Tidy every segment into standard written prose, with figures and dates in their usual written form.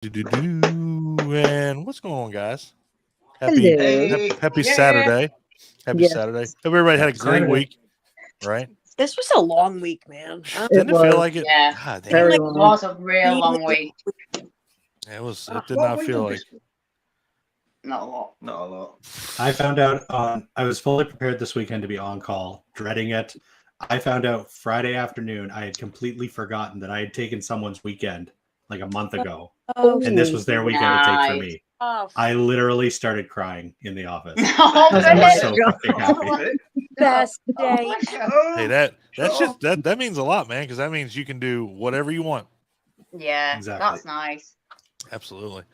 And what's going on, guys? Happy Hello. Hey, happy yeah. Saturday. Happy Yes. Saturday. Hope everybody had a Happy great Saturday. week, right? This was a long week, man. Didn't it feel was. like it? Yeah. God damn. Very like- It long. was a real long week. It did not feel like Not a lot. Not a lot. I found out I was fully prepared this weekend to be on call, dreading it. I found out Friday afternoon I had completely forgotten that I had taken someone's weekend like a month ago, Oh, and this was their weekend to take for Nice. me. oh, I literally started crying in the office. Oh, I was good. so fucking happy. best Oh day. my God. hey that means a lot, man, because that means you can do whatever you want. Yeah, Exactly. that's nice. Absolutely.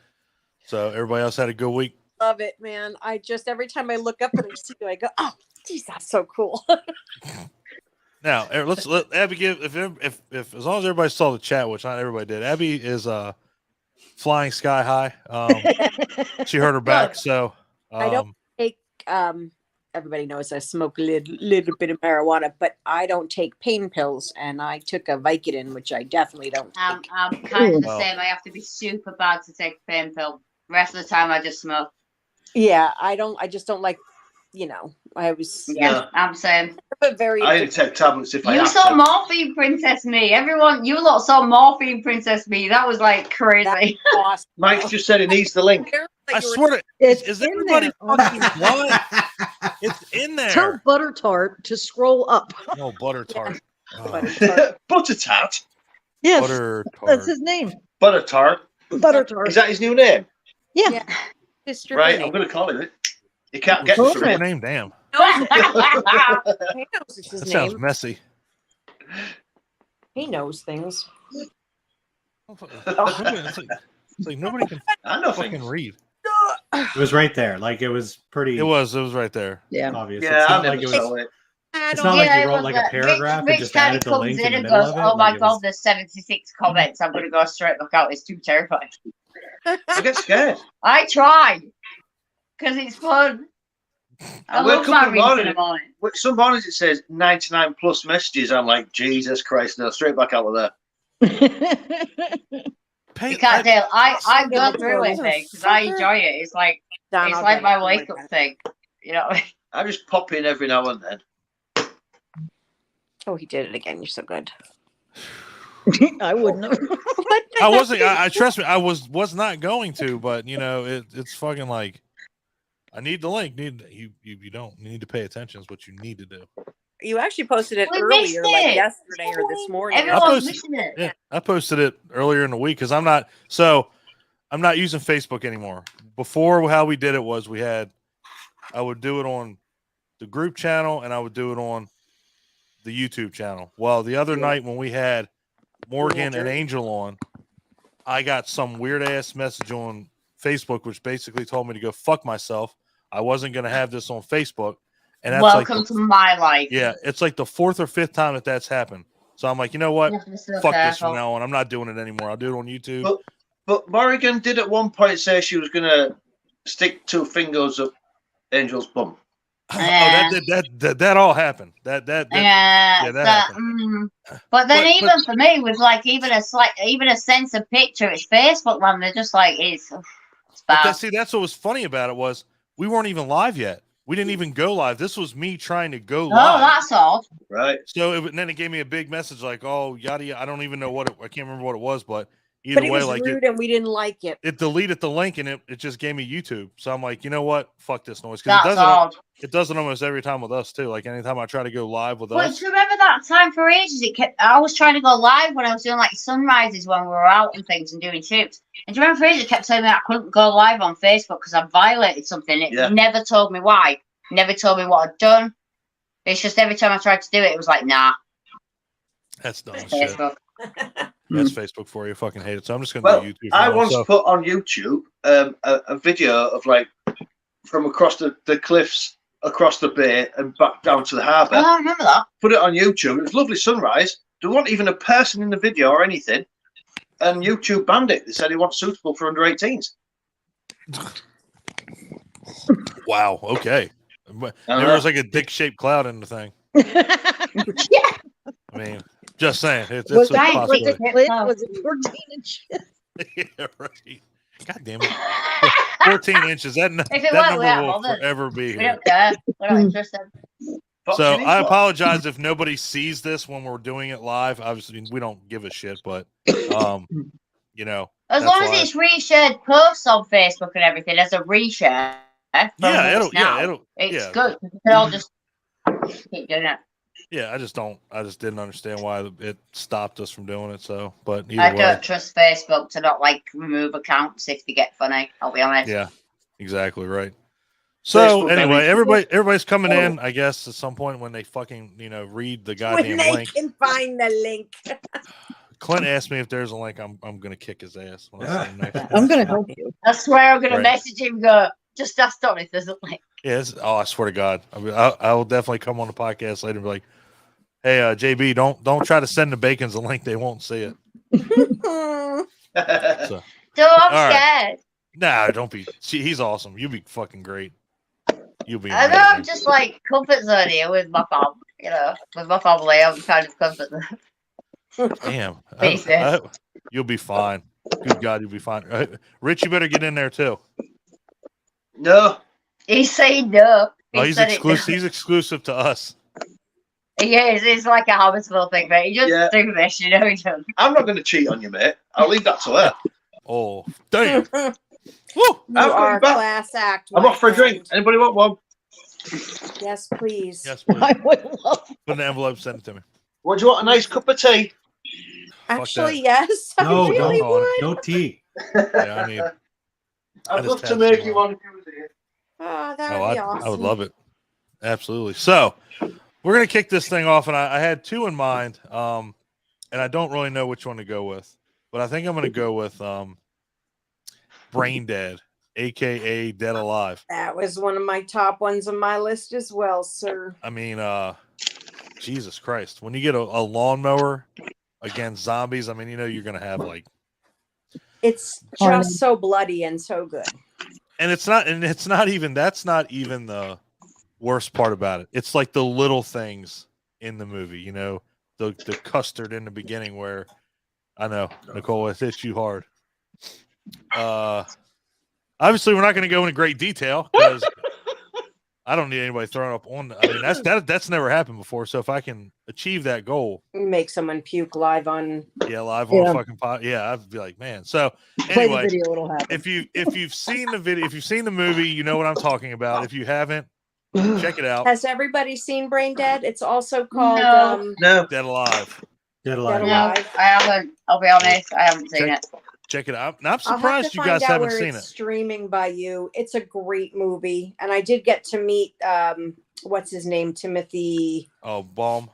So everybody else had a good week. Love it, man. I just every time I look up and I see you, I go, "Oh, geez, that's so cool." Now let's let Abby give if as long as everybody saw the chat, which not everybody did. Abby is flying sky high. She hurt her back, so I don't take. Everybody knows I smoke a little bit of marijuana, but I don't take pain pills, and I took a Vicodin, which I definitely don't take. I'm kind of the Oh. same. I have to be super bad to take a pain pill. Rest of the time, I just smoke. Yeah, I don't. I just don't like. I was Yeah, I'm saying. very. I only take tablets if I You have saw to. Morphine Princess me. Everyone, you lot saw Morphine Princess me. That was like crazy. awesome. Mike's just said he needs the link. I swear to It's is in everybody there. fucking blind? It's in Tell there. Butter Tart to scroll up. Oh, butter tart. Oh, Butter Tart. Yes, butter that's tart. his name. Butter Tart. Butter Tart. Is that his new name? Yeah. Yeah. His stripper Right, I'm name. going to call him it. He can't get What's to your it. name? Damn. He knows it's his That sounds name. messy. He knows things. It's like nobody can I know fucking things. read. It was right there. Like it was pretty It was right there. Yeah. obvious. Yeah, it's I not never like it saw was. it. It's not like Yeah, you it wrote was like a that. paragraph and Rich just kind added of the comes link in in the and middle goes, of it. "Oh my Like, it was- God, there's 76 comments. I'm going to go straight back out. It's too terrifying." I get scared. I try because it's fun. I wake love up my in the reads in morning. the morning. Some mornings it says 99 plus messages. I'm like, Jesus Christ, no, straight back out of there. You can't tell. I go through it because I enjoy it. It's like Don, it's I'll like get my it. Don't wake worry up about thing. You know. I just pop in every now and then. it. Oh, he did it again. You're so good. I wouldn't have. What the I heck? wasn't. I trust me. I was not going to, but it's fucking like. I need the link. You don't. You need to pay attention. Is what you need to do. You actually posted it We earlier, missed like it. yesterday or this morning. I Everyone's posted- missing it. Yeah, I posted it earlier in the week because I'm not using Facebook anymore. Before, how we did it was I would do it on the group channel and I would do it on the YouTube channel. Well, the other night when we had Morgan and Angel on, I got some weird ass message on Facebook which basically told me to go fuck myself. I wasn't going to have this on Facebook. And that's Welcome like to my life. yeah, it's like the fourth or fifth time that's happened. So I'm like, you know what? You have to be so Fuck this careful. from now on. I'm not doing it anymore. I'll do it on YouTube. But Morrigan did at one point say she was going to stick 2 fingers up Angel's bum. Yeah. That all happened. That Yeah, that happened. But then But- even for me, with like even a sense of picture, it's Facebook, man. They're just like it's But bad. that's what was funny about it was we weren't even live yet. We didn't even go live. This was me trying to go Oh, live. that's odd. Right. So and then it gave me a big message like, oh, yada yada. I don't even know I can't remember what it was, but either But it way, was like rude and we didn't like it. it deleted the link and it just gave me YouTube. So I'm like, you know what? Fuck this noise. Because That's odd. it does it almost every time with us too. Like anytime I try to go live with But us. do you remember that time for ages? I was trying to go live when I was doing like sunrises when we were out and things and doing shoots. And do you remember for ages it kept telling me I couldn't go live on Facebook because I violated something. It never told me why. Never told me what I'd done. It's just every time I tried to do it, it was like, nah. That's dumb as shit. Facebook. That's Facebook for you. Fucking hate it. So I'm just gonna Well, do YouTube. I now, once so- put on YouTube a video of like from across the cliffs, across the bay and back down to the harbour. Oh, I remember that. Put it on YouTube. It was lovely sunrise. There wasn't even a person in the video or anything. And YouTube banned it. They said it wasn't suitable for under 18s. Wow. Okay. There was like a dick-shaped cloud in the thing. Yeah. I mean, just saying. It's Was a it Right, was possibility. it 14 inches? Yeah, right. God damn it. 14 inches. That If it that weren't, we number ain't will bothered. forever be We here. don't care. We're not interested. So 14 inch I what? apologize if nobody sees this when we're doing it live. Obviously, we don't give a shit, but you know, As that's long as why. it's reshared posts on Facebook and everything as a reshare from Yeah, us now, it's yeah. good. We can all just keep doing it. Yeah, I just didn't understand why it stopped us from doing it. So, but either I way, don't trust Facebook to not like remove accounts if they get funny. I'll be honest. yeah, exactly right. So Facebook, anyway, every- everybody's coming in, I guess, at some point when they fucking read the When goddamn they link. can find the link. Clint asked me if there's a link. I'm gonna kick his ass when I see him next. I'm going to help you. I swear I'm gonna Right. message him and go, just ask Don if there's a link. Yes. Oh, I swear to God, I will definitely come on the podcast later and be like, "Hey, JB, don't try to send the Bacons a link. They won't see it." So, So I'm All right. scared. nah, don't be. He's awesome. You'll be fucking great. You'll be I know I'm amazing. just like comfort zone here with my family. With my family, I'm kind of comfort zone. Damn. Basis. You'll be fine. Good God, you'll be fine. Rich, you better get in there too. No. He's saying no. Oh, He he's said it. exclusive. He's exclusive to us. He is. It's like a Hamityville thing, but he just Yeah. do this, he doesn't. I'm not going to cheat on you, mate. I'll leave that to her. Oh, damn. Woo! You I've got are your a back. class act. I'm my off for a drink. friend. Anybody want one? Yes, please. Yes, please. I would love. Put in the envelope, send it to me. What do you want? A nice cup of tea? Actually, yes. I No, really don't. would. No tea. Yeah, I need. I'd just love to have make some, you one if you was here. Oh, that Oh, would be awesome. I would love it. Absolutely. So we're gonna kick this thing off, and I had two in mind, and I don't really know which one to go with, but I think I'm gonna go with Brain Dead, aka Dead Alive. That was one of my top ones on my list as well, sir. I mean, Jesus Christ, when you get a lawnmower against zombies, I mean, you're gonna have like, It's Carnage. just so bloody and so good. and it's not even that's not even the worst part about it. It's like the little things in the movie, the custard in the beginning where I know Nicole, it hits you hard. Obviously, we're not going to go into great detail because I don't need anybody throwing up on. I mean, that's never happened before. So if I can achieve that goal, Make someone puke live on. live on fucking pot, I'd be like, man. So Play the anyway, video, it'll happen. if you've seen the video, if you've seen the movie, you know what I'm talking about. If you haven't, check it out. Has everybody seen Brain Dead? It's also called No. No. Dead Alive. Dead alive. Dead No, Alive. I haven't. I'll be honest. I haven't seen it. Check it out. I'm I'll have surprised to you find guys out haven't where seen it's it. streaming by you. It's a great movie, and I did get to meet what's his name, Timothy Oh, Balmy.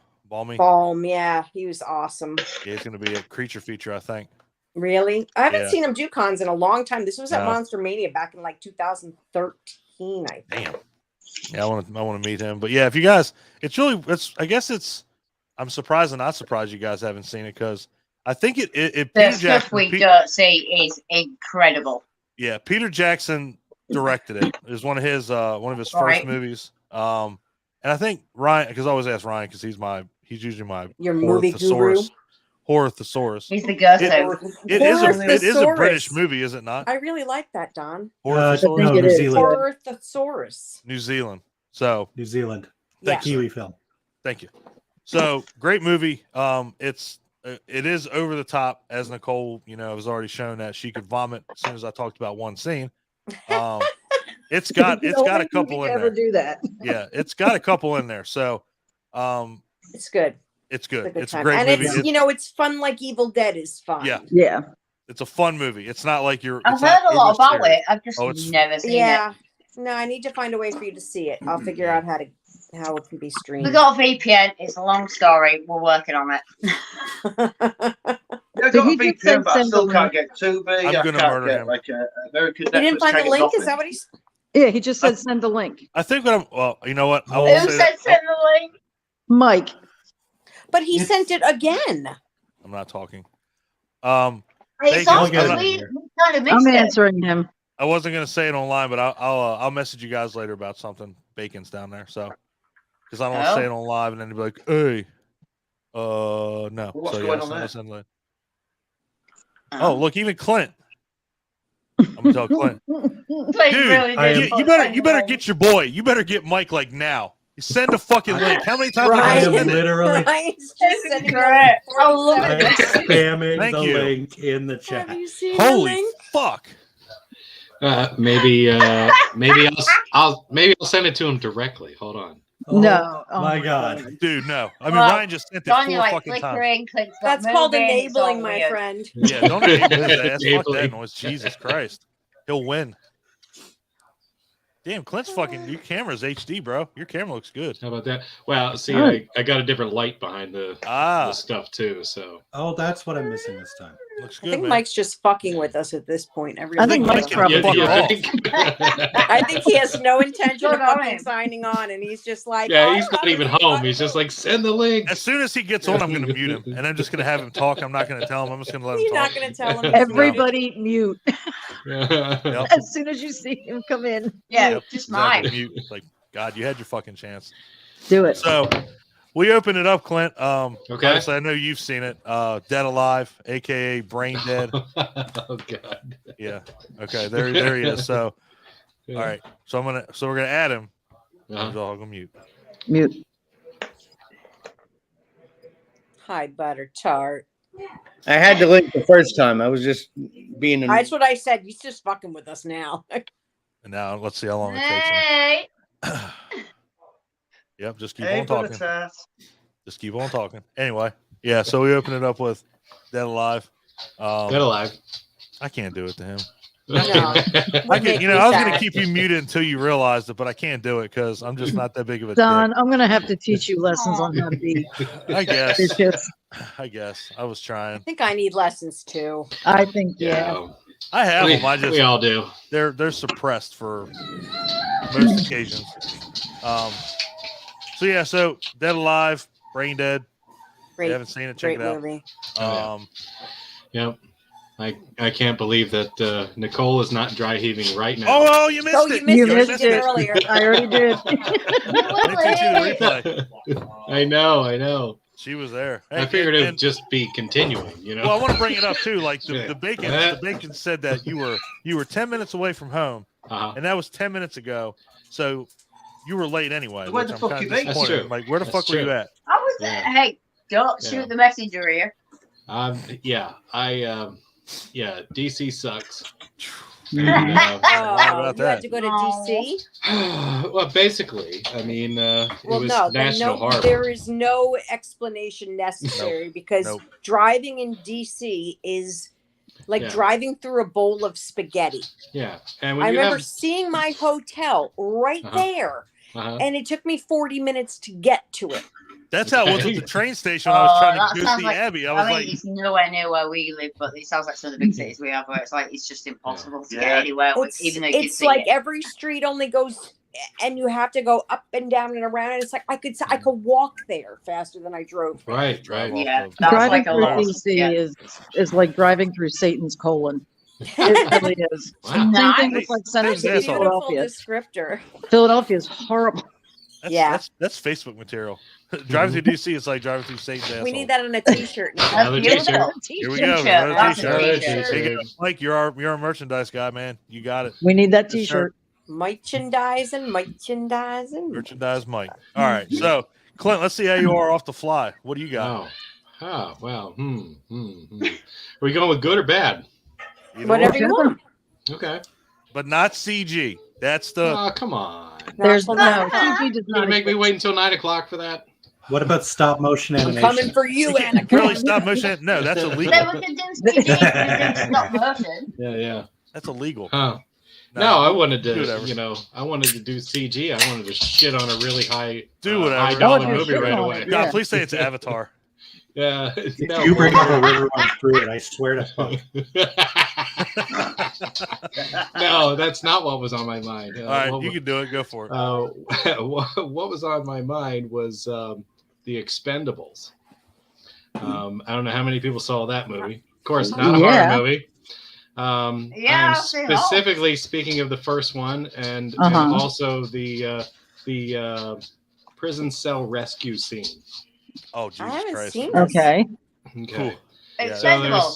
Balm. Yeah, he was awesome. Yeah, it's going to be a creature feature, I think. Really, I haven't Yeah. seen him do cons in a long time. This was at No. Monster Mania back in like 2013, I think. Damn. Yeah, I want to meet him. But yeah, if you guys, I'm surprised and not surprised you guys haven't seen it because I think it The Peter stuff Jackson. we don't see is incredible. Yeah, Peter Jackson directed it. It was one of his first Right. movies. And I think Ryan, because I always ask Ryan because he's usually my Your movie guru. horror thesaurus. He's the go-to. It is a Thesaurus. British movie, is it not? I really like that, Don. Horror I thesaurus? think it New is. Zealand. Horror Thesaurus. New Zealand. So New Zealand. Yeah. Kiwi film. thank you. So great movie. It is over the top, as Nicole, has already shown that she could vomit as soon as I talked about one scene. It's got a couple in ever there. do that. Yeah, it's got a couple in there. So, It's good. it's good. It's a good It's a time. great And movie. it's it's fun like Evil Dead is fun. Yeah. Yeah. It's a fun movie. It's not like I've heard a lot about it. I've just never seen it. Yeah. No, I need to find a way for you to see it. I'll figure out how it can be We streamed. got a VPN. It's a long story. We're working on it. Yeah, I So got a he just VPN, said but I send still the can't link. get Tubi. I'm I gonna can't murder get him. like American You didn't Netflix, find the can't get link? Is nothing. that what he's Yeah, he just said send the link. I think you know what? I will Who say said that- send the link? Mike. But he sent it again. I'm not talking. It's you. on I'll get because it. we kind of missed I'm it. answering him. I wasn't gonna say it online, but I'll message you guys later about something. Bacon's down there, so because I don't want to Oh. say it on live and then they'll be like, "Hey, no." What's so going yeah, on there? send it. Oh, look, even Clint. I'm gonna tell Clint. Clint Dude, really I did am- You better get your boy. You better get Mike like now. You send a fucking link. How many times I I am send it? literally Ryan's just sending me Great. I love I am it. spamming Thank the you. link in the chat. Have you seen Holy the link? fuck. Maybe I'll send it to him directly. Hold on. Oh, No. Oh my God. Dude, no. I mean, Well, Ryan just sent it Don't you 4 like fucking times. flickering? Clint's not That's called moving, it's all enabling, my weird. friend. Yeah, don't enable his ass. Fuck that Enabling. noise. Jesus Christ. He'll win. Damn, Clint's fucking, your camera's HD, bro. Your camera looks good. How about that? Well, see, Oh. I got a different light behind the stuff too. So Oh, that's what I'm missing this time. Looks I good, think man. Mike's just fucking with us at this point. Every I think other Mike's day. probably fuck off. I think he has no intention of Good on fucking him. signing on, and he's just like, Yeah, "Oh, he's not even home. He's just like, send the link. As soon as he gets on, I'm going to mute him. And I'm just going to have him talk. I'm not going to tell him. I'm just going to let him You're talk. not going to tell him. he's Everybody mute Yep. as soon as you see him come in. Yeah, Yep, just exactly. mine. Mute. It's like, God, you had your fucking chance. Do it. So we open it up, Clint. Okay. Obviously, I know you've seen it. Dead Alive, aka Brain Dead. Oh God. Yeah. Okay. There he is. So, all right. So we're gonna add him. Uh-huh. I'll go mute. Mute. Hi, butter tart. I had to link the first time. I was just being. That's what I said. He's just fucking with us now. And now let's see how long it takes him. Hey. Yep. Just keep Hey, on talking. Bonitas. Just keep on talking. Anyway. Yeah. So we open it up with Dead Alive. Dead alive. I can't do it to him. No. I Make could, me I was going to sad. keep you muted until you realized it, but I can't do it because I'm just not that big of a Don, I'm going to have to teach you lessons on how to be dick. I guess. vicious. I guess. I was I trying. think I need lessons too. I think, yeah. I have we, them. I just we all do. they're suppressed for most occasions. So yeah, so Dead Alive, Brain Dead. If Great, you haven't seen it, check great it out. movie. Yep. I can't believe that Nicole is not dry heaving right now. Oh, you missed Oh, it. you missed You it missed even it. earlier. I already did. Wait till you see the replay. I know. She was there. I Hey, figured it and- would just be continuing, you know. Well, I want to bring it up too. Like the Yeah. bacon said that you were 10 minutes away from home, Uh-huh. and that was 10 minutes ago. So you were late anyway. Where which the I'm fuck kinda you been? That's disappointed. true. Like, where the That's fuck were you true. at? I was Yeah. there. Hey, don't Yeah. shoot the messenger here. DC sucks. Oh, about you had that? to go to No. DC? Well, basically, I mean, it Well, was no, then National Harbor. there is no explanation necessary because Nope. driving in DC is like Yeah. driving through a bowl of spaghetti. Yeah, and when I you remember have, seeing my hotel right Uh-huh. there, uh-huh. and it took me 40 minutes to get to it. That's how it was with the train station when I was trying that to go sounds see like- Abby. I I was mean, like, it's nowhere near where we live, but it sounds like some of the big cities we have where it's like it's just impossible to Yeah. get anywhere, with, It's, even though you can it's see like it. every street only goes, and you have to go up and down and around. And it's like I could walk there faster than I drove. Right. Drive off Yeah, the- that's Driving like a through lot. DC Yeah. is like driving through Satan's colon. It really is. Wow. Same thing Nice. with like Center That's City, an asshole. Beautiful Philadelphia. descriptor. Philadelphia is horrible. Yeah. That's Facebook material. Driving through DC, it's like driving through Satan's asshole. We need that on a T-shirt now. Another That's t-shirt. beautiful. Here we T-shirt. go. Another That's a t-shirt. Another t-shirt. Hey, t-shirt. Mike, you're our merchandise guy, man. You got it. We need that Yes, sir. T-shirt. Merchandising. Merchandise, Mike. All right. So, Clint, let's see how you are off the fly. What do you got? Oh, well. Are we going with good or bad? Either Whatever or. you want. Okay. But not CG. That's the. Oh, come on. There's Not no for now. CG does You're gonna not make me exist. wait until 9:00 for that? What about stop motion I'm animation? coming for you, You can't Anna. really stop motion. No, that's illegal. Then we can do CG, we can do stop motion. Yeah. That's illegal. Huh. No, I wanted do to, whatever. I wanted to do CG. I wanted to shit on a really high, Do whatever. high Oh, dollar you're movie shitting right on away. it. God, Yeah. please say it's Avatar. Yeah. If No. you bring up a river runs through it, I swear to fuck. No, that's not what was on my mind. All right, you can do it. Go for it. What was on my mind was The Expendables. I don't know how many people saw that movie. Of course, not a Yeah. horror movie. Yeah, I'm I've seen all. specifically speaking of the first one and Uh-huh. also the prison cell rescue scene. Oh, I Jesus haven't Christ. seen this. Okay. Okay. Yeah. So Expendables.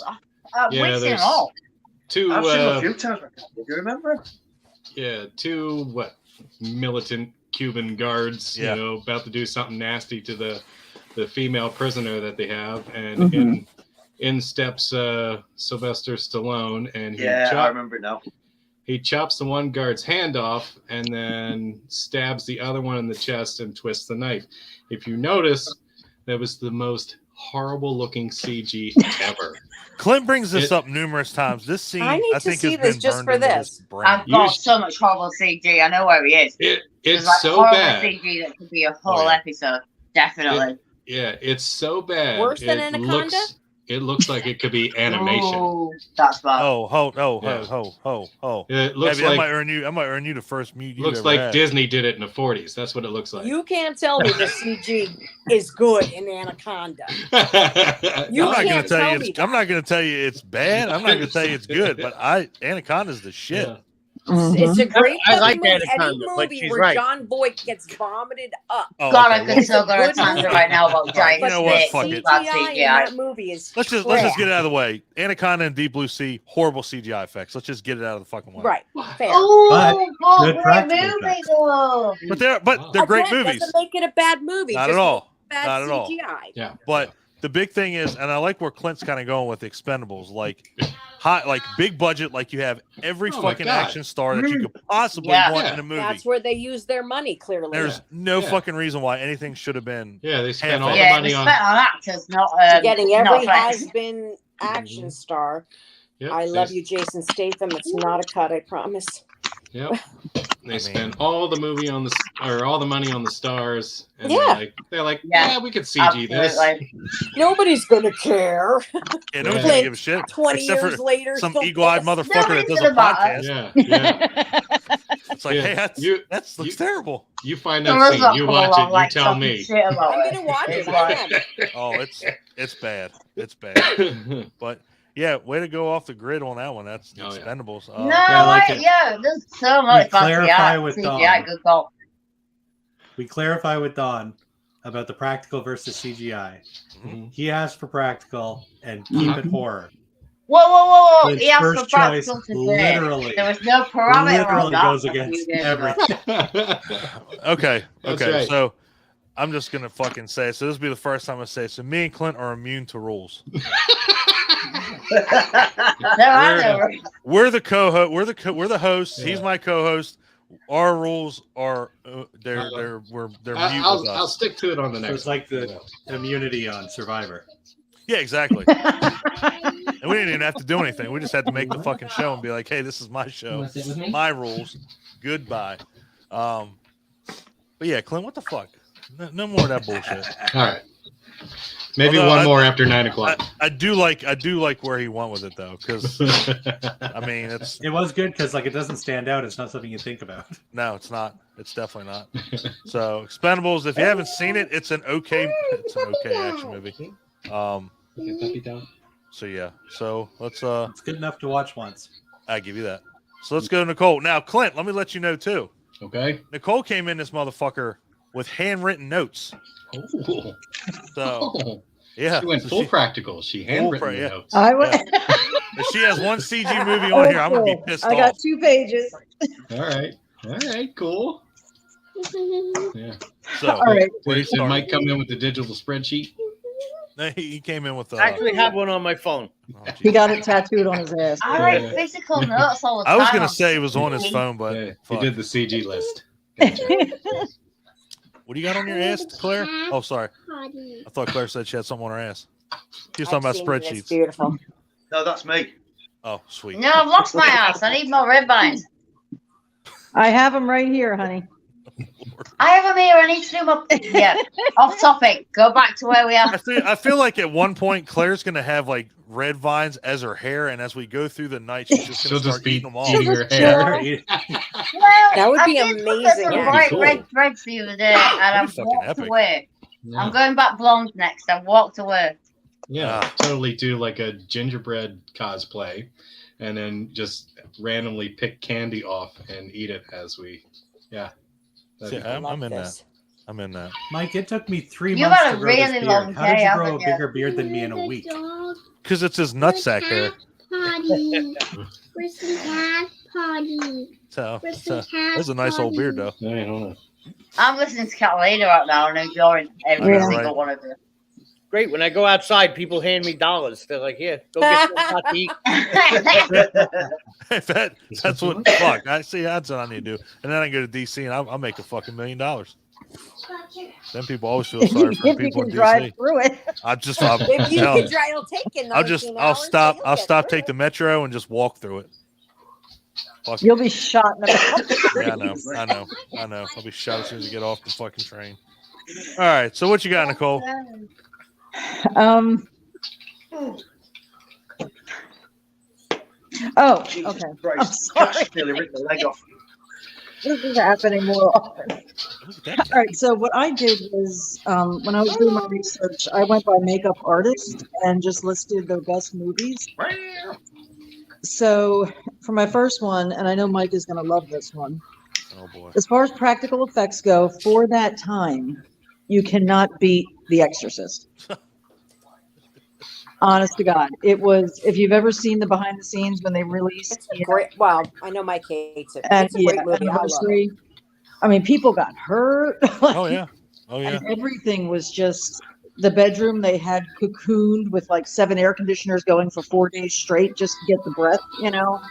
Yeah, We've seen there's them all. two. I've seen them a few times. Do you remember? Yeah, two militant Cuban guards, Yeah. about to do something nasty to the female prisoner that they have, and Mhm. in steps Sylvester Stallone, and I remember it now. he chops the one guard's hand off and then stabs the other one in the chest and twists the knife. If you notice, that was the most horrible looking CG ever. Clint brings this up numerous times. This scene, I need to think, see has this been just burned for into his this. brain. I've got so much horrible CG. I know where he is. It's There's like so horrible bad. CG that could be a whole yeah. episode. Definitely. It's so bad. Worse than Anaconda? It looks like it could be animation. Ooh, that's bad. It looks Maybe like I might earn you the first mute. looks like Disney did it in the 40s. That's what it looks like. You can't tell me the CG is good in Anaconda. You I'm not can't tell me I'm not going to tell you it's bad. I'm not going to tell you it's good. But Anaconda's the shit. Yeah. It's a great I like fucking movie. Anaconda, Any but movie she's where right. John Boyd gets vomited up. Oh, God, okay, I could well, still go to a Good tangent movie. right now about giant You know what? snakes Fuck and it. bad CGI in CGI. that movie is let's just get it out of the way. Anaconda and Deep Blue Sea, horrible CGI effects. Let's just get it out of the fucking way. right. Fair. Oh, But good great practical movie effects. though. But they're great Again, movies. Doesn't make it a bad movie. Not just at all. Bad Not at all. CGI. Yeah. But the big thing is, and I like where Clint's kind of going with the Expendables, like big budget, like you have every Oh my fucking God. action star that you could possibly Yeah. want Yeah. in a movie. That's where they use their money, clearly. There's no Yeah. fucking reason why anything should have been. Yeah, they spent all Yeah, the it money was on. spent on actors, not Getting not every flex. has-been action star. Yep, I love you, Jason Statham. It's not a cut, I promise. Yep. They spent all the money on the stars, and Yeah. they're like, Yeah. we could CG this. Absolutely. Nobody's gonna care. Yeah, nobody's Yeah. gonna give a shit. 20 Except years for later, some still eagle-eyed pissed. motherfucker that does a Nobody's gonna podcast. Yeah. It's like, Yeah. hey, that looks terrible. You find The that scene, Roosevelt you come watch along, it, like, you tell talking me. shit about I'm it. gonna watch It's it. like- Man. Oh, it's bad. It's bad. But yeah, way to go off the grid on that one. That's Oh, yeah. Expendables. No, I like it. there's so much clarify with CGI. Dawn. Good call. We clarify with Don about the practical versus CGI. Mhm. He asked for practical and keep it horror. Whoa! Clint's He asked for first choice practical today. literally There was no parameter on literally that. goes a few against days ago. everything. Okay. That's Okay. right. So I'm just gonna fucking say. So this will be the first time I say. So me and Clint are immune to rules. There are no We're the co-host. We're the hosts. Yeah. He's my co-host. Our rules are they're mute with I'll us. stick to it on the So next it's like the immunity on Survivor. Yeah, exactly. And we didn't even have to do anything. We just had to make the fucking show and be like, hey, this is my show, my rules. Goodbye. But yeah, Clint, what the fuck? No more of that bullshit. All right. Maybe Although one more after 9 o'clock. I do like where he went with it though, because I mean it's It was good because it doesn't stand out. It's not something you think about. no, it's not. It's definitely not. So Expendables, if you haven't seen it, it's an okay action movie. So yeah. So let's It's good enough to watch once. I give you that. So let's go to Nicole. Now, Clint, let me let you know too. Okay. Nicole came in this motherfucker with handwritten notes. Oh. So yeah. She went so full practical. She handwritten the yeah. notes. I went. If she has one CG movie on here, I'm gonna be pissed I got off. 2 pages. All right. Cool. Yeah. So All right. where do you Did start? Mike come in with the digital spreadsheet? No, he came in with I actually have one on my phone. oh, He geez. got it tattooed on his ass. I write physical notes all the time. I was gonna say it was on his phone, but Yeah, he fuck. did the CG list. What do you got on your ass, Claire? Oh, sorry. I thought Claire said she had something on her ass. She was talking about I've seen it. It's spreadsheets. beautiful. No, that's me. Oh, sweet. No, I've lost my ass. I need more red vines. I have them right here, honey. I have them here. I need to do my. Yeah, off topic. Go back to where we are. I feel like at one point Claire's gonna have like red vines as her hair, and as we go through the night, she's just She'll gonna just start be eating them all. eating her Chill. hair. Well, That would I be did look at amazing, some actually. bright Cool. red threads the other day, and I've fucking walked epic. away. Yeah. I'm going back blonde next. I've walked away. Yeah, Ah. totally do like a gingerbread cosplay and then just randomly pick candy off and eat it as we. Yeah. That'd be Yeah, cool. I'm in that. This. I'm in that. Mike, it took me 3 You months got to a grow this really beard. long How did day, you grow a haven't you? bigger beard than me in a week? Because it's his nutsack hair. Where's the cat party? So that's a nice old beard, though. I don't know. I'm listening to Catalina right now and enjoying every Yeah. single Right. one of them. Great. When I go outside, people hand me dollars. They're like, "Here, go get some hot to eat." That's what. Fuck. I see. That's what I need to do. And then I go to DC and I'll make a fucking $1 million. Then people always feel sorry for If you people can in drive DC. through it. If you hell, could try, it'll take you. I'll stop, take the metro and just walk through it. Fuck. You'll be shot in the Yeah, I know. I'll be shot as soon as you get off the fucking train. All right. So what you got, Nicole? Oh, Jesus okay. Christ. I'm Cat's sorry. nearly ripped the leg off. This is happening more often. All right. So what I did was, when I was doing my research, I went by makeup artist and just listed their best movies. So for my first one, and I know Mike is going to love this one. Oh boy. As far as practical effects go, for that time, you cannot beat The Exorcist. Honest to God, it was. If you've ever seen the behind the scenes when they released, It's a great. Well, I know Mike hates it. But and it's a great movie. I love it. anniversary. I mean, people got hurt. Oh yeah. And everything was just the bedroom. They had cocooned with like 7 air conditioners going for 4 days straight just to get the breath, you know.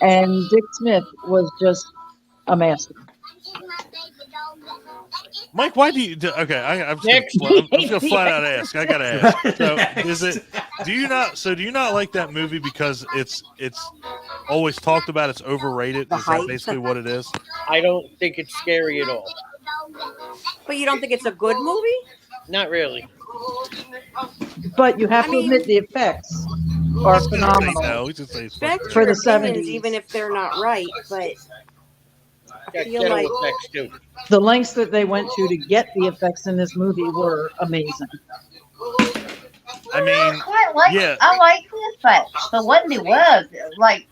And Dick Smith was just a master. Mike, why do you? Okay, I'm just gonna flat out ask. I gotta ask. So, do you not like that movie because it's always talked about? It's overrated. Is that basically what it is? I don't think it's scary at all. But you don't think it's a good movie? Not really. But you have to admit the effects are phenomenal. No, we just say it's Back to For your the opinions, 70s. even if they're not right. But I feel Ghetto like effects too. The lengths that they went to get the effects in this movie were amazing. I mean, yeah. I like the effects, but when they were like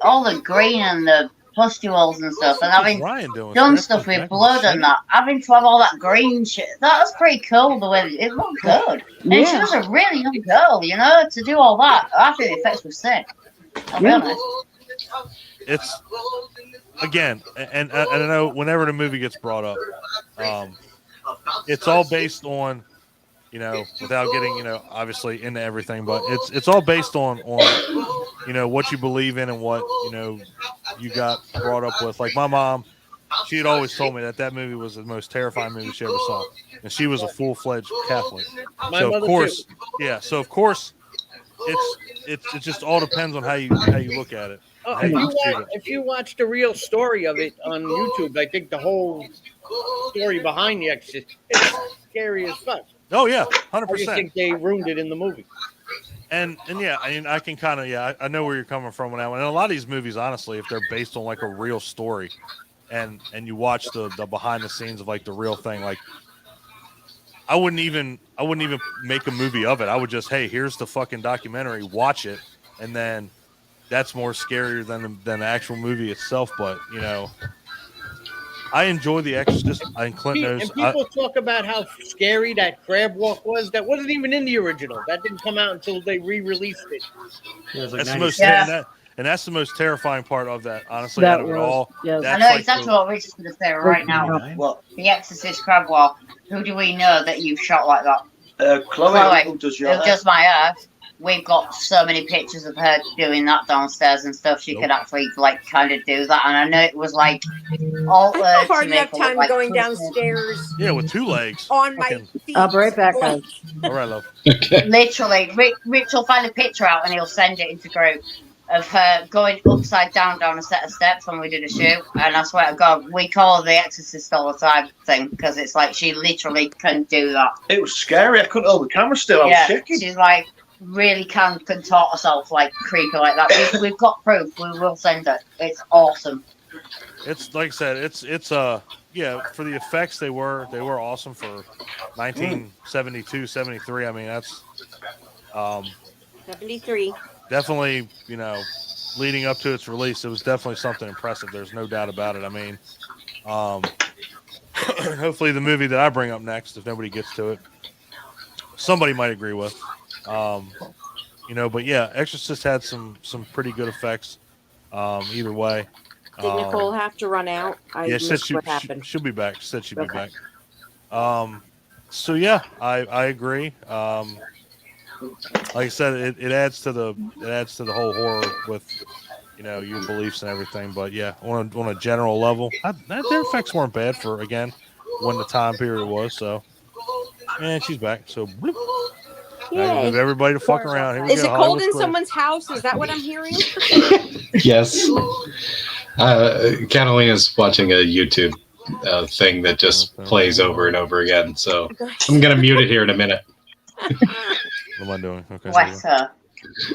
all the green and the pustules and stuff, and having done stuff with blood and that, having to have all that green shit, that was pretty cool. The way it looked good, and she was a really young girl, you know, to do all that. I think the effects were sick. I'll be honest. It's again, and I don't know. Whenever the movie gets brought up, it's all based on, you know, without getting, you know, obviously into everything, but it's all based on you know, what you believe in and what, you know, you got brought up with. Like my mom, she had always told me that movie was the most terrifying movie she ever saw, and she was a full-fledged Catholic. So of course, So of course, it just all depends on how you look at it. If you watch the real story of it on YouTube, I think the whole story behind The Exorcist is scary as fuck. Oh yeah, 100%. I just think they ruined it in the movie. And yeah, I mean, I can kind of I know where you're coming from on that one. And a lot of these movies, honestly, if they're based on like a real story, and you watch the behind the scenes of like the real thing, like I wouldn't even make a movie of it. I would just, hey, here's the fucking documentary, watch it, and then that's more scarier than the actual movie itself. But you know, I enjoy The Exorcist. And Clint knows. And people talk about how scary that crab walk was. That wasn't even in the original. That didn't come out until they re-released it. Yeah, That's the most and that's the most terrifying part of that. Honestly, out of it all. Yes. I know exactly what Rich is going to say right now. What? The Exorcist crab walk. Who do we know that you've shot like that? Chloe, who does your it was just my hair. We've got so many pictures of her doing that downstairs and stuff. She could actually like kind of do that, and I know it was like all. I have a hard enough time going downstairs. Yeah, with 2 legs. On my feet. I'll be right back, guys. All right, love. Literally, Rich will find a picture out and he'll send it into group of her going upside down a set of steps when we did a shoot. And I swear to God, we call her the Exorcist all the time thing because it's like she literally can do that. It was scary. I couldn't hold the camera still. I was shaking. She's like really can contort herself like creepy like that. We've got proof. We will send it. It's awesome. It's like I said. It's yeah. For the effects, they were awesome for 1972, 73. I mean, that's 73. Definitely, you know, leading up to its release, it was definitely something impressive. There's no doubt about it. I mean, hopefully the movie that I bring up next, if nobody gets to it, somebody might agree with. But yeah, Exorcist had some pretty good effects. Either way. Did Nicole have to run out? I Yeah, she said missed what happened. she'll be back. She said she'd be Okay. back. So yeah, I agree. Like I said, it adds to the whole horror with your beliefs and everything. But yeah, on a general level, their effects weren't bad for again when the time period was. So, and she's back. So, bloop. Now you move everybody to fuck around. Here we Is go, it cold Hollywood in Square. someone's house? Is that what I'm hearing? Yes. Catalina's watching a YouTube thing that just plays over and over again. So I'm going to mute it here in a minute. What am I doing? Okay. Bless her.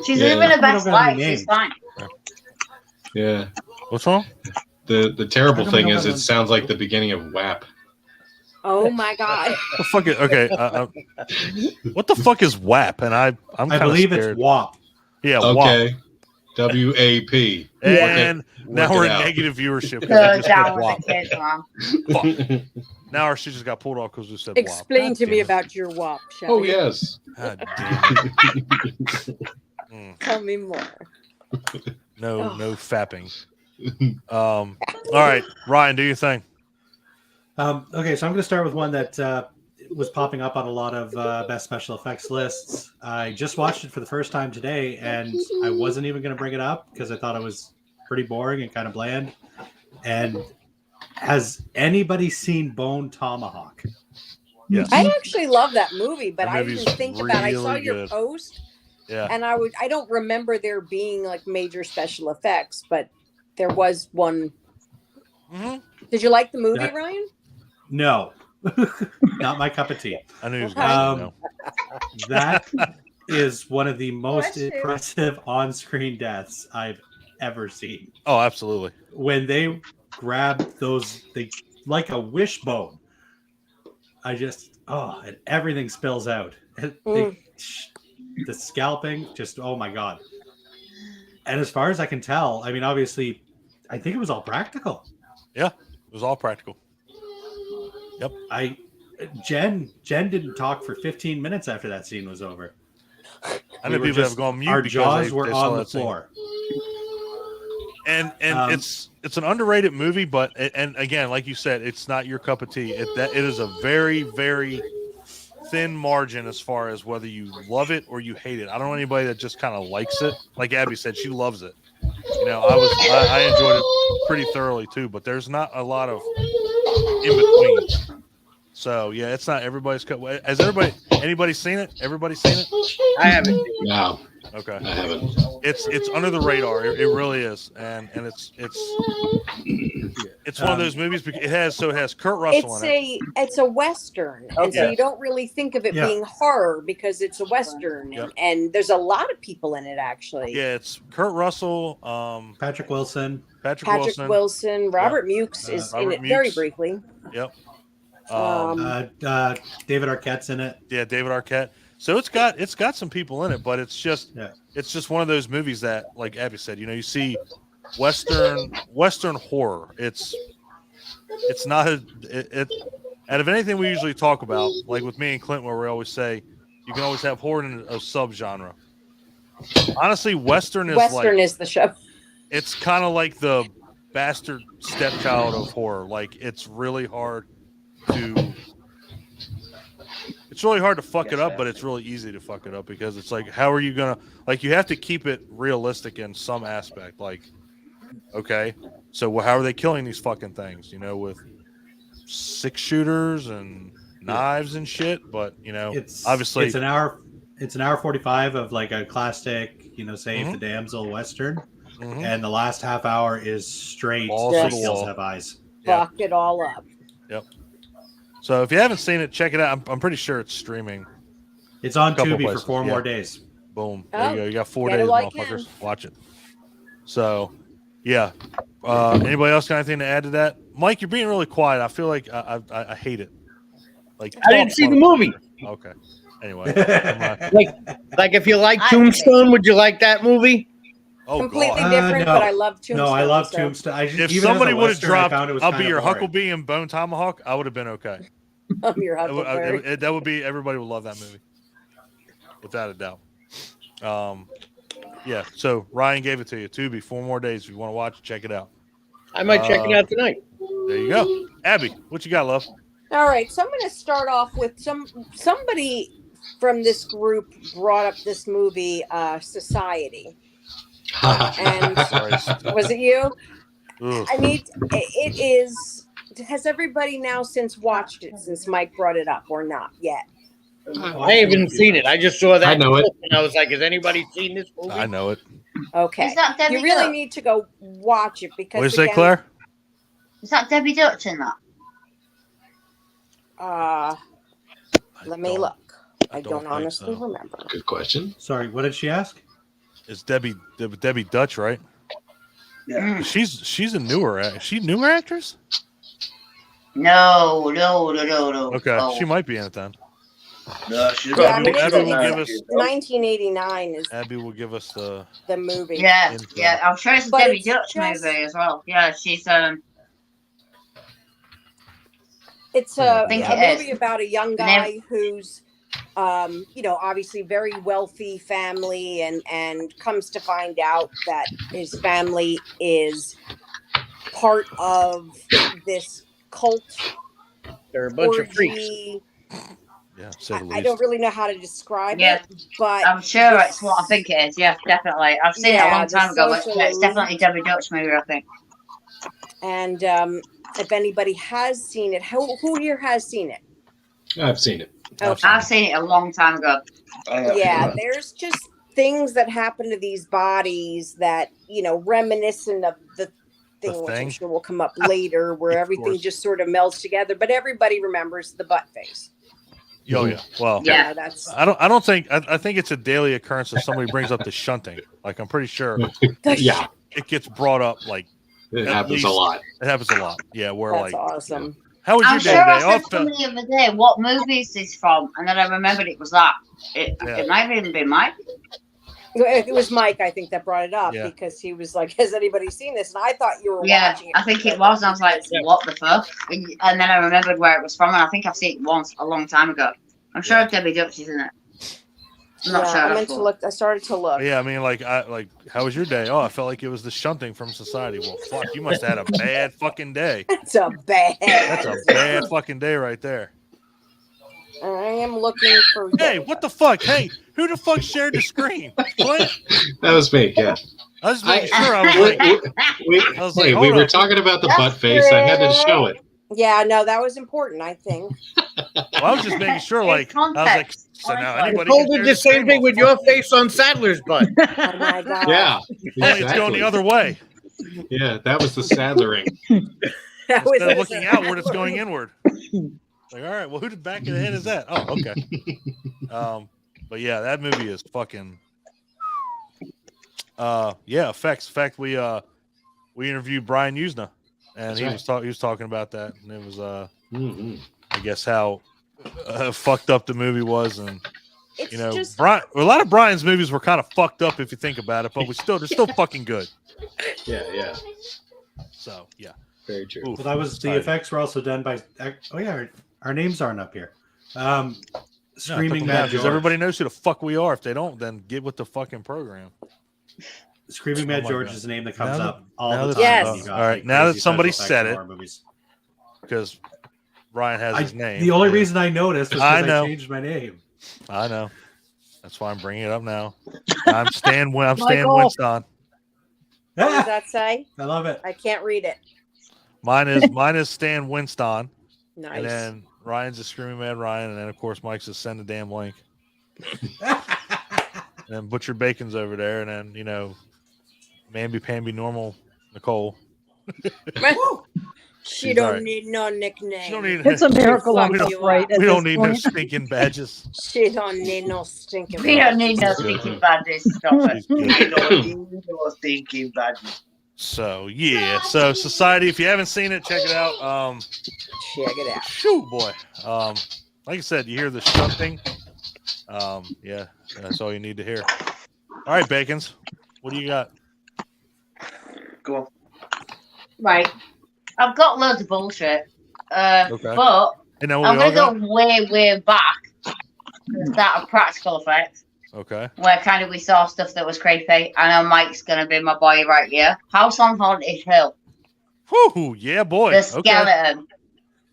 She's Yeah. living her best Don't got life. any She's fine. Yeah. What's wrong? The terrible How come thing we don't is have it a- sounds like the beginning of WAP. Oh my god. The fuck is, okay. What the fuck is WAP? And I'm I kinda believe scared. it's WAP. Yeah, Okay. WAP. And now Work we're it in out. negative viewership. 'cause Go I just said down with WAP. the kids, Mom. Fuck. Now our shit just got pulled off because we said WAP. Explain God to damn me it. about your WAP, shall Oh, you? yes. God damn it. Tell me more. No, Oh. no fapping. All right, Ryan, do your thing. Okay, so I'm going to start with one that was popping up on a lot of best special effects lists. I just watched it for the first time today, and I wasn't even going to bring it up because I thought it was pretty boring and kind of bland. And has anybody seen Bone Tomahawk? Yes. I actually love that movie, but That I movie's didn't think about it. I saw really your good. post, Yeah. and I don't remember there being like major special effects, but there was one. Mm-hmm. Did you like the movie, That- Ryan? No, not my cup of tea. I knew he was Okay. going to say no. That is one of the most Bless you. impressive on-screen deaths I've ever seen. Oh, absolutely. When they grab those, they like a wishbone. And everything spills out. The scalping, just oh my god. And as far as I can tell, I mean, obviously, I think it was all practical. Yeah, it was all practical. Yep. Jen didn't talk for 15 minutes after that scene was over. I know We were people just- have gone mute Our because jaws they were saw on the that scene. floor. And Um, it's an underrated movie, but and again, like you said, it's not your cup of tea. It is a very, very thin margin as far as whether you love it or you hate it. I don't know anybody that just kind of likes it. Like Abby said, she loves it. I enjoyed it pretty thoroughly too, but there's not a lot of in between. So yeah, it's not everybody's cup. Has anybody seen it? Everybody seen it? I haven't. No, Okay. I haven't. It's under the radar. It really is, and it's one of those movies. Because it has Kurt Russell in it. It's a Western, and so Okay. you don't really think of it Yeah. being horror because it's a Western, Yep. and there's a lot of people in it actually. Yeah, it's Kurt Russell, Patrick Wilson. Patrick Wilson, Robert Mukes is in Robert it very Mukes. briefly. Yep. David Arquette's in it. Yeah, David Arquette. So it's got some people in it, but it's just Yeah. it's just one of those movies that, like Abby said, you see Western horror. It's not out of anything we usually talk about, like with me and Clint, where we always say you can always have horror in a subgenre. Honestly, Western is the show. it's kind of like the bastard stepchild of horror. Like it's really hard to fuck it up, but it's really easy to fuck it up because it's like, how are you gonna, like, you have to keep it realistic in some aspect. Like, okay, so how are they killing these fucking things? With 6-shooters and knives and shit. But obviously it's an hour 45 of like a classic, Save the Damsel Western. Mhm. And the last half hour is straight Balls to the Hills wall. Have Eyes. Yeah. Fuck it all up. Yep. So if you haven't seen it, check it out. I'm pretty sure it's streaming. It's on Couple Tubi places, for 4 yeah. more days. Boom. Oh, There you go. You got 4 get it days, while you motherfuckers. Watch it. So, yeah. Anybody else got anything to add to that? Mike, you're being really quiet. I feel like I hate it. Like I didn't see the movie. Okay. Anyway. I'm not- Like if you like I Tombstone, would you like that movie? Oh Completely God! different, no. but I love Tombstone. No, I love so- Tombstone. I just, If even as a somebody would have Western, I dropped, found it was "I'll be kinda your boring. Huckleberry and Bone Tomahawk," I would have been okay. I'm your Huckleberry. That would be everybody would love that movie, without a doubt. Yeah. So Ryan gave it to you. Tubi, 4 more days. If you want to watch it, check it out. I might check it out tonight. There you go. Abby, what you got, love? All right, so I'm going to start off with somebody from this group brought up this movie, Society, and Sorry. was it you? Ugh. I mean, it is. Has everybody now since watched it since Mike brought it up or not yet? I haven't seen it. I just saw that. I know it. And I was like, has anybody seen this movie? I know it. Okay, Is that Debbie you really Dutch? need to go watch it because What did you say, again, Claire? Is that Debbie Dutch in that? Let me look. I don't don't think honestly so. remember. Good question. Sorry, what did she ask? It's Debbie Dutch, right? Yeah. She's a newer. Is she a newer actress? No. Okay, Oh. she might be in it then. No, she's Yeah, I got mean, Abby will it's- give us. 1989 is Abby will give us the. the movie. Yeah, Info. yeah. I'm sure it's a But Debbie it's Dutch just- movie as well. Yeah, she's It's I a think it movie is. about a young guy who's, obviously very wealthy family, and comes to find out that his family is part of this cult They're a bunch of freaks. orgy. Yeah, say the I least. don't really know how to describe Yeah. it, but I'm sure this- it's what I think it is. Yeah, definitely. I've seen it a Yeah, long the time ago, but social it's definitely elite. Debbie Dutch movie, I think. And if anybody has seen it, who here has seen it? I've seen it. Okay. I've seen it a long time ago. Yeah, there's just things that happen to these bodies that, reminiscent of the thing, which I'm Thing? sure will come up later, where Of everything course. just sort of melts together. But everybody remembers the butt face. Oh yeah. Well, Yeah. That's I don't think. I think it's a daily occurrence if somebody brings up the shunting. Like I'm pretty sure Yeah, it gets brought up. Like it At happens least- a lot. it happens a lot. Yeah. Where that's like, awesome. how was I'm your sure day I today? said to the other day, what movie is this from? And then I remembered it was that. It might have even been Mike. It was Mike, I think, that brought it up Yeah. because he was like, "Has anybody seen this?" And I thought you were Yeah, watching it. I think it was. I was like, what the fuck? And then I remembered where it was from, and I think I've seen it once a long time ago. I'm sure Debbie Dutch is in it. I'm not sure. I that's meant to what. look. I started to look. Yeah, I mean, how was your day? Oh, I felt like it was the shunting from society. Well, fuck, you must have had a bad fucking day. It's a bad. That's a bad fucking day right there. I am looking for. Hey, what the fuck? Hey, who the fuck shared the screen? Clint? That was me. Yeah. I was making sure. I was We, like, we, I was hey, like, we hold were on. talking about the That's butt face. I had to show it. Yeah, no, that was important. I think. Well, I was just making sure. Like, I was like, Context. so now I anybody. Told can it share the same screen? thing Well, with your fuck face on Sadler's butt. Oh my god. Yeah. Only it's going the other way. Yeah, that was the Sadlering. That was Instead of looking outward, it's going inward. Like, all right, well, who the back of the head is that? Oh, okay. But yeah, that movie is fucking. Effects. In fact, we interviewed Brian Usna, and That's he was talking about that, and it was Mhm. I guess how fucked up the movie was, and It's you know, just Brian. A lot of Brian's movies were kind of fucked up if you think about it, but they're still fucking good. Yeah. So yeah. Very true. Oof, Well, that was the exciting. effects were also done by. Oh yeah, our names aren't up here. No, Screaming put them down, Mad 'cause George. everybody knows who the fuck we are. If they don't, then get with the fucking program. Screaming Oh Mad my George God. is a name that comes Now that- up all now the that- time. Yes. when you got, All right, like, now that crazy somebody special said effects in it, horror movies. Because Ryan has his name. The only and- reason I noticed was I because know. I changed my name. I know. That's why I'm bringing it up now. I'm Stan Michael. Winston. what does Ah, that say? I love it. I can't read it. Mine is Stan Winston, Nice. and then Ryan's a Screaming Mad Ryan, and then of course Mike's a Send a Damn Link, and then Butcher Bacon's over there, and then Mamby Pamby Normal Nicole. She She's don't alright. need no nickname. She don't need. It's a miracle I'm we don't- upright at We don't this need no point. stinking badges. She don't need no stinking. We don't need no stinking badges. Stop it. She's good. You don't need no thinking badges. So yeah, so Society. If you haven't seen it, check it out. Check it out. Shoot, boy. Like I said, you hear the shunting. Yeah, that's all you need to hear. All right, Bacons, what do you got? Go on. Right. I've got loads of bullshit. Okay. But And then I'm we all going to go. go way back to the start of practical effects, Okay. where kind of we saw stuff that was creepy. I know Mike's going to be my boy right here. House on Haunted Hill. Whoo, yeah, boy. The Okay. skeleton.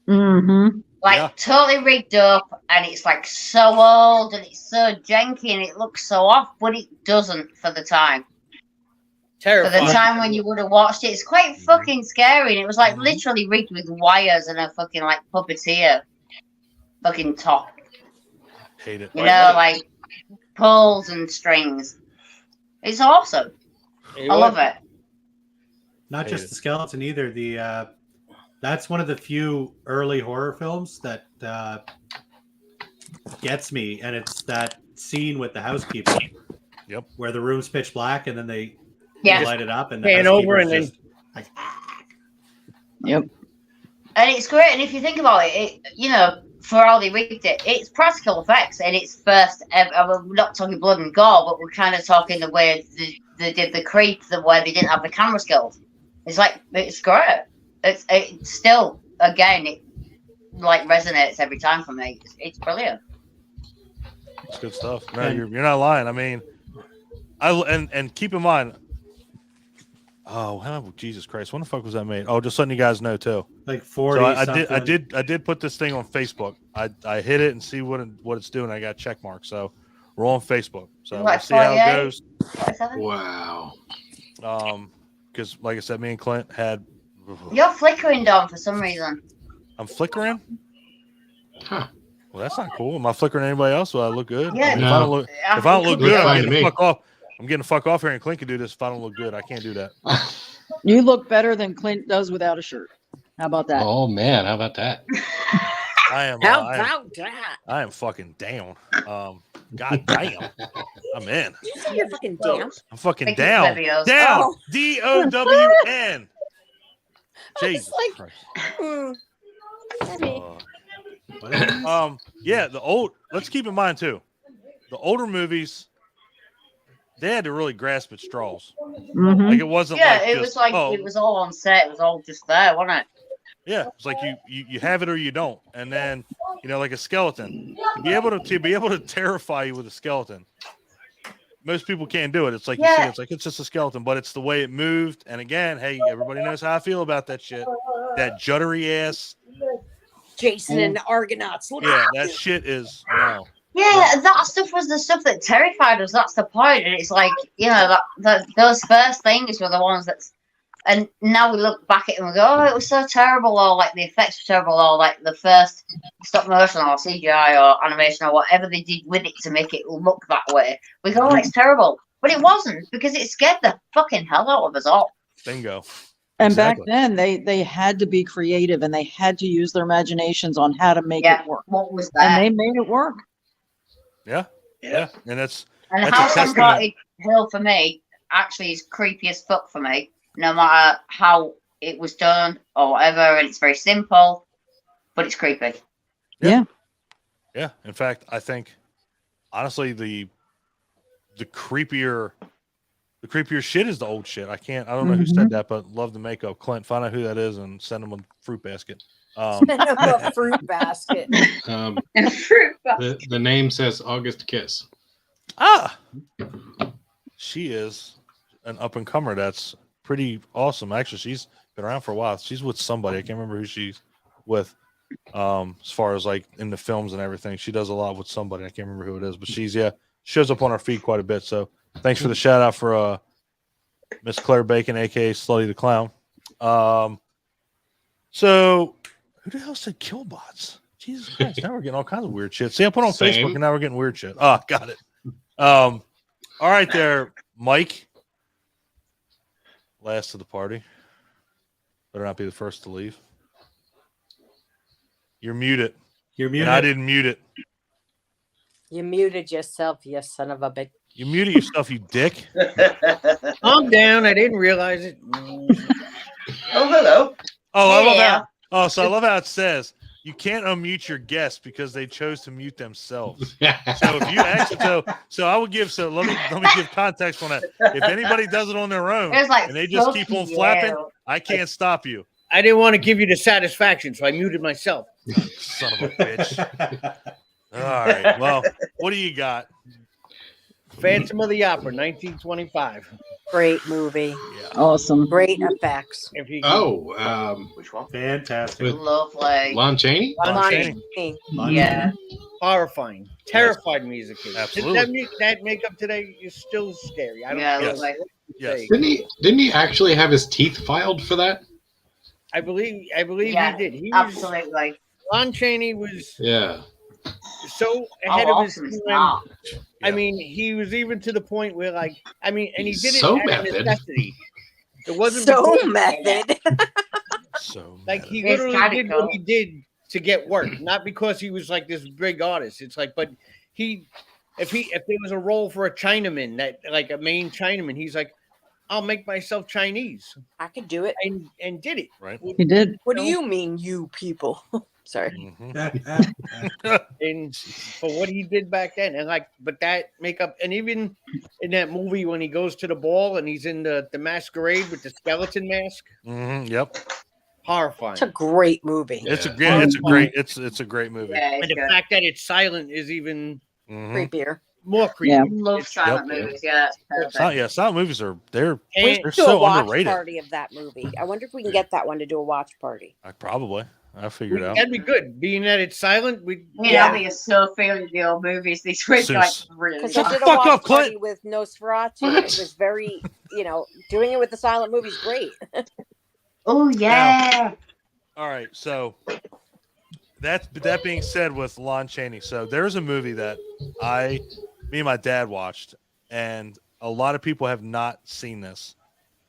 Mm-hmm. Like, Yeah. totally rigged up, and it's like so old, and it's so janky, and it looks so off, but it doesn't for the time. For the Terrifying. time when you would have watched it, it's quite fucking scary, and it was like literally rigged with wires and a fucking like puppeteer fucking top. Hate it. You know, like pulls and strings. It's awesome. I love it. Not Hate just it. the skeleton either. The that's one of the few early horror films that gets me, and it's that scene with the housekeeper. Yep. Where the room's pitch black, and then they light it up, and the Pan over housekeeper's and then just like, Yep. And it's great. And if you think about it, you know, for how they rigged it, it's practical effects, and it's first ever. We're not talking blood and gore, but we're kind of talking the way they did the creep, where they didn't have the camera skills. It's like, it's great. It's still, again, it like resonates every time for me. It's brilliant. It's good stuff. No, you're not lying. I mean, and keep in mind. Oh, Jesus Christ! When the fuck was that made? Oh, just letting you guys know too. like 40. So I did put this thing on Facebook. I hit it and see what it's doing. I got check marks. So we're on Facebook. So we'll Like see how it 48? goes. Wow. Because like I said, me and Clint had. You're flickering, Dom, for some reason. I'm flickering. Huh. Well, that's not cool. Am I flickering anybody else? Do I look good? Yeah. I mean, No. if I don't look Looks good, fine I'm to getting the me. fuck off. I'm getting the fuck off here, and Clint can do this if I don't look good. I can't do that. You look better than Clint does without a shirt. How about that? Oh man, how about that? I am. How about that? I am fucking down. God damn. I'm in. You say you're fucking damn. I'm fucking Thank you, down. Levios. Down. Oh. DOWN. Jesus like- Christ. Maybe. What is this? Yeah, let's keep in mind too, the older movies, they had to really grasp at straws. Mhm. Like it wasn't Yeah, like it just, was like oh, it was all on set. It was all just there, wasn't it? yeah, it's like you have it or you don't. And then, you know, like a skeleton, to be able to terrify you with a skeleton. Most people can't do it. It's like you see, it's like it's just a skeleton, but it's the way it moved. And again, hey, everybody knows how I feel about that shit. That juddery ass. Jason and the Argonauts. Look Yeah, out. that shit is no. Yeah, that stuff was the stuff that terrified us. That's the point. And it's like, you know, that those first things were the ones that. And now we look back at it and we go, oh, it was so terrible, or like the effects were terrible, or like the first stop motion or CGI or animation or whatever they did with it to make it look that way. We go, oh, it's terrible. But it wasn't, because it scared the fucking hell out of us all. Bingo. And Exactly. back then, they had to be creative and they had to use their imaginations on how to make Yeah, it work. what was And that? they made it work. Yeah. And that's And that's a House on testament. Haunted Hill for me actually is creepy as fuck for me, no matter how it was done or whatever. And it's very simple, but it's creepy. Yeah. In fact, I think honestly the creepier shit is the old shit. I don't know who said that, but love the makeup. Clint, find out who that is and send them a fruit basket. A fruit basket. The name says August Kiss. She is an up and comer that's pretty awesome. Actually, she's been around for a while. She's with somebody. I can't remember who she's with. As far as like in the films and everything, she does a lot with somebody. I can't remember who it is, but shows up on our feed quite a bit. So thanks for the shout out for Miss Claire Bacon, aka Slutty the Clown. So who the hell said Killbots? Jesus Christ! Now we're getting all kinds of weird shit. See, I put on Facebook, and now we're getting weird shit. Oh, got it. All right, there, Mike. Last of the party. Better not be the first to leave. You're muted. You're muted. And I didn't mute it. You muted yourself, you son of a bitch. You muted yourself, you dick. I'm down. I didn't realize it. Oh, hello. Oh, I love Yeah. how. Oh, so I love how it says you can't unmute your guests because they chose to mute themselves. So if you actually, so I would give. Let me give context on that. If anybody does it on their own It was like, and they just keep on flapping, you. I can't stop you. I didn't want to give you the satisfaction, so I muted myself. Son of a bitch. All right. Well, what do you got? Phantom of the Opera, 1925. Great movie. Yeah. Awesome. Great effects. If you Which one? Fantastic. Lovely. Lon Chaney? Lon Lon Chaney. Chaney. Yeah. Horrifying, terrified music. Absolutely. That makeup today is still scary. I don't Yeah, care Yes. what you Yes. say. Didn't he actually have his teeth filed for that? I believe Yeah, he did. He was, Absolutely. Lon Chaney was Yeah. so ahead of his Awesome is time. not. I Yeah. mean, he was even to the point where, like, I mean, and he He's did it so as method. a necessity. It wasn't So because, method. So like, he It's literally kinda did cool. what he did to get work, not because he was like this big artist. It's like, but if there was a role for a Chinaman, that like a main Chinaman, he's like, I'll make myself Chinese, I could do it. and did it. right. He did. What do you mean, you people? Sorry. Mhm. And for what he did back then, and like, but that makeup, and even in that movie when he goes to the ball and he's in the masquerade with the skeleton mask, Mhm. Yep. horrifying. It's a great movie. It's a Yeah. it's a great movie. Yeah, And it's the good. fact that it's silent is even Mhm. Creepier. more creepy. Yeah. Love silent Yep. movies. Yeah, it's perfect. Silent movies are they're We And should they're do a so watch underrated. party of that movie. I wonder if we can get that one to do a watch party. I'll figure it out. that'd be good. Being that it's silent, we You Yeah. know, you're so feeling the old movies this week. Like, Sis. really. Because Shut we the did a fuck watch up, Clint. party with Nosferatu. And it was very, doing it with the silent movie's great. Oh, yeah. All right, so that being said, with Lon Chaney, so there's a movie that me and my dad watched, and a lot of people have not seen this,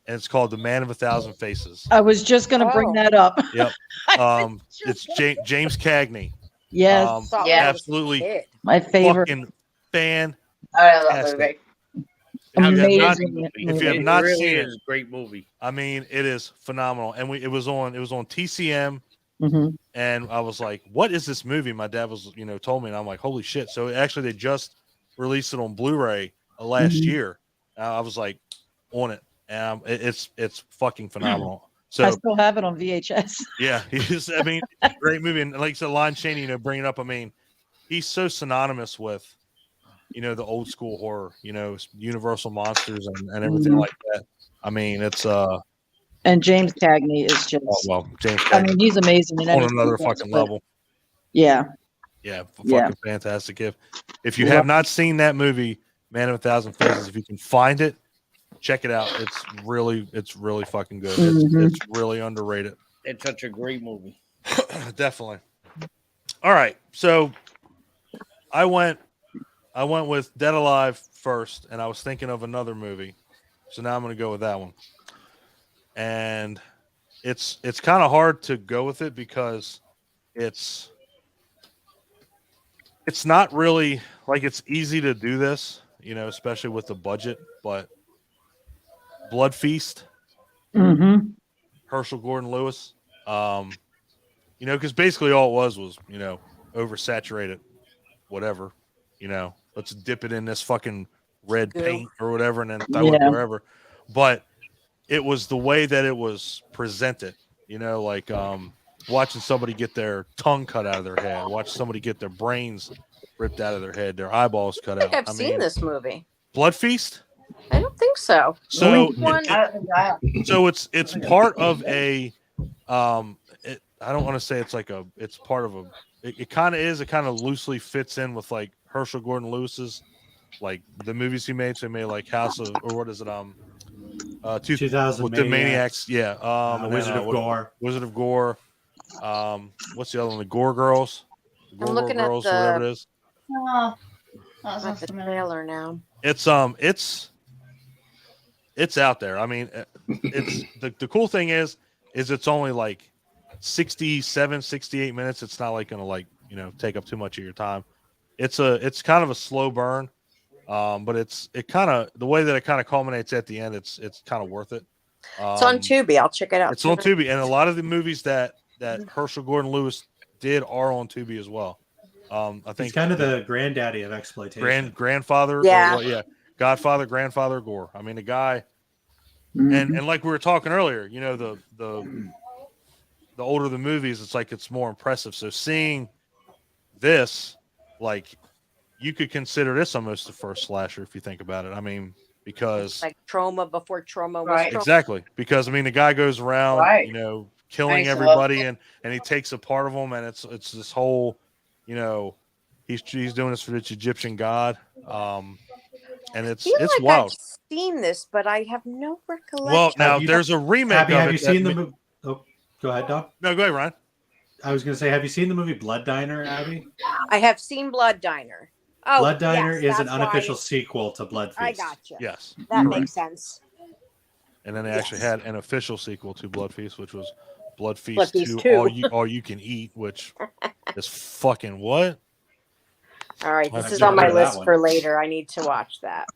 and it's called The Man of a Thousand Faces. I was just going to bring Oh. that up. Yep. I was It's just- James Cagney. Yes, Thought Yeah. when I was a Absolutely kid. my favorite. Fucking fan. I love that Fantastic. movie. Amazing if you have it not really seen it, is a great movie. I mean, it is phenomenal. And it was on TCM, Mhm. and I was like, "What is this movie?" My dad was, told me, and I'm like, "Holy shit!" So actually, they just released it on Blu-ray last Mhm. year. I was like, on it, and it's fucking phenomenal. I So still have it on VHS. yeah, it's a great movie, and like I said, Lon Chaney, bringing up, I mean, he's so synonymous with, the old school horror, Universal monsters and everything Mhm. like that. I mean, it's And James Cagney is just, James I Cagney mean, he's amazing in on anything another he does, fucking but level. Yeah. Yeah, Yeah. fucking fantastic. If you Love have not seen that movie, Man of a Thousand Faces, if you can find it, check it out. It's really fucking good. Mhm. It's really underrated. It's such a great movie. Definitely. All right, so I went with Dead Alive first, and I was thinking of another movie, so now I'm going to go with that one. And it's kind of hard to go with it because it's not really like it's easy to do this, especially with the budget, but Blood Feast, Mm-hmm. Herschel Gordon Lewis, because basically all it was, oversaturated, whatever, let's dip it in this fucking red Goo. paint or whatever and then throw it Yeah. wherever. But it was the way that it was presented, like watching somebody get their tongue cut out of their head, watch somebody get their brains ripped out of their head, their eyeballs cut I think out. I've seen this movie. Blood Feast. I don't think so. So Which one? I don't think I have. So it's part of a I don't want to say it's part of a it kind of is, it kind of loosely fits in with like Herschel Gordon Lewis's like the movies he made. So he made like House of, or what is it, 2000 with the Maniacs, yeah, and Wizard then, of Gore. Wizard of Gore, what's the other one, the Gore Girls, I'm looking at Girls, or whatever it is. Oh, that I'm at the trailer now. It's out there. I mean, it's the cool thing is it's only like 67, 68 minutes. It's not like gonna take up too much of your time. It's kind of a slow burn, but it kind of, the way that it kind of culminates at the end, it's kind of worth it. It's on Tubi. I'll check it out. It's on Tubi, and a lot of the movies that Herschel Gordon Lewis did are on Tubi as well. I think He's kind of the granddaddy of exploitation. grandfather. Yeah. Godfather, grandfather Gore. I mean, the guy, Mhm. and like we were talking earlier, you know, the older the movies, it's like it's more impressive. So seeing this, like, you could consider this almost the first slasher if you think about it. I mean, because Like trauma before trauma was Right. trauma. exactly, because I mean, the guy goes around, Right. you know, killing Nice everybody, and he takes a part of them, and it's this whole, you know, he's doing this for this Egyptian god, and it's I feel like wild. I've seen this, but I have no recollection. Well, now Have you- there's a remake Abby, of have it. you seen the movie? Oh, go ahead, Dom. No, go ahead, Ryan. I was going to say, have you seen the movie Blood Diner, Abby? I have seen Blood Diner. Oh, Blood Diner yes, is an that's why unofficial sequel to Blood Feast. I gotcha. Yes, That correct. makes sense. And then they actually Yes. had an official sequel to Blood Feast, which was Blood Feast, Blood Feast 2, 2. all you can eat, which is fucking what? All right, I've this is never on my heard of that list one. for later. I need to watch that.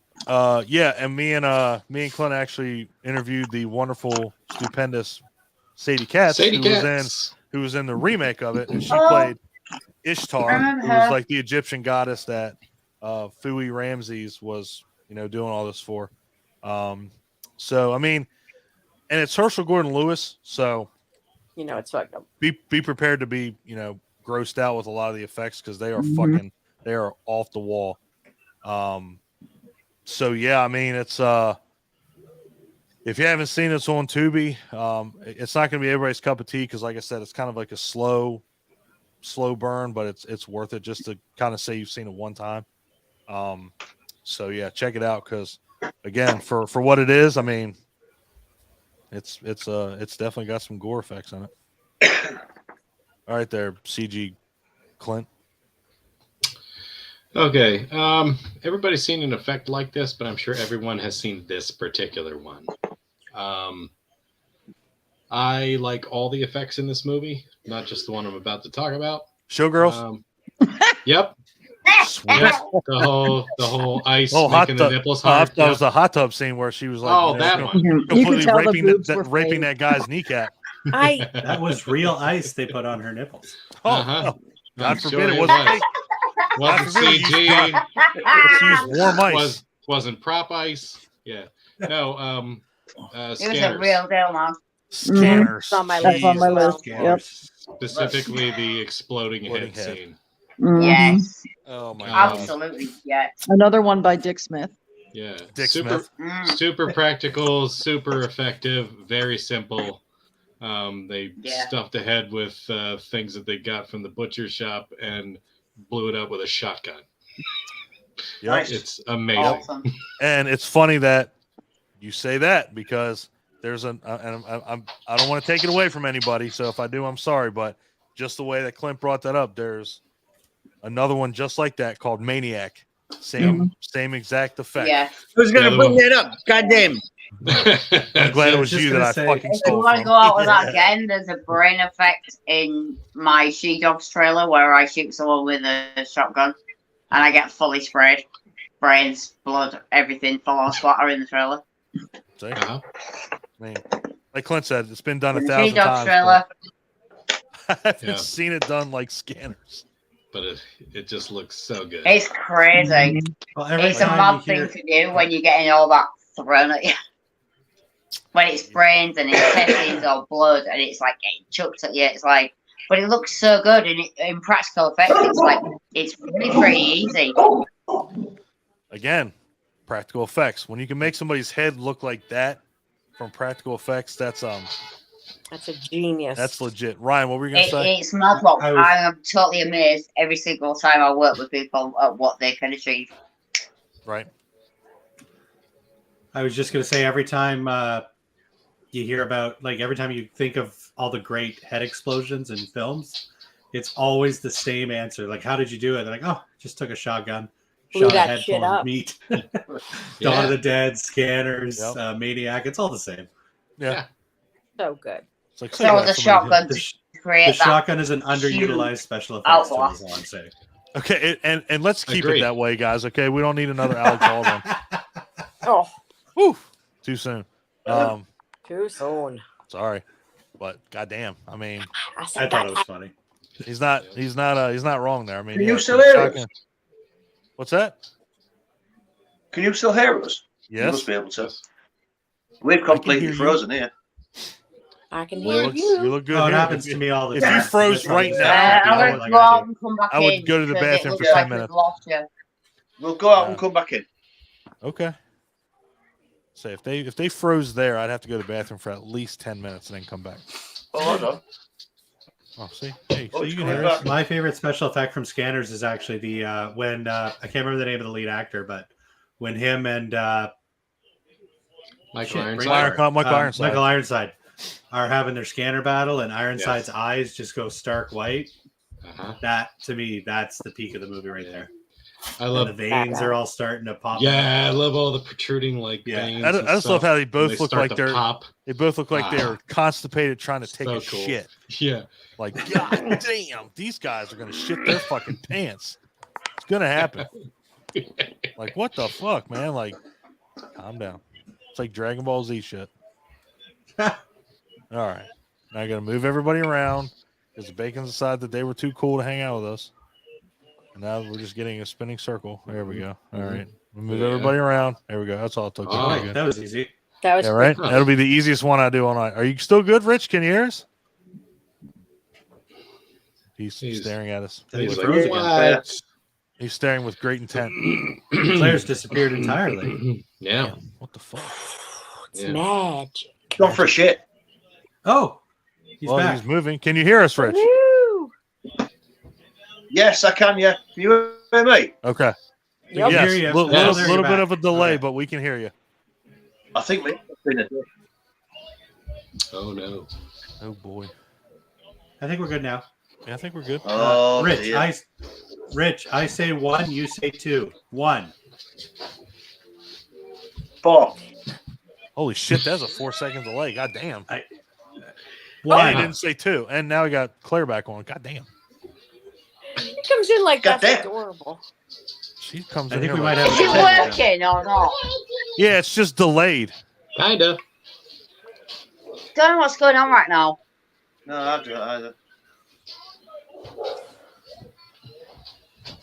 Yeah, and me and Clint actually interviewed the wonderful, stupendous Sadie Katz, Sadie who Katz. was in the remake of it, and she Oh. played Ishtar, remember who was her. like the Egyptian goddess that Fui Ramses was, you know, doing all this for. So I mean, and it's Herschel Gordon Lewis, so You know, it's fucked up. be prepared to be, you know, grossed out with a lot of the effects because they are Mhm. they are off the wall. So yeah, I mean, it's if you haven't seen it, it's on Tubi. It's not going to be everybody's cup of tea because, like I said, it's kind of like a slow burn, but it's worth it just to kind of say you've seen it one time. So yeah, check it out because again, for what it is, I mean, it's definitely got some gore effects in it. All right, there, CG Clint. Okay. Everybody's seen an effect like this, but I'm sure everyone has seen this particular one. I like all the effects in this movie, not just the one I'm about to talk about. Showgirls. Yep. Sweet. Yep. The whole ice Oh, making the nipples I hard. thought it Yep. was a hot tub scene where she was like, Oh, you know, that one. You could completely tell the raping boobs were raping fake. that guy's kneecap. That was real ice they put on her nipples. Oh, Uh-huh. no. God I'm forbid sure it it wasn't was. fake. Wasn't God forbid we used CG. She used warm ice. Wasn't prop ice. Yeah. No. It was a Scanners. real deal, man. Scanners. It's on my That's on my Jesus. list. Yep. Specifically, the exploding Exploding head head. scene. Mhm. Yes, Oh my God. absolutely. Yeah. Another one by Dick Smith. Yeah. Dick super, Smith. super practical, super effective, very simple. They Yeah. stuffed the head with things that they got from the butcher shop and blew it up with a shotgun. Yep. Nice. It's amazing. Awesome. And it's funny that you say that because there's and I don't want to take it away from anybody. So if I do, I'm sorry. But just the way that Clint brought that up, there's another one just like that called Maniac. Same exact effect. Yeah. Who's The gonna other bring one. that up? Goddamn. I'm glad it was just you that gonna I say- fucking If you stole want to from. go out with that Yeah. again, there's a brain effect in my She Dogs trailer where I shoot someone with a shotgun and I get fully sprayed. Brains, blood, everything, full on splatter in the trailer. See? Uh-huh. I mean, like Clint said, it's been done In a the She thousand Dogs times. trailer, but I haven't Yeah. seen it done like Scanners. But it just looks so good. it's crazy. Well, every It's a time mad you thing hear, to do when you're getting all that thrown at you. When it's brains and intestines or blood and it's like getting chucked at you, it's like, but it looks so good and in practical effects, it's like, it's really pretty easy. Again, practical effects. When you can make somebody's head look like that from practical effects, that's That's a genius. That's legit. Ryan, what were you gonna say? It's mad what I was- I am totally amazed every single time I work with people at what they can achieve. Right. I was just going to say, every time you hear about, like, every time you think of all the great head explosions in films, it's always the same answer. Like, how did you do it? They're like, oh, just took a shotgun, Blew shot a that head shit full of up. meat. Yeah. Dawn of the Dead, Scanners, Yep. Maniac. It's all the same. Yeah. Yeah. So good. It's like So was a shotgun The, to sh- create the that. shotgun is an underutilized special effects tool, outlast. is all I'm saying. Okay, and let's keep Agreed. it that way, guys. Okay, we don't need another Alec Baldwin. Oh, Whew, too soon. too soon. Sorry, but goddamn, I mean, I thought it was funny. He's not wrong there. I mean, Can you yeah, still hear shotgun- us? What's that? Can you still hear us? You Yes. must be able to. We're hear completely you. frozen here. I can You hear look, you. you look good Oh, it here. happens to me all the if time. you froze That's why right it's now, not I'm like going to I go out do. and come back I would in go to the because it bathroom looks for 10 like we've minutes. lost you. We'll go out Yeah. and come back in. Okay. So if they froze there, I'd have to go to the bathroom for at least 10 minutes and then come back. Oh, hold on. Oh, see, hey, Oh, so it's you can coming hear us. back. My favorite special effect from Scanners is actually the when I can't remember the name of the lead actor, but when him and Michael Shit, Ironside. Braveheart. Michael Ironside. Michael Ironside are having their scanner battle, and Ironside's Yes. eyes just go stark white. Uh-huh. That to me, that's the peak of the movie right there. I And love. the veins are all starting to pop. Yeah, I love all the protruding like Yeah. veins. I and just love stuff how they when both look start like to they're pop. they both look like they're constipated trying to take So a cool. shit. Yeah. Like, God damn, these guys are gonna shit their fucking pants. It's gonna happen. Like, what the fuck, man? Like, calm down. It's like Dragon Ball Z shit. All right. Now I gotta move everybody around because the Bacons decided that they were too cool to hang out with us. And now we're just getting a spinning circle. There we go. All right. We'll move Yeah. everybody around. There we go. That's all it took. Oh. Okay, good. That was easy. That was Yeah, right. quick. That'll be the easiest one I do all night. Are you still good, Rich? Can you hear us? He's staring at us. He's He's frozen again. what? He's staring with great intent. Claire's disappeared entirely. Yeah. Damn, what the fuck? It's Yeah. magic. Gone for a shit. Oh, he's Well, back. he's moving. Can you hear us, Rich? Woo! Yes, I can. Yeah. Can you hear me? Okay. We can Yes. hear you. Little, Yes. little, little bit of a delay, Okay. but we can hear you. I think me. Oh no. Oh boy. I think we're good now. Yeah, I think we're good. Oh, Rich, dear. I say one, you say two. One. 4. Holy shit, that's a 4-second delay. God damn. One. Why didn't say 2? And now we got Claire back on. God damn. He comes in like that's Goddamn. adorable. She comes I in think here we like- might have Is it a working or not? Yeah, it's just delayed. Kinda. Don't know what's going on right now. No, I don't either.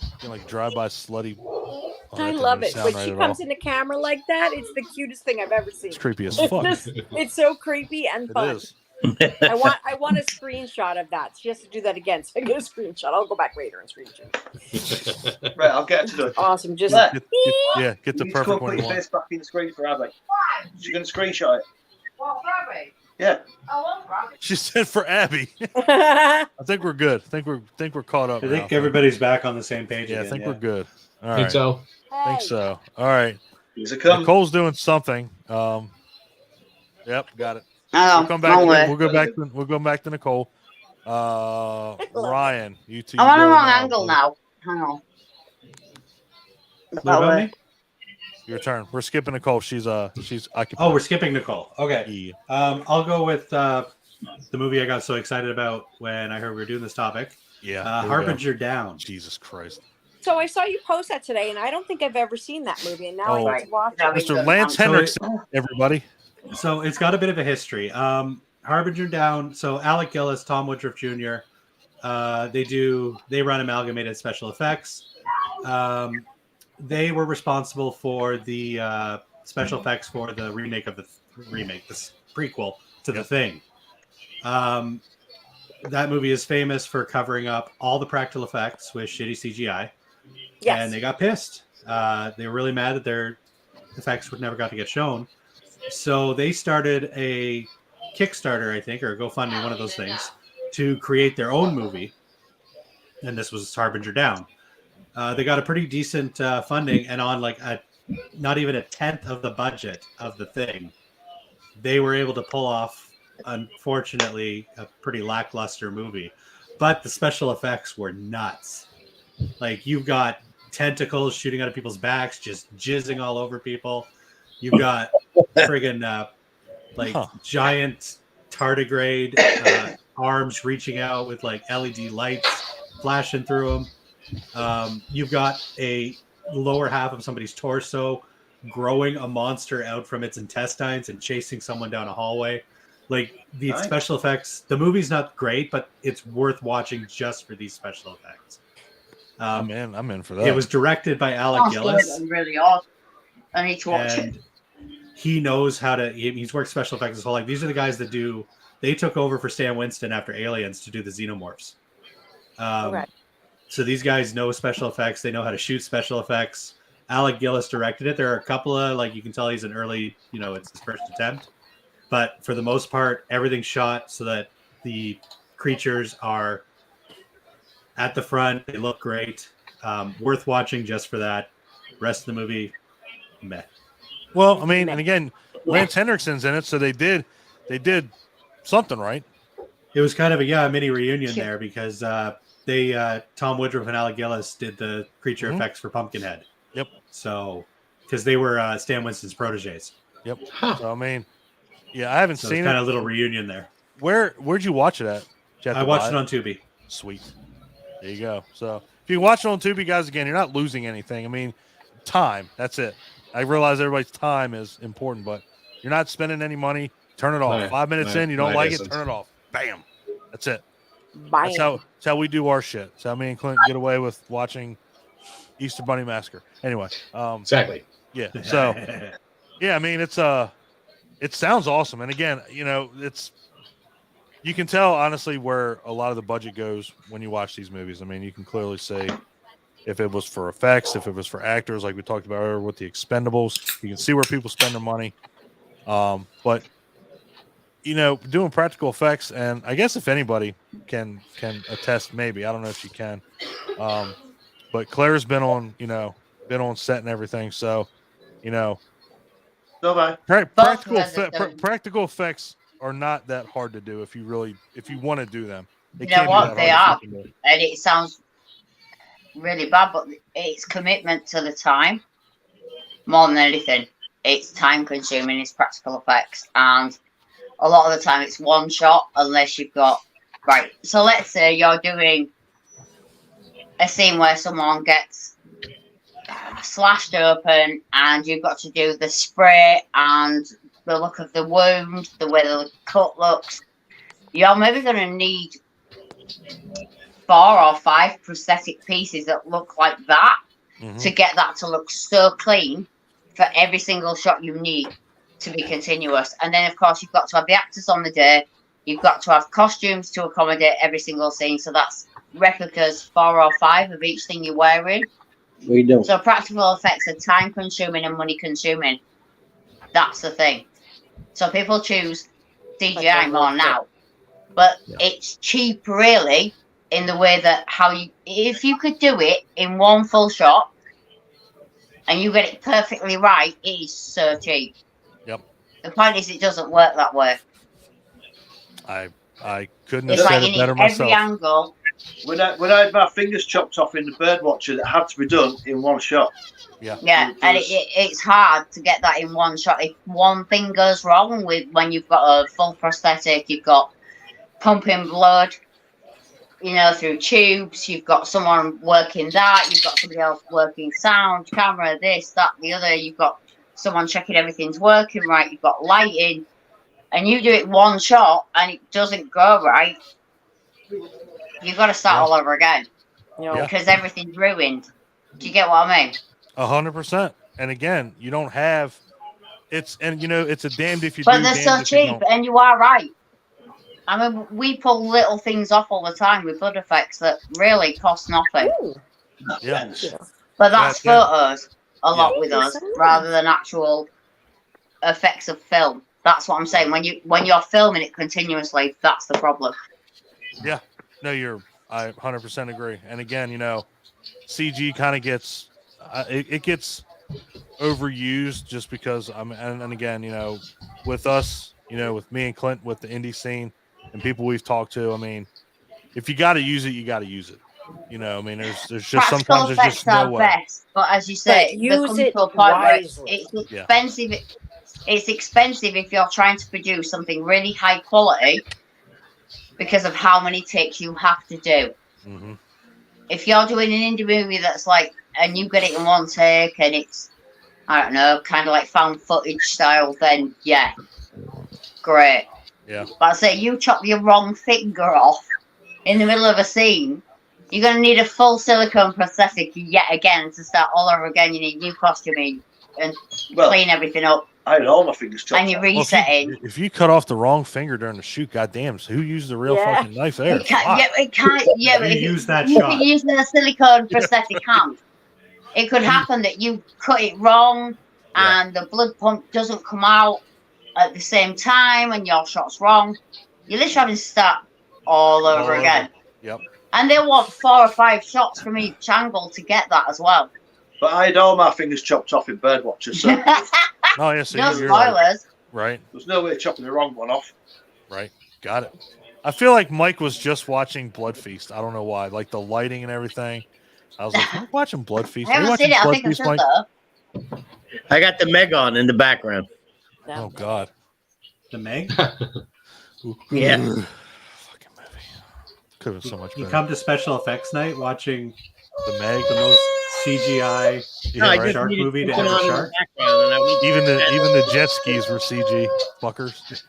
You can like drive by slutty. Oh, that I didn't love even it. sound When right she at comes all. in the camera like that, it's the cutest thing I've ever seen. It's creepy as fuck. It's so creepy and It fun. is. I want a screenshot of that. She has to do that again. So I get a screenshot. I'll go back later and screenshot. Right, I'll get her to do it. Awesome. Just Claire, Get the you need to go perfect and one put you your want. face back in the screen for Abby. She's going to screenshot it. What, Bobby? Yeah. I want Bobby. She said for Abby. I I think we're good. I think we're caught up. I think now. everybody's back on the same page. Yeah, I again, think we're good. All right. Think so. Think so. All right. Here's a come. Nicole's doing something. Yep, got it. Oh, We'll come back. wrong way. We'll go back to Nicole. Ryan, you two. I'm on the go wrong now, angle please. now. Hang on. What That about way. me? Your turn. We're skipping Nicole. She's occupied. Oh, we're skipping Nicole. Okay. Yeah. I'll go with the movie I got so excited about when I heard we were doing this topic. Yeah. here we go. Harbinger Down. Jesus Christ. So I saw you post that today, and I don't think I've ever seen that movie, and now Oh. I need to watch Yeah, it. we- Mr. Lance So Henriksen, everybody. So it's got a bit of a history. Harbinger Down. So Alec Gillis, Tom Woodruff Jr. They run Amalgamated Special Effects. They were responsible for the special effects for the this prequel to The Thing. That movie is famous for covering up all the practical effects with shitty CGI. Yes. And they got pissed. They were really mad that their effects would never got to get shown. So they started a Kickstarter, I think, or a GoFundMe, one of those things, to create their own movie. And this was Harbinger Down. They got a pretty decent funding, and on like not even a tenth of the budget of The Thing, they were able to pull off, unfortunately, a pretty lackluster movie. But the special effects were nuts. Like, you've got tentacles shooting out of people's backs, just jizzing all over people. You've got friggin' giant tardigrade arms reaching out with like LED lights flashing through them. You've got a lower half of somebody's torso growing a monster out from its intestines and chasing someone down a hallway. Like the Nice. special effects, the movie's not great, but it's worth watching just for these special effects. I'm in for that. It was directed by Alec Sounds good Gillis, and really odd. I need to watch it. and he knows how to. He's worked special effects his whole life. These are the guys that do. They took over for Stan Winston after Aliens to do the Xenomorphs. Okay. So these guys know special effects. They know how to shoot special effects. Alec Gillis directed it. There are a couple of, like, you can tell he's an early, it's his first attempt. But for the most part, everything's shot so that the creatures are at the front. They look great. Worth watching just for that. Rest of the movie, meh. Well, I mean, and again, Lance Henriksen's in it, so they did something right. It was kind of a mini reunion there because Tom Woodruff and Alec Gillis did the creature effects for Pumpkinhead. Yep. So, because they were Stan Winston's proteges. Yep. So I mean, yeah, I haven't So seen it's kind of a little reunion there. Where'd you watch it at? Did you have I to watched buy it on Tubi. Sweet. There you go. So if you watch it on Tubi, guys, again, you're not losing anything. I mean, time. That's it. I realize everybody's time is important, but you're not spending any money. Turn it off. 5 minutes in, you don't like it, turn it off. Bam. That's it. That's how we do our shit. That's how me and Clint get away with watching Easter Bunny Massacre. Anyway. Exactly. Yeah. So yeah, I mean, it sounds awesome. And again, you can tell honestly where a lot of the budget goes when you watch these movies. I mean, you can clearly say if it was for effects, if it was for actors, like we talked about earlier with the Expendables, you can see where people spend their money. But doing practical effects, and I guess if anybody can attest, maybe I don't know if she can, but Claire's been on set and everything, so practical effects are not that hard to do if you want to do them. You know what they are, and it sounds really bad, but it's commitment to the time more than anything. It's time consuming, it's practical effects, and a lot of the time it's one shot unless you've got right. So let's say you're doing a scene where someone gets slashed open and you've got to do the spray and the look of the wound, the way the cut looks. You're maybe going to need 4 or 5 prosthetic pieces that look like that to get that to look so clean for every single shot you need to be continuous. And then, of course, you've got to have the actors on the day. You've got to have costumes to accommodate every single scene. So that's replicas 4 or 5 of each thing you're wearing. We don't. So practical effects are time consuming and money consuming. That's the thing. So people choose CGI more now. But it's cheap, really, in the way that if you could do it in one full shot and you get it perfectly right, it is so cheap. Yep. The point is, it doesn't work that way. I couldn't have It's said like it better in every myself. angle. When I had my fingers chopped off in the Birdwatcher, that had to be done in one shot. Yeah. Yeah, and it's hard to get that in one shot. If one thing goes wrong when you've got a full prosthetic, you've got pumping blood, through tubes, you've got someone working that, you've got somebody else working sound, camera, this, that, the other, you've got someone checking everything's working right, you've got lighting, and you do it one shot and it doesn't go right, you've got to start all over again because everything's ruined. Do you get what I mean? 100%. And again, you don't have it's a damned if you but do. But they're so cheap, and you are right. I mean, we pull little things off all the time with blood effects that really cost nothing. Ooh. Yeah. But that's photos a lot with us rather than actual effects of film. That's what I'm saying. When you're filming it continuously, that's the problem. Yeah. No, I 100% agree. And again, CG kind of gets it gets overused just because and again, with us, with me and Clint, with the indie scene and people we've talked to, I mean, if you got to use it, you got to use it. I mean, there's just sometimes there's just no way. Best, but as you say, use it wisely. It's expensive. Yeah. It's expensive if you're trying to produce something really high quality because of how many takes you have to do. Mm-hmm. If you're doing an indie movie that's like, and you get it in one take and it's, I don't know, kind of like found footage style, then yeah, great. Yeah. But I say you chop your wrong finger off in the middle of a scene, you're going to need a full silicone prosthetic yet again to start all over again. You need new costuming and clean everything up. I had all my fingers chopped And you're off. resetting. If you cut off the wrong finger during the shoot, goddamn, so who used the real fucking knife there? It can't, but if use that if shot. you're using a silicone prosthetic hand, it could happen that you cut it wrong and the blood pump doesn't come out at the same time and your shot's wrong. You're literally having to start all over again. Yep. And they want 4 or 5 shots from each angle to get that as well. But I had all my fingers chopped off in Birdwatcher, so Oh, yeah, so no you're spoilers. like, right, there's no way of chopping the wrong one off. right. Got it. I feel like Mike was just watching Blood Feast. I don't know why. Like the lighting and everything. I was like, I'm watching Blood Feast. I haven't seen it. I think I should though. I got the Meg on in the background. Oh, God. The Meg? Yeah. Fucking movie. Could have been so much You better. come to special effects night watching The Meg. the most CGI Yeah, right. shark needed movie to something ever on in the shark. background, and I went- Even the jet skis were CG fuckers.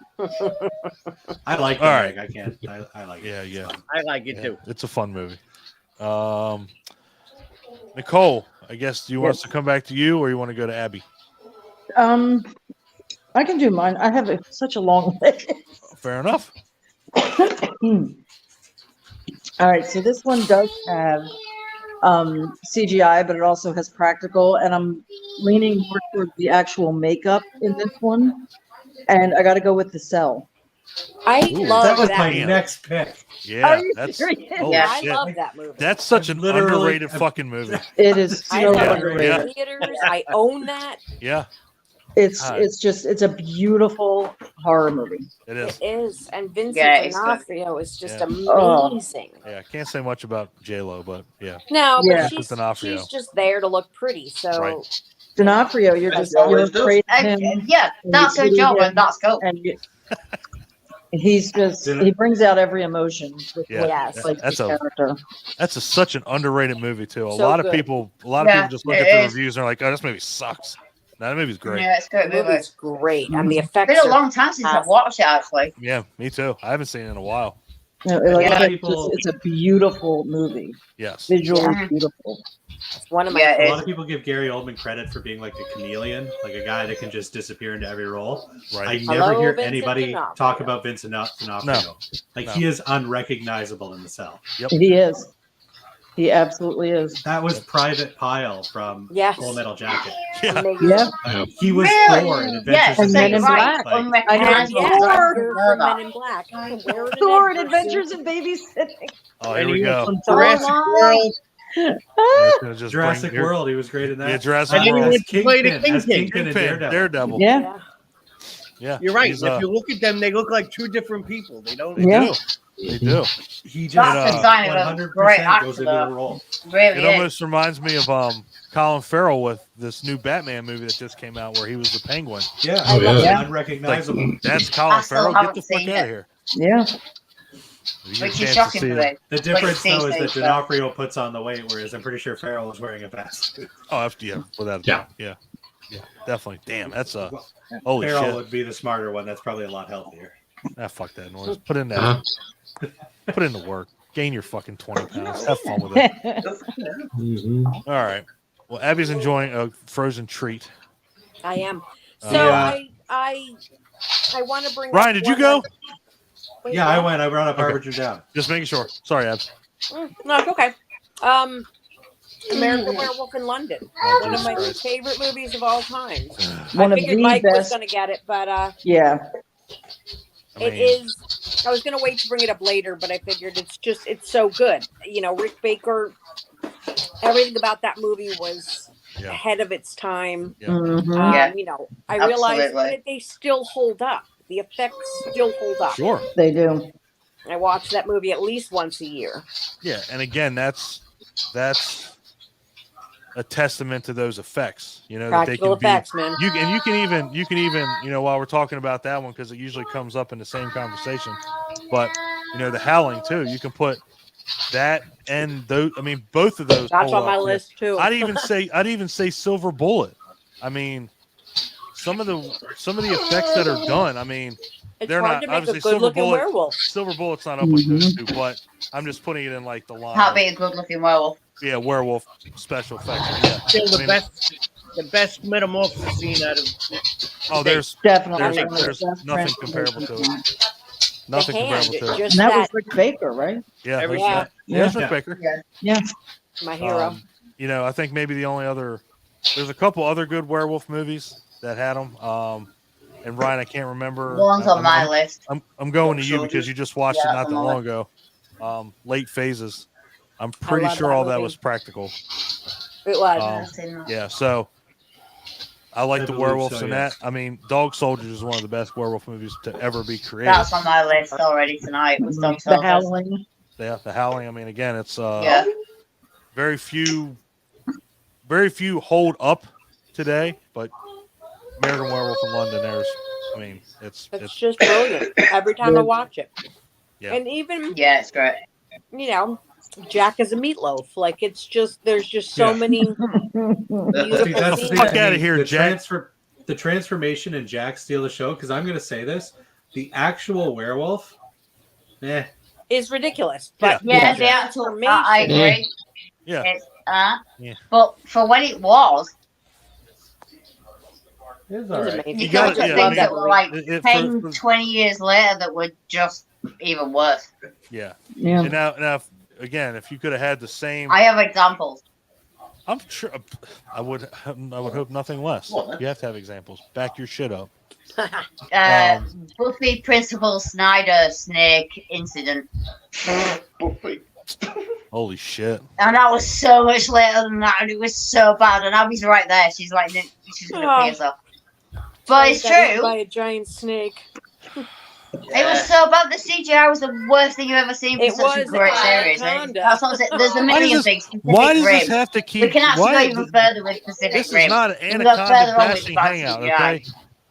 I like the All Meg. I can't. I like it. Yeah, yeah. I like it Yeah, too. it's a fun movie. Nicole, I guess, do you want us to come back to you or you want to go to Abby? I can do mine. I have such a long list. Fair enough. All right, so this one does have CGI, but it also has practical, and I'm leaning more towards the actual makeup in this one. And I got to go with The Cell. I Ooh, love That was that. my movie. next pick. Yeah, Are you that's serious? holy Yeah, I shit. love that movie. That's such an Literally- underrated fucking movie. It is I so love Yeah, it in underrated. theaters. I own that. Yeah, It's a beautiful horror movie. it It is. is, and Vincent Yeah, it's good. D'Onofrio is just Yeah. amazing. Yeah, I can't say much about J-Lo, but yeah. No, Yeah. but she's D'Onofrio. just there to look pretty. So Right. D'Onofrio, you're That's just always you're does. praising him, Yeah, that's her job and that's cool. and he's just he brings out every emotion with Yeah, what Yes. he plays that's the a character. that's such an underrated movie too. A So lot of good. people Yeah, just look it at the is. reviews and are like, "Oh, this movie sucks." No, that movie's great. Yeah, it's a great the movie. movie's great, and the It's effects. been a are long time since I've watched it actually. Yeah, me too. I haven't seen it in a while. Like A lot I of said, people- it's a beautiful movie, Yes. visually Yeah. beautiful. It's one of my. Yeah, A it lot is. of people give Gary Oldman credit for being like a chameleon, like a guy that can just disappear into every role. I Right. never Hello, hear Vincent anybody D'Onofrio. talk about Vincent D'Onofrio. No. Like No. he is unrecognizable in The Cell. He is. He absolutely is. That was Private Pyle from Yes. Full Metal Jacket. Yeah. Amazing. Yeah. He was Really? Thor in Yeah, Adventures and in Men in Space. Black. Like, And Unrecognizable. yeah, Thor. Thor from Men in Black. Thor and Adventures in Babysitting. Oh, here And we he was go. from Jurassic World. Yeah, it's gonna just Jurassic bring- World, he was great in that. Yeah, Jurassic And then he World. went to play the Kingpin, as Kingpin. Kingpin and Kingpin, Daredevil. Yeah. Yeah. Yeah, You're right. he's, If you look at them, they look like two different people. They don't. they Yeah. do. They do. He just That's a sign of a 100% great goes into actor. the role. Really It is. almost reminds me of Colin Farrell with this new Batman movie that just came out where he was the Penguin. Yeah, Oh, yeah. Yeah. unrecognizable. That's I Colin still Farrell. Get haven't the fuck seen out it. of here. Yeah. You get a Which is chance to shocking see to it. me. The difference Like, though is that see, D'Onofrio puts on the weight, whereas I'm pretty sure Farrell was wearing a vest. Oh, yeah, without a doubt. Yeah, definitely. Damn, that's a holy Farrell shit. would be the smarter one. That's probably a lot healthier. Ah, fuck that noise. Put in that. Put in the work. Gain your fucking 20 pounds. Have fun with it. All right. Well, Abby's enjoying a frozen treat. I am. So Yeah. I want to bring. Ryan, up did you one go? other- Wait, Yeah, what? I went. I brought up Okay. Harbinger down. Just making sure. Sorry, Abs. No, it's okay. American Werewolf in London. Oh, One of Jesus my Christ. favorite movies of all time. One I of figured the Mike was best. going to get it, but Yeah. I it mean, is. I was going to wait to bring it up later, but I figured it's so good. You know, Rick Baker. Everything about that movie was Yeah. ahead of its time. Yeah. Mhm. Yeah. You know, I realized Absolutely. that they still hold up. The effects still hold up. Sure. They do. I watch that movie at least once a year. Yeah, and again, that's a testament to those effects. You know, that they Practical can effects, man. be. You can even you know, while we're talking about that one, because it usually comes up in the same conversation. But you know, the Howling too. You can put that and those. I mean, both of those. That's hold on my up. list too. I'd even say Silver Bullet. I mean, some of the effects that are done. I mean, It's they're hard not to make a obviously good-looking werewolf. Silver Bullet's not up with those two, but I'm just putting it in like the line. Can't be a good looking werewolf. Yeah, werewolf special effects. Yeah, Still I mean, the best metamorphosis scene out of. oh, there's Definitely. there's nothing comparable to it. Nothing The hand, comparable to it. just And that that, was Rick Baker, right? Yeah, Every- there's that. Yeah, it's Yeah. Rick Baker. Yeah. my hero. You know, I think maybe the only other there's a couple other good werewolf movies that had them. And Ryan, I can't remember. One's on my list. I'm going to you because you just watched Yeah, it not I'm that on long ago. Late Phases. I'm pretty love sure that all that movie. was practical. It was. I've seen that. Yeah, so I like I the believe werewolves so, in yes. that. I mean, Dog Soldiers is one of the best werewolf movies to ever be created. That's on my list already tonight. Was Dog The Soldiers. Howling. Yeah, The Howling. I mean, again, it's Yeah. very few hold up today, but American Werewolf in London. I mean, it's just brilliant every time I watch it. Yeah. And even, Yeah, it's great. you know, Jack is a meatloaf. Like, it's just, there's just so Yeah. many See, beautiful that's the scenes. thing. Fuck I mean, outta here, Jack. The transformation in Jack steal the show, because I'm going to say this: the actual werewolf, Is ridiculous. But Yeah, the the actual. I transformation- agree. yeah. It's, Yeah. But for when it was, it's It all was right. amazing. you got got it, to yeah, I things mean, that were like it- 10, for- 20 years later that were just even worse. Yeah. Yeah. And now, again, if you could have had the same, I have examples. I'm sure I would hope nothing less. You have to have examples. Back your shit up. Buffy Principal Snyder snake incident. Buffy. Holy shit. And that was so much later than that, and it was so bad. And Abby's right there. She's like, she's going to pee herself. But it's Got eaten true. by a giant snake. It was so bad. The CGI was the worst thing you've ever seen for It such a was great series. Anaconda. That's what I'm saying. There's a Why does million this- things. Pacific Why does this Rim. have to keep? We can actually why, go even further with Pacific This Rim. is not an We can go Anaconda further on with bashing bad hangout, CGI. okay?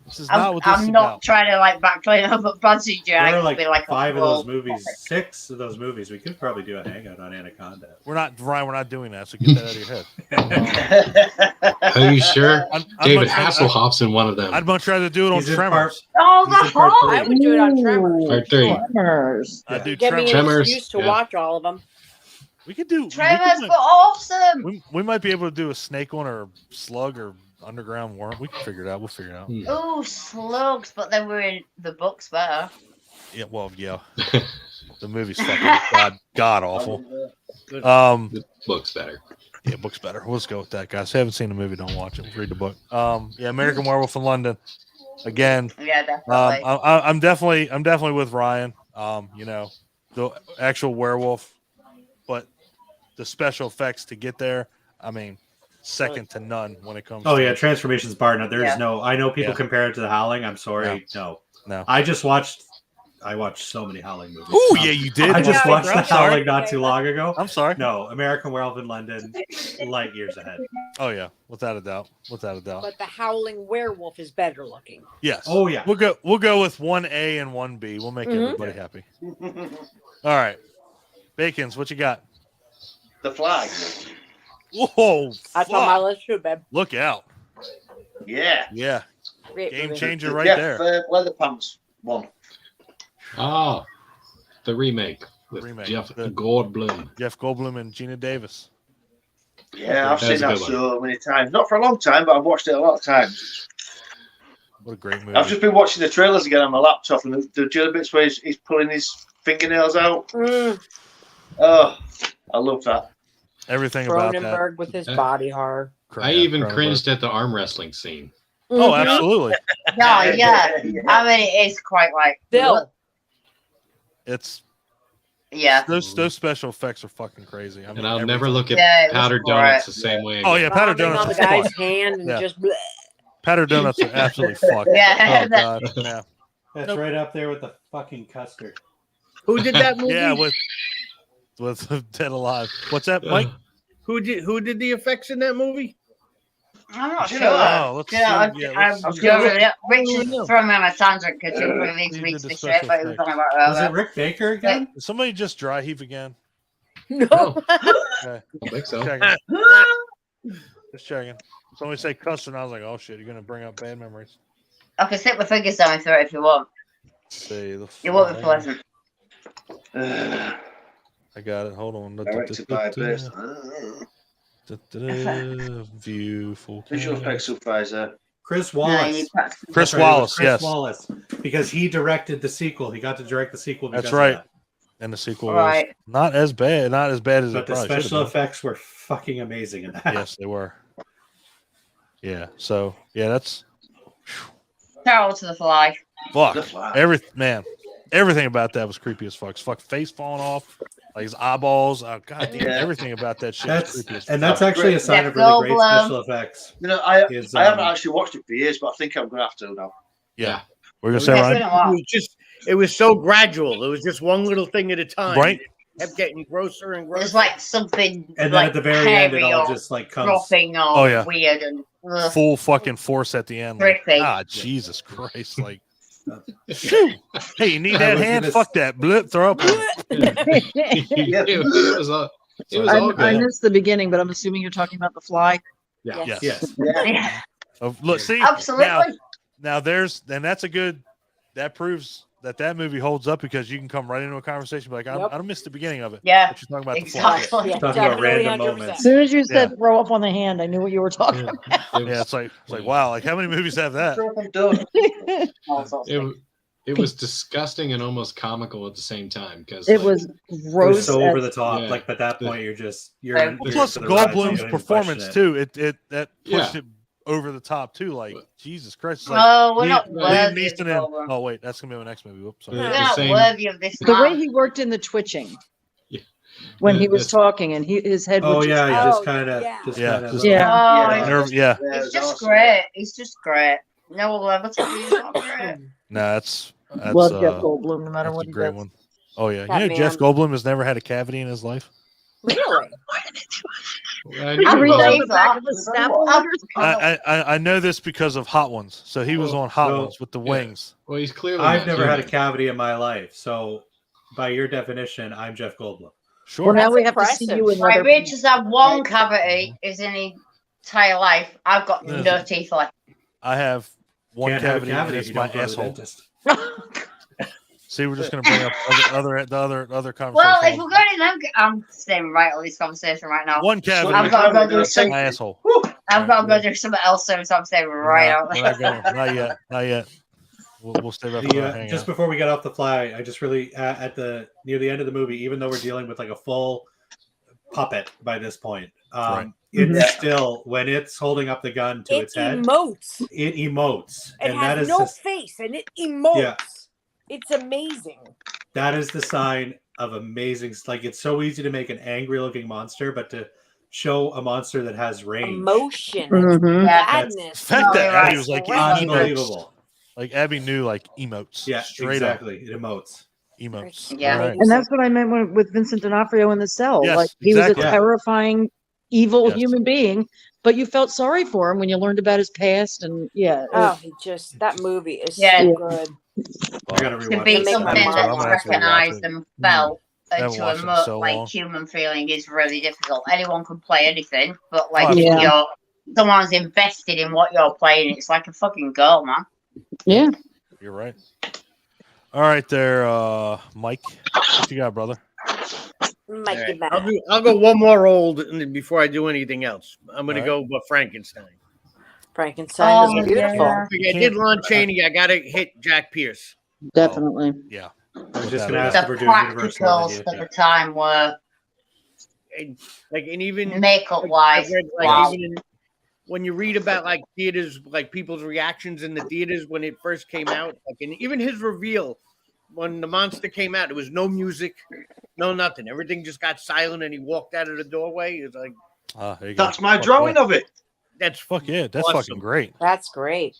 This is not what this I'm is not about. trying to like backtrain over bad CGI. There are It like could be like a 5 of full- those movies, 6 of those movies. We could probably do a hangout on Anaconda. We're not doing that. So get that out of your head. Are you sure? I'd David much rather- Hasselhoff's in one of them. I'd much rather do it on He's in Tremors. Oh, He's the in part whole. I would do it on Tremors. Part 3. Tremors. I do Get me an Tremors. Tremors, excuse to yeah. watch all of them. We could do Tremors we were awesome. might be able to do a snake one or slug or underground worm. We can figure it out. We'll figure it out. Oh, slugs, but they were in the books better. Yeah, well, yeah. The movie's fucking god awful. The book's better. Yeah, book's better. Let's go with that, guys. If you haven't seen the movie, don't watch it. Read the book. Yeah, American Werewolf in London. Again, Yeah, definitely. I'm definitely with Ryan. You know, the actual werewolf, but the special effects to get there, I mean, second to none when it comes Oh to yeah, transformations bar. No, there's Yeah. no. I know people Yeah. compare it to the Howling. I'm sorry, no. No. I watched so many Howling movies. Oh yeah, you did. I just Yeah, watched the I'm sorry. Howling not too long ago. I'm sorry. No, American Werewolf in London, light years ahead. Oh yeah, without a doubt. Without a doubt. But the Howling Werewolf is better looking. Yes. Oh yeah. We'll go with 1A and 1B. We'll make Mhm. everybody happy. All right. Bacons, what you got? The Flag. Whoa. That's on my fuck. list too, babe. Look out. Yeah. Yeah. Great Game movie. changer right Jeff, there. Leatherpants one. Oh, the remake with Remake. Jeff The- Goldblum. Jeff Goldblum and Gina Davis. Yeah, I've That seen was a that good one. so many times. Not for a long time, but I've watched it a lot of times. What a great movie. I've just been watching the trailers again on my laptop, and the other bits where he's pulling his fingernails out. Mm, Oh, I love that. Everything about that. Cronenberg with his Uh, body horror. I even cringed at the arm wrestling scene. Oh, Mhm. absolutely. No, yeah. I mean, it is quite like. Still, It's Yeah. those special effects are fucking crazy. I mean, And I'll everything. never look at Yeah, it was powdered great. donuts the same way. Oh yeah, again. powdered vomiting donuts on the are guy's fucked. hand and Yeah. just. Bleh. Powdered donuts are absolutely fucked. Yeah. Oh god. Yeah. That's right up there with the fucking custard. Who did that movie? Yeah, with Dead Alive. What's that, Mike? Who did the effects in that movie? I'm not You sure. know, oh, let's Yeah, see. Yeah, I'm let's- Richard's throwing me on a tangent because he really needs Need me the to be special straight, but he was effects. talking about Was it earlier. Rick Baker again? Did somebody just dry heave again? No. Okay. I think so. Checking. Just checking. Somebody say custard, and I was like, oh shit, you're gonna bring up bad memories. I can stick my fingers down my throat if you want. See the It won't be Fly. pleasant. I got it. Hold on. Directed by Best. View full Visual effects cast. supervisor. Chris No, you Wallace. need practice. Chris That's right, it was Wallace, Chris yes. Wallace, because he directed the sequel. He got to direct the sequel. That's Because of right. that. And the sequel Right. was not as bad. Not as bad as But it the probably should have special been. effects were fucking amazing in that. Yes, they were. Yeah. So yeah, that's Carol to the Fly. fuck. The Fly. Everything about that was creepy as fuck. His fuck face falling off, like his eyeballs. Oh god damn! Yeah. Everything about that shit That's was creepy as and fuck. that's actually a sign Jeff of really great Goldblum. special effects. You know, I Is, haven't actually watched it for years, but I think I'm gonna have to now. Yeah. We're gonna say It's Ryan. been a while. It was so gradual. It was just one little thing at a time. Right. It kept getting grosser and grosser. There's like something And then like at the very end, it hairy all or just like comes. dropping or Oh, yeah. weird and Full fucking force at the end. Like, Creepy. Jesus Christ! Like, shoot. Hey, you need I that was hand? gonna Fuck that. Blip. Throw up. It was all I good. missed the beginning, but I'm assuming you're talking about The Fly. Yeah. Yes. Yes. Yeah, Look. See. absolutely. Now that's a good. That proves that movie holds up because you can come right into a conversation like Yep. I missed the beginning of it. Yeah, But you're talking about the Fly. exactly. Yeah, Talking about definitely random 100%. moments. As soon as you said throw up on the hand, I knew what you were talking about. Yeah, it's like wow, like how many movies have that? I'm done. It was disgusting and almost comical at the same time because It was It was gross. so over as- the top. Yeah. Like, at that point, you're And you're Plus for the ride, so you Goldblum's don't even performance question it. too. That pushed Yeah. it over the top too. Like Jesus Christ. It's like Oh, we're not Liam worthy of Neeson the and oh wait, that's gonna be my next movie. Whoops, sorry. We're The not same- worthy of this The way man. he worked in the twitching Yeah. when Yeah, he was that's- talking and his head would Oh just yeah, he Oh, just kind of, yeah. Yeah, just- Yeah. Oh, Yeah. Nerve- yeah. He's just great. He's just great. No one will ever tell you he's not great. No, that's love Jeff Goldblum no matter that's what a he great does. one. Oh yeah, That you know Jeff man. Goldblum has never had a cavity in his life. Really? I Did you knew read it that on was- the back of the Snapple letters? I know this because of Hot Ones. So he was Well, on Hot so- Ones with the yeah. wings. Well, he's clearly. I've not never had a human. cavity in my life, so by your definition, I'm Jeff Goldblum. Sure. Well, now That's we have to see impressive. you in Right, other. Rich has had one cavity his entire life. I've got Yeah. no teeth left. I have one Can't have a cavity, and cavity if it's you my don't go to the asshole. dentist. See, we're just gonna bring up other conversations. Well, if we're going to them, I'm staying right on this conversation right now. one cavity, I've got to go do my some. asshole. I've got to go do something else soon, so I'm staying right No, out we're there. not going. Not yet. Not yet. We'll stay back for our hangout. Just before we get off the fly, I just really near the end of the movie, even though we're dealing with like a full puppet by this point, Right. it's still when it's holding up the gun to It its head, emotes. it emotes, It and that has is no just, face and it emotes. Yeah. It's amazing. that is the sign of amazing. Like, it's so easy to make an angry looking monster, but to show a monster that has range, Emotion. Mhm. Yeah. Sadness. The fact that right. Abby was like Right. emotes. unbelievable. Like Abby knew like emotes. Yeah, straight exactly. It emotes. up emotes. Yeah. All right. And that's what I meant with Vincent D'Onofrio in the cell. Yes, like he exactly. was a terrifying, evil Yes. human being, but you felt sorry for him when you learned about his past. And yeah, Oh, he just that movie is Yeah. so good. I gotta To rewatch be it. make something my mind that's up. recognised and felt Haven't and to watched it in emote so like long. human feeling is really difficult. Anyone can play anything, but like Oh, if yeah. you're someone's invested in what you're playing, it's like a fucking girl, man. yeah. You're right. All right, there, Mike. What you got, brother? Mikey All right. Mac. I'll go one more old before I do anything else. I'm going All to right. go with Frankenstein. Frankenstein Oh, is beautiful. yeah. I did Lon Chaney. I got to hit Jack Pierce. Definitely. Yeah. I was just gonna Without a ask doubt. if The we're doing Universal. practicals then at the time were And even makeup I've wise. read, like, Wow. even when you read about like theaters, like people's reactions in the theaters when it first came out, like, and even his reveal when the monster came out, there was no music, no nothing. Everything just got silent, and he walked out of the doorway. It's like There you go. That's my Fuck drawing yeah. of it. that's Fuck yeah, that's Awesome. fucking great. That's great.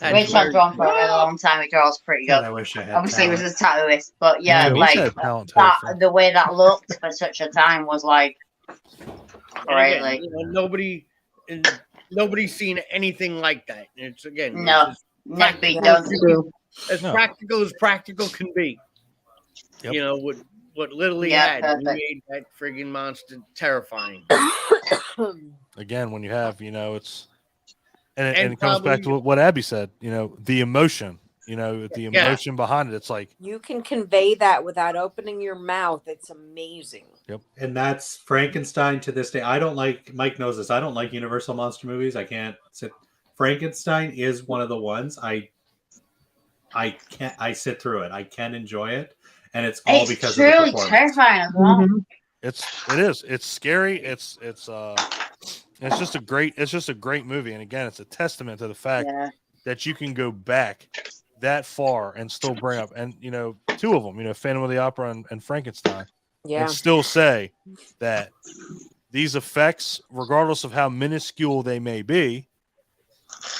Rich had drawn for a really long time. It draws pretty God, good. I wish I had. Obviously, he was talent. a tattooist, but yeah, he's like had talent too, that, so. the way that looked for such a time was like and again, crazy. you know, nobody's seen anything like that. It's again, No. it's Never been That's done. true. as No. practical as practical can be. Yep. You know what Literally Yeah, had he perfect. made that friggin' monster terrifying. Again, when you have, it's and And it comes back to probably- what Abby said. The emotion You know, the emotion behind it. It's like You can convey that without opening your mouth. It's amazing. And that's Frankenstein to this day. I don't like, Mike knows this, I don't like Universal monster movies. I can't sit. Frankenstein is one of the ones I sit through it. I can enjoy it, and it's all because of the truly performance. terrifying as well. Mhm. it's scary. It's just a great movie. And again, it's a testament to the fact Yeah. that you can go back that far and still bring up, and you know, two of them, you know, Phantom of the Opera and Frankenstein, Yeah. and still say that these effects, regardless of how minuscule they may be,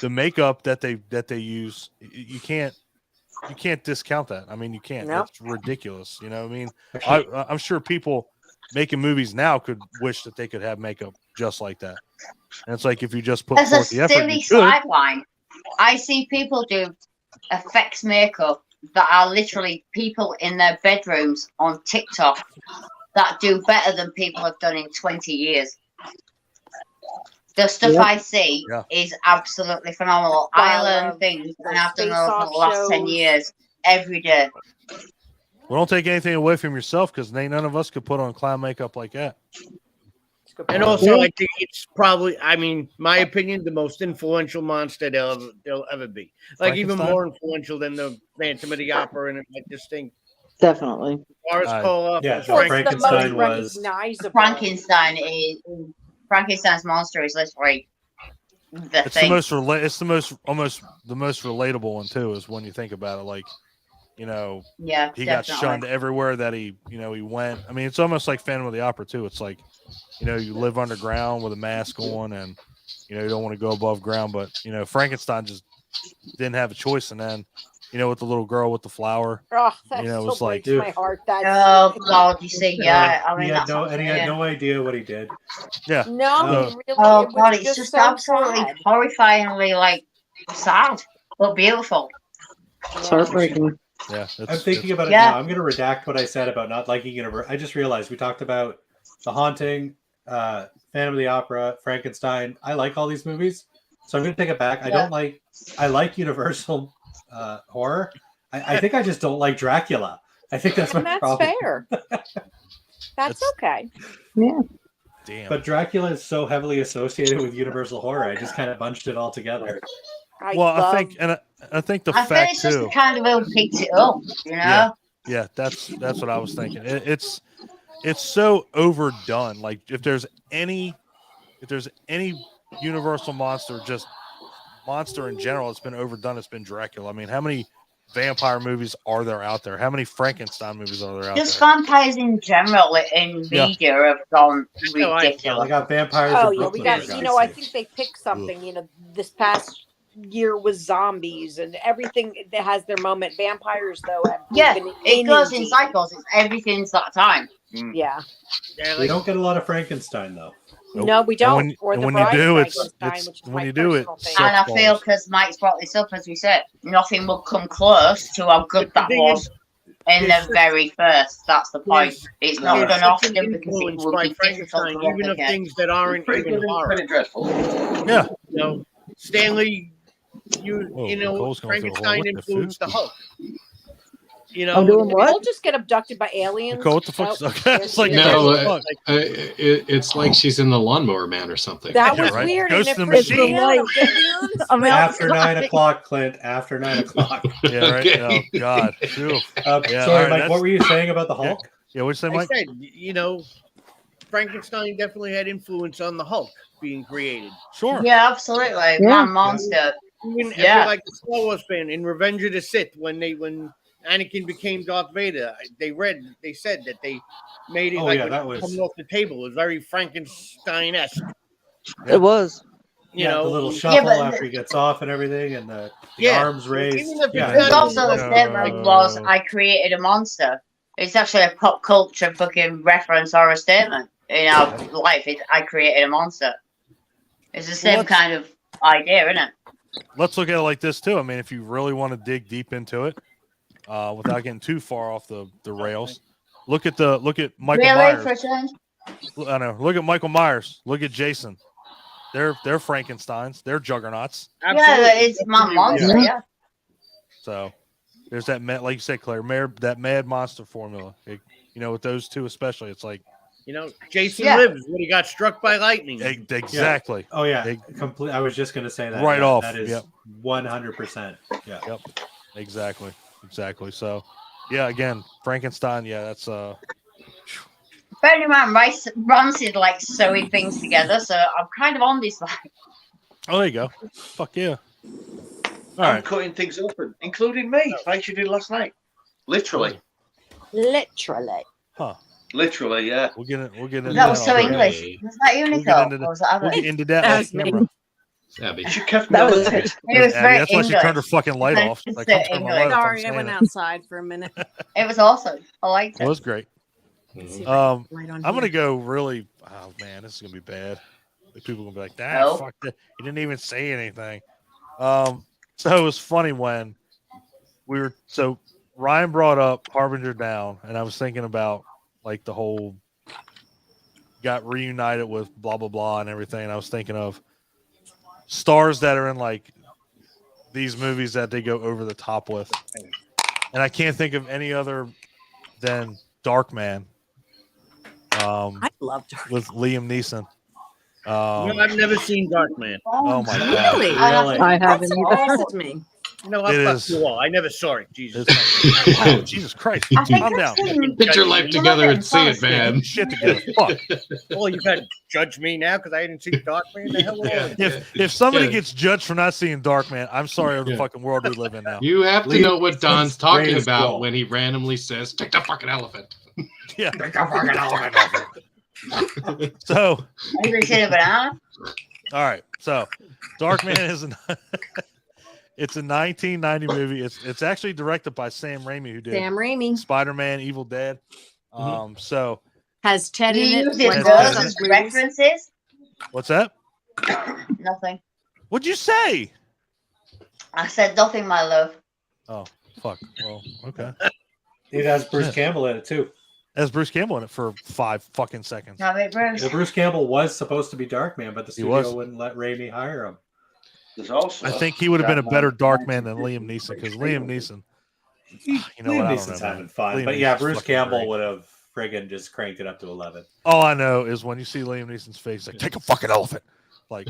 the makeup that they use, you can't discount that. I mean, you can't. Nope. It's ridiculous. You know what I mean? I'm sure people making movies now could wish that they could have makeup just like that. And it's like, if you just put As a forth the effort, silly you could. sideline, I see people do effects makeup that are literally people in their bedrooms on TikTok that do better than people have done in 20 years. The stuff Yep. I see Yeah. is absolutely phenomenal. I learn things, and I've done those for the last 10 years every day. Well, don't take anything away from yourself, because none of us could put on clown makeup like that. And also, I think it's probably, I mean, my opinion, the most influential monster they'll ever be. Like, even Frankenstein? more influential than the Phantom of the Opera, and like this thing. Definitely. Boris Karloff, yeah, and so Well, it's Frankenstein the most was- recognizable. Frankenstein's monster is literally the It's thing. the most almost the most relatable one too, is when you think about it. Like, you know, Yeah, he got definitely. shunned everywhere that he went. I mean, it's almost like Phantom of the Opera too. It's like, you know, you live underground with a mask on, and you know, you don't want to go above ground. But you know, Frankenstein just didn't have a choice. And then, you know, with the little girl with the flower, Oh, that you know, still it's like, breaks my heart. That's Oh God, you see, yeah. I mean, he had that's he had no idea what he did. yeah, no, No. really. Oh it was God, it's just so absolutely sad. horrifyingly like sad but beautiful. It's Yeah. heartbreaking. yeah. I'm thinking about it Yeah. now. I'm going to redact what I said about not liking Universal. I just realized we talked about The Haunting, Phantom of the Opera, Frankenstein. I like all these movies, so I'm going to take it back. I like Universal horror. I think I just don't like Dracula. I think that's And my that's problem. fair. That's okay. Yeah. Damn. But Dracula is so heavily associated with Universal horror. I just kind of bunched it all together. I think the I think fact it's just too. the kind of who picked it up, you know. Yeah, that's what I was thinking. It's so overdone. Like, if there's any Universal monster, just monster in general, it's been overdone. It's been Dracula. I mean, how many vampire movies are there out there? How many Frankenstein movies are there out Just there? vampires in general in media have gone I ridiculous. got vampires. Oh in yeah, we Brooklyn, got. for You God's know, I sake. think they picked something. You know, this past year was zombies and everything that has their moment. Vampires, though, have Yeah, been it goes in inundated. cycles. It's everything's that time. Yeah. Yeah, We like, don't get a lot of Frankenstein though. Nope. No, we And don't. when- or and the when you Bride of do, it's Frankenstein, which is when my you do it. personal favorite. And I sucks feel balls. because Mike's brought this up, as we said, nothing will come close to how good The that thing was is, in there's the such- very first. That's the point. there's- It's not there's done such often an because it influence would by be difficult Frankenstein, to even of replicate. things that aren't even horror. Pretty dreadful. Yeah. You know, Stanley, Whoa, you know, Nicole's going through a whole- Frankenstein what the influenced the food? Hulk. You I'm doing know, Did what? Nicole just get abducted by aliens? Nicole, what the fuck? Oh, Okay, it's like, No, what the fuck? it's like she's in the Lawnmower Man or something. that Yeah, was right. weird. Ghost and it in the freaked Machine. me out. I'm aliens? I'm After 9 o'clock, Clint. After 9 o'clock. Yeah, right. Okay. Oh God. Phew. Yeah, all Sorry, right, Mike. that's- What were you saying about the Hulk? Yeah, what'd you say, I Mike? said, you know, Frankenstein definitely had influence on the Hulk being created. Sure. Yeah, absolutely. Yeah. Man, monster. Even if Yeah. you're like a Star Wars fan, in Revenge of the Sith, when Anakin became Darth Vader, they said that they made it Oh, like yeah, when that he was- coming off the table. It was very Frankenstein-esque. It was. You Yeah, know, the little Yeah, shuffle but after he gets off and everything, and the Yeah. arms raised. Even if it's Yeah, There's not- also the statement was, I created a monster. It's actually a pop culture fucking reference or a statement in our life. I created a monster. It's the same Well, kind of idea, isn't it? Let's look at it like this too. I mean, if you really want to dig deep into it, without getting too far off the rails, look at Michael Really, Myers. for a change? I know. Look at Michael Myers. Look at Jason. They're Frankensteins. They're juggernauts. Yeah, absolutely. it's my monster. Yeah. So there's that, like you said, Claire, that mad monster formula. With those two especially, it's like, Jason lives when he got struck by lightning. exactly. Yeah. Oh yeah, complete. I was just going to say that. Right off. That is 100%. Yeah. Yep. Exactly. So, yeah. Again, Frankenstein. Yeah, that's Bearing in mind, Rance is like sewing things together, so I'm kind of on this line. Oh, there you go. Fuck yeah. All I'm right. cutting things open, including me, like you did last night. Literally. Huh. Literally, yeah. We'll get into That was so all right. English. Was that you, Nicole? Or was that We'll Abby? get into that That off was me. camera. Abby. She kept me That on was the it. It was very That's why she turned her fucking light off. It's Like, so I'm turning my light English. off. I'm Sorry, I saying went it. outside for a minute. It was awesome. I liked It it. was great. See if Mhm. I Um, can light on I'm here. gonna go really. Oh man, this is gonna be bad. Like, people are gonna be like, "Nah, No. fuck that. He didn't even say anything." So it was funny when so Ryan brought up Harbinger Down, and I was thinking about like the whole got reunited with blah blah blah and everything. And I was thinking of stars that are in like these movies that they go over the top with, and I can't think of any other than Darkman. I love Dark. With Liam Neeson. I've never seen Darkman. Oh my god! Really? Really? I haven't either. Surprises me. I It fuck is. you all. I never saw it. Jesus. Oh, Jesus Christ! I think Calm I've down. seen Get your life together and see it, Honestly. man. Shit together. Fuck. Oh, you got to judge me now because I didn't see Darkman. The hell? Yeah. If somebody Yeah. gets judged for not seeing Darkman, I'm sorry of the Yeah. fucking world we live in now. You have to Liam know what Don's Neeson's talking greatest about role. when he randomly says, "Take the fucking elephant." Yeah. Take the fucking elephant. So, Have you seen a banana? all right. So, Darkman is it's a 1990 movie. It's actually directed by Sam Raimi, who did Sam Raimi Spider-Man, Evil Dead. So has Ted You in it. use it like Ted those in those as movies. references? what's that? Nothing. What'd you say? I said nothing, my love. Oh, fuck. Well, okay. It has Bruce Yeah. Campbell in it too. As Bruce Campbell in it for 5 fucking seconds. Have it, Bruce. Yeah, Bruce Campbell was supposed to be Darkman, but the He was. studio wouldn't let Raimi hire him. There's also I think he would have been a better Darkman than Liam Neeson because Liam Neeson. You know Liam what? I don't Neeson's know, having man. fun, Liam but yeah, Neeson's Bruce fucking Campbell great. would have friggin' just cranked it up to 11. All I know is when you see Liam Neeson's face, like, take a fucking elephant. Like,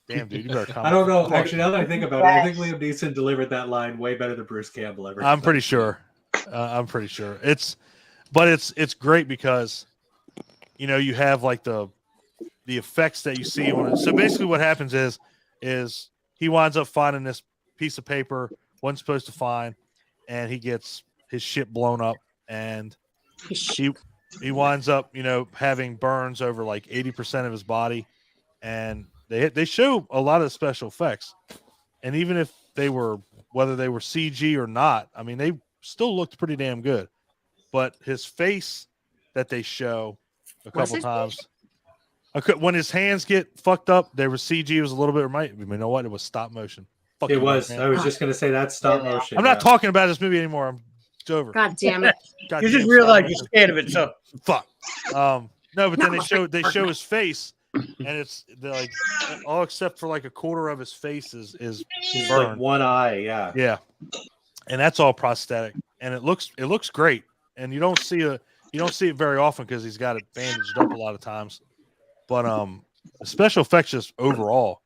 damn, dude, you better come. I don't know. Actually, now that I think about it, I think Liam Neeson delivered that line way better than Bruce Campbell ever. I'm pretty sure. I'm pretty sure. It's great because, you have like the effects that you see on it. So basically, what happens is he winds up finding this piece of paper wasn't supposed to find, and he gets his shit blown up, and he winds up having burns over like 80% of his body, and they show a lot of special effects, and even if whether they were CG or not, I mean they still looked pretty damn good, but his face that they show a Was couple it? times. When his hands get fucked up, there was CG. It was a little bit. You know what? It was stop motion. Fuck It you, was. man. I was just going to say that's stop motion. I'm not talking about this movie anymore. It's over. God damn it! God You damn, just realize stop you're motion. scared of it, so Fuck. No, but then Not they my show his face, and they're like all except for like a quarter of his face is It's burned. like one eye. Yeah. Yeah, and that's all prosthetic, and it looks great, and you don't see it very often because he's got it bandaged up a lot of times, but the special effects just overall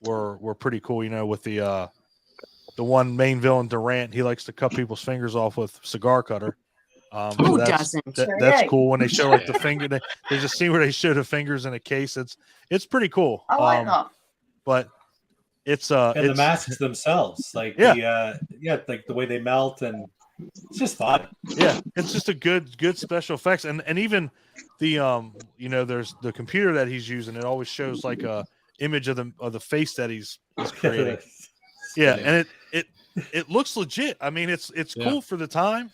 were pretty cool. With the one main villain Durant, he likes to cut people's fingers off with cigar cutter. Who that's, doesn't? that's cool when they show like the finger. There's a scene where they show the fingers in a case. It's pretty cool. I like that. But it's And the it's- masks themselves, like Yeah. like the way they melt, and it's just fun. Yeah, it's just a good special effects, and even the there's the computer that he's using. It always shows like a image of the face that he's creating. Yeah, and it looks legit. I mean, it's cool for the time.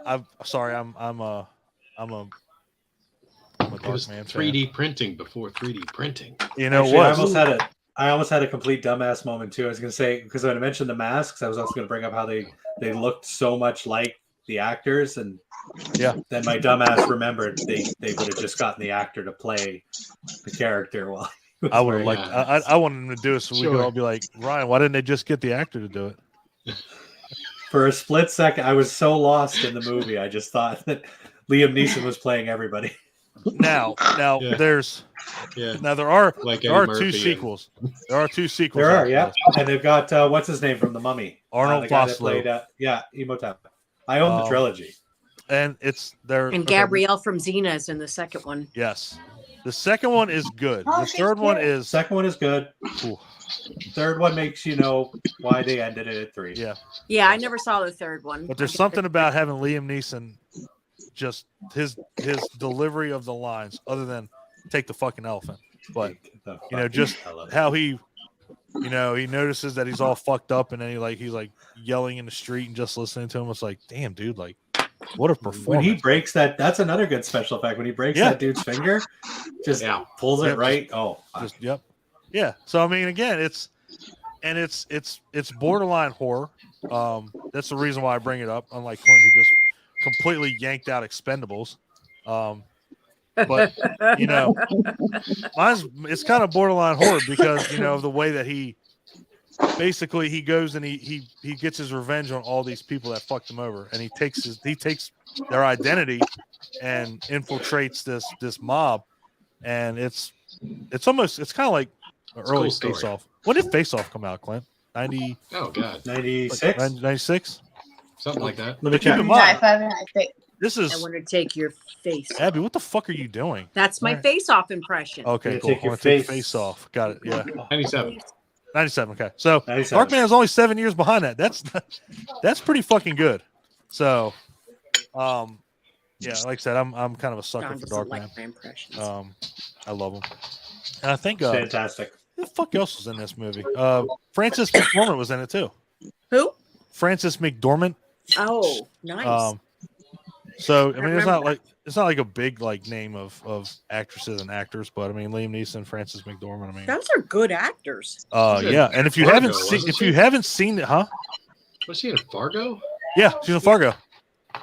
I'm sorry, I'm a It was Darkman fan. 3D printing before 3D printing. You know Actually, what? I almost had a complete dumbass moment too. I was going to say, because when I mentioned the masks, I was also going to bring up how they looked so much like the actors, and then my dumbass remembered they would have just gotten the actor to play the character while he was I would have wearing liked. it. I wanted them to do it so we could all be like, Ryan, why didn't they just get the actor to do it? For a split second, I was so lost in the movie. I just thought that Liam Neeson was playing everybody. Now Yeah. there's Yeah. there are Like there are Eddie two Murphy sequels. There are two sequels. There are, after yeah, this. and they've got what's his name from The Mummy, Arnold the guy that Vosloo. played, Imhotep. I own the trilogy. And it's there. And Gabrielle from Xena is in the second one. Yes, the second one is good. Oh, The she's third one good. is Second one is good. ooh, Third one makes you know why they ended it at 3. yeah. Yeah, I never saw the third one. But there's something about having Liam Neeson, just his delivery of the lines, other than take the fucking elephant. But just how he, he notices that he's all fucked up, and then he's like yelling in the street and just listening to him. It's like, damn, dude, like what a performance. When he breaks that's another good special effect. When he breaks that dude's finger, just pulls it right. Just yeah. So I mean, again, it's borderline horror. That's the reason why I bring it up. Unlike Clint, who just completely yanked out Expendables. But it's kind of borderline horror because of the way that he goes and he gets his revenge on all these people that fucked him over, and he takes their identity and infiltrates this mob, and it's kind of like an early cool Face Off. When did Face Off come out, Clint? 90? Oh God, 96, 96, something like that. Let me check. Keep in mind, 95 and 96. this I is want to take your face. Abby. What the fuck are you doing? That's my Alright. face-off impression. Okay, You cool. take I your want to take face. Face Off. Got it. Yeah. 97. 97. Okay, so 97. Darkman is only 7 years behind that. That's pretty fucking good. So, yeah, like I said, I'm kind of a sucker John for doesn't Darkman. like my impressions. I love him, and I think Fantastic. who the fuck else was in this movie? Frances McDormand was in it too. Who? Frances McDormand. Oh, nice. So I mean, it's remember not like a big like name of actresses and actors, but I mean, Liam Neeson, Frances McDormand. I mean, Those are good actors. yeah. And if you Fargo, haven't seen it, huh? Was she in Fargo? Yeah, she's in Fargo.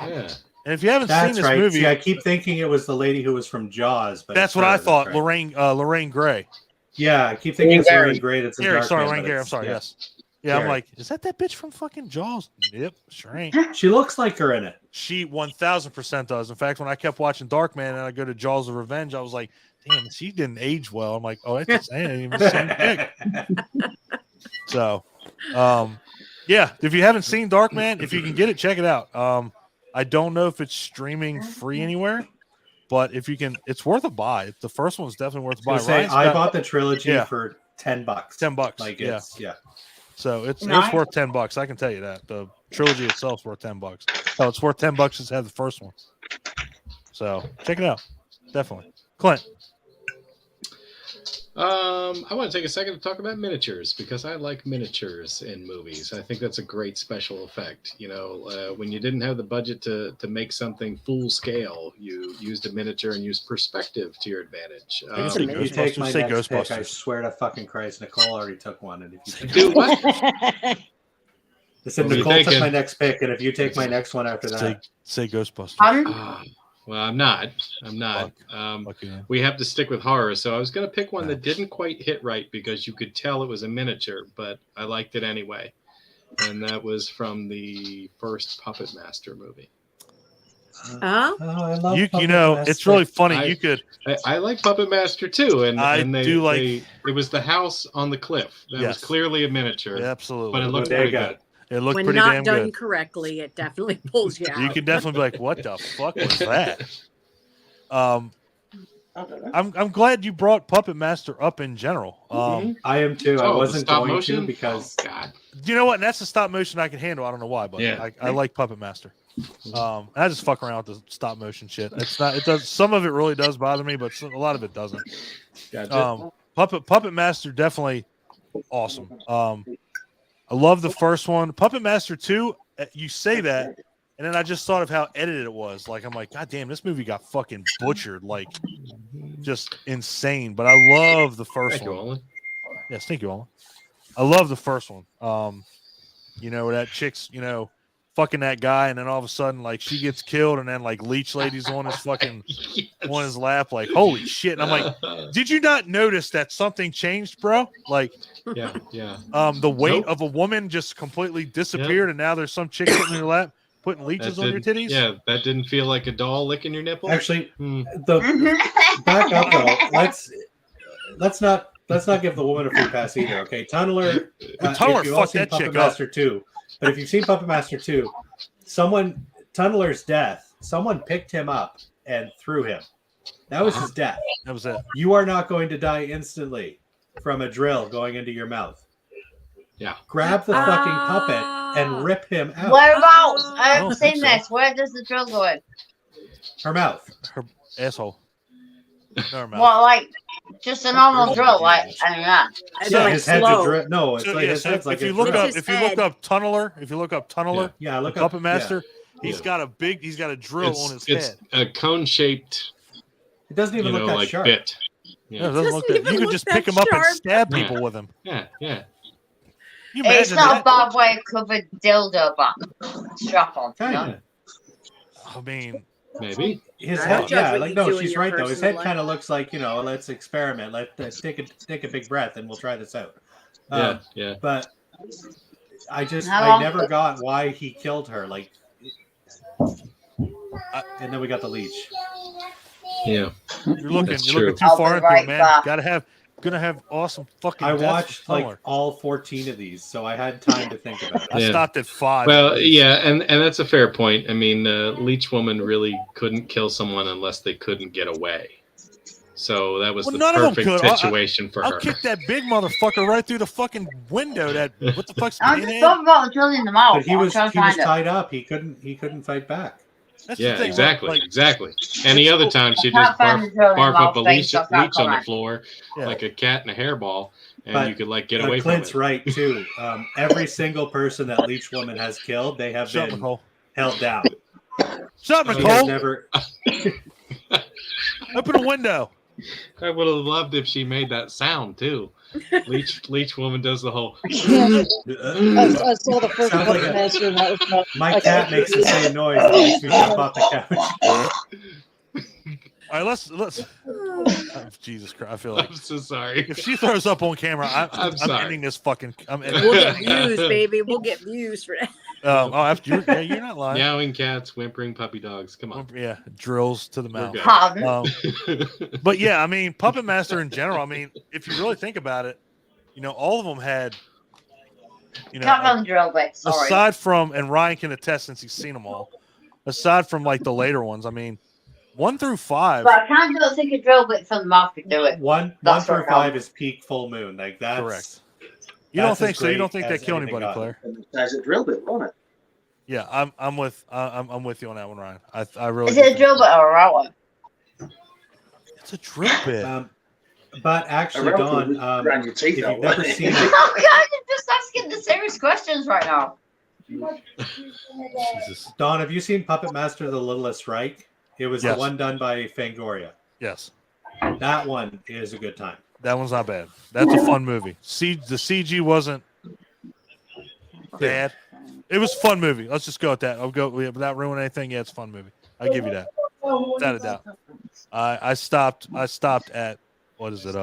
Yeah. And if you haven't That's seen this right. movie, See, I keep thinking it was the lady who was from Jaws, but that's it's what I her, thought. that's right. Lorraine Gray. Yeah, I keep thinking it's Lorraine Gray. That's in Gary, Darkman, sorry, but Lorraine Gray. I'm it's- sorry. yeah. Yes. Yeah, I'm Gary. like, is that bitch from fucking Jaws? Yep, sure ain't. She looks like her in it. She 1000% does. In fact, when I kept watching Darkman and I go to Jaws of Revenge, I was like, damn, she didn't age well. I'm like, oh, that's the same, chick. So, yeah, if you haven't seen Darkman, if you can get it, check it out. I don't know if it's streaming free anywhere, but if you can, it's worth a buy. The first one's definitely worth a buy. I bought the trilogy Yeah. for $10. $10. Like Yeah. it's yeah. So it's Nice. worth $10. I can tell you that the trilogy itself's worth $10. Oh, it's worth $10 just to have the first one. So check it out, definitely. Clint, I want to take a second to talk about miniatures because I like miniatures in movies. I think that's a great special effect. When you didn't have the budget to make something full scale, you used a miniature and used perspective to your advantage. You can say If you take my Say next pick, I Ghostbusters. swear to fucking Christ, Nicole already took one. And if you take Do what? I said What are you Nicole took thinking? my next pick, and if you take my next one after that, say Ghostbusters. Well, I'm not. Fuck you. We have to stick with horror, so I was going to pick one that didn't quite hit right because you could tell it was a miniature, but I liked it anyway. And that was from the first Puppet Master movie. Huh? I love You Puppet know, Master. it's really funny. I like Puppet Master too, and I and do like- it was the house on the cliff that Yes. was clearly a miniature, Yeah, absolutely. but it looked There you pretty go. good. It looked When pretty not damn done good. correctly, it definitely pulls you out. You can definitely be like, "What the fuck was that?" I'm glad you brought Puppet Master up in general. I am too. I Oh, the wasn't stop going motion? to because Oh, God. You know what? And that's the stop motion I can handle. I don't know why, but Yeah. I like Puppet Master. I just fuck around with the stop motion shit. It's not. It does. Some of it really does bother me, but a lot of it doesn't. Puppet Master definitely awesome. I love the first one. Puppet Master 2. You say that, and then I just thought of how edited it was. Like I'm like, God damn, this movie got fucking butchered. Like, just insane. But I love the first Thank you, one. Olin. Yes, thank you, Olin. I love the first one. Where that chick's, fucking that guy, and then all of a sudden, like, she gets killed, and then like Leech Lady's on his fucking on his lap, like, holy shit. And I'm like, did you not notice that something changed, bro? Like, yeah. the weight Nope. of a woman just completely disappeared, and now there's some chick sitting in your lap putting That leeches on your didn't- titties. Yeah, that didn't feel like a doll licking your nipple. Actually, Hmm. back up though. Let's not give the woman a free pass either. Okay, Tunneler. Tunneler if you've all fucked seen that Puppet chick up. Master 2, but if you've seen Puppet Master 2, Tunneler's death. Someone picked him up and threw him. That was his death. That was it. You are not going to die instantly from a drill going into your mouth. Yeah. Grab the fucking puppet and rip him out. Whereabouts? I I haven't don't seen think so. this. Where does the drill go in? Her mouth. Her asshole. No, mouth. What, like just a normal drill? Like, I don't know. It's Yeah, like his head's a slow. drill. No, it's So, like yeah, his so head's like if you a look drill. up, His if you look head. up Tunneler, Yeah, look the up Puppet Master, he's yeah. got a drill on his It's head. a cone-shaped, It doesn't even look that like sharp. bit. Yeah, it Yeah, doesn't look Doesn't that. even You could look just that pick him up and sharp. stab Yeah. people with him. yeah. You It's imagine not a that? barbed wire covered dildo back strap on. No? Kinda. I mean, Maybe. His I head, don't judge yeah, what like you no, do in she's your right though. His personal head life. kind of looks like, let's experiment. Let's take a big breath and we'll try this out. Yeah. But I How never got why he killed her. Like, and then we got the leech. Yeah. you're looking That's too true. I'll far be into right it, man. back. Gonna have awesome fucking. I deaths watched from like Tunneler. all 14 of these, so I had time to think about it. I Yeah. stopped at 5. Well, yeah, and that's a fair point. I mean, Leech Woman really couldn't kill someone unless they couldn't get away. So that was Well, the none of them perfect could. situation for I'll her. kick that big motherfucker right through the fucking window. That what the fuck's I'm just pinhead? talking about the drill in the mouth. But he I'm was trying to find it. tied up. He couldn't fight back. That's the Yeah, thing, exactly, like, exactly. Any other time she'd Can't just find the drill in barf my up a face, leech, so I can't leech on the comment. floor yeah. like a cat in a hairball, and But, you could like get away from Clint's it. right too. Every single person that Leech Woman has killed, they have Shut up, been Nicole. held down. Shut up, She has Nicole. never. Open a window. I would have loved if she made that sound too. Leech Woman does the whole. I saw the first Sounds like Puppet a- Master, and that was not. My cat makes the same noise. That makes me jump off the couch. All right, let's. Oh, Jesus Christ! I feel like I'm so sorry. if she throws up on camera, I'm I'm sorry. ending this fucking. I'm We'll ending. get views, baby. We'll get views for that. After you're not lying. Meowing cats, whimpering puppy dogs. Come on. Yeah, drills to the mouth. good. Pardon? But yeah, I mean, Puppet Master in general. I mean, if you really think about it, all of them had, Can't run the drill bit. Sorry. aside from, and Ryan can attest since he's seen them all. Aside from like the later ones, I mean, 1 through 5. But I can't do think a drill bit from the mouth could do it. One That's through what 5 is peak full moon. Like that's Correct. You don't that's think as so? You great don't think they as kill anything anybody, got. Claire? There's a drill bit, wasn't it? Yeah, I'm with you on that one, Ryan. I really. Is it a drill bit or a route? It's a drill bit. But actually, Dawn, Around your teeth, if though, you've never wasn't it? seen it, Oh God, you're just asking the serious questions right now. Jesus. Dawn, have you seen Puppet Master: The Littlest Reich? It was Yes. the one done by Fangoria. Yes, That one is a good time. that one's not bad. That's a fun movie. The CG wasn't bad. It was a fun movie. Let's just go with that. I'll go without ruining anything. Yeah, it's a fun movie. I give you that, without a doubt. I stopped at what is it?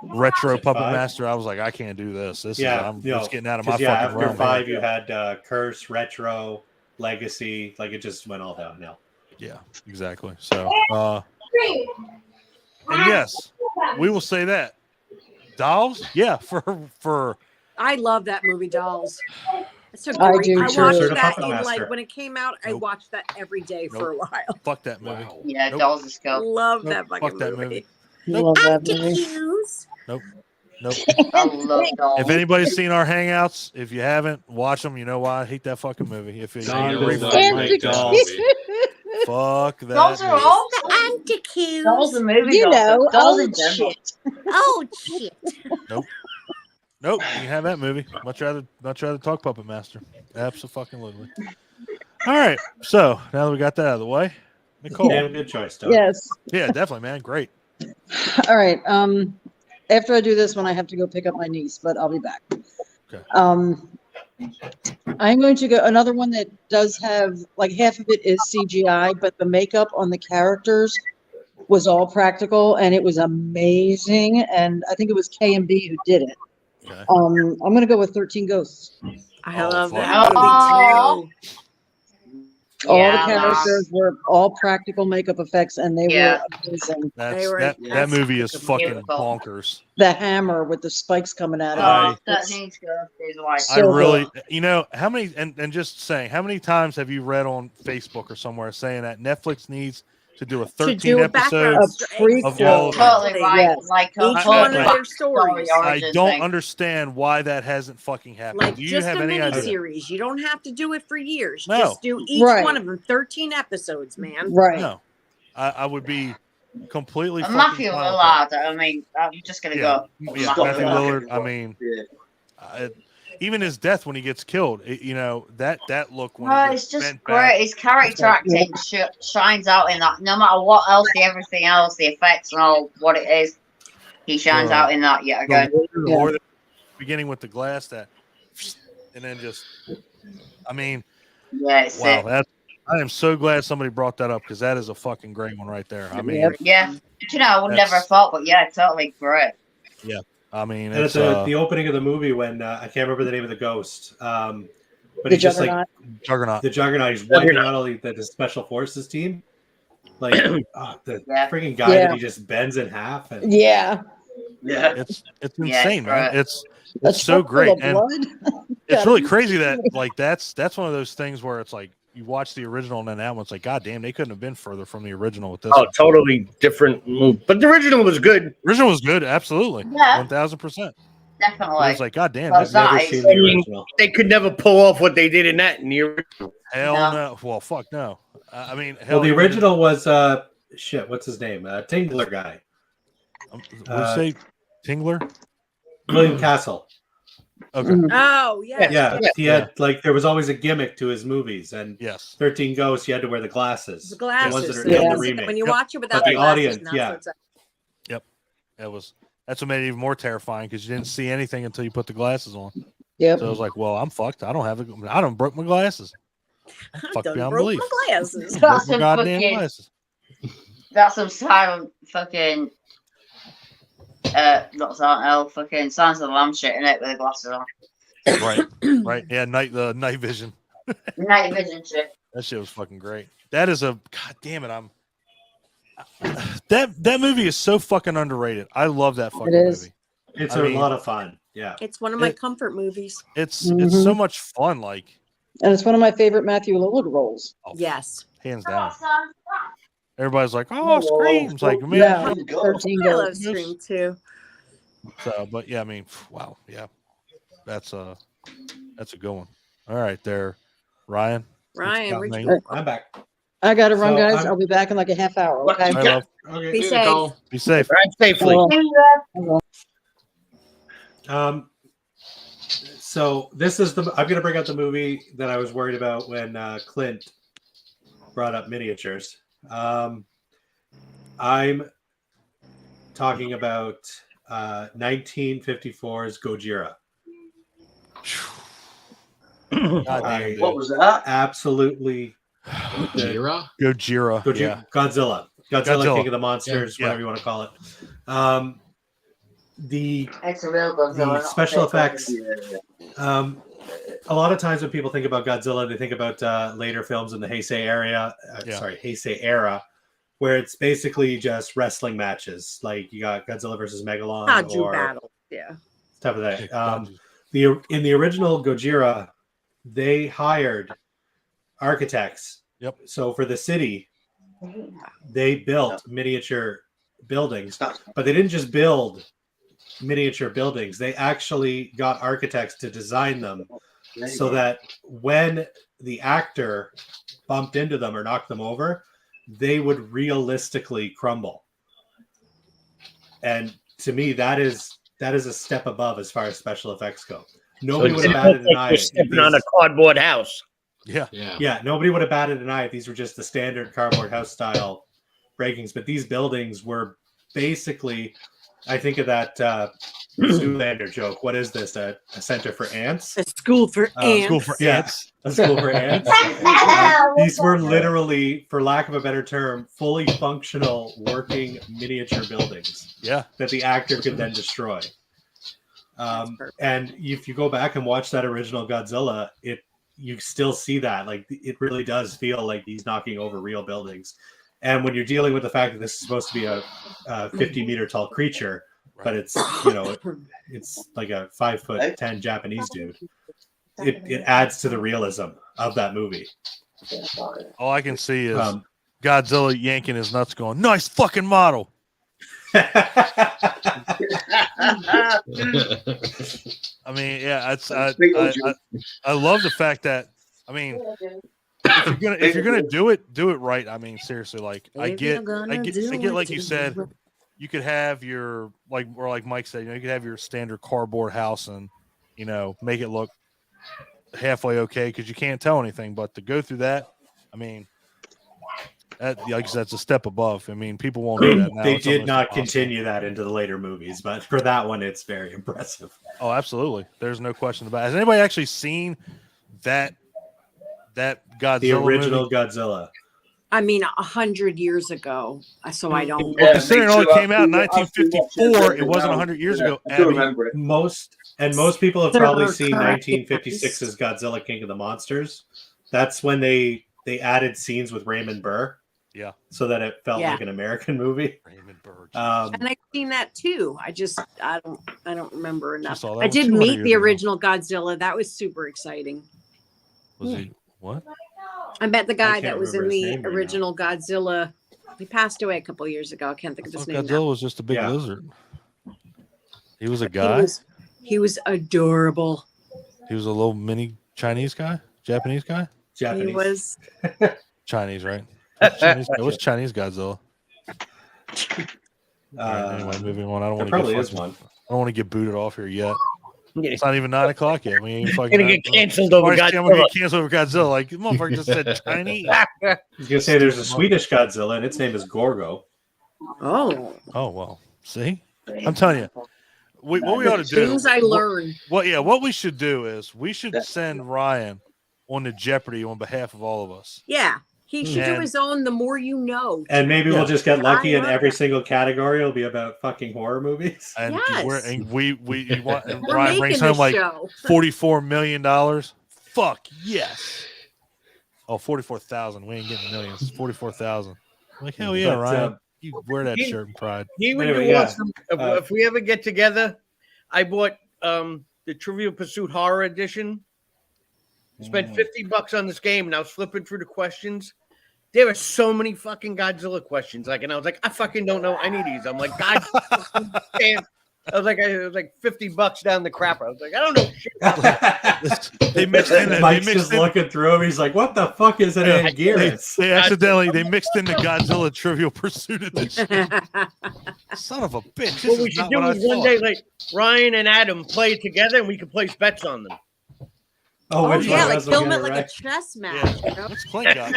Retro Puppet 5? Master. I was like, I can't do this. This is it's getting out of my 'cause, fucking after realm. 5, you had Curse, Retro, Legacy. Like it just went all downhill. Yeah, exactly. So, and yes, we will say that dolls. Yeah, for I love that movie, Dolls. It's so I great. do I too. watched Sure to that Puppet in Master. like when it came out. I Nope. watched that every day for a while. fuck that movie. Yeah, Nope. dolls is go. Love Nope, that fucking fuck that movie. movie. Love that movie. Anti-cues. Nope. I love dolls. If anybody's seen our Hangouts, if you haven't, watch them. You know why I hate that fucking movie. If you Dawn need a does refund, not like like dolls. dolls. Fuck that. Dolls are movie. all Anti-cues. dolls and movie You dolls. know, dolls oh in general. shit. Oh shit. Nope, you can have that movie. Much rather talk Puppet Master. Absolutely. All right, so now that we got that out of the way, Nicole. Damn good choice, Dawn. Yes. Yeah, definitely, man. Great. All right. After I do this one, I have to go pick up my niece, but I'll be back. Okay. I'm going to go another one that does have like half of it is CGI, but the makeup on the characters was all practical and it was amazing. And I think it was KMD who did it. Okay. I'm going to go with 13 Ghosts. I Oh, love fuck. that Oh. movie too. All Yeah, the characters were all practical makeup effects and they Yeah. were amazing. That's were- that that's movie is fucking beautiful. bonkers. The hammer with the spikes coming out of I- it. That It's needs to go. Is like I so really, good. you know, how many, and just saying, how many times have you read on Facebook or somewhere saying that Netflix needs to do a 13 to do a background episodes? A prequel. of all of them. totally right. Yes. Like a Each whole one of I- their stories. I origin don't thing. understand why that hasn't fucking happened. Like Do you just have a any mini idea? series. You don't have to do it for years. No. Just do each Right. one of them. 13 episodes, man. Right. No, I would be completely. And fucking Matthew fine with that. Lillard. I mean, I'm just gonna Yeah, go. yeah, Scott Matthew Pilgrim. Lillard. I mean, Yeah. even his death when he gets killed, you know that look when No, he it's gets just bent great. back. His character acting shines out in that. No matter what else, everything else, the effects and all what it is, he shines Uh, out in that yet The again. lawyer, beginning with the glass that, and then just, I mean, Yeah, it's wow, it. that's. I am so glad somebody brought that up because that is a fucking great one right there. I mean, Yep. Yeah, you know, I would never have That's- thought, but yeah, totally great. I mean, And it's at the opening of the movie when I can't remember the name of the ghost, but The he's just like Juggernaut. Juggernaut. the Juggernaut. He's wiping out all the special forces team. Like the Yeah. freaking guy Yeah. that he just bends in half. And Yeah. Yeah. It's Yeah, insane, man. right. It's A so truck full great, of and blood. it's really crazy that like that's one of those things where it's like you watch the original and then that one's like, God damn, they couldn't have been further from the original with this. Oh, one. totally different move. But the original was good. Original was good, absolutely, Yeah. 1000%. Definitely. It's like, God damn, Well, that's that never is- seen the I mean, original. they could never pull off what they did in that in the original. hell No. no. Well, fuck no. I mean, hell, Well, the even- original was shit. What's his name? Tingler guy, What do you say, Tingler? William Castle. Okay. Mhm. Oh, yeah. Yeah, Yeah. he had like there was always a gimmick to his movies, and Yes. 13 Ghosts, you had to wear the glasses. The glasses. The ones that are Yeah. in the When remake. you Yep. watch it without But the the glasses, audience, that's yeah. what's up. That's what made it even more terrifying because you didn't see anything until you put the glasses on. Yep. So it was like, well, I'm fucked. I don't have it. I don't broke my glasses. Fuck Done beyond broke belief. my glasses. Broke That's my some goddamn fucking, glasses. that's some silent fucking, not silent hell, fucking Signs of the Lamb shit in it with the glasses on. Right. Right. Yeah. The night vision. Night vision shit. That shit was fucking great. That is a god damn it. That movie is so fucking underrated. I love that fucking is. movie. It's I a mean- lot of fun. Yeah. It's one of my It- comfort movies. It's Mhm. so much fun. Like And it's one of my favorite Matthew Lillard roles. oh, Yes. hands down. Everybody's like, oh, Scream's like, man. Yeah, God. 13 I love Ghosts. Scream too. So, but yeah, I mean, wow, yeah, that's a good one. All right, there, Ryan. Ryan, got, where'd man? you go? I'm back. I got to run, So, guys. I'm- I'll be back in like a half hour. What Okay. you I got? love. Okay. Be Here you safe. go. Be safe. Drive safely. So this is I'm going to bring out the movie that I was worried about when Clint brought up miniatures. I'm talking about 1954's Gojira. God damn, dude. What was that? Absolutely Jira? Gojira. Yeah. Godzilla, Godzilla. King of the Monsters, Yeah. whatever you want to call it. The It's a real Godzilla. the not a special fake effects. A lot of times when people think about Godzilla, they think about later films in the Heisei area. Yeah. Heisei era, where it's basically just wrestling matches. Like you got Godzilla versus Megalon Kaiju or battle. Yeah. stuff of that. Yeah, In the original Gojira, they hired architects. Yep. So for the city, they built miniature buildings, Stop. but they didn't just build miniature buildings. They actually got architects to design them so that when the actor bumped into them or knocked them over, they would realistically crumble. And to me, that is a step above as far as special effects go. Nobody So would it have didn't batted look an like eye. you're if stepping on a these- cardboard house. Yeah. Yeah. Yeah, nobody would have batted an eye if these were just the standard cardboard house style breakings. But these buildings were basically, I think of that Zoolander joke. What is this? A center for ants? A school for ants. School for Yeah. ants. A school for ants. These were literally, for lack of a better term, fully functional working miniature buildings. Yeah. That the actor could then destroy. And if you go back and watch that original Godzilla, you still see that. Like, it really does feel like he's knocking over real buildings. And when you're dealing with the fact that this is supposed to be a 50-meter tall creature, but it's it's like a 5'10" Japanese dude, it adds to the realism of that movie. All I can see is Godzilla yanking his nuts, going, "Nice fucking model." I mean, yeah, I love the fact that, I mean, if you're gonna do it right. I mean, seriously, like I get like you said, you could have your like Mike said, you could have your standard cardboard house and make it look halfway okay because you can't tell anything. But to go through that, I mean, like I said, that's a step above. I mean, people won't do that now. They did not continue that into the later movies, but for that one, it's very impressive. Oh, absolutely. There's no question about it. Has anybody actually seen that Godzilla? The original movie? Godzilla. I mean, 100 years ago. So I don't. Well, considering it only came out in 1954, it wasn't 100 years ago. I do remember it. Most people have probably seen 1956's Godzilla King of the Monsters. That's when they added scenes with Raymond Burr. Yeah. So that it felt like an American movie. Raymond Burr. And I've seen that too. I don't remember enough. I I did meet the original Godzilla. That was super exciting. Was he what? I met the guy that was in remember his the name right original Godzilla. He passed away a couple years ago. I can't think of his name. Godzilla was just a big lizard. He was a guy. He was adorable. He was a little mini Chinese guy, Japanese guy. Japanese. He was Chinese, right? What's Chinese Godzilla? Right, anyway, moving on. I don't want to probably get is one. I don't want to get booted off here yet. It's not even 9 o'clock yet. We ain't fucking gonna get canceled over I'm gonna Godzilla. get canceled over Godzilla. Like, the motherfucker just said Chinese. I was gonna say there's a Swedish Godzilla, and its name is Gorgo. Oh well. See, I'm telling you, what we ought to do. Things I learned. What we should do is we should send Ryan on the Jeopardy on behalf of all of us. Yeah. He should do his own The More You Know. And maybe we'll just get lucky and every single category will be about fucking horror movies. And Yes. and Ryan making brings home this like show. $44 million. Fuck yes. Oh, 44,000. We ain't getting millions. 44,000. Like, hell yeah, But, Ryan. You wear that shirt in pride. He would Anyway, do yeah. awesome. If we ever get together, I bought the Trivial Pursuit Horror Edition. Spent $50 on this game, and I was flipping through the questions. There were so many fucking Godzilla questions. Like, and I was like, I fucking don't know any of these. I'm like, God damn. I was like $50 down the crapper. I was like, I don't know shit. They mixed in. Mike's just looking through him. He's like, "What the fuck is it in Gears?" They accidentally mixed in the Godzilla Trivial Pursuit edition. Son of a bitch! This What we is should not do what I is one thought. day, like Ryan and Adam play it together, and we can place bets on them. Oh, which yeah, one like was film gonna it like wreck? a chess match. You know? What's Clint got?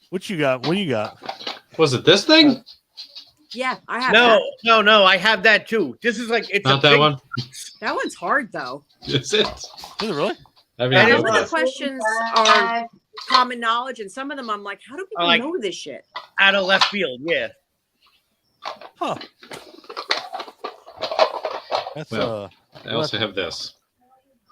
What you got? What you got? Was it this thing? Yeah, I have No, I have that too. This is like it's Not a that big, one. that one's hard though. Is it? Is it really? I mean, That is Some of the rough. questions are common knowledge, and some of them I'm like, how do people like- know this shit? out of left field. Yeah, Huh? That's Well, I also have this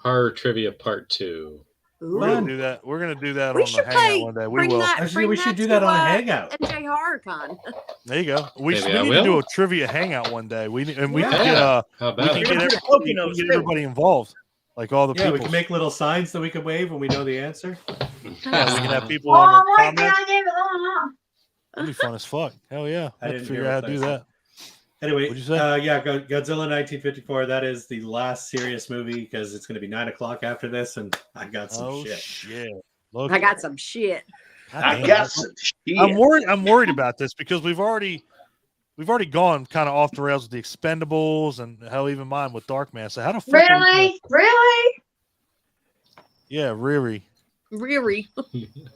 horror trivia part 2. We're gonna do that. We're gonna do that We on should the hangout play- one day. We bring will. that- Actually, bring we should that do that to, on a hangout. MJ HorrorCon. There you go. We Maybe need I to will. do a trivia hangout one day. We can Yeah. get How we about can it? get, Maybe everybody, the Poconos, we can get too. everybody involved, like all the Yeah, people. we can make little signs that we can wave when we know the answer. Yeah, we can have people on Oh the my comments. God! That'd be fun as fuck. Hell yeah! I Have to didn't figure hear out how what to do that that. Anyway, What'd you say? Godzilla 1954. That is the last serious movie because it's going to be 9 o'clock after this, and I got some Oh shit. shit! Look, I got some shit. God I damn, got some shit. I'm worried about this because we've already gone kind of off the rails with the Expendables and hell, even mine with Darkman. So how the fuck? are we Really? yeah, Riri. Riri.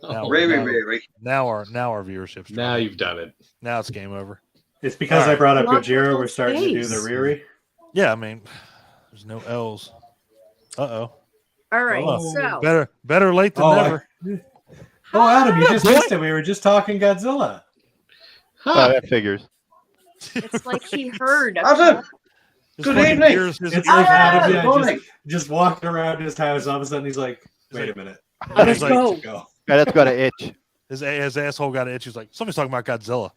Now, Really. now our viewership's Now dropping. you've done it. Now it's game over. It's because All I brought up Love Gojira. little We're starting to do the face. Riri. Yeah, I mean, there's no L's. Uh-oh. All right. Oh, So better late than Oh, never. Oh, Adam, you just missed it. We were just talking Godzilla. Oh, that figures. it's like he heard. Adam, His good fucking evening. ears- his It's ears like are Adam, burning. yeah, morning. just walking around his house. All of a sudden, he's like, "Wait a minute, Let's go. go." Yeah, that's got an itch. His asshole got an itch. He's like, somebody's talking about Godzilla.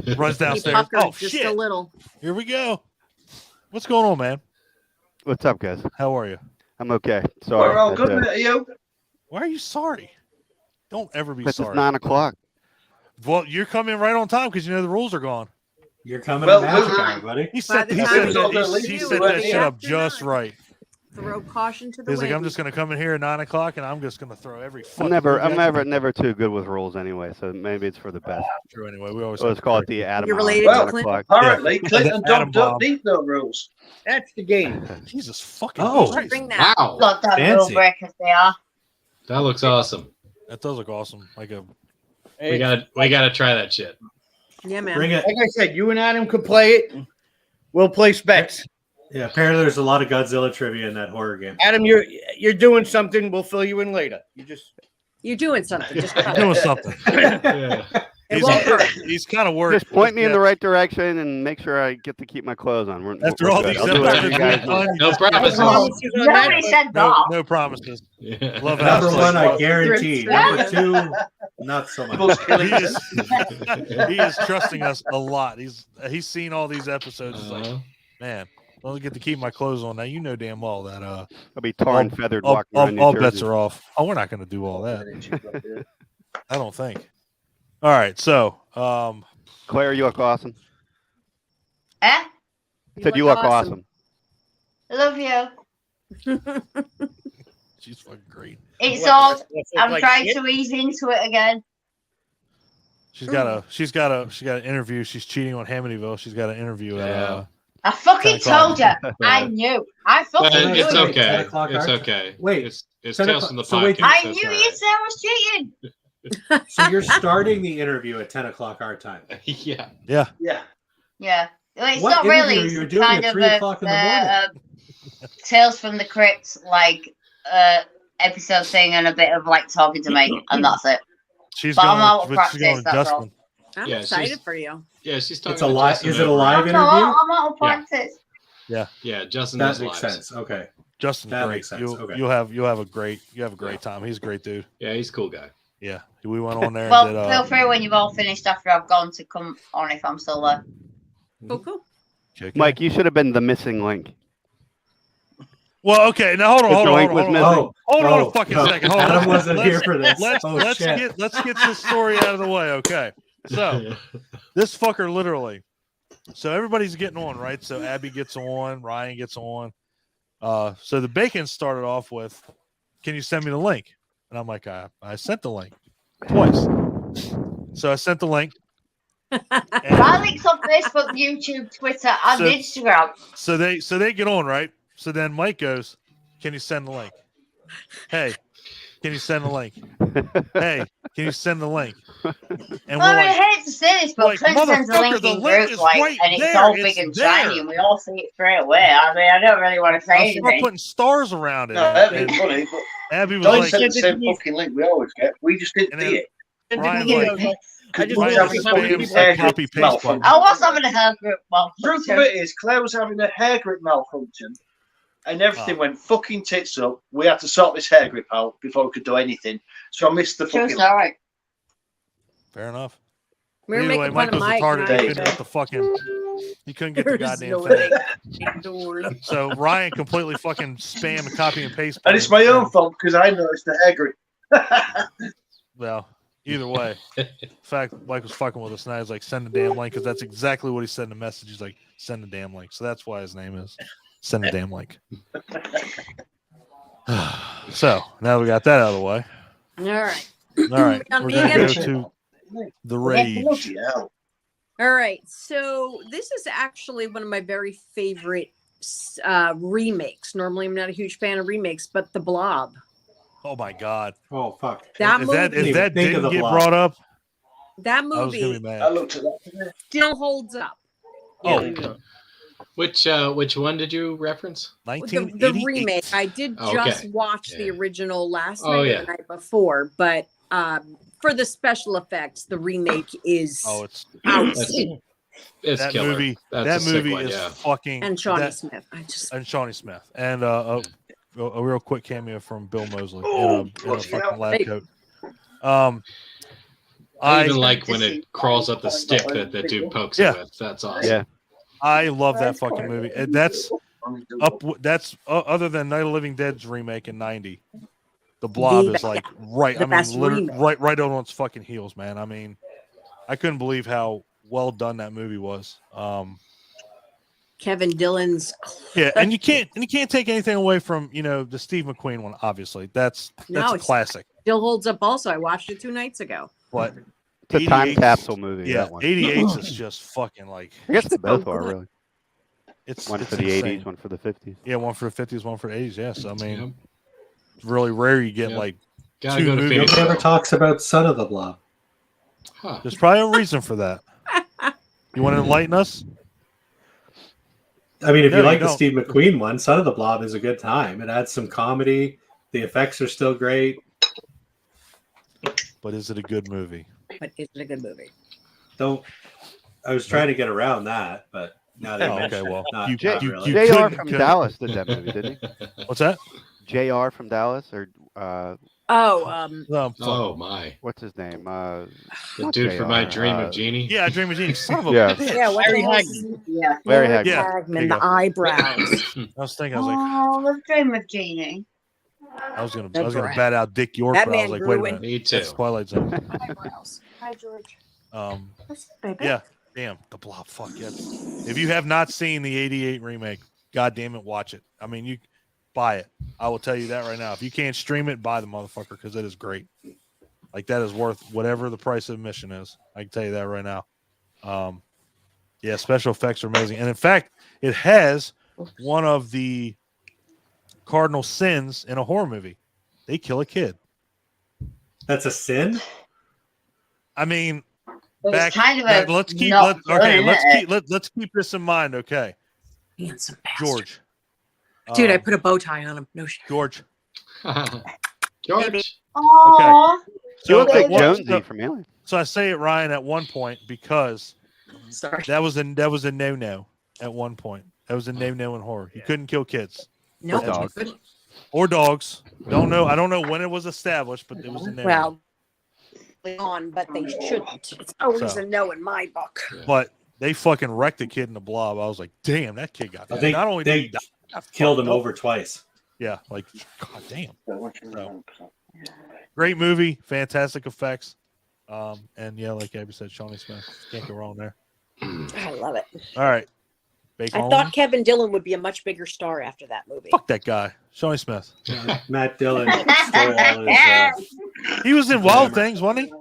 He Runs downstairs. puckered Oh, just shit. a little. Here we go. What's going on, man? What's up, guys? How are you? I'm okay. Sorry. We're all but, good, mate. Are you? Why are you sorry? Don't ever be It's sorry. 9 o'clock. Well, you're coming right on time because you know the rules are gone. You're coming Well, to magic well, hour, buddy. He set, the he time set, we that, get he to set you, that shit up after just 9. right. Throw caution to the He's like, wind. I'm just gonna come in here at 9 o'clock and I'm just gonna throw every. I'm never too good with rules anyway, so maybe it's for the best. True. Anyway, we always. Let's call it the Adam. You're hour, related 9 to Clint? o'clock. Apparently, Clint and Adam Dom don't Bob. need no rules. That's the game. Jesus fucking. Oh. Christ. Bring that. Wow, Goddamn rule Fancy. breakers they are. that looks awesome. That does look awesome. Like a. We gotta try that shit. Yeah, man. Bring it. Like I said, you and Adam could play it. We'll play specs. Yeah, apparently there's a lot of Godzilla trivia in that horror game. Adam, you're doing something. We'll fill you in later. You're doing something. Just Doing something. Yeah. It won't hurt. He's kind of worried. Just point me in the right direction and make sure I get to keep my clothes on. After all good. these I'll do whatever you guys episodes, want. No promises. Nobody said no, that. no promises. Yeah. Love Number Alex. one, I guarantee. Yeah. Number two, not so much. People's killing He is, he is trusting us a lot. He's seen all these episodes. He's like, man, I don't get to keep my clothes on. Now you know damn well that I'll be tarred and feathered all, walking around all New bets Jersey. are off. Oh, we're not going to do all that. I don't think. All right, so Claire, you look awesome. Eh? Said you look awesome. Love you. she's fucking great. It's all. I'm like trying shit? to ease into it again. She's got an interview. She's cheating on Hamityville. She's got an interview at I fucking 10 o'clock. told you. I knew. I But fucking knew it's it. okay. 10 o'clock It's our- okay. Wait, it's 10 Tales from the o'clock. So wait, podcast. I That's knew all you said I was cheating. So you're starting the interview at 10 o'clock our time. right. Yeah. Yeah. Yeah. Yeah. Well, it's What not really. interview are you It's doing kind at of 3 o'clock in the morning? Tales from the Crypt, like episode thing, and a bit of like talking to me, and that's it. She's But going. I'm out of she's practice, going to that's all. Justin. I'm Yeah, excited she's- for you. Yeah, she's talking. It's a to live. Justin Is it a about- live I'm interview? out of practice. Yeah, Justin That does makes lives. sense. Okay. Justin's That great. makes sense. You'll, Okay. you'll have a great time. He's a great dude. Yeah, he's a cool guy. Yeah, we went on there. Well, and did, feel free when you've all finished after I've gone to come on if I'm still there. Oh, cool. okay. Mike, you should have been the missing link. Well, okay. Now hold on. If Hold the on. link Hold was on. missing. Hold on Oh, a fucking no. second. Hold on. Adam wasn't Let's- here for this. Let's Oh, shit. get this story out of the way. Okay. So this fucker literally. So everybody's getting on, right? So Abby gets on, Ryan gets on. So the bacon started off with, "Can you send me the link?" And I'm like, I sent the link twice. So I sent the link. My link's on Facebook, YouTube, Twitter, and So- Instagram. So they get on, right? So then Mike goes, "Can you send the link?" Hey, can you send the link? Hey, can you send the link? And Well, we're I like, hate to say this, but like, Clint sends a motherfucker, link the in link group, is like, right and it's there. all It's big and there. shiny, and we all see it straight away. I mean, I don't really want to say I'll start anything. putting stars around it. No, that'd And be funny, but Abby was don't like, send the same fucking link we always get. We just didn't And see then- it. Ryan's Yeah. like, I just Ryan don't just know how many spams people- that copy paste malfunction. button. I was having a hair group Truth of it is, Claire was having a hair grip malfunction, and everything Oh. went fucking tits up. We had to sort this hair grip out before we could do anything. So I missed the True fucking. story. Fair enough. We were Either making way, fun Mike of was Mike. retarded. and He I couldn't said, get the fucking. He couldn't get the "There's goddamn no thing. way." So Ryan completely fucking spammed the copy and paste. And it's button. my own fault because I noticed the hair grip. Well, either way, in fact, Mike was fucking with us, and I was like, "Send the damn link," because that's exactly what he said in the message. He's like, "Send the damn link." So that's why his name is "Send the damn link." So now we got that out of the way. All right. All right, On we're me gonna go again? to the Yeah, rage. bloody hell. All right. So this is actually one of my very favorite remakes. Normally, I'm not a huge fan of remakes, but The Blob. Oh my god! Oh, fuck. That If movie, that Didn't even think of didn't the get Blob. brought up, that I was gonna be movie I mad. looked at that today. still holds up. Oh, Yeah. Which one did you reference? The 1988. remake. I did Okay. just watch the Yeah. original last Oh, night or yeah. the night before, but for the special effects, the remake is It's outstanding. It's that killer. movie. That's That a sick movie one, is yeah. fucking. And Shawnee that- Smith. and Shawnee Smith, and a real quick cameo from Bill Moseley Oh, in a bloody fucking hell. lab Hey. coat. I even like when it crawls up the stick that the dude pokes Yeah. it with. That's awesome. Yeah. I love that fucking movie. And that's other than Night of the Living Dead's remake in '90. The Blob is like right. The best literally remake. right on its fucking heels, man. I mean, I couldn't believe how well done that movie was. Kevin Dillon's. Yeah, and you can't take anything away from the Steve McQueen one. Obviously, that's No, a it's- classic. Still holds up. Also, I watched it 2 nights ago. But It's a time 88 capsule movie. Yeah, That one. 88 is just fucking like. I guess they both so are good. really. It's One it's for the insane. 80s, one for the 50s. Yeah, one for the 50s, one for the 80s. Yes, I mean, Yep. it's really rare you get Yep. like Gotta two go to movies. Nobody ever talks about Son of the Blob. Huh. There's probably a reason for that. You want to enlighten us? I mean, if No, you you like the don't. Steve McQueen one, Son of the Blob is a good time. It adds some comedy. The effects are still great. But is it a good movie? But it's a good movie. Don't. I was trying to get around that, but now they Oh, mentioned okay, well, it. Not, you- not you- really. you- JR couldn't- from couldn't- Dallas did that movie, didn't What's that? he? JR from Dallas, or Oh, Oh my! what's his name? The not dude from My JR, Dream of Jeannie. Yeah, I Dream of Genie. Son of a Yeah. bitch. yeah. What Larry the hell? Hagman. Yeah. Larry Larry Hagman. Yeah, there Hagman, you the go. eyebrows. I was thinking, I was like, Oh, the dream of Genie. I was gonna The breath. bat out Dick York, That but I was man like, grew wait a in- minute, Me too. it's Twilight Zone. Eyebrows. Hi, George. Baby. Yeah, damn, the Blob. Fuck yeah. If you have not seen the '88 remake, god damn it, watch it. I mean, you buy it. I will tell you that right now. If you can't stream it, buy the motherfucker because it is great. Like that is worth whatever the price of admission is. I can tell you that right now. Yeah, special effects are amazing, and in fact, it has one of the cardinal sins in a horror movie. They kill a kid. That's a sin. I mean, It's kind of a let's keep not let, okay, good, let's isn't keep let's keep this in mind. Okay, Handsome bastard. George. Dude, I Um, put a bow tie on him. No shit. George. George. Aww. He looks like what- Jonesy from Alien. So I say it, Ryan, at one point because Sorry. that was a no-no at one point. That was a no-no in horror. You couldn't kill kids No, Or dogs. or dogs. Don't know. I don't know when it was established, but it was a no-no. Well, on, but they shouldn't. It's always So. a no in my book. But they fucking wrecked the kid in the Blob. I was like, damn, that kid got. They- Not only did they he die, he got Killed fucked him up. over twice. Yeah, like god damn. So, great movie, fantastic effects, and yeah, like Abby said, Shawnee Smith can't go wrong there. I love it. All right, Bacon. I thought Kevin Dillon would be a much bigger star after that movie. Fuck that guy, Shawnee Smith. Matt Dillon stole all his. He was in Wild Things, wasn't he?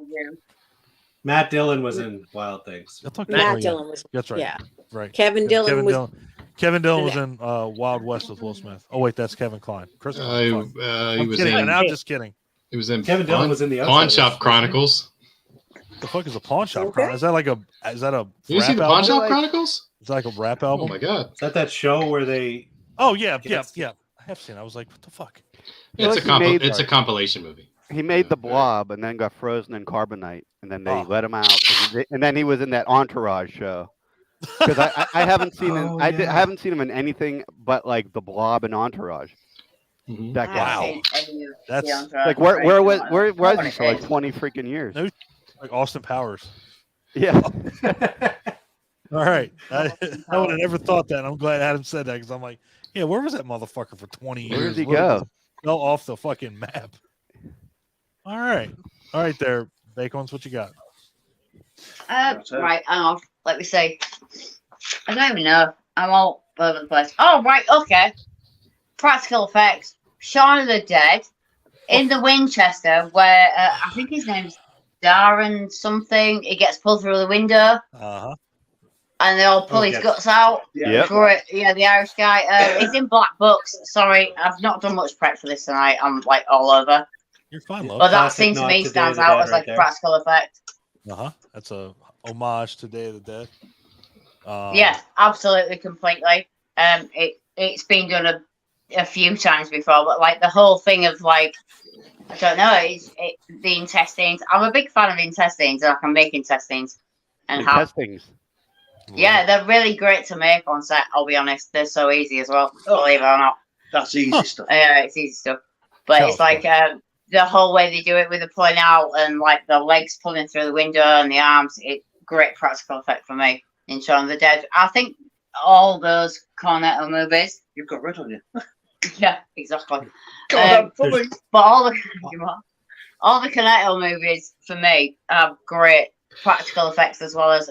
Matt Dillon was in Wild Things. I thought Matt yeah, Dillon was. That's right. Yeah. Right. Kevin Dillon was. Kevin Dillon was in Wild West with Will Smith. Oh wait, that's Kevin Kline. Chris. He I'm was kidding. in. I'm just kidding. He was in. Kevin Dillon was in the Pawn Outsiders. Shop Chronicles. What the fuck is a pawn shop? Okay. Is that like a? Is that a? You rap see the album? Pawn Shop Like- Chronicles? Is that like a rap Oh album? my god! Is that show where they? Oh yeah, yeah, Yes. yeah. I have seen it. I was like, what the fuck? It's like he made- it's a compilation movie. He made the Blob and then got frozen in carbonite, and then they Oh. let him out, and then he was in that Entourage show. Because I haven't seen him. Oh, I yeah. haven't seen him in anything but like the Blob and Entourage. Mhm. That guy. Wow. That's Like where was he for like 20 freaking years? No. Like Austin Powers. Yeah. All right. I would have never thought that. I'm glad Adam said that because I'm like, yeah, where was that motherfucker for 20 years? Where did he Literally go? Fell off the fucking map. All right. All right there, Bacons, what you got? Right, hang on. Let me see. I don't even know. I'm all over the place. Oh, right, okay. Practical effects. Shaun of the Dead in the Winchester, where I think his name's Darren something. He gets pulled through the window, Uh-huh. and they all pull his Okay. guts out. Yep. For it. Yeah, the Irish guy. He's in Black Books. Sorry, I've not done much prep for this tonight. I'm like all over. You're fine, love. But that Classic scene to nod me to stands Day of the out Dead as right like there. practical effect. Uh-huh. That's a homage to Day of the Dead. Yeah, absolutely, completely. It's been done a few times before, but like the whole thing of like, I don't know, the intestines. I'm a big fan of intestines, and I can make intestines and have. Intestines. Yeah, they're really great to make on set. I'll be honest, they're so easy as well. Believe it or not, That's easy stuff. yeah, it's easy stuff. But Child's it's like the whole way they do it with the pulling out and like the legs pulling through the window and the arms. Great practical effect for me in Shaun of the Dead. I think all those Cornetto movies. You've got red on you. Yeah, exactly. God, funny. But all the Cornetto movies for me have great practical effects as well as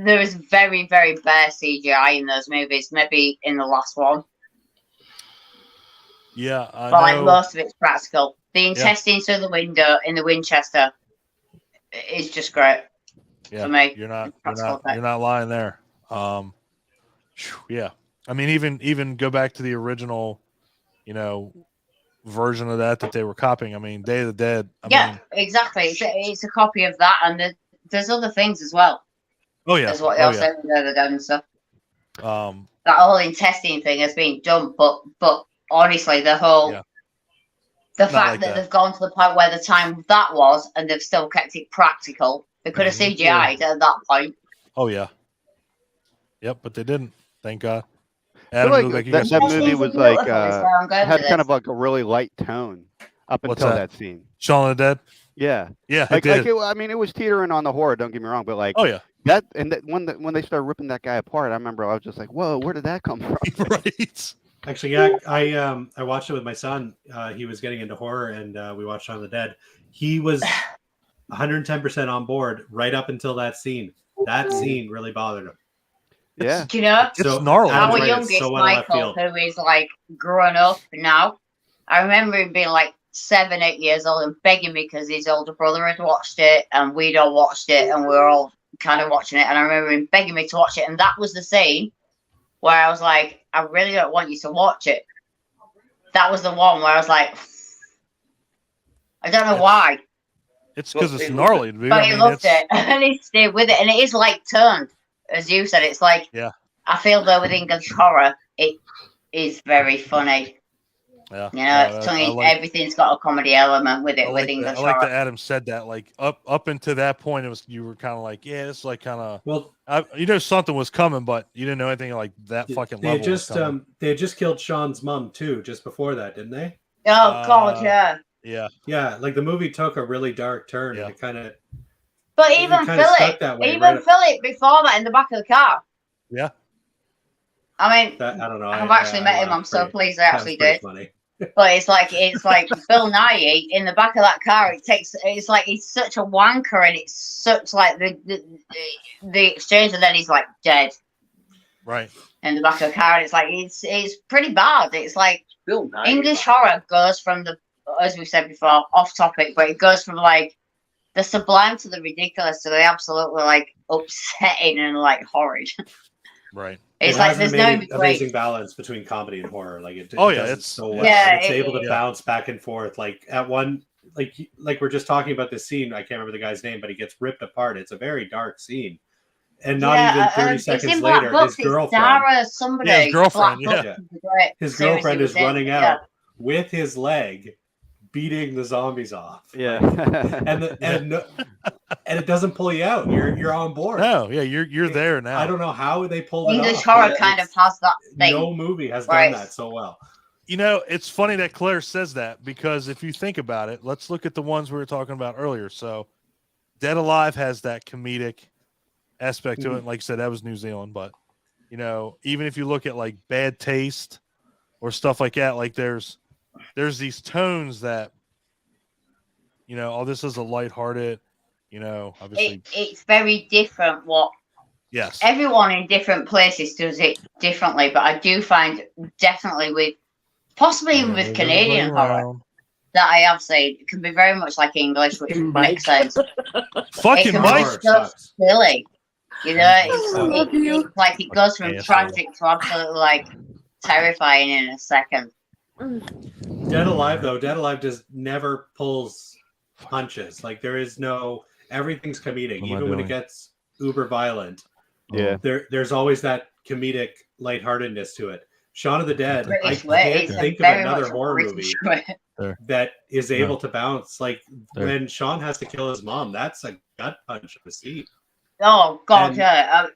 there is very, very bare CGI in those movies. Maybe in the last one. Yeah, I But like know. most of it's practical. The intestines through the window in the Winchester is just great for me. You're not lying there. Yeah. I mean, even go back to the original, version of that they were copying. I mean, Day of the Dead. I mean, exactly. It's a copy of that, and there's other things as well. Oh yeah, That's what you're saying with Day of the Dead and stuff. That whole intestine thing has been done, but honestly, the fact like that they've gone to the point where the time that was, and they've still kept it practical. They could have CGI'd at that point. Oh yeah. Yep, but they didn't. Thank God. I feel Adam, like that movie was like had kind of like a really light tone up until that scene. Shaun of the Dead. Yeah, yeah. I mean, it was teetering on the horror. Don't get me wrong, but like, oh yeah, when they started ripping that guy apart, I remember I was just like, whoa, where did that come from? Right. Actually, yeah, I watched it with my son. He was getting into horror, and we watched Shaun of the Dead. He was 110% on board right up until that scene. That scene really bothered him. Yeah, Do you know? It's gnarly. Our youngest, Michael, who is like grown up now, I remember him being like 7, 8 years old and begging me because his older brother had watched it and we'd all watched it and we were all kind of watching it. And I remember him begging me to watch it. And that was the scene where I was like, I really don't want you to watch it. That was the one where I was like, I don't know why. It's because it's gnarly. But he loved it and he stayed with it. And it is like turned, as you said. It's like, I feel though with English horror, it is very funny. Yeah, you know, everything's got a comedy element with it. With English horror. I like that Adam said that. Like up until that point, it was you were kind of like, yeah, it's like kind of something was coming, but you didn't know anything like that fucking level. They had just killed Sean's mom too, just before that, didn't they? Oh God, yeah. Yeah. Like the movie took a really dark turn, and it kind of. But even Philip before that in the back of the car. Yeah. I mean, I don't know. I've actually met him. I'm so pleased I actually did. Funny. But it's like Bill Nye in the back of that car. It's like he's such a wanker, and it's such like the exchange, and then he's like dead. Right. In the back of the car, and it's like it's pretty bad. It's like Bill Nye. English horror goes from as we said before, off topic, but it goes from like the sublime to the ridiculous to the absolutely like upsetting and like horrid. Right. It's like there's no amazing balance between comedy and horror. Like it does it so well. Yeah, it's able to bounce back and forth. Like at one, like we're just talking about this scene. I can't remember the guy's name, but he gets ripped apart. It's a very dark scene, and not even 30 seconds later, his girlfriend, his girlfriend, his girlfriend is running out with his leg, beating the zombies off. Yeah, and it doesn't pull you out. You're on board. No, yeah, you're there now. I don't know how they pulled it off. English horror kind of has that thing. No movie has done that so well. You know, it's funny that Claire says that because if you think about it, let's look at the ones we were talking about earlier. So, Dead Alive has that comedic aspect to it. Like I said, that was New Zealand, but even if you look at like Bad Taste or stuff like that, like there's these tones that this is a lighthearted, obviously it's very different. Yes, everyone in different places does it differently, but I do find definitely possibly even with Canadian horror that I have seen, it can be very much like English, which makes sense. Fucking Mike, so silly, it's like it goes from tragic to absolutely like terrifying in a second. Dead Alive just never pulls punches. Like there is no, everything's comedic, even when it gets uber violent. Yeah. there's always that comedic lightheartedness to it. Shaun of the Dead, British I way. can't It's think of very another much a horror British movie way. that is Yeah. able to bounce like Yeah. when Sean has to kill his mom. That's a gut punch of a scene. Oh God, And yeah.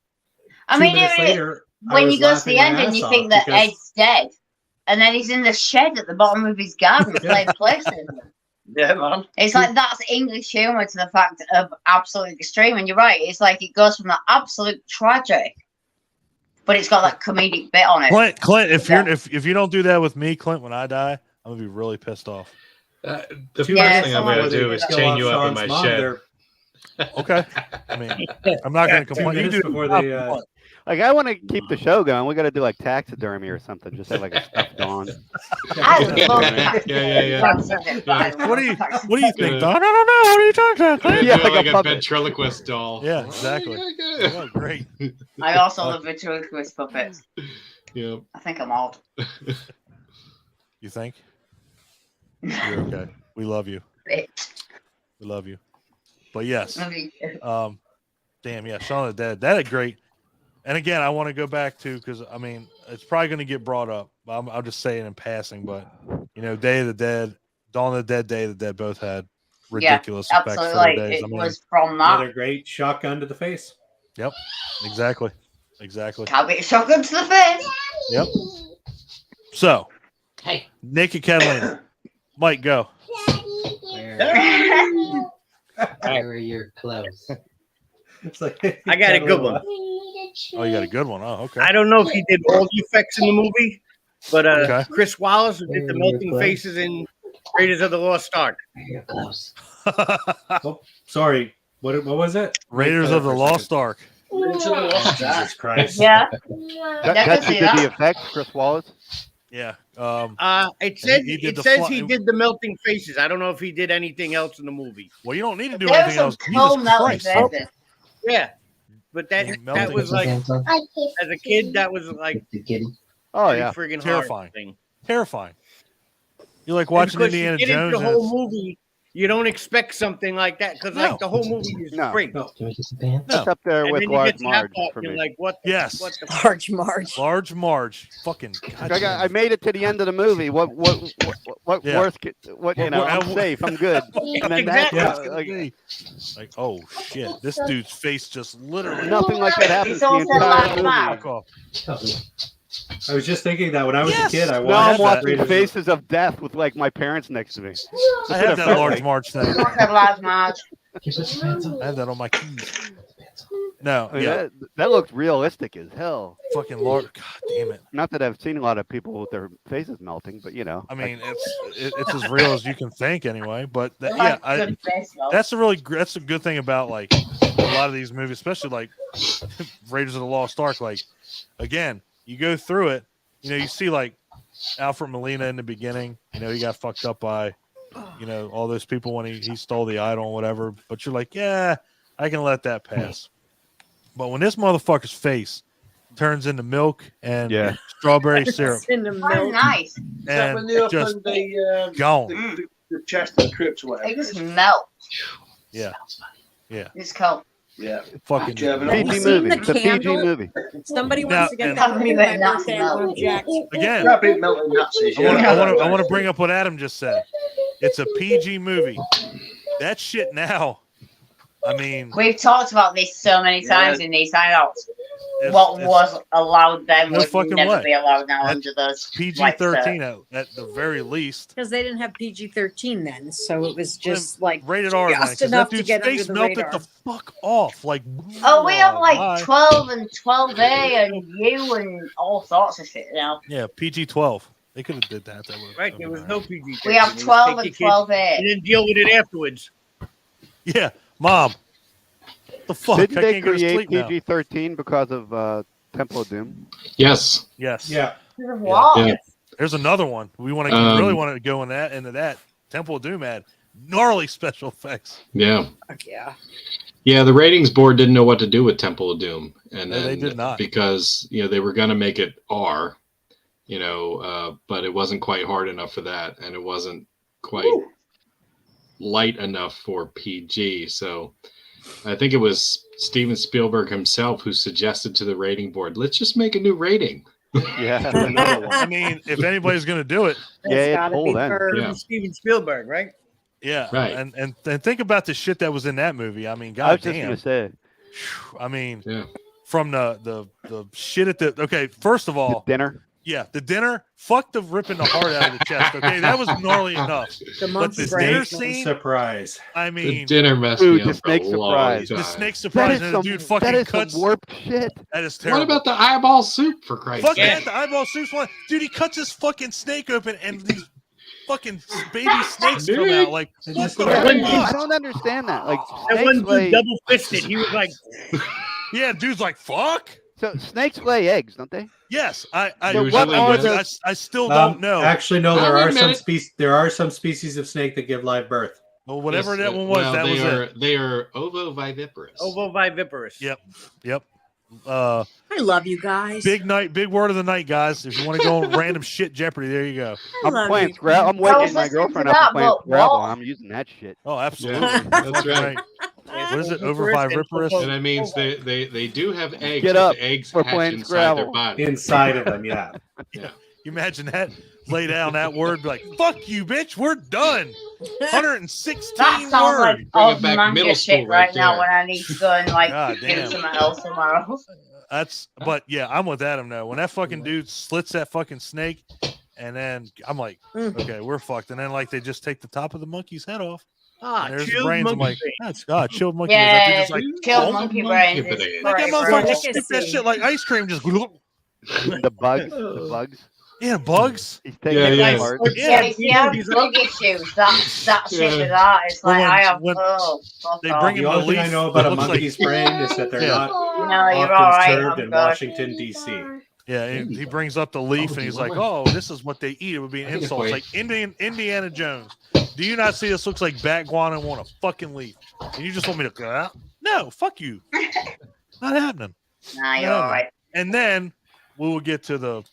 I 2 mean, minutes later, I when was you go to the laughing my end and ass you off think that because- Ed's dead, and then he's in the shed at the bottom of his garden playing PlayStation. Yeah, man. It's like that's English humour to the fact of absolute extreme. And you're right, it's like it goes from the absolute tragic, but it's got that comedic bit on it. Clint, if you don't do that with me, Clint, when I die, I'm gonna be really pissed off. The Two first minutes thing I'm before going to they do is kill chain off you up in Sean's my mom, shed. they're- Okay, I mean, I'm not gonna 2 complain. You minutes do before not they complain. Like I want to keep the show going. We got to do like taxidermy or something. Just have like a stuffed dog. I love Yeah. What do you think, Don? I don't know. What are you talking about, Clint? Yeah, Yeah, like like a a puppet. ventriloquist doll. Yeah, exactly. Oh, great. I also love ventriloquist puppets. Yeah. I think I'm old. You think? You're okay. We love you. We love you. But yes. Damn, yeah, Shaun of the Dead. That is great. And again, I want to go back to, because I mean, it's probably going to get brought up. I'll just say it in passing, but you know, Day of the Dead, Dawn of the Dead, Day of the Dead both had ridiculous effects for their days. It I mean, was from that. Another great shotgun to the face. Yep, exactly. Can't be a shotgun to the face. Yep. So, Hey, Nick and Catalina, Mike, go. where are your clothes? It's like I got a good one. Oh, you got a good one. Oh, okay. I don't know if he did all the effects in the movie, but Okay. Chris Wallace who did the melting faces in Raiders of the Lost Ark. Your clothes. Oh, sorry. What was it? Raiders of the Lost Ark. Jesus Christ. Yeah. That's who did the effects, Chris Wallace. Yeah. It said he did it the says fly- he did the melting faces. I don't know if he did anything else in the movie. Well, you don't need to do There was anything some else. cool Jesus melting Christ. faces. Yeah, but that Melting was like faces. as a kid that was like The kitty. Oh pretty yeah. friggin' Terrifying. hard thing. Terrifying. You like And watching because Indiana you get Jones? into the and whole it's- movie, you don't expect something like that because No. like the whole movie is No. great. No. Can we get some pants? No. That's up there And with then you Large get to that Marge part, for and you're me. like, what? Yes. What the Large Marge. Large Marge. Fucking. I made it to the end of the movie. What Yeah. worse? What you know? I'm safe. I'm good. And then that, Exactly. Like, oh shit, this dude's face just literally. nothing like that happens It's the also entire Large movie. Marge. Fuck off. I was just thinking that when I was Yes. a kid, I No, Now watched I'm that. watching Raiders of- Faces of Death with like my parents next to me. I have that Large Marge thing. What's that Large Marge? Can you put your pants on? I have that on my keys. Put the pants on. No, I mean, yeah, that looks realistic as hell. fucking Large. God damn it. Not that I've seen a lot of people with their faces melting, but you know. I mean, it's as real as you can think, anyway. But that, yeah, Like good face, though. that's a good thing about like a lot of these movies, especially like Raiders of the Lost Ark. Like, again, you go through it, you know, you see like Alfred Molina in the beginning. You know, he got fucked up by, you know, all those people when he stole the idol and whatever. But you're like, yeah, I can let that pass. But when this motherfucker's face turns into milk and Yeah. strawberry syrup In the Oh, milk. nice. Is that when and they opened just the, gone. the chest of the crypt or whatever? It it just is? melts. Yeah. It's cold. Yeah. Fucking German. PG seen movie. the It's a PG candle? movie. Somebody Now- wants to get and- that Tell for me my that not birthday. smell. I object. again. Can't beat melting Nazis. I want to bring up what Adam just said. It's a PG movie. That shit now. I mean, We've talked about this so many times in these hangouts. it's- What it's was allowed then No would fucking never way. be allowed now That's under those. PG-13 at the very least. Because they didn't have PG-13 then, so it was just like Rated R. just man, 'cause enough that to dude's get under face the melted radar. the fuck off. Like, Oh, we have like my. 12 and 12A and U and all sorts of shit now. Yeah, PG-12. They could have did that. That would've- Right, there was no PG. We have 12 and 12A. And then deal with it afterwards. Yeah, Mom. What the fuck? Didn't I they can't go to create sleep now. PG-13 because of Temple of Doom? Yes. Yes. Yeah. What? Yeah. There's another one. We want to really want to go into that. Temple of Doom had gnarly special effects. Yeah. Fuck yeah. Yeah, the ratings board didn't know what to do with Temple of Doom, and No, then they did not. because they were going to make it R, but it wasn't quite hard enough for that, and it wasn't quite light enough for PG. So I think it was Steven Spielberg himself who suggested to the rating board, let's just make a new rating. Yeah, another one. I mean, if anybody's going to do it, It's Yeah, gotta cool be then. for Steven Spielberg, right? yeah. Right. And think about the shit that was in that movie. I mean, I was just goddamn. gonna say I mean, Yeah. from the shit at the okay. First of all, dinner. yeah, the dinner. Fuck the ripping the heart out of the chest. Okay, that was gnarly enough. The But monkey the brain. dinner scene. Surprise. I The mean, dinner messed Dude, me the up snake for a long surprise. time. the snake That surprise is and some. the dude That fucking is cuts. some warped shit. That is terrible. What about the eyeball soup, for Christ's Fuck sake? that, the eyeball soup's one. Dude, he cuts his fucking snake open and these fucking baby snakes come out. Like, They what just the don't- fuck? I don't understand that. Like That one snakes dude lay. double fisted. He was like, Yeah, dude's like, fuck. So snakes lay eggs, don't they? Yes, So what Usually, are yes. the? I still don't know. Actually, no. I'll There are admit some it. species. There are some species of snake that give live birth. Well, whatever Yes, that one was, well, that they was are, it. They are ovoviviparous. ovoviviparous. Yep. Yep. I love you guys. Big night, big word of the night, guys. If you want to go on random shit Jeopardy, there you go. I I'm love playing you. Scrabble. I'm I was waking my listening girlfriend to up that, and playing but Scrabble. what? I'm using that shit. Oh, absolutely. Yeah, that's Fucking right. What is it? Ovoviviparous? And that means they do have eggs, Get but up. the eggs We're hatch playing inside their Scrabble. body. Inside of them, yeah. You imagine that? Lay down that word, be like, fuck you, bitch. We're done. 116 That sounds like words. Bring it old back manga middle shit school right right now there. when I need to go and like God do damn. something else tomorrow. But yeah, I'm with Adam now. When that fucking dude slits that fucking snake, and then I'm like, okay, we're fucked. And then like they just take the top of the monkey's head off. Ah, And there's the chilled brains. I'm monkey like, brain. that's God, chilled monkey. brains. That dude Yeah, just like, killed oh, monkey monkey brains. brain. like that Right, motherfucker right. just scoop that Delicacy. shit like ice cream. Just The bugs. The bugs. yeah, bugs. He's taking Yeah, it yeah. apart. Yeah, if you have drug issues, that shit with that, it's Well, like when- I have. when Oh, fuck they off. bring The him only thing I leaf know about that a looks like- monkey's brain is that they're Yeah. not No, you're often all right. served I'm in good. Washington D.C. Yeah, and he brings up the leaf and he's like, "Oh, this is what they eat." It would be an I think insult. It's it's like Indiana Jones. Do you not see this looks like bat guano on a fucking leaf? And you just want me to go out? No, fuck you. Not happening. Nah, you're Yeah. all right. And then we will get to the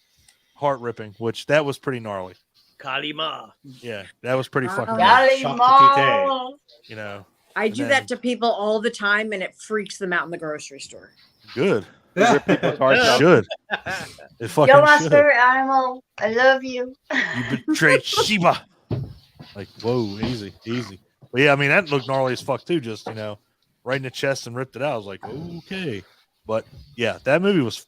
heart ripping, which that was pretty gnarly. Kalima. Yeah, that was pretty fucking. Golly, Shock Mom. You know, I do And that then- to people all the time, and it freaks them out in the grocery store. good. Rip people's hearts out. Should it fucking You're my should. spirit animal. I love you. You betrayed Sheba. Like, whoa, easy, easy. But yeah, I mean that looked gnarly as fuck too. Just right in the chest and ripped it out. I was like, okay. But yeah, that movie was.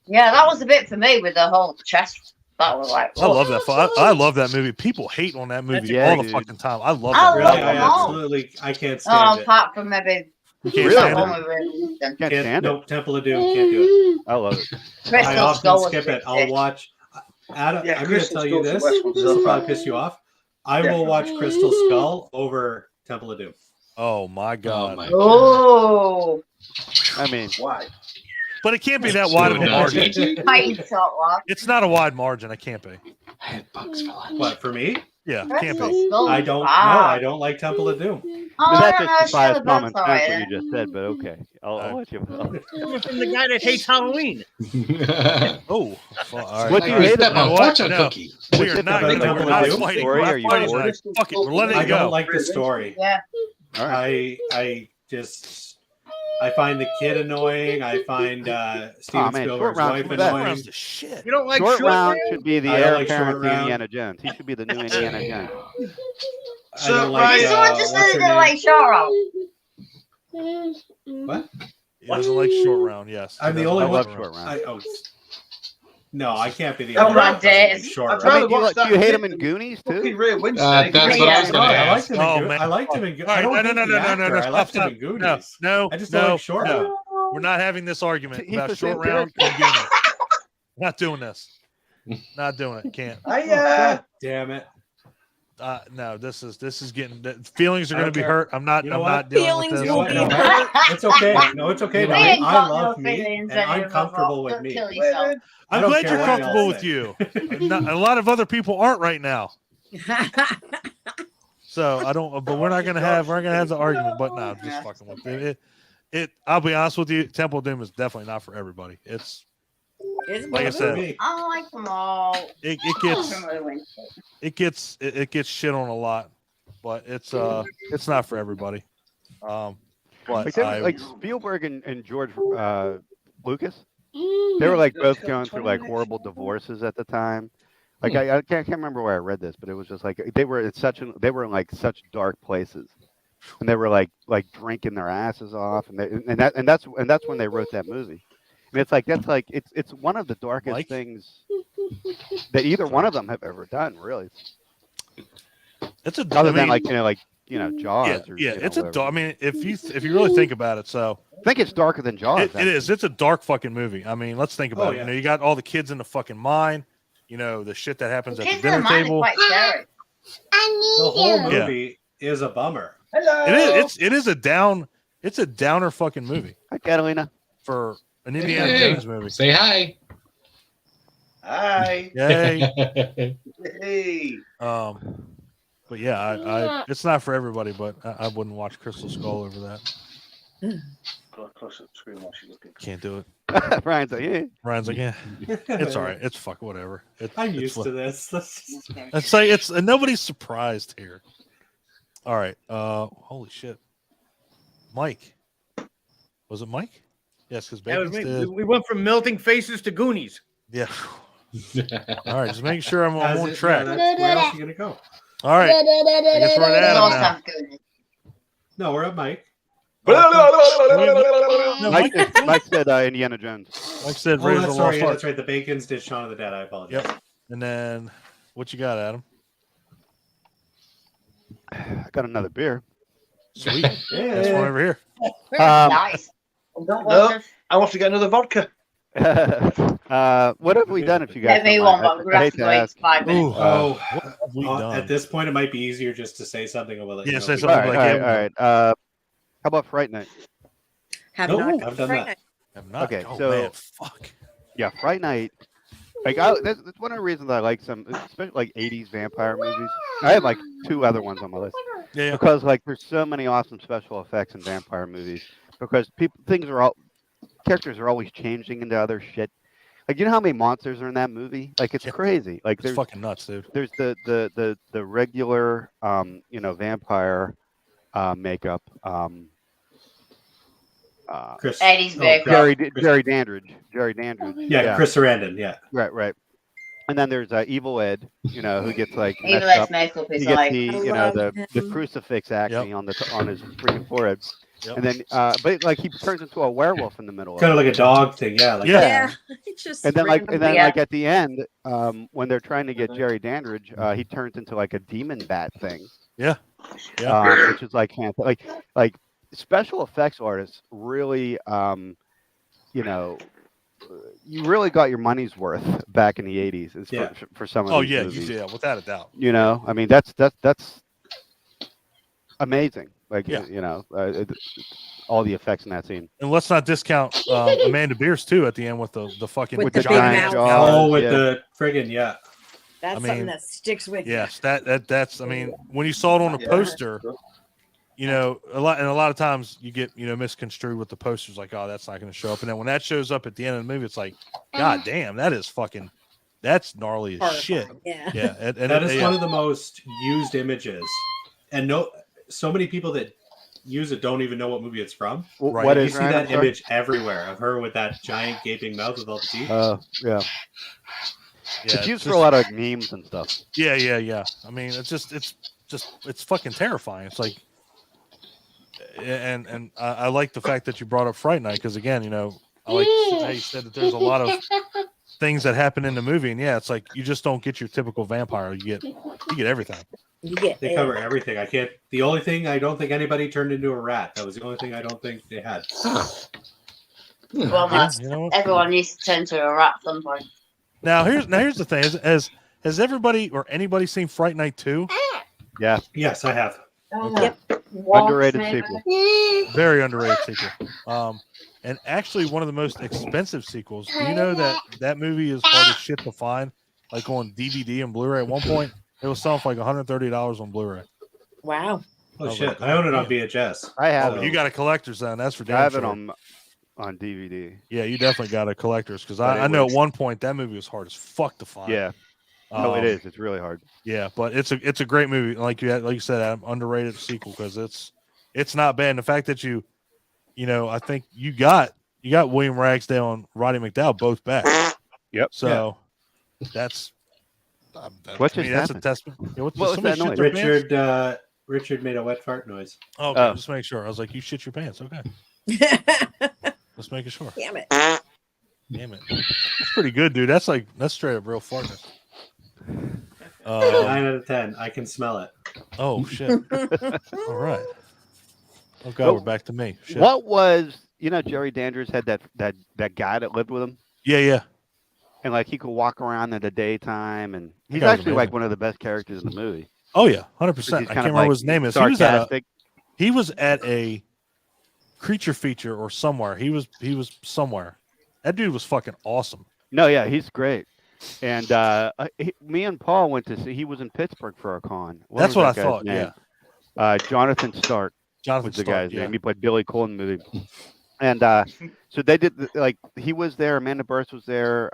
Yeah, that was a bit for me with the whole chest. That was like. I love that. I love that movie. People hate on that movie Yeah, all the dude. fucking time. I love I that. love movie. them I all. absolutely. I can't Oh, stand it. apart from maybe You can't Really? stand that it. one with Can't Can't, stand it. nope, Temple of Doom can't do I love it. it. I Crystal often Skull was skip a it. bit I'll sick. watch. Adam, Yeah, I'm going to Crystal tell you Skull's the this. best one. This will probably piss you off. I will Definitely. watch Crystal Skull over Temple of Doom. Oh my god! my Oh, I mean, Why? But it can't be that wide of a margin. fighting shot one. It's not a wide margin. It can't be. I had bugs for lunch. What for me? Yeah, it can't Crystal be. Skull I was don't know. bad. I don't like Temple of Doom. Oh, but I that don't know. just defies Shia common LaBeouf's sense alright. what you just said. But okay, I'll let you. Coming from the guy that hates Halloween. Oh, well, all right. What do you Like, hate step about on it? fortune No. cookie. We What's are it not. about Gonna, Temple we're of not Doom? fighting. Story? We're Are not you fighting bored? tonight. Fuck it. We're letting I it don't go. like the story. Yeah. All right. I find the kid annoying. I find Steven man, Spielberg's Short Round's wife the best. annoying. Round's the shit. You don't like Short short Round round? should be the I don't heir like apparent Short to Round. Indiana Jones. He should be the new Indiana Jones. I So, don't right, like. Did someone just what's say her they name? like shot round? What? He doesn't like short round. Yes, I'm He the doesn't only like I one. love Short Round. No, I can't be the Oh, only my one. that doesn't like days. Short I'd Round. I rather mean, do watch that you hate him than in Goonies too? Fucking Rear Windsor. That's what I was Yeah. No, gonna I ask. liked him. Oh, In man. I liked him in. All right, I don't hate the actor. I liked stop. him in Goonies. No, I just don't like Short no. Round. We're not having this argument He's about the same short round and Goonies. Not doing this. Not doing it. Can't. Oh, God damn it! No, this is getting feelings are I going to don't be care. hurt. I'm not. You know I'm what? not dealing Feelings with You this. know will what? be No, hurt. it's okay. No, it's okay. We No, ain't I got love no me, feelings and I'm anymore. comfortable with Don't me. kill yourself. I I'm don't glad care you're what comfortable y'all with say. you. A lot of other people aren't right now. So I don't. But we're not going to have. We're going to have the argument. But no, just fucking with it. I'll be honest with you. Temple of Doom is definitely not for everybody. It's It's like I good. said. Me. I like them all. It gets shit on a lot, but it's not for everybody. But Like, they were, like Spielberg and George Lucas. They were like both going through like horrible divorces at the time. Like I can't remember where I read this, but it was just like they were in like such dark places, and they were like drinking their asses off, and that's when they wrote that movie. And it's one of the darkest things that either one of them have ever done, really. It's a other than Jaws. It's a dark. I mean, if you really think about it, so I think it's darker than Jaws. It is. It's a dark fucking movie. I mean, let's think about it. yeah. You know, you got all the kids in the fucking mine. You know, the shit that happens at the Kids in the dinner mine are table. quite scary. The whole movie is a bummer. It is a down. It's a downer fucking movie. Hi, Catalina. For an Indiana Jones movie. Say hi. Hi. Yay. Hey. But yeah, I it's not for everybody, but I wouldn't watch Crystal Skull over that. Close up the screen while she's looking. Can't do it. Ryan's like, yeah. Ryan's like, yeah, it's all right. It's whatever. I'm used to this. It's like it's nobody's surprised here. All right. Holy shit. Mike. Was it Mike? Yes, because That was me. We went from melting faces to Goonies. Yeah. All right, just making sure I'm on track. Where else are you gonna go? All right. I guess we're at Adam now. No, we're at Mike. Mike said Indiana Jones. Mike said Oh, Raiders of that's the Lost right. Ark. That's right. The Bacons did Shaun of the Dead. I apologize. Yep. And then what you got, Adam? I got another beer. Sweet. That's one over here. Nice. No, I want to get another vodka. What have we done if you guys Let me don't one, mind? but we're going to wait 5 minutes. What have we done? At this point, it might be easier just to say something. And we'll let you know. Say if we something do. like all right. How about Fright Night? Have Nope, not I've done Fright that. Night. I'm not. Okay, Oh, so man, fuck. Yeah, Fright Night. Like that's one of the reasons I like some, especially like '80s vampire movies. I have like 2 other ones on my list Yeah. because like there's so many awesome special effects in vampire movies because characters are always changing into other shit. Like, you know how many monsters are in that movie? Like, it's crazy. Like, It's there's fucking nuts, dude. there's the regular vampire makeup. Chris. 80s big. Jerry Dandridge. Yeah, Chris Sarandon. Yeah. Right. And then there's Evil Ed, who gets like Evil messed Ed's up. makeup is He gets like. the crucifix actually on his freaking forehead. Yep. And then but like he turns into a werewolf in the middle Kind of of like a dog thing. Yeah. Like Yeah. It's just And then random. like at the end, when they're trying to get Jerry Dandridge, he turns into like a demon bat thing. Yeah. Which is like special effects artists really you really got your money's worth back in the 80s for some of these movies. Without a doubt. I mean that's amazing. Like all the effects in that scene. And let's not discount Amanda Beers too at the end with the fucking With the giant big mouth. jaws. with the friggin' That's I mean, something that sticks with you. Yes, that's. I mean, when you saw it on a poster, a lot of times you get misconstrued with the posters, like, oh, that's not going to show up, and then when that shows up at the end of the movie, it's like, god damn, that's gnarly as shit. Yeah. Yeah, and that is one of the most used images, and so many people that use it don't even know what movie it's from. Right. What you is see that image everywhere of her with that giant gaping mouth with all the teeth. Yeah. Yeah, it's used for a lot of memes and stuff. Yeah. I mean, it's fucking terrifying. It's like, and I like the fact that you brought up Fright Night because again, I like how you said that there's a lot of things that happen in the movie, and it's like you just don't get your typical vampire. You get everything. They cover everything. The only thing I don't think anybody turned into a rat. That was the only thing I don't think they had. Well, everyone needs to turn to a rat at some point. Now here's the thing: has everybody or anybody seen Fright Night 2? Yeah. Yes, I have. Okay. Underrated sequel. Very underrated sequel. And actually one of the most expensive sequels. Do you know that movie is hard as shit to find? Like on DVD and Blu-ray at one point, it was selling for like $130 on Blu-ray. Wow. Oh shit! I own it on VHS. I have. You got a collector's then. That's for damn I have sure. it on DVD. Yeah, you definitely got a collector's because I know at one point that movie was hard as fuck to find. Yeah. No, it is. It's really hard. Yeah, but it's a great movie. Like you said, Adam, underrated sequel because it's not bad. And the fact that you I think you got William Ragsdale and Roddy McDowell both back. Yep. So that's What to me, just that's a happened? testament. Yeah, What was somebody that shit noise? their pants? Richard made a wet fart noise. Okay, Oh. just make sure. I was like, you shit your pants. Okay, just making sure. Damn it. Damn it, that's pretty good, dude. That's straight up real fartness. 9 out of 10. I can smell it. Oh shit! All right. Oh god, we're back to me. Shit. What was Jerry Dandridge had that guy that lived with him, Yeah. and like he could walk around in the daytime, and he's guy was actually like amazing. one of the best characters in the movie. Oh yeah, 100%. He's I kind can't of remember like what his name is. sarcastic. He was at a creature feature or somewhere. He was somewhere. That dude was fucking awesome. No, yeah, he's great. And me and Paul went to see. He was in Pittsburgh for a con. That's what I thought. Name? Yeah. Jonathan Stark was the guy's yeah. name. He played Billy Cole in the movie. And so they did he was there. Amanda Burst was there.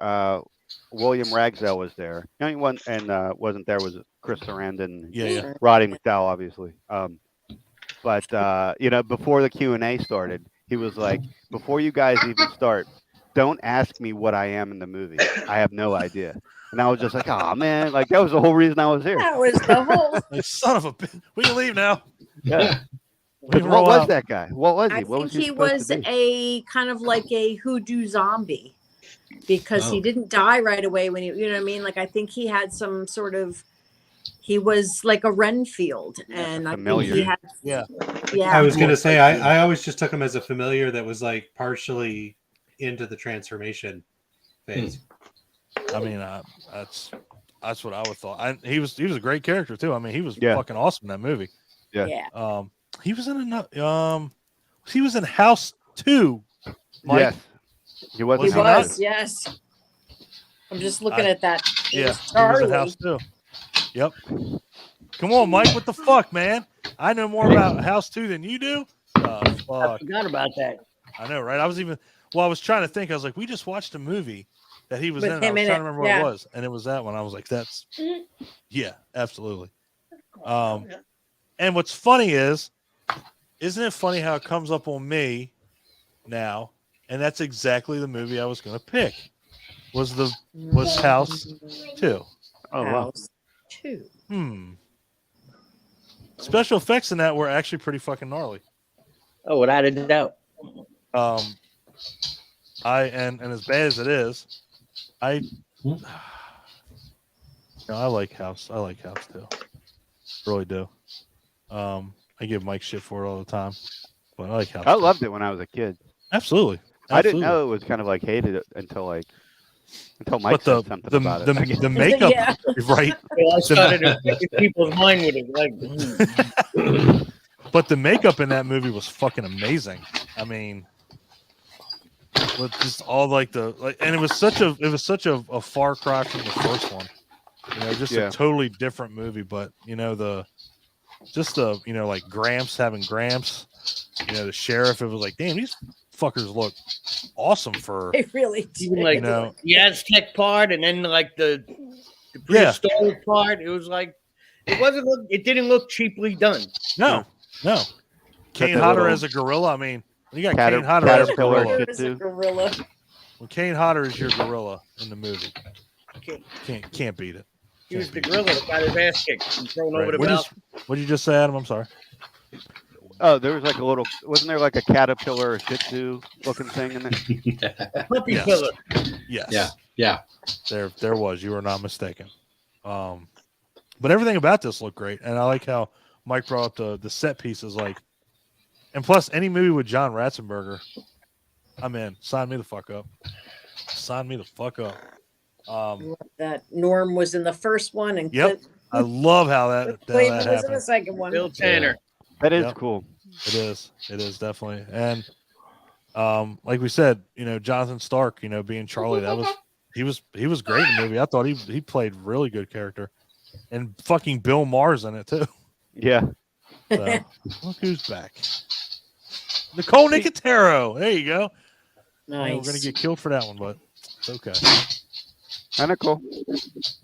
William Ragsdale was there. The only one wasn't there was Chris Sarandon. Yeah. Roddy McDowell, obviously. But before the Q&A started, he was like, "Before you guys even start, don't ask me what I am in the movie. I have no idea." And I was just like, "Oh man!" Like that was the whole reason I was here. That was the whole. Like, son of a bitch. We can leave now. Yeah. We can What roll was out. that guy? What was he? I What think was he supposed was to be? a kind of like a hoodoo zombie because he Oh. didn't die right away when he, you know what I mean? Like I think he had some sort of, he was like a Renfield, and I think familiar. he had, Yeah. yeah. I was gonna say I always just took him as a familiar that was like partially into the transformation phase. I mean, that's what I would thought. He was a great character too. I mean, he was Yeah. fucking awesome in that movie. Yeah. Yeah. He was in he was in House 2. Mike. Yes. He was. He Was in he House. was, yes. I'm just looking I- at that. It Yeah, was he was Charlie. in House 2. Yep. Come on, Mike. What the fuck, man? I know more about House 2 than you do. I Fuck. forgot about that. I know, right? I was trying to think. I was like, we just watched a movie that he was With in. And I him was in trying it, to remember what yeah. it was, and it was that one. I was like, that's yeah, absolutely. And what's funny is, isn't it funny how it comes up on me now? And that's exactly the movie I was going to pick. Was House 2? Oh wow. House 2. Special effects in that were actually pretty fucking gnarly. Oh, without a doubt. And as bad as it is, I like House. I like House 2. Really do. I give Mike shit for it all the time, but I like House. I 2. loved it when I was a kid. Absolutely. I didn't know it was kind of like hated it until Mike But said something about it. the makeup, Yeah. right? Well, I started affecting people's mind with it. Like, But the makeup in that movie was fucking amazing. I mean, with just all and it was such a far cry from the first one. Just Yeah. a totally different movie. But like Gramps having Gramps, the sheriff. It was like, damn, these fuckers look awesome for They really did. even like the Aztec part, and then like the Yeah. prehistoric part. It was like it didn't look cheaply done. no. Kane the Hodder little as a gorilla. I mean, you got Cater- Kane Hodder as a caterpillar gorilla. shit There's a too. gorilla. When Kane Hodder is your gorilla in the movie, can't beat it. He was the gorilla that got his ass kicked and thrown Right. over the What mouth. did you just say, Adam? I'm sorry. Oh, there was like a little. Wasn't there like a caterpillar or Shih Tzu looking thing in there? Puppy Yes. killer. Yes. Yeah. There was. You were not mistaken. But everything about this looked great, and I like how Mike brought up the set pieces. And plus, any movie with John Ratzenberger, I'm in. Sign me the fuck up. Sign me the fuck up. That Norm was in the first one, and Yep. I love how that Clayton was in happened. the second one. Bill Tanner. That is Yep. cool. It is definitely. And like we said, Jonathan Stark, being Charlie, he was great in the movie. I thought he played really good character, and fucking Bill Maher's in it too. Yeah. So look who's back. Nicole Nicotero. There you go. Nice. We're gonna get killed for that one, but it's okay. Kind of cool.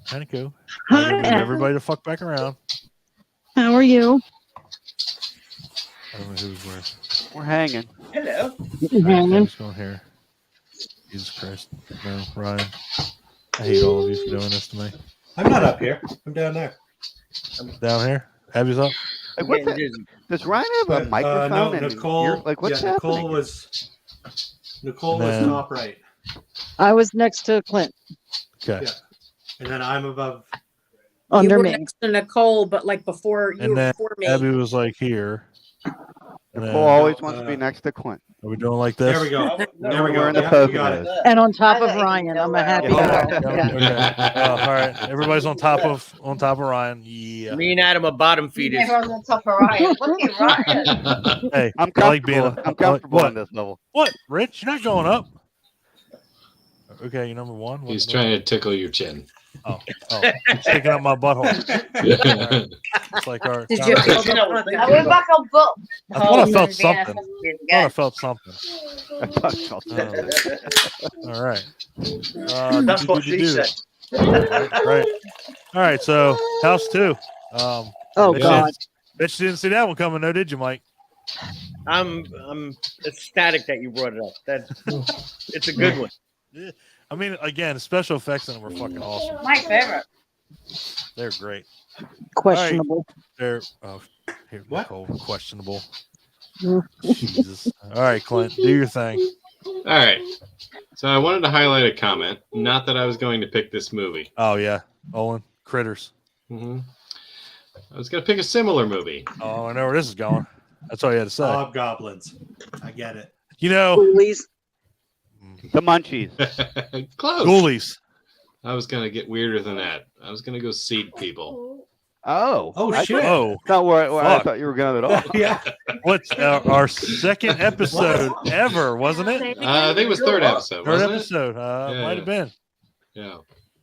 Kind of cool. Hi, Move everybody to fuck back around. How are you? I don't know who's where. We're hanging. Hello. All right, who's going here? Jesus Christ. No, Ryan. I hate all of you for doing this to me. I'm not up here. I'm down there. Down here? Abby's up? Like, what's that? Does Ryan have a microphone? No, and Nicole. ear- like, what's happening? Nicole And was then- top right. I was next to Clint. Okay. Yeah. And then I'm above. You Under were me. next to Nicole, but like before you And were then before me. Abby was like here. And then, Nicole always wants to be next to Clint. are we doing like this? There we go. There we go. We're in the Yeah, poker you got it. mode. And on top I of don't even Ryan, know I'm a where happy I girl. was. Yeah. Okay. All right. Everybody's on top of Ryan. Yeah. Me and Adam are bottom feeders. Everyone's on top of Ryan. Look at Ryan. Hey, I'm I like being. comfortable. I'm comfortable what? on this level. What, Rich? You're not going up. Okay, you're number one. What- He's trying to tickle your chin. Oh, he's sticking up my butthole. All right. It's like our. Did you feel You know, the Now we're back on book. I thought I felt Oh, something. I felt something. I thought I felt that. All right. That's what she said. Right. All right. So, House 2. Oh, Bitch God. Bitch didn't see that one coming, though, did you, Mike? I'm ecstatic that you brought it up. It's a good one. I mean, again, special effects in them were fucking awesome. My favorite. They're great. Questionable. They're here. What? Nicole, questionable. Jesus. All right, Clint, do your thing. All right. So I wanted to highlight a comment. Not that I was going to pick this movie. Oh yeah, Owen, Critters. I was going to pick a similar movie. Oh, I know where this is going. That's all you had to say. Hobgoblins. I get it. You know, Ghoulies. The Munchies. Close. Ghoulies. I was going to get weirder than that. I was going to go Seed People. Oh. Oh, I shit. Oh, Not where I Fuck. thought you were going at all. Yeah. what's our second episode ever, wasn't it? I think it was third episode. Third Wasn't episode. Yeah. Might have been. it? Yeah.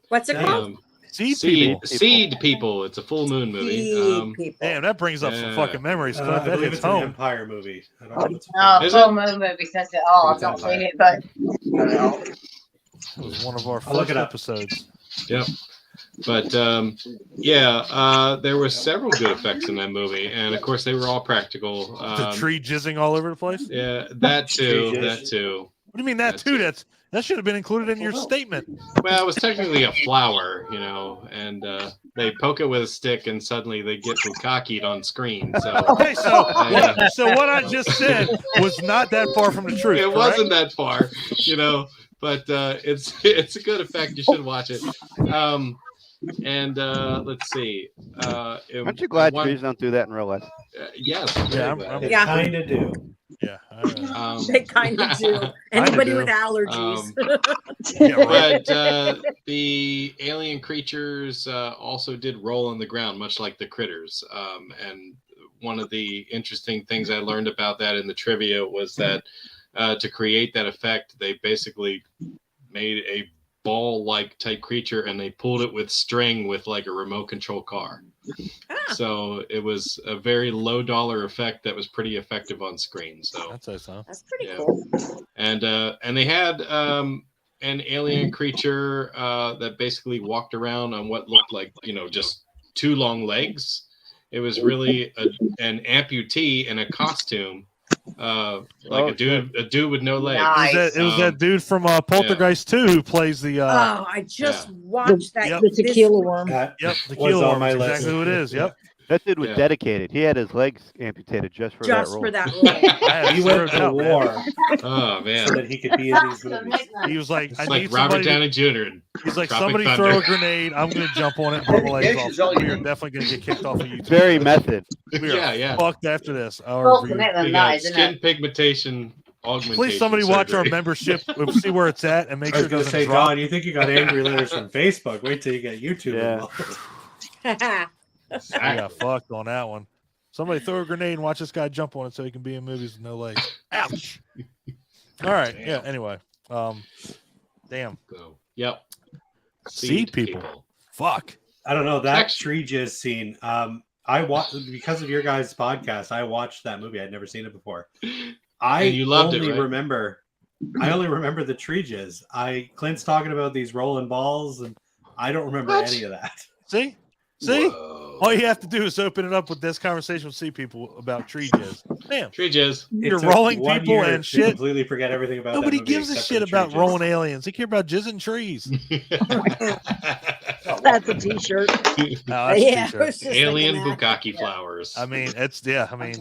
What's it called? Um, Seed Seed People. Seed People. It's a full moon movie. Seed people. Damn, that brings up some Yeah. fucking memories. Clint. I That believe hits it's an home. Empire movie. I don't know if it's Oh, Is Full it? Moon movie says it all. I've not seen it, but It was one of our I'll look first it up. episodes. Yep. But there were several good effects in that movie, and of course they were all practical. The tree jizzing all over the place. Yeah, that too. Tree jizz. That too. What do you mean that That's too? it. That should have been included in your statement. Well, it was technically a flower, and they poke it with a stick, and suddenly they get cockeyed on screen. So Okay, so what I just said was not that far from the truth. it correct? wasn't that far, but it's a good effect. You should watch it. Let's see. Aren't you glad trees don't do that in real life? Yes. Yeah, very I'm- glad. They Yeah. kind of do. Yeah. They kind of do. Anybody do. with allergies. Yeah, right. But the alien creatures also did roll on the ground, much like the critters. And one of the interesting things I learned about that in the trivia was that to create that effect, they basically made a ball-like type creature, and they pulled it with string with like a remote control car. So it was a very low dollar effect that was pretty effective on screen. So I'd say so. That's pretty Yeah. cool. and they had an alien creature that basically walked around on what looked like just two long legs. It was really an amputee in a costume, like a dude with no legs. Nice. It was that dude from Poltergeist 2 who plays the. Oh, I just watched that. Yep. The tequila worm. That Yep, the was Kilo on worm my is list. exactly who it is. Yep. That dude was Yeah. dedicated. He had his legs amputated just for that just role. for that role. I had He to went throw it to out, man. war Oh man, so that he could be in these movies. He was like, I it's need like Robert somebody. Downey Jr. He's like, Tropic somebody Thunder. throw a grenade. I'm going to jump on it and pull my legs Yes, off. is all you We are need. definitely going to get kicked off of YouTube. Very method. We are Yeah. fucked after this. Our Full review. commitment, They that, got isn't skin it? pigmentation augmentation. Please, somebody watch our surgery. membership. We'll see where it's at and make I sure was it going to doesn't say, drop. John, you think you got angry letters from Facebook? Wait till you get YouTube Yeah. involved. I got fucked on that one. Somebody throw a grenade and watch this guy jump on it so he can be in movies with no legs. Ouch. All right. Yeah. Anyway. Damn. So, yep. Seed people. Fuck. I don't know that Actually- tree jizz scene. I watched because of your guys' podcast. I watched that movie. I'd never seen it before. I And you loved it, only right? remember. I only remember the tree jizz. Clint's talking about these rolling balls, and I don't remember What? any of that. See? See? Whoa. All you have to do is open it up with this conversation with sea people about tree jizz. Damn. Tree jizz. You're took rolling 1 people year and to shit. completely forget everything about Nobody that movie gives a except for shit the about tree jizz. rolling aliens. They care about jizzing trees. That's a T-shirt. Oh, that's a Yeah, I t-shirt. was just Alien thinking that. bukkake flowers. I mean, it's yeah. I mean,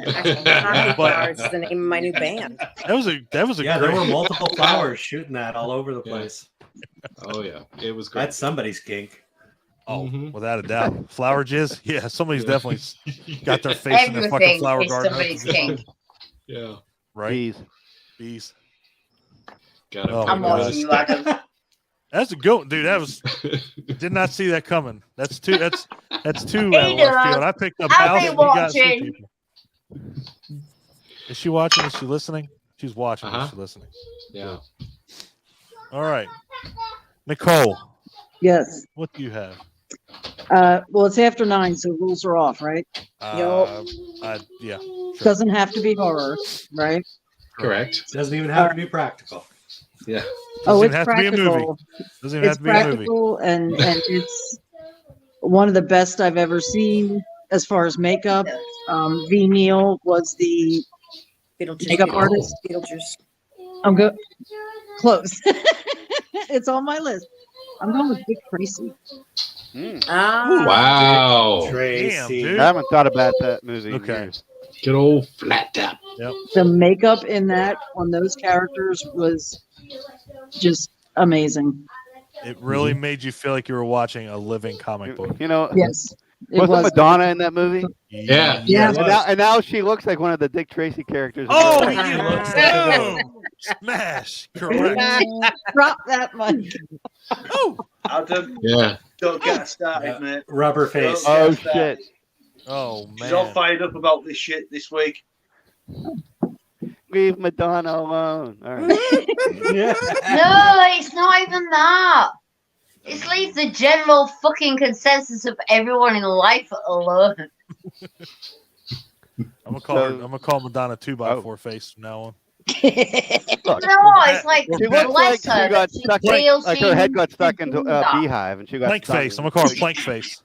Actually, Poppy Flowers is the name of my new band. that was a Yeah, there great. were multiple flowers shooting that all over the Yeah. place. Oh yeah, it was great. That's somebody's kink. Oh, Mhm. without a doubt, flower jizz. Yeah, somebody's Yeah. definitely got their face in their fucking Everything flower is garden. somebody's king. Yeah, Right? Bees. Bees. got it. Oh, I'm my God. watching you, Adam. That's a goat, dude. That was did not see that coming. That's two. That's two Hey, left dog. field. I picked up I've house. been And you got sea watching. people. Is she watching? Is she listening? She's watching. Uh-huh. Is she listening? Yeah. All right, Nicole. Yes. What do you have? Well, it's after 9, so rules are off, right? Yeah. Sure. Doesn't have to be horror, right? Correct. Doesn't even have to be practical. Yeah. Oh, Doesn't it's have to be a movie. practical. Doesn't even It's have to be a movie. practical, and it's one of the best I've ever seen as far as makeup. V. Neal was the Beetlejuice. makeup artist. Beetlejuice. I'm good. Close. It's on my list. I'm going with Dick Tracy. Ah. Wow. Tracy. Damn, dude. I haven't thought about that movie. in Okay. years. Good old flat top. Yep. The makeup in that on those characters was just amazing. It really made you feel like you were watching a living comic book. You know, Yes, it wasn't was. Madonna in that movie? Yeah. Yeah. And now she looks like one of the Dick Tracy characters. in Oh, the- you looks like a boom! Smash! Correct. Drop that one. Oh, Adam, Yeah. don't get us started, Yeah. mate. Rubber face. Oh shit! oh She's all man. fired up about this shit this week. Leave Madonna alone. All right. Yeah. No, it's not even that. It's leave the general fucking consensus of everyone in life alone. I'm gonna call Madonna 2x4 face from now on. Look, No, it's like she looks like bless she her. got She stuck. feels Like she her head needs got stuck to into do a that. beehive, and she got Plank stuck. face. I'm gonna call her plank face.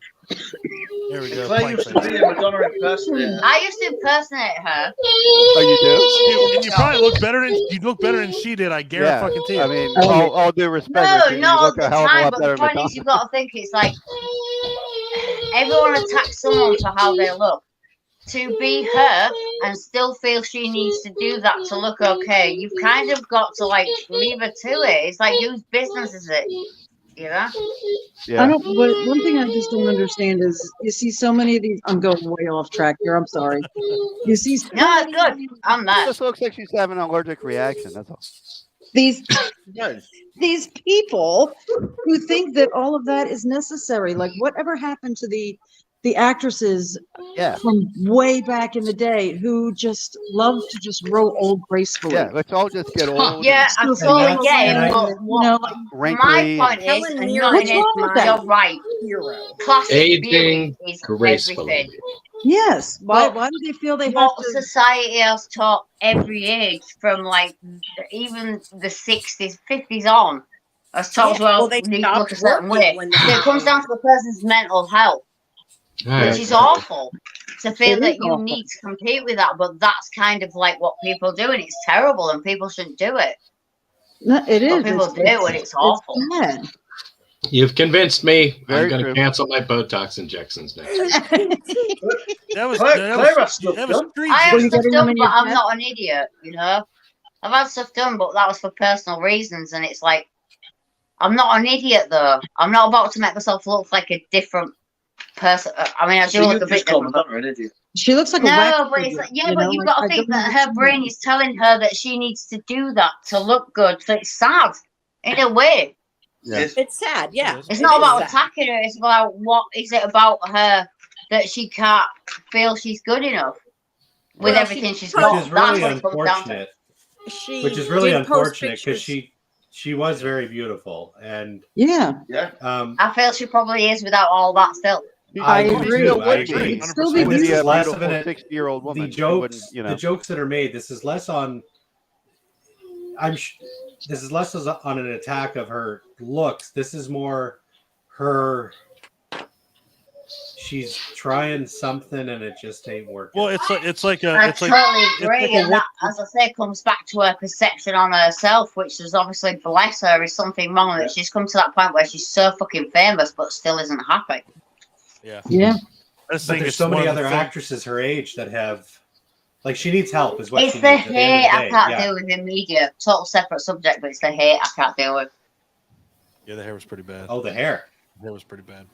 There we She go. Plank claims to face. be a Madonna impersonator. I used to impersonate her. Oh, you And you probably look better than you look better than she did. I do? guarantee fucking I you. mean, all due respect. No, you not all look the a hell of a time. lot But better the than point is, Madonna. you've got to think it's like everyone attacks someone for how they look. To be her and still feel she needs to do that to look okay, you've kind of got to like leave her to it. It's like whose business is it? You know? I Yeah. don't. But one thing I just don't understand is you see so many of these. I'm going way off track here. I'm sorry. You see so No, it's many good. of these- I'm It that. just looks like she's having an allergic reaction. That's all. these Yes. these people who think that all of that is necessary. Like whatever happened to the actresses Yeah. from way back in the day who just love to just grow old gracefully. Yeah. Let's all just get old. Yeah, I So totally that's- get and it. I- But what No, my wrinkly. point is, Helen and Mirren nothing What's wrong is, with that? you're right. Hero. Plastic Aging beauty is gracefully. everything. yes. Why? But Why do they feel they have What to? society has taught every age from like even the 60s, 50s on has taught Yeah, well, well, they you need to look stopped a certain working way. when So they- it comes down to the person's mental health, All right. which is awful. To feel It that is you awful. need to compete with that, but that's kind of like what people do, and it's terrible, and people shouldn't do it. No, it is. But people do, and it's awful. bad. You've convinced me. Very I'm going true. to cancel my Botox injections next week. That was Claire- that Claire was, has stuff that was done. street I jizz. have Were you stuff getting them done, in but your I'm chest? not an idiot, you know? I've had stuff done, but that was for personal reasons, and it's like, I'm not an idiot, though. I'm not about to make myself look like a different person. I mean, I do So you look a just bit called different. Madonna an idiot. She looks like a wax No, but it's figure, like, yeah, you but know, you've like, got to I think don't that her understand brain it. is telling her that she needs to do that to look good. So it's sad, in a way. Yeah. It's sad, yeah. It's It not is about sad. attacking her. It's about what is it about her that she can't feel she's good enough with Well, everything she's Which got. is That's really what it comes down to. unfortunate. She Which is really did post unfortunate because pictures. she was very beautiful, and Yeah, Yeah. I feel she probably is without all that still. I She agree. still I would agree. be. Still She be would be This is a less of beautiful an 60-year-old woman. the She wouldn't, jokes, you know. the jokes that are made. This is less on. This is less on an attack of her looks. This is more her. she's trying something and it just ain't working. Well, it's like a. I It's like, totally it's agree, like a and that, as I say, comes back to her perception on herself, which is obviously, bless her, is something wrong. That she's come to that point where she's so fucking famous, but still isn't happy. Yeah. Yeah. I just But think there's it's so many one of the other things- actresses her age that have, like, she needs help. Is what It's she the needs. At the end hate of the I day. can't Yeah. deal with in media. Total separate subject, but it's the hate I can't deal with. Yeah, the hair was pretty bad. Oh, the hair. The hair was pretty bad.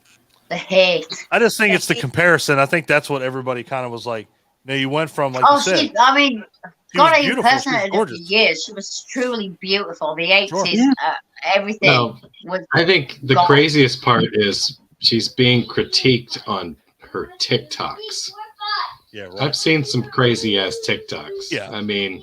The hate. I just think it's the comparison. I think that's what everybody kind of was like. You know, you went from like Oh, you said. she, I mean, She God, was I beautiful. She was impersonated her for gorgeous. years. She was truly beautiful. The 80s, Sure. everything No, was. I think the God. craziest part is she's being critiqued on her TikToks. Yeah, right. I've seen some crazy ass TikToks. Yeah. I mean,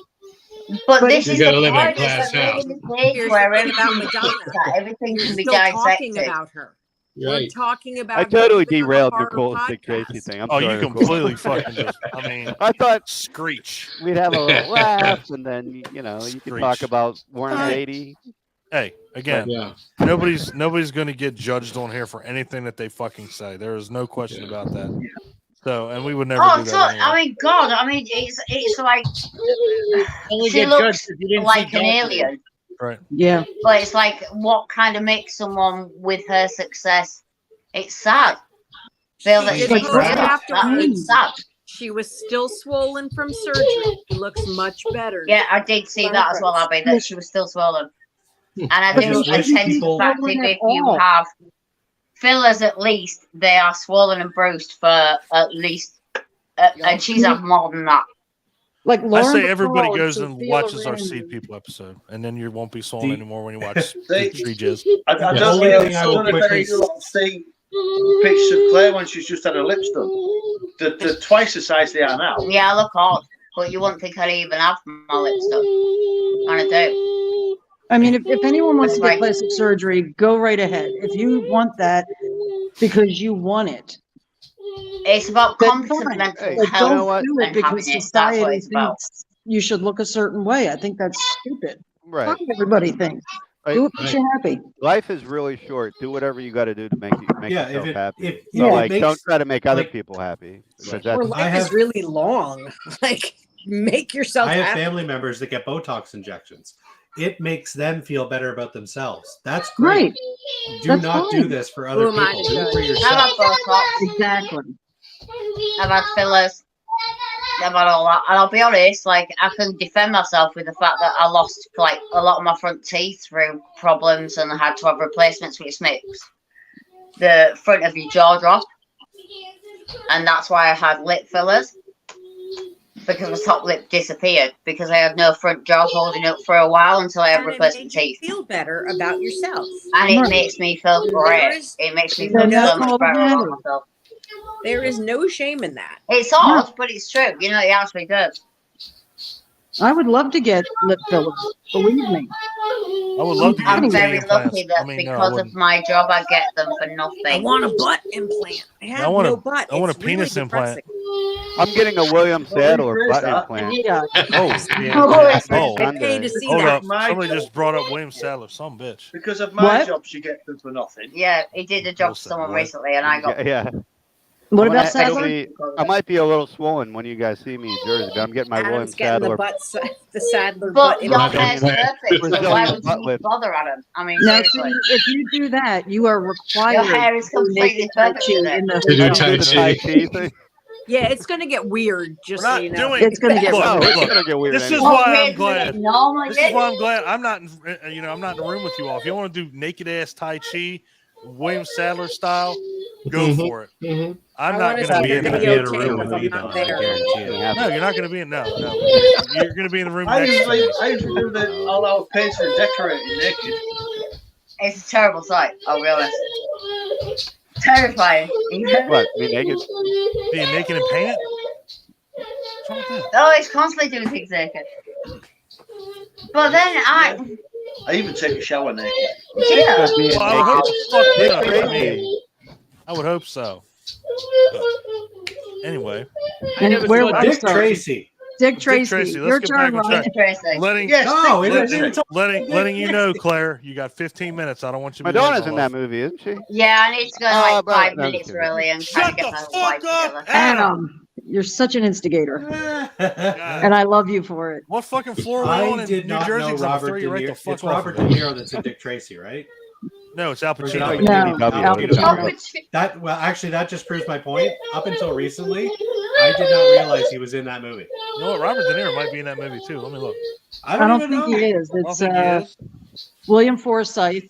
But But this you is gotta the live in a point. glass It's that house. in this age Here's where the thing about everything is Madonna. that everything You're can be still talking dissected. about her. right. We're talking about I her totally even on the derailed horror Nicole's Dick Tracy podcast. thing. I'm Oh, sorry, you Nicole. completely fucking just. I mean, I thought screech. we'd have a little laugh, and then you know you could talk Screech. about Warren Hey. Beatty. Hey, again, Yeah. nobody's going to get judged on here for anything that they fucking say. There is no question Yeah. about that. So, and we would never Oh, do so, that anyway. I mean, God, I mean, it's like Only she get looks judged if you didn't like see an Dolphin. alien, Right. Yeah. but it's like what kind of makes someone with her success? It's sad. Feel that She she's did post it that afterwards. it's sad. She was still swollen from surgery. She looks much better. Yeah, I did see that as well, Abby, that she was still swollen. And I But do just wish attend to the people- fact that Swollen at if you all. have fillers, at least they are swollen and bruised for at least, and she's had more than that. Like I Lauren say everybody Bacall, goes and Sophia watches our Loren. Seed People episode, and then you won't be swollen The- anymore when you watch They- Tree Jizz. I Yeah. don't Only know thing I will if any quickly- of you lot see pictures of Claire when she's just had her lips done. They're twice the size they are now. Yeah, I look odd, but you wouldn't think I'd even have my lips done. And I do. I mean, if anyone wants to That's get right. plastic surgery, go right ahead. If you want that because you want it, It's about That's competent fine. mental but health know what? don't do it and because happiness. That's what society it's about. thinks you should look a certain way. I think that's stupid. Right. Not everybody thinks. Right. Do it because you're happy. Life is really short. Do whatever you got to do to make Yeah, yourself happy. if So, it like, makes- don't try to make other like- people happy. Because Right. that's Or I life have- is really long. Like, make yourself I have happy. family members that get Botox injections. It makes them feel better about themselves. That's great. Right. Do That's not fine. do this for Who other am I people. to Do it for judge? I've yourself. had Botox, Exactly. I've had fillers, I've had all that. And I'll be honest, like, I can defend myself with the fact that I lost, like, a lot of my front teeth through problems and I had to have replacements, which makes the front of your jaw drop. And that's why I had lip fillers. Because my top lip disappeared because I had no front jaw holding up for a while until I had And it replacement makes you teeth. feel better about yourself. And it Right. makes me feel There great. is- It makes me Then feel that's so much all that better about matters. myself. There is no shame in that. It's odd, but it's true. You know, it actually does. I would love to get lip fillers. Believe me. I would love to get I'm tea very implants. lucky that I mean, no, I because of wouldn't. my job, I get them for I nothing. want a butt implant. I have want a- no butt. I want It's a penis really implant. depressing. I'm getting a William Sadler butt that? implant. Yeah. Oh, Oh, oh, I pay to see hold that. up. My Somebody job. just brought up William Sadler. Some bitch. Because of my What? job, she gets them for nothing. Yeah, he did a job for Wilson, someone what? recently, and I got. Yeah. What I'm about gonna Sadler? actually- I might be a little swollen when you guys see me in Jersey, but I'm getting my William Adam's getting the Sadler. butt, the Sadler But butt your implant. hair's perfect, so Brazilian why would butt you lift. bother, Adam? I mean, Now, see, seriously. if you do that, you are required Your hair is to make completely Tai perfect Chi with it. in the To do hotel. Tai The Chi. Tai Chi thing. Yeah, it's going to get weird, just We're so not you know. doing. It's gonna get Look, No, weird. it's look, gonna get weird. this is anyway. why What I'm hair glad. did it normally This is did? why I'm glad I'm not. I'm not in the room with you all. If you want to do naked ass Tai Chi, William Sadler style, go Mhm. for it. Mhm. I'm I not wanna going see to the be in You're gonna it. be in a videotape room if with I'm me, not though. I there. guarantee it. No, you're not going to be in. No. You're going to be in the room I next to usually, me. I usually do all our painting and decorating naked. It's a terrible sight, I'll be honest. Terrifying. What? Me naked? Being naked and painted. What's wrong with that? Oh, it's constantly doing things naked. But then I even take a shower naked. yeah. Because being Well, I would hope naked. so. Dick I Tracy. mean, I would hope so. Anyway, I never Where saw I'm Dick sorry. Tracy. Dick Tracy. Tracy, let's Your get turn, back on Ryan. track. Tracy. Letting Yes, No, Dick it Tracy. isn't. letting you know, Claire, you got 15 minutes. I don't want you to be Madonna's late, in my that love. movie, isn't she? Yeah, I need to go in Oh, like but- 5 no, I'm minutes just kidding. really and try Shut to get the my fuck life up, together. Adam, you're such an instigator, and I love you for it. What fucking floor are we on I in did New not Jersey? know 'Cause I'm gonna Robert throw De you right Niro. the fuck It's off Robert of De it. Niro that's in Dick Tracy, right? No, it's Al Or is it Al Pacino. No, DW, Al what is it? Pacino. That actually that just proves my point. Up until recently, I did not realize he was in that movie. You know what? Robert De Niro might be in that movie too. Let me look. I I don't, don't even think know. he is. I don't It's think he is. William Forsythe.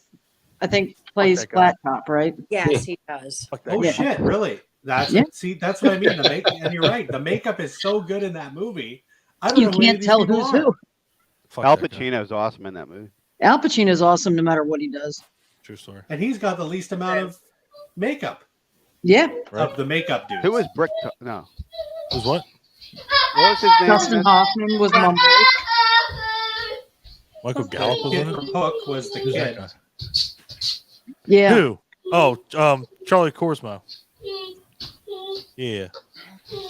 I think plays that guy. Flat Top, right? Yes, he does. Fuck that Oh guy. shit! Really? That's Yeah. See, that's what I mean. The make and you're right. The makeup is so good in that movie. I don't You know who any can't of these tell people who's are. who. Fuck Al that guy. Pacino's awesome in that movie. Al Pacino's awesome no matter what he does. True story. And he's got the least amount of makeup Yeah, Right. of the makeup dude. Who was Brick? No. Who's what? What was his name? Dustin again? Hoffman was Mumble. Michael The Gallup was kid in it. from Hook was the Who's that kid. guy? Yeah, Who? Oh, Charlie Corsmo. Yeah.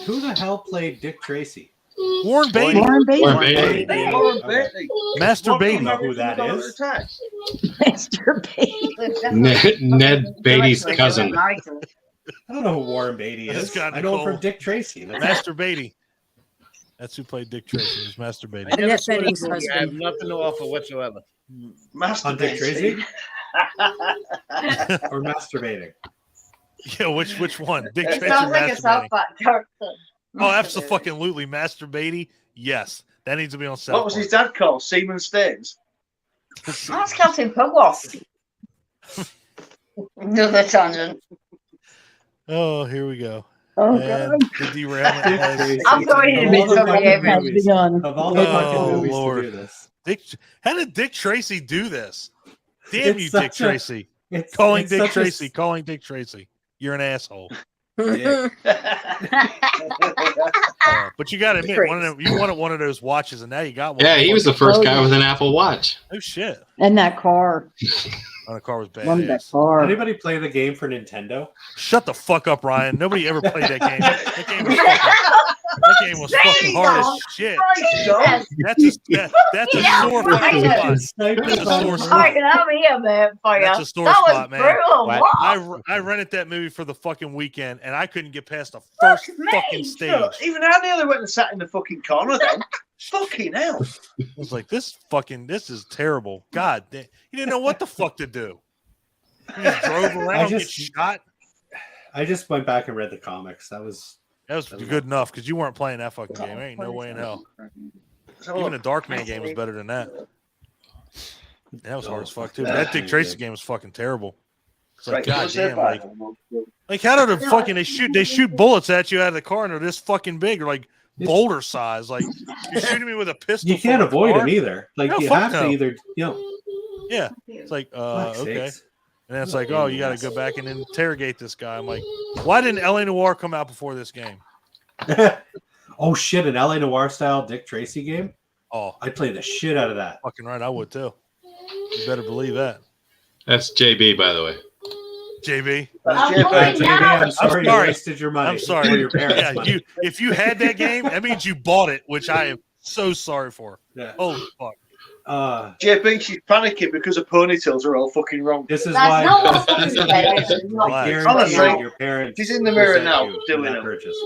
Who the hell played Dick Tracy? Warren Beatty. Warren Beatty. Warren Beatty. Warren Okay. Beatty. Master What Beatty. know who that Madonna is. Attack? Master Beatty. Ned Beatty's cousin. I don't know who Warren Beatty That's is. got I know him Nicole. from Dick Tracy. That's Master Beatty. That's who played Dick Tracy. It was Master Beatty. I never Annette saw this Bening's movie. I have husband. nothing to offer whatsoever. Master on Dick Beatty. Tracy or masturbating. Yeah, which one? Dick It Tracy or sounds like a Master South Beatty? Park character. Oh, absolutely. Master Beatty. Yes. That needs to be on South What was his dad called? Seaman Staines. That's Captain Pugwash. Another tangent. Oh, here we go. Oh And God! the derailment Dick has- Tracy. I'm going Of to all the somebody fucking ever. Has movies- begun. Of all the fucking Oh, movies Lord. to do this. How did Dick Tracy do this? Damn It's you, Dick such a- Tracy. It's Calling it's Dick such a- Tracy. Calling Dick Tracy. You're an asshole. Yeah. But you got to admit, you wanted one of those watches, and now you got one. Yeah, he was the first guy with an Apple Watch. Oh shit! And that car. Oh, the car was Love that badass. car. Anybody play the game for Nintendo? Shut the fuck up, Ryan. Nobody ever played that game. That game was fucking hard as shit. That's a sore fucking spot. That's a sore spot. Alright, I'm here, man, for you. That's a sore That was spot, man. brutal. What? Wow. I rented that movie for the fucking weekend, and I couldn't get past the first Fuck me. fucking stage. Even I nearly went and sat in the fucking corner then. Fucking hell. I was like, this is terrible. God damn. You didn't know what the fuck to do. You just drove around, get shot. I just went back and read the comics. That was good enough because you weren't playing that fucking game. There ain't no way in hell. Even the Darkman game was better than that. That was hard as fuck too. But that Dick Tracy game was fucking terrible. It's like, god damn, like how do the fucking they shoot bullets at you out of the car and they're this fucking big or like boulder size? Like you're shooting me with a pistol. you can't from a avoid car? them either. Like No, you fuck have no. to either, Yeah, it's like fuck's okay. sakes. And then it's like, oh, you got to go back and interrogate this guy. I'm like, why didn't LA Noire come out before this game? Oh shit, an LA Noire style Dick Tracy game? Oh, I'd play the shit out of that. fucking right, I would too. You better believe that. That's JB, by the way. JB. JB, I'm sorry you sorry. wasted your money. I'm sorry. Or your parents' Yeah, money. if you had that game, that means you bought it, which I am so sorry for. Yeah. Holy fuck. JP, she's panicking because her ponytails are all fucking wrong. This is That's why not what this is I'm why saying. I guarantee Honestly, your parents. she's in the mirror resent now, you for doing that it. purchase.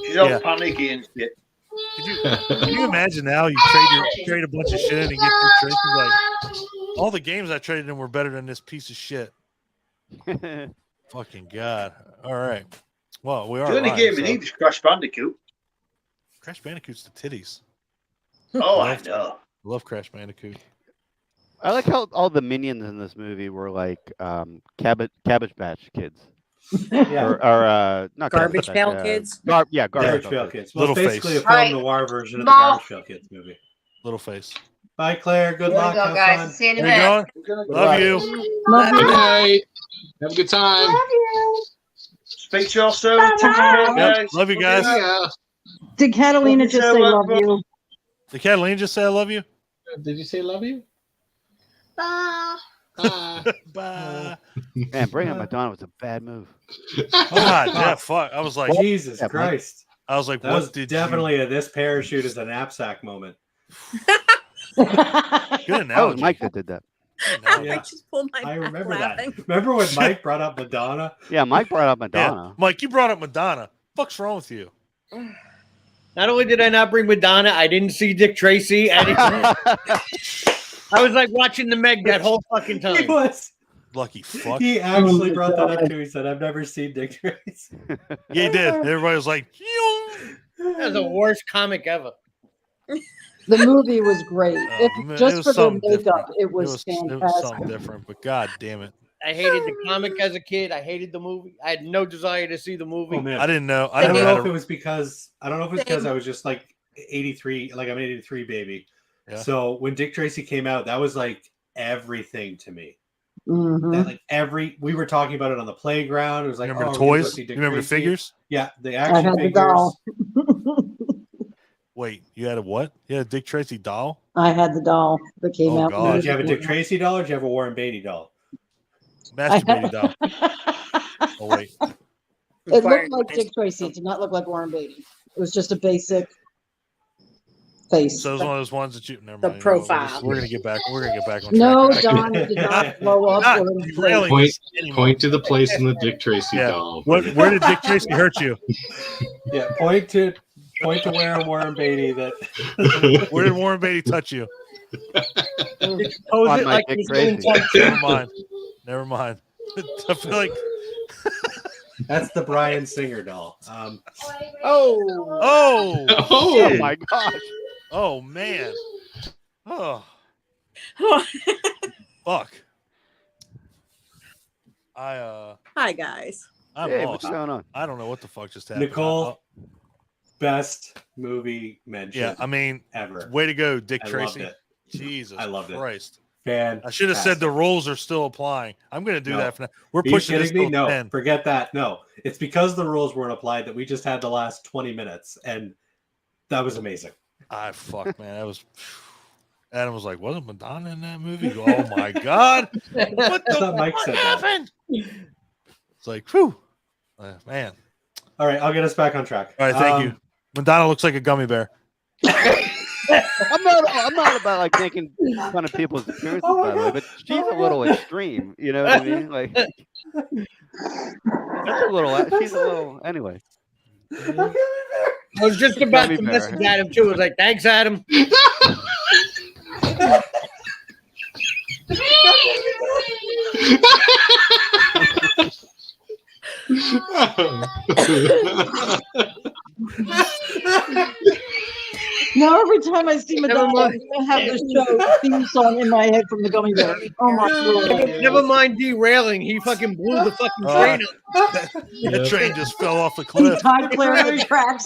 She's all Yeah. panicky and shit. Can you imagine now you trade a bunch of shit in and get through Tracy? Like, all the games I traded in were better than this piece of shit. Fucking God. All right. Well, we are. The only live, game so. you need is Crash Bandicoot. Crash Bandicoot's the titties. Oh, I know. Love Crash Bandicoot. I like how all the minions in this movie were like Cabbage Patch Kids. Yeah. Or not Garbage Cabbage Pail Patch, Kids? Garbage Garbage Pail Pail Kids. Kids. Well, it's Little basically a face. film Right. noir version of the No. Garbage Pail Kids movie. Little face. Bye, Claire. Good Here we luck. go, Have guys. fun. See you in a Where you minute. going? Love you. Love Good you. night. Have a good time. Speak to you all soon. Bye-bye. Take care, Yep. guys. Love you guys. Yeah. Did Catalina Love you just so say much, love you? Did Catalina just say I love you? Did you say love you? Bye. Bye. Man, bringing up Madonna was a bad move. God, yeah, fuck. I was like, Jesus Yeah, Christ. I was like, That what was did definitely a this parachute is a knapsack moment. Good That was analogy. Mike that did that. Yeah. I just pulled my I back remember laughing. that. Remember when Mike brought up Madonna? Yeah, Mike brought up Yeah, Madonna. Mike, you brought up Madonna. What's wrong with you? Not only did I not bring Madonna, I didn't see Dick Tracy. I was like watching the Meg that whole fucking He time. was. Lucky fuck. He actually brought that up too. He said, "I've never seen Dick Tracy." Yeah, he did. Everybody was like, That was the worst comic ever. The movie was great. man, Just it was for the something makeup, different. it was It was fantastic. something different, but god damn it. I hated the comic as a kid. I hated the movie. I had no desire to see the movie. Oh man, I didn't know. I don't never know had if a- it was because I was just like 83, like I'm an 83 baby. Yeah. So when Dick Tracy came out, that was like everything to me. Mhm. That like we were talking about it on the playground. It was like, remember the we're gonna go toys? see You Dick remember the Tracy. figures? Yeah, the I action had the figures. doll. Wait, you had a what? You had a Dick Tracy doll? I had the doll that came Oh, out. God. Now, did you have a Dick Tracy doll or did you have a Warren Beatty doll? Masturbating doll. Oh wait. It looked like Dick Tracy. It did not look like Warren Beatty. It was just a basic face. So it was one of those ones that you never The mind. profile. We're gonna get back. We're gonna get back on track. No, I- Don, it did not blow up. Not or inflate. derailing Point, this anymore. point to the place in the Dick Tracy Yeah. doll. Where did Dick Tracy hurt you? Yeah, point to where Warren Beatty that. Where did Warren Beatty touch you? Pose On it my like Dick he's doing Tracy. something. Never mind. Never mind. I feel like That's the Bryan Singer doll. Oh, oh Oh my gosh. oh man. Oh fuck. Hi guys. I'm Hey, lost. what's going on? I don't know what the fuck just happened. Nicole, best movie mention. Yeah, I mean, ever. way to go, Dick I Tracy. loved it. Jesus I loved it. Christ. Fan. I should have said the rules are still applying. I'm going to do No. that for now. We're Are you pushing this kidding me? till No, 10. forget that. No, it's because the rules weren't applied that we just had the last 20 minutes, and that was amazing. Fuck, man. That was. Adam was like, wasn't Madonna in that movie? Oh my God. What I the thought Mike fuck said that. happened? It's like, whew. Man. All right, I'll get us back on track. All right, thank you. Madonna looks like a gummy bear. I'm not about like making fun of people's appearances, by the way, but she's a little extreme. You know what I mean? Like that's a little. She's a little. Anyway. I was just about Gummy to bear. message Adam too. I was like, thanks, Adam. Now every time I see Madonna, mind. I have the show theme song in my head from the Gummy Bear. Oh my God. Never mind derailing. He fucking blew the fucking train up. The train just fell off the cliff. Tied clear of the tracks.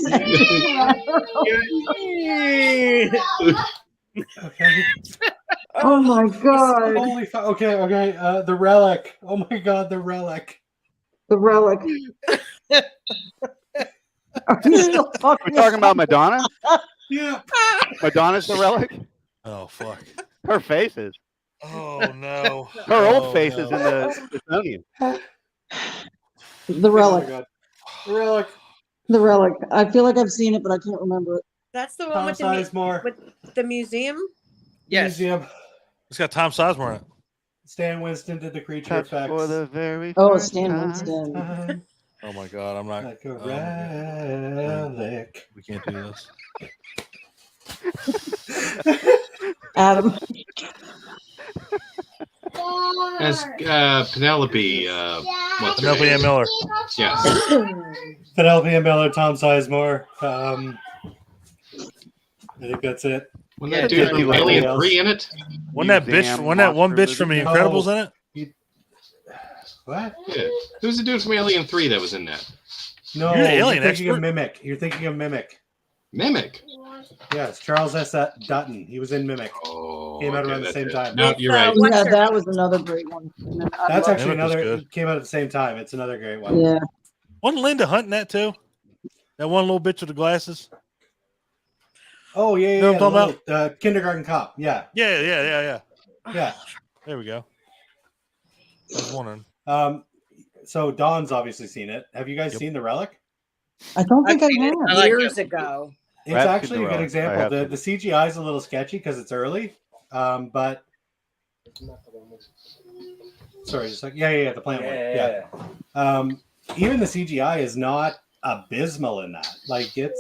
Okay. Oh my God. Holy fuck. Okay. The relic. Oh my God, the relic. The relic. Are you still fucking We're talking about Madonna. Yeah. Madonna's the relic. Oh, fuck. Her face is. Oh, no. Her Oh, old face is no. in the Smithsonian. The Oh relic. my God. The relic. The relic. I feel like I've seen it, but I can't remember it. That's the one Tom with Sizemore. with the museum. Yes. Museum. It's got Tom Sizemore in it. Stan Winston did the creature Touch effects. for the very Oh, first Stan time. Winston. Oh, my God. I'm not. Like a oh, my God. relic. We can't do this. Adam. As Penelope, what's her Penelope name? Ann Miller. Yes. Penelope Ann Miller, Tom Sizemore. I think that's it. Wasn't Yeah, that dude Disney from Level Alien else. 3 in it? Wasn't that Museum one monster bitch from The movie? Incredibles in it? What? Yeah. Who's the dude from Alien 3 that was in that? No, You're an alien thinking expert. of Mimic. You're thinking of Mimic. Mimic. Yeah, it's Charles S. Dutton. He was in Mimic. Oh, Came out okay, around the that's same it. time. No, you're right. Yeah, that was another great one. That's actually Mimic was another. good. It came out at the same time. It's another great one. Yeah. Wasn't Linda Hunt in that, too? That one little bitch with the glasses? Oh yeah, You know yeah. what I'm talking the Kindergarten Cop. Yeah, Yeah. yeah. There we go. I was wondering. So Dawn's obviously seen it. Have you guys Yep. seen The Relic? I don't think I I've seen it. have. I like Years it. ago. It's I've seen actually a good Cinderella. I example. have The seen CGI is a little sketchy because it's early, but sorry, just like yeah, the plant one, yeah. Even the CGI is not abysmal in that. Like it's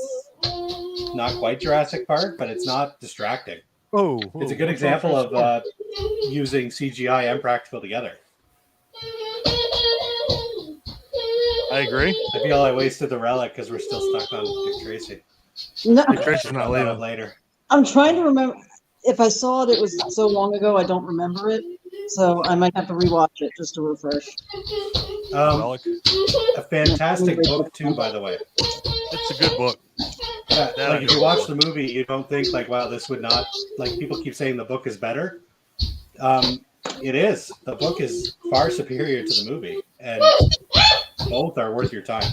not quite Jurassic Park, but it's not distracting. Oh, It's a good example of using CGI and practical together. I agree. I feel I wasted the relic because we're still stuck on Dick Tracy. No, Dick Tracy's not Found out leaving. later. I'm trying to remember. If I saw it, it was so long ago, I don't remember it. So I might have to rewatch it just to refresh. Relic. A fantastic book too, by the way. It's a good book. Yeah, That I like if know. you watch the movie, you don't think like, wow, this would not like. People keep saying the book is better. It is. The book is far superior to the movie, and both are worth your time.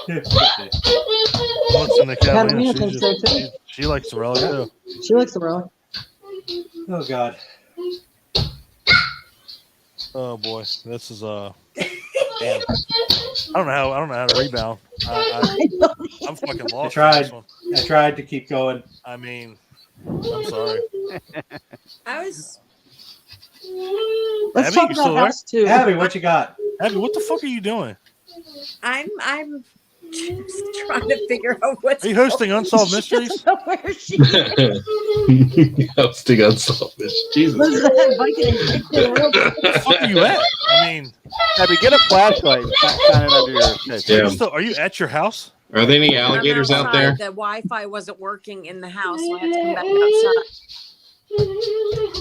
What's in the Catalina Catalina? thinks so too. She likes the relic too. She likes the relic. Oh God. Oh boy, this is damn. I don't know how to rebound. I'm fucking lost. I tried. On this one. I tried to keep going. I mean, I'm sorry. I was. Let's Abby, talk you still about there? House 2. Abby, what you got? Abby, what the fuck are you doing? I'm just trying to figure out what's. Are you hosting Unsolved Mysteries? Where is she? Hosting Unsolved Mysteries. Jesus What is Christ. that? Viking Where the fuck are you at? I mean, Abby, get a flashlight and shine it under your face. Yeah. are you at your house? Are there any alligators I'm out there? outside. The Wi-Fi wasn't working in the house, so I had to come back outside.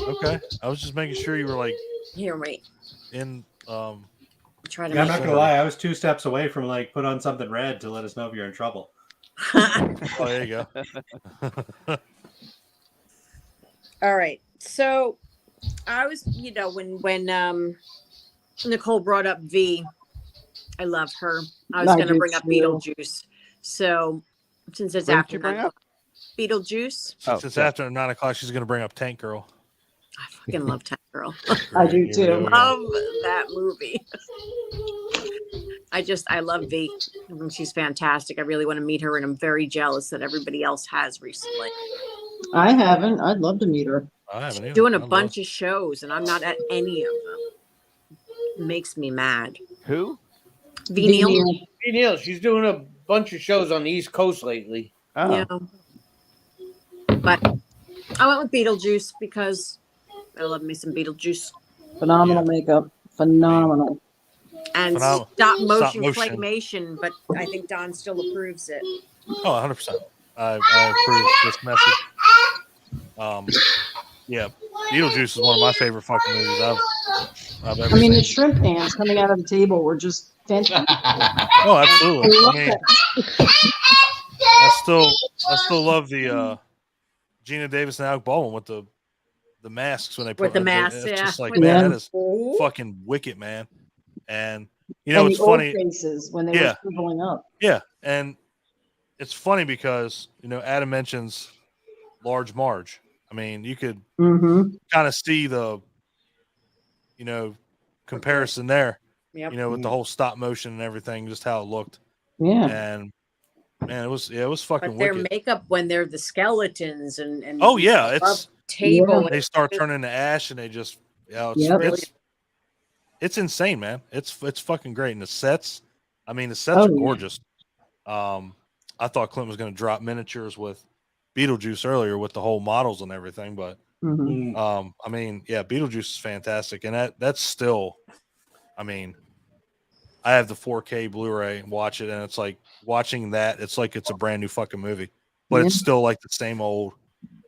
Okay, I was just making sure you were like Here, wait. in. Try to Yeah, I'm make not gonna lie. I was 2 steps away from like put on something red to let us know if you're in trouble. Oh, there you go. All right. So I was, when Nicole brought up V, I love her. I was I going to do bring up too. Beetlejuice. So since it's What did after you bring 9 up? Beetlejuice, Oh, Since it's yeah. after 9 o'clock, she's gonna bring up Tank Girl. I fucking love Tank Girl. I do Here we too. go. Love that movie. I love V. I think she's fantastic. I really want to meet her, and I'm very jealous that everybody else has recently. I haven't. I'd love to meet her. I haven't either. Doing a I bunch of shows, and I'm not at any of them. It makes me mad. Who? V Neil. Hey, Neil, she's doing a bunch of shows on the East Coast lately. Oh. Yeah. But I went with Beetlejuice because I love me some Beetlejuice. Phenomenal makeup. Phenomenal. And Phenomenal. stop motion motion. claymation, but I think Don still approves it. Oh, 100%. I approve this message. Yeah, Beetlejuice is one of my favorite fucking movies I've ever I mean, seen. the shrimp hands coming out of the table were just fantastic. Oh, absolutely. I love I mean, that. I still love the Gina Davis and Alec Baldwin with the masks when they put With the them. masks, It's yeah. just like, With man, the- that is fucking wicked, man. And you know, And it's the old funny. faces when they Yeah. were scribbling up. Yeah, and it's funny because Adam mentions Large Marge. I mean, you could Mm-hmm. kind of see the comparison there. Yep. With the whole stop motion and everything, just how it looked. Yeah. And man, it was fucking But their wicked. makeup when they're the skeletons and Oh yeah, above table. they start turning to ash and they just it's Yep. it's insane, man. It's fucking great. And the sets, I mean, the sets Oh, are yeah. gorgeous. I thought Clint was going to drop miniatures with Beetlejuice earlier with the whole models and everything, but Mm-hmm. I mean, yeah, Beetlejuice is fantastic, and that's still, I mean, I have the 4K Blu-ray and watch it, and it's like watching that. It's like it's a brand new fucking movie, but it's still like the same old,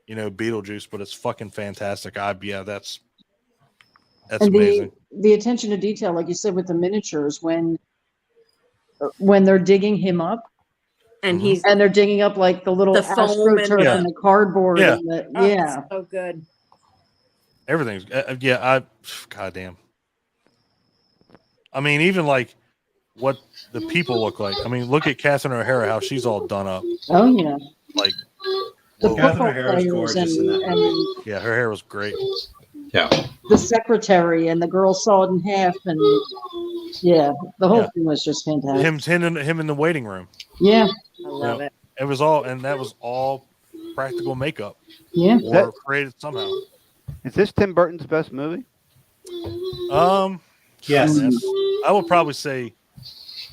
Beetlejuice, but it's fucking fantastic. That's And amazing. the attention to detail, like you said, with the miniatures, when they're digging him up, and Mm-hmm. he's and they're digging up like the little The foam and astroturf the- and the cardboard. Yeah. And the, oh, yeah. it's so good. Everything's goddamn. I mean, even like what the people look like. I mean, look at Catherine O'Hara, how she's all done up. Oh yeah. Like, The whoa. Catherine football O'Hara's players gorgeous in that and movie. Yeah, her hair was great. Yeah. the secretary and the girl sawed in half and Yeah, the whole Yeah. thing was just fantastic. Him in the waiting room. Yeah, I love it. It was all, and that was all practical makeup yeah. or created somehow. Is this Tim Burton's best movie? Yes. I would probably say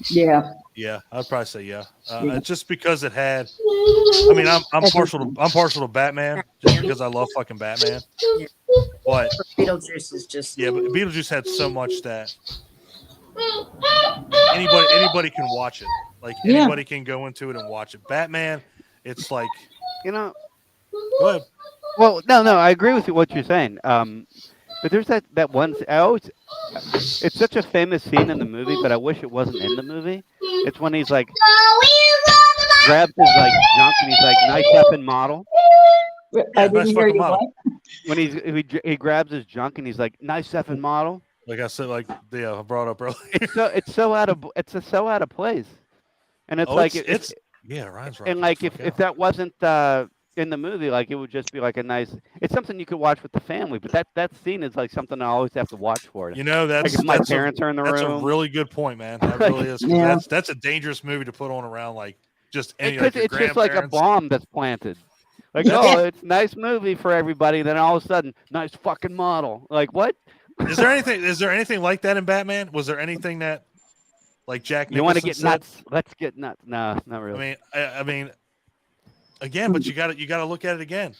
Yeah. yeah. I'd probably say yeah. Yeah. Just because it had. I mean, I'm partial to Batman just because I love fucking Batman. But Beetlejuice is just yeah, but Beetlejuice had so much that anybody can watch it. Like Yeah. anybody can go into it and watch it. Batman, it's like You know, go ahead. well, no, I agree with what you're saying. But there's that one. It's such a famous scene in the movie, but I wish it wasn't in the movie. It's when he's like grabs his like junk and he's like, "Nice effing model." I nice didn't hear fucking you. model. What? When he grabs his junk and he's like, "Nice effing model." Like I said, like I brought up earlier. It's so out of place, and it's Oh, like it's yeah, Ryan's right. and like if that wasn't in the movie, like it would just be like a nice. It's something you could watch with the family, but that scene is like something I always have to watch for. You know, like if my parents are in the that's room. a really good point, man. That really is. 'Cause Yeah. that's a dangerous movie to put on around like just any. Because Like it's just like a grandparents. bomb that's planted. Like, oh, it's a nice movie for everybody. Then all of a sudden, nice fucking model. Like what? Is there anything like that in Batman? Was there anything that like Jack? You want to Nicholson get said? nuts? Let's get nuts. No, not really. I mean, again, but you got to look at it again.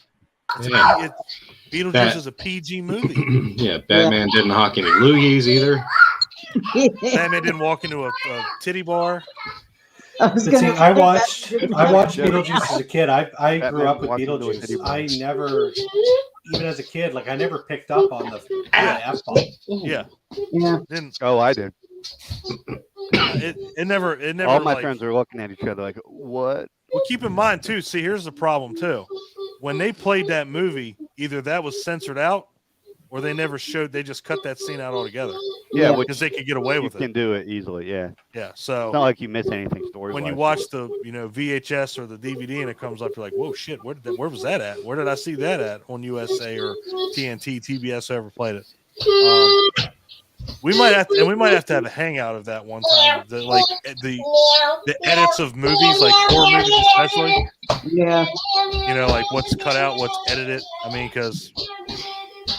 Yeah. Beetlejuice is a PG movie. Yeah, Batman didn't hawk any loogies either. Batman didn't walk into a titty bar. I was But gonna see, say I that watched didn't Beetlejuice as a kid. I grew Batman up with walked into a Beetlejuice. titty bar. I never, even as a kid, like I never picked up on the F-bomb. Yeah, Yeah. didn't Oh, I did. it never All my like, friends are looking at each other like, what? Well, keep in mind too. See, here's the problem too. When they played that movie, either that was censored out, or they never showed. They just cut that scene out altogether. Yeah, Yeah. which because they could get away you with can it. do it easily. Yeah, Yeah. it's So not like you miss anything story. when you watch the VHS or the DVD and it comes up, you're like, whoa, shit, where was that at? Where did I see that at on USA or TNT, TBS, whoever played it? We might have to have a hangout of that one time. The edits of movies, like horror movies especially. Yeah. You know, like what's cut out, what's edited. I mean, because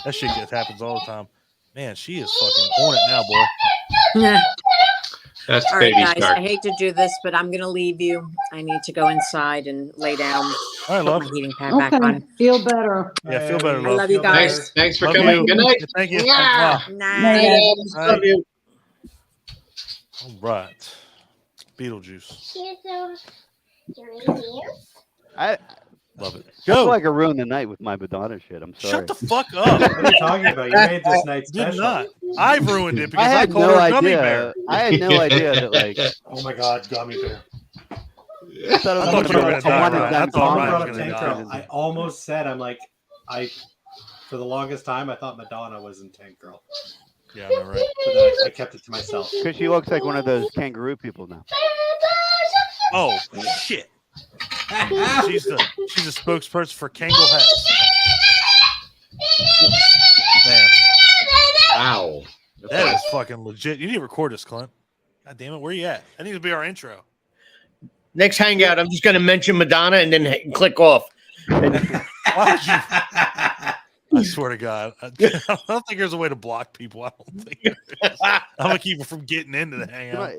that shit happens all the time. Man, she is fucking on it now, boy. That's All right, baby guys. shark. I hate to do this, but I'm gonna leave you. I need to go inside and lay down. All right, Put love. my heating pad back Okay. on. Feel better. Yeah, feel better, I love. love you Feel better. guys. Thanks for Love coming. you. Good night. Thank you. Yeah. Mwah. Night. Love you. All right. Beetlejuice. I Love it. feel Go. like I ruined the night with my Madonna shit. I'm sorry. Shut the fuck up. What are you talking about? You made this night Did special. not. I've ruined it I because I had called no her a gummy idea. bear. I had no idea that like Oh my God, gummy bear. I thought it I was thought you were a gonna die, one and Ryan. done I thought Someone Ryan brought was up gonna Tank die. Girl. I almost said, for the longest time, I thought Madonna was in Tank Girl. Yeah, I know, right? But then I kept it to myself. because she looks like one of those kangaroo people now. Oh shit. She's a spokesperson for Kangol hats. Man, Wow. that is fucking legit. You need to record this, Clint. God damn it, where you at? That needs to be our intro. Next hangout, I'm just going to mention Madonna and then click off. Why would you? I swear to God, I don't think there's a way to block people. I don't think there is. I'm gonna keep it from getting into the hangout.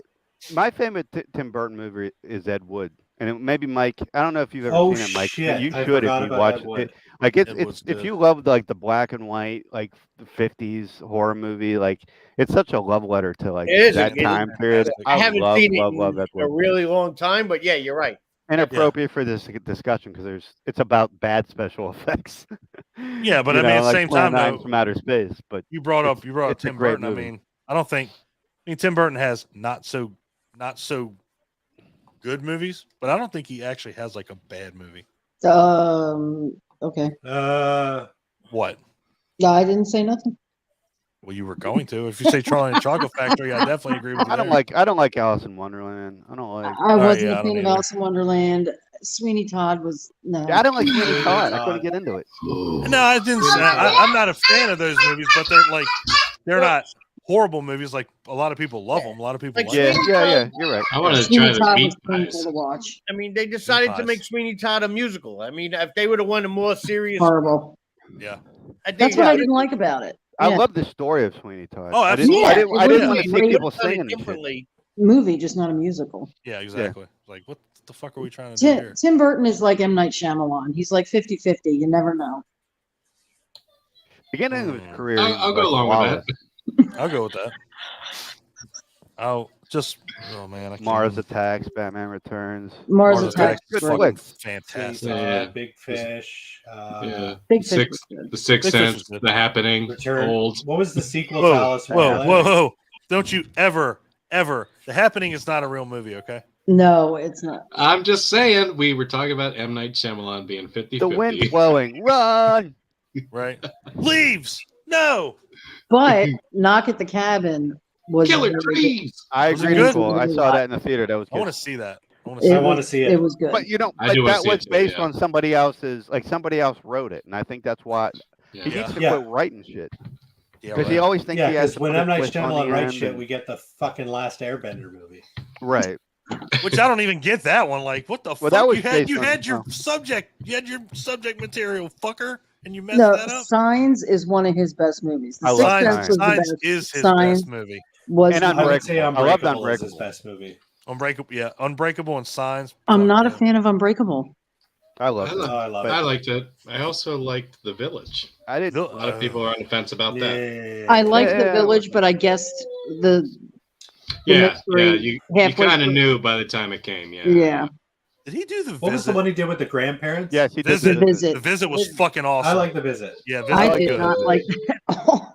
My favorite Tim Burton movie is Ed Wood, and maybe Mike. I don't know if you've ever Oh, seen it, Mike. shit. But you I should forgot if you about watch Ed Wood. it. Like Ed Wood's if good. you love like the black and white, like the '50s horror movie, like it's such a love letter to like It is. that It is. time period. I haven't love, seen it love in Ed a Wood. really long time, but yeah, you're right. Inappropriate for this discussion because it's about bad special effects. Yeah, but You I mean, know, at the like same Plan time, 9 though, from outer space. But you brought up it's a Tim great Burton. movie. I mean, I mean, Tim Burton has not so good movies, but I don't think he actually has like a bad movie. Okay. What? No, I didn't say nothing. Well, you were going to. If you say Charlie and the Chocolate Factory, I definitely agree with you. I don't like Alice in Wonderland. I don't like. I wasn't yeah, I a don't fan of either. Alice in Wonderland. Sweeney Todd was no. I don't like Sweeney Sweeney Todd. I Todd. couldn't get into it. No, I didn't. I'm not a fan of those movies, but they're not horrible movies. Like a lot of people love them. A lot of people Like like Yeah, them. yeah, you're right. I want to Sweeney try the Todd meat was painful pies. to watch. I mean, they decided to Pies. make Sweeney Todd a musical. I mean, if they would have won a more serious, Horrible. Yeah. I think That's what Yeah. I didn't like about it. I Yeah. love the story of Sweeney Todd. Oh, I didn't, absolutely. I Yeah, didn't, it I didn't was want a to see great people done it singing shit. differently. movie, just not a musical. Yeah, exactly. Like, what the fuck are we trying to do here? Tim Burton is like M. Night Shyamalan. He's like 50-50. You never know. Beginning of his career, I'll, he was I'll go like along flawless. with that. I'll go with that. I'll just, oh man, I can't Mars even- Attacks, Batman Returns. Mars Mars Attacks. Good is great. flick. fantastic. Yeah. Big Fish. Yeah. Big Fish Six, was good. the Sixth Big Fish Sense, was good. The Happening, Return. Old. What was the sequel Whoa, to Alice in whoa, Wonderland? whoa! Don't you ever. The Happening is not a real movie, okay? No, it's not. I'm just saying, we were talking about M. Night Shyamalan being 50-50. The wind's blowing. Run! Right? Leaves! No! But Knock at the Cabin was Killer really trees! I Was it agree. good? Nicole. I saw that in the theater. That was I want good. to see that. I want good. to I see wanna that. see it. It was good. But you know, I like do wanna that see it was too, based yeah. on somebody else's. Like somebody else wrote it, and I think that's why he Yeah. needs to Yeah. quit writing shit Yeah, because he right. always thinks Yeah, he has because to when put a M. Night twist on Shyamalan the writes end shit, and- we get the fucking Last Airbender movie. right. Which I don't even get that one. Like, what the Well, fuck? that was You had based you on- had your oh. subject. You had your subject material, fucker, and you messed No, that up. Signs is one of his best movies. The I love Sixth Signs, Sense was the Signs best. is his Signs best movie. was And the I Unbreakable. would say I loved Unbreakable is his Unbreakable. best movie. Unbreakable, yeah, Unbreakable and Signs. I'm fuck not a yeah. fan of Unbreakable. I love I it. love- Oh, I love I it. liked it. I also liked The Village. I didn't. Vil- A lot of people are on the fence about that. Yeah. I liked The Yeah. Village, but I guessed the Yeah, mystery yeah. You halfway kind of through. knew by the time it came. Yeah. Yeah. Did he do the What was visit? the one he did with the grandparents? Yes, he did. Visit. The Visit. The visit was fucking awesome. I like The Visit. Yeah, visit I was did good. not like that. Oh,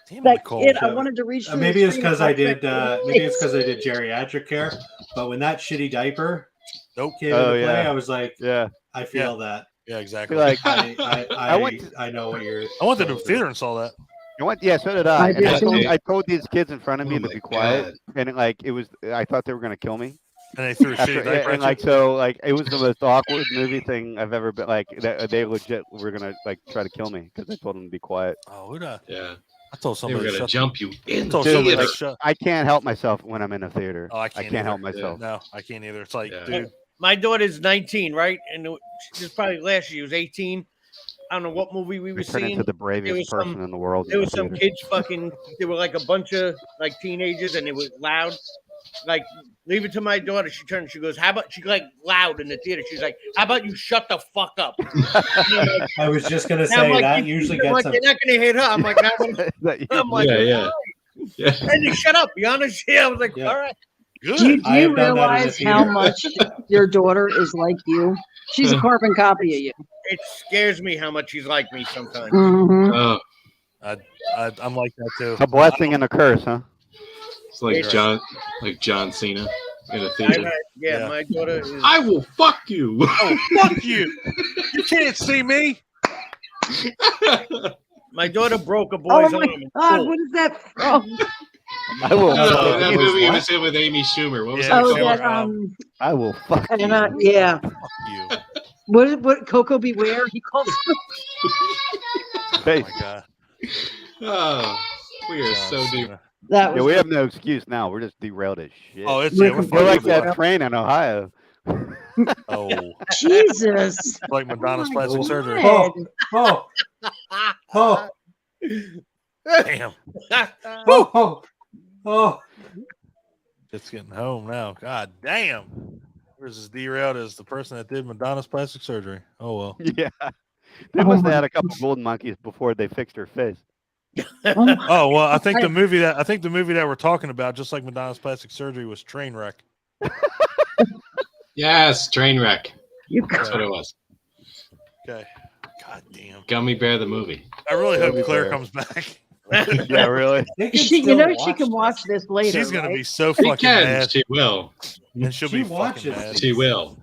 Damn it, that Nicole. kid, I wanted to reach. through Maybe the it's screen because and I touch did. that Maybe it's face. because I did geriatric care. But when that shitty diaper Nope. came Oh, into play, yeah. I was like, Yeah. I feel that. Yeah, exactly. Like I went I know what you're. I went to the going through. theater and saw that. you went. Yeah, so did I. I And did I too. told these kids in front of me Oh to my be quiet, God. and it was. I thought they were gonna kill me. And they threw a After, shitty diaper and at like you. so, like it was the most awkward movie thing I've ever been. Like they legit were gonna like try to kill me because I told them to be quiet. Oh, who'd I? Yeah. I told They were somebody to gonna shut. jump you in I the told somebody theater. to shut. I can't help myself when I'm in a theater. Oh, I I can't. can't help either. myself. No, I can't either. It's like, Yeah. dude. My daughter's 19, right? And this was probably last year. She was 18. I don't know what movie we were I turn seeing. into the bravest was person some- in the world. There in was the some theater. kids fucking. There were like a bunch of like teenagers, and it was loud. Like, leave it to my daughter. She turned. She goes, "How about?" She like loud in the theater. She's like, "How about you shut the fuck up?" I was just gonna And I'm say like, that "You- usually I'm gets like, them. You're not gonna hit her. I'm like, "Now That- I'm like, Yeah, yeah. Yeah. and you shut up. Be honest. Yeah, I was like, Yeah. all right. Good. Do you I have done that in the realize how theater. much your daughter is like you? She's a carbon copy of you. It scares me how much he's like me sometimes. Mhm. Oh, I'm like that too. A blessing and a curse, huh? it's like Yeah. John Cena in a I've theater. had- Yeah. my daughter is. I will fuck you. Oh, fuck you! You can't see me. My daughter broke a Oh boy's my arm. in God, school. what is that from? I will. No, that It was movie what? was in with Amy Schumer. What was Yeah, that Oh, so, called? that I will fuck you. and yeah. Fuck you. What Coco Beware? He calls her. Oh Hey, my god. Oh, we are so deep. That yeah, was we have no excuse now. We're just derailed as shit. Oh, it's Rick yeah, we're and We're like fucking- that train in Ohio. Oh, Jesus. like Madonna's Oh my plastic surgery. God. Oh, oh, Damn, oh, oh. it's getting home now. God damn. We're as derailed as the person that did Madonna's plastic surgery. Oh well. Yeah. They must have had a couple golden monkeys before they fixed her face. Oh my- Oh well, I think the movie that we're talking about, just like Madonna's plastic surgery, was Trainwreck. Yes, Trainwreck. You That's what it was. Okay. God damn. Gummy Bear the movie. I really hope Gummy Claire Bear. comes back. Yeah, really. They can She, you still know she watch can this. watch this later. She's gonna right? be so She fucking can. mad, She will. and she'll She be fucking watches mad. these. She will.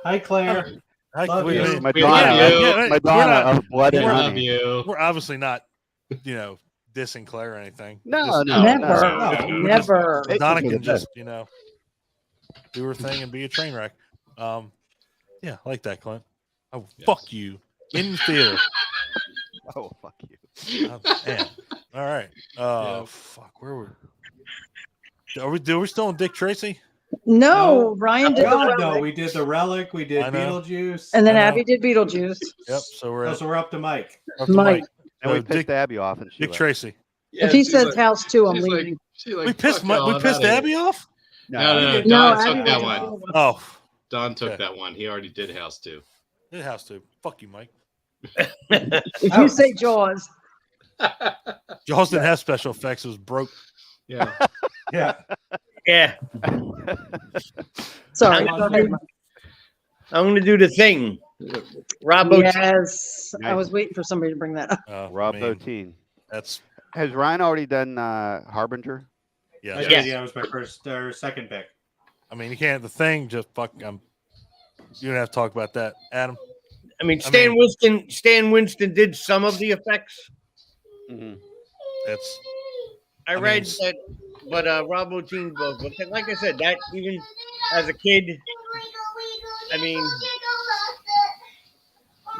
Hi, Claire. Hi, Love we- you. we- Madonna, love you. yeah, Madonna we're not- of blood and we're I not- love honey. you. We're obviously not, dissing Claire or anything. No, Just- no, Never. no. no. Never. Madonna It's can the just, do her thing and be a train wreck. Yeah, I like that, Clint. Oh, Yes. fuck you in the theater. Oh, fuck you. Man. All right. Oh fuck, where were? Are we still on Dick Tracy? No, Ryan did the God, relic, no, we did the relic, we did I know. Beetlejuice. and then I know. Abby did Beetlejuice. Yep. So we're Oh, at, so we're up to Mike. up to Mike. Mike. And we So pissed Dick, Abby off, and she Dick left. Tracy. If he she's says like- house two, I'm she's like- leaving. she's like, We pissed "Fuck y'all, we I'm pissed outta here." Abby off. No, we no, did. No, Don Abby took that was one. the one. Oh, Don took Okay. that one. He already did House 2. it has to. Fuck you, Mike. If you say Jaws, Jaws didn't have special effects. It was broke. Yeah. Yeah. Yeah. sorry. I'm go ahead, Mike. going to do the thing. Rob Bottin. Yes, I Nice. was waiting for somebody to bring that up. Rob I mean, Bottin. That's Has Ryan already done Harbinger? yeah. I Yes. did, yeah, it was my first or second pick. I mean, you can't. The thing just fuck. You don't have to talk about that, Adam. I mean, I mean- Stan Winston did some of the effects. Mm-hmm. It's I mean, read s- that, but Rob Bottin book. But like I said, that even as a kid, I mean,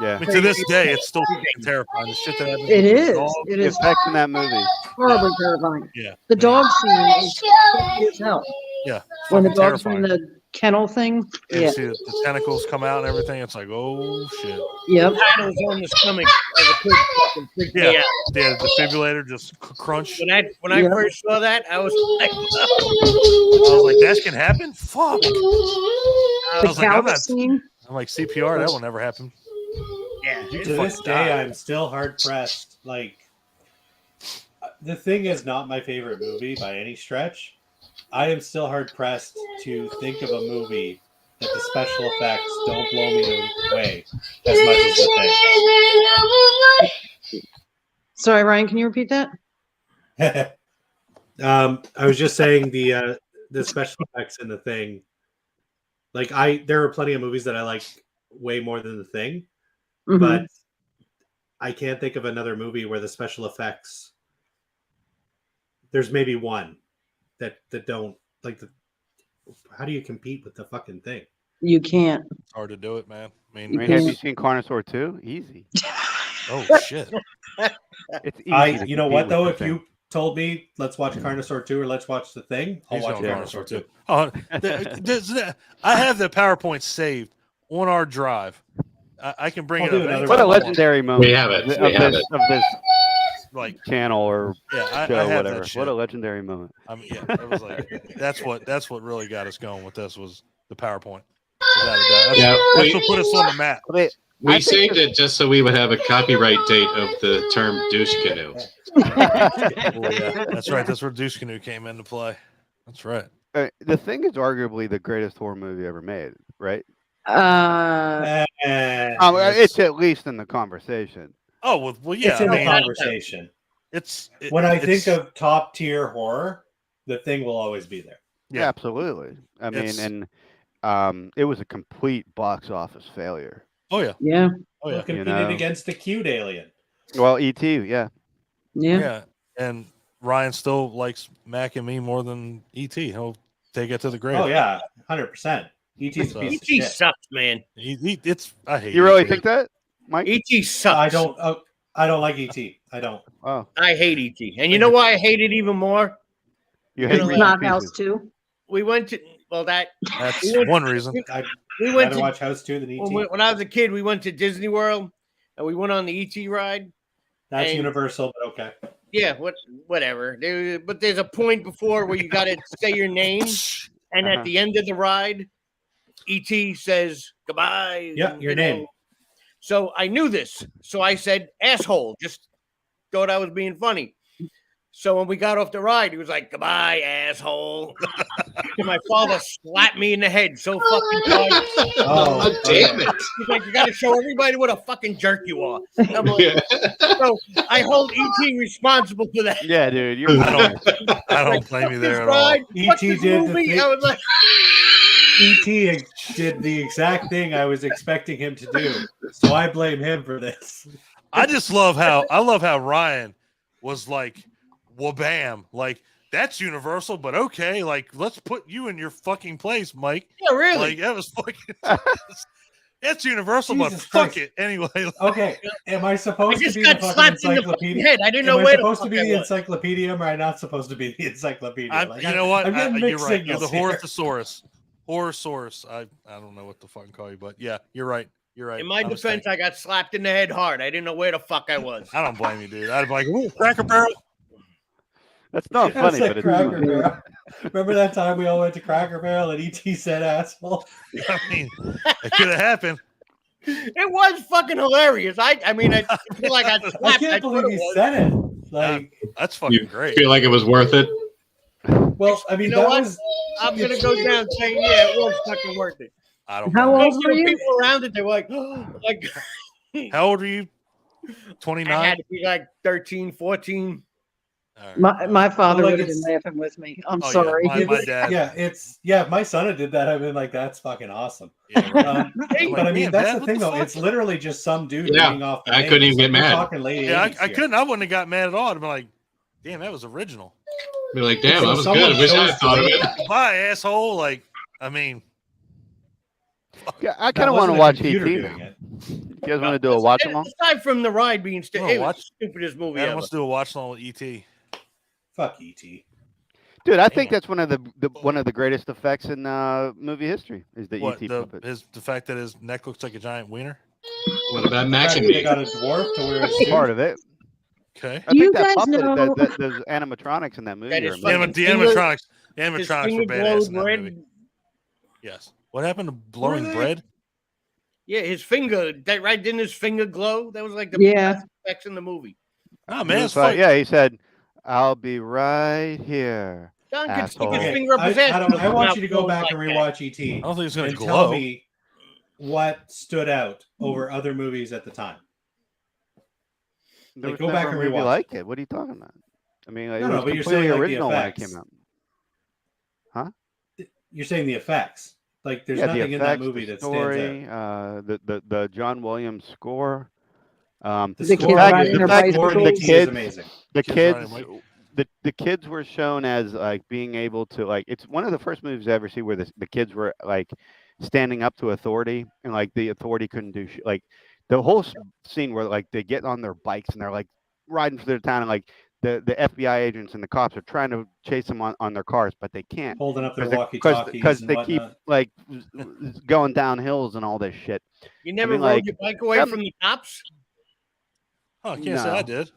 Yeah. I mean, to this day, it's still fucking terrifying. The shit that happens. It with the is. dog, It The is effects in that movie. horribly terrifying. Yeah. The dog scene is creepy as hell. Yeah. When the fucking dog's in terrifying. the kennel thing. And Yeah. see the tentacles come out and everything. It's like, oh shit. Yep. paddles on the stomach as a kid fucking freaked me Yeah. out. Yeah. The defibrillator just crunch. When I Yeah. first saw that, I was like, I was like, that can happen. Fuck. I The was like, I'm couch not. scene. I'm like CPR. That will never happen. yeah. You To this fucking day, die. I'm still hard pressed. Like, The Thing is not my favorite movie by any stretch. I am still hard pressed to think of a movie that the special effects don't blow me away as much as The Sorry, Ryan, can you repeat that? Thing. I was just saying the special effects in The Thing. Like, there are plenty of movies that I like way more than The Thing, Mhm. but I can't think of another movie where the special effects. There's maybe one that don't like the. How do you compete with the fucking Thing? You can't. It's hard to do it, man. I I mean, mean, have you seen Carnosaur 2? Easy. oh shit. It's easy. to You know compete what with though? The If Thing. you told me let's watch Carnosaur 2 or let's watch The Thing, I'll He's watch going Carnosaur 2. Oh, I have the PowerPoint saved on our drive. I can bring I'll it do up. another What anytime a I want. legendary moment. We have it. Of We have this, it. of this Like, channel or yeah, I show, have whatever. that shit. What a legendary moment. I mean, yeah, it was like that's what really got us going with this was the PowerPoint. Without a doubt. That's, Yeah, that's what put us on the map. I mean, We I think saved that- it just so we would have a copyright date of the term douche canoe. Oh, yeah, that's right. That's where Deuce Canoe came into play. That's right. The Thing is arguably the greatest horror movie ever made, right? It's at least in the conversation. Oh well, yeah. It's in I the mean, conversation. it- When I it's- think of top tier horror, The Thing will always be there. Yeah. Absolutely. I mean, It's- and it was a complete box office failure. oh yeah, Yeah. oh yeah, Competed know. against the cute alien. Well, E.T., yeah. Yeah. yeah. And Ryan still likes Mac and me more than ET. He'll take it to the grave. Oh yeah, 100%. E.T.'s a So- piece of E.T. shit. sucks, man. I hate. You really E.T. think that, Mike? E.T. sucks. I don't like E.T. I don't. Oh, I hate E.T. And you know why I hate it even more? you You hate know, Reese's Not Pieces. House 2. We went to that. That's we went- one reason. I'd We went rather to watch House 2 than E.T. when I was a kid. We went to Disney World and we went on the E.T. ride. That's and- Universal, but okay. Yeah, whatever. But there's a point before where you got to say your name, and Uh-huh. at the end of the ride, E.T. says goodbye. Yeah, and, your you know. name. So I knew this. So I said asshole. Just thought I was being funny. So when we got off the ride, he was like, "Goodbye, asshole." And my father slapped me in the head so fucking hard. Oh, damn it. He's like, "You got to show everybody what a fucking jerk you are." And I'm like, so I hold ET responsible for that. Yeah, dude. You're I don't blame you there at all. Ride, fuck E.T. this did the movie. thing- I was like, E.T. did the exact thing I was expecting him to do, so I blame him for this. I just love how Ryan was like, wabam, like that's Universal, but okay, like let's put you in your fucking place, Mike. yeah, really? Like that was fucking. It's universal, Jesus but fuck Christ. it anyway. Okay, am I I supposed to just be the got fucking slapped in the fucking encyclopedia? head. I didn't Am know I where the supposed fuck to be I the was. encyclopedia, or am I not supposed to be the encyclopedia? You know what? I'm getting You're mixed right. You're the signals here. Horosaurus. Horosaurus. I don't know what to fucking call you, but yeah, you're right. You're right. In my I'm a defense, stank. I got slapped in the head hard. I didn't know where the fuck I was. I don't blame you, dude. I'd be like, "Ooh, Cracker Barrel." That's not I funny, said but it's Cracker funny. Barrel. Remember that time we all went to Cracker Barrel and ET said asshole? I mean, it could have happened. It was fucking hilarious. I mean, I feel like I slapped. I can't believe he said it. Like, That's fucking You great. feel like it was worth it? well, I mean, You know that what? was. I'm gonna go down saying, yeah, it was fucking worth it. I don't How know. old Most were of the you? people around it, they were like, like How old are you? I 29? had to be like 13, 14. All right. My father Well, like would have been it's- laughing with me. I'm Oh, yeah, sorry. my dad. Yeah, if my son had did that, I'd been like, that's fucking awesome. Yeah, right. Hey, But I mean, Man, that's Dad, the what thing, the though. fuck? It's literally just some dude Yeah, reading off the I couldn't names. even get Like, we're mad. talking late Yeah, 80s I here. couldn't. I wouldn't have got mad at all. I'd be like, damn, that was original. Be like, damn, So that was someone good. I wish I chose had thought of to do it. Bye, asshole. Like, I mean, Yeah, I That kind of want wasn't to a watch computer ET doing now. it. You guys want to do a watch along? Aside from the ride being You it wanna was watch? the stupidest movie man ever. wants to do a watch along with ET. Fuck ET. Dude, I think Damn. that's one of the greatest effects in movie history is the What ET puppet. the fact that his neck looks like a giant wiener? What about The Mac fact and that they me? got a dwarf to wear a That's suit. part of it. Okay. I You think that guys puppet, know- those animatronics in that movie That are is amazing. fucking- The finger- animatronics. The His animatronics finger were badass glowed in that red. movie. Yes. What happened to blowing they? bread? Yeah, his finger. That right? Didn't his finger glow? That was like the Yeah. best effects in the movie. Oh It man, was it's like- fun. yeah, he said, "I'll be right here." Don could stick his Asshole. finger up his ass. I want Now you to go glows back like and that. rewatch ET I don't think it's gonna and glow. tell me what stood out over other movies at the time. There Like, was go never back a and movie rewatch like it. What are you talking about? I mean, it No, was but you're completely saying, like, the original when it effects. came out. You're saying the effects. Like, there's Yeah, nothing the in that effects, movie the that story, stands out. the John Williams score. The The score, kids fact- riding the their fact that score in the bicycles. ET kids- is amazing. the Kids kids, riding the kids were shown as like being able to like. It's one of the first movies I ever see where the kids were like standing up to authority, and like the authority couldn't do shit. Like the whole scene where like they get on their bikes and they're like riding through their town, and like the FBI agents and the cops are trying to chase them on their cars, but they can't Holding up their because walkie-talkies and they keep whatnot. like going down hills and all this shit. You never mean, rode like, your bike away I'm- from the cops? Oh, I can't say No. I did.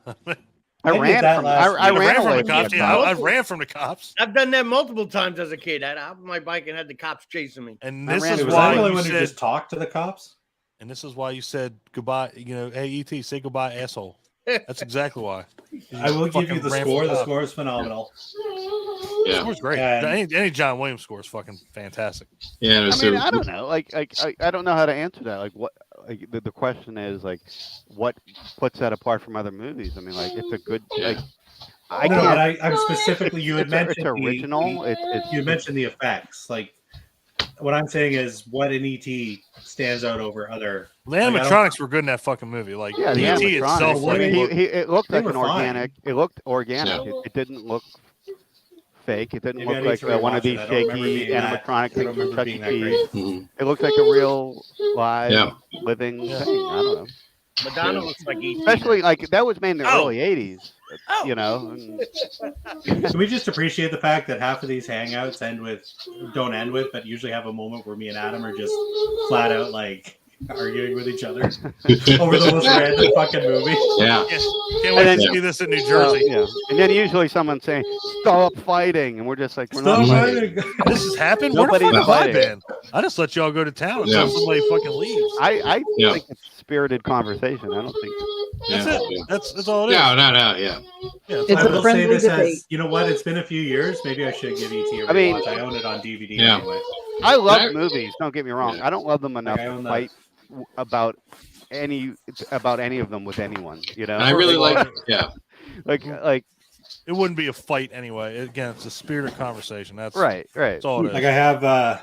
I did that last I week. ran from away the from cops. the Yeah, I cops. ran from the cops. I've done that multiple times as a kid. I hopped on my bike and had the cops chasing me. And I this ran is to Was the I why the only you one who said. just talked to the cops? And this is why you said goodbye. You know, hey ET, say goodbye, asshole. That's exactly why. I will give you Fucking the ran score. from The cops. score is phenomenal. The Yeah, score's great. And- Any John Williams score is fucking fantastic. yeah. I So mean, I don't know. Like, I don't know how to answer that. Like, what? Like, the question is like, what puts that apart from other movies? I mean, like, it's a good. Like, I No, can't. but I'm specifically. You had it's mentioned original. The, It's you mentioned the effects. Like, what I'm saying is, what in ET stands out over other. The Like, I don't- animatronics were good in that fucking movie. Like yeah, the ET animatronics. itself, I like mean, it looked They like an were fine. organic. It looked organic. Yeah. It didn't look fake. It didn't Maybe I look need like to one of rewatch these it. I don't remember shaky being that- animatronic I things don't from remember Chuck being E. that Cheese. great. Mhm. It looked like a real live Yeah. living Yeah. thing. I don't know. Madonna looks like E.T. Especially like that was made in the Oh. early '80s. Oh. You know. And, Can we just appreciate the fact that half of these hangouts don't end with, but usually have a moment where me and Adam are just flat out like arguing with each other over the most random fucking movie. yeah. yes, can't wait then- to see this in New Jersey. yeah. And then usually someone saying, "Stop fighting," and we're just like, "We're Stop not fighting." fighting. This has happened. Where the Nobody's fuck have I fighting. been? I just let y'all go to town until Yeah. somebody fucking leaves. I Yeah. think it's spirited conversation. I don't think. That's Yeah. it. That's all it is. No, yeah. Yeah, It's I a will say friendly this debate. as, you know what? It's been a few years. Maybe I should give ET a rewatch. I mean- I own it on DVD Yeah. anyway. I love I- movies. Don't get me wrong. Yeah. I don't love them enough I to own the- fight about any of them with anyone. You know. And I really like. Yeah. like it wouldn't be a fight anyway. Again, it's a spirited conversation. That's right. That's all it is. Like I have the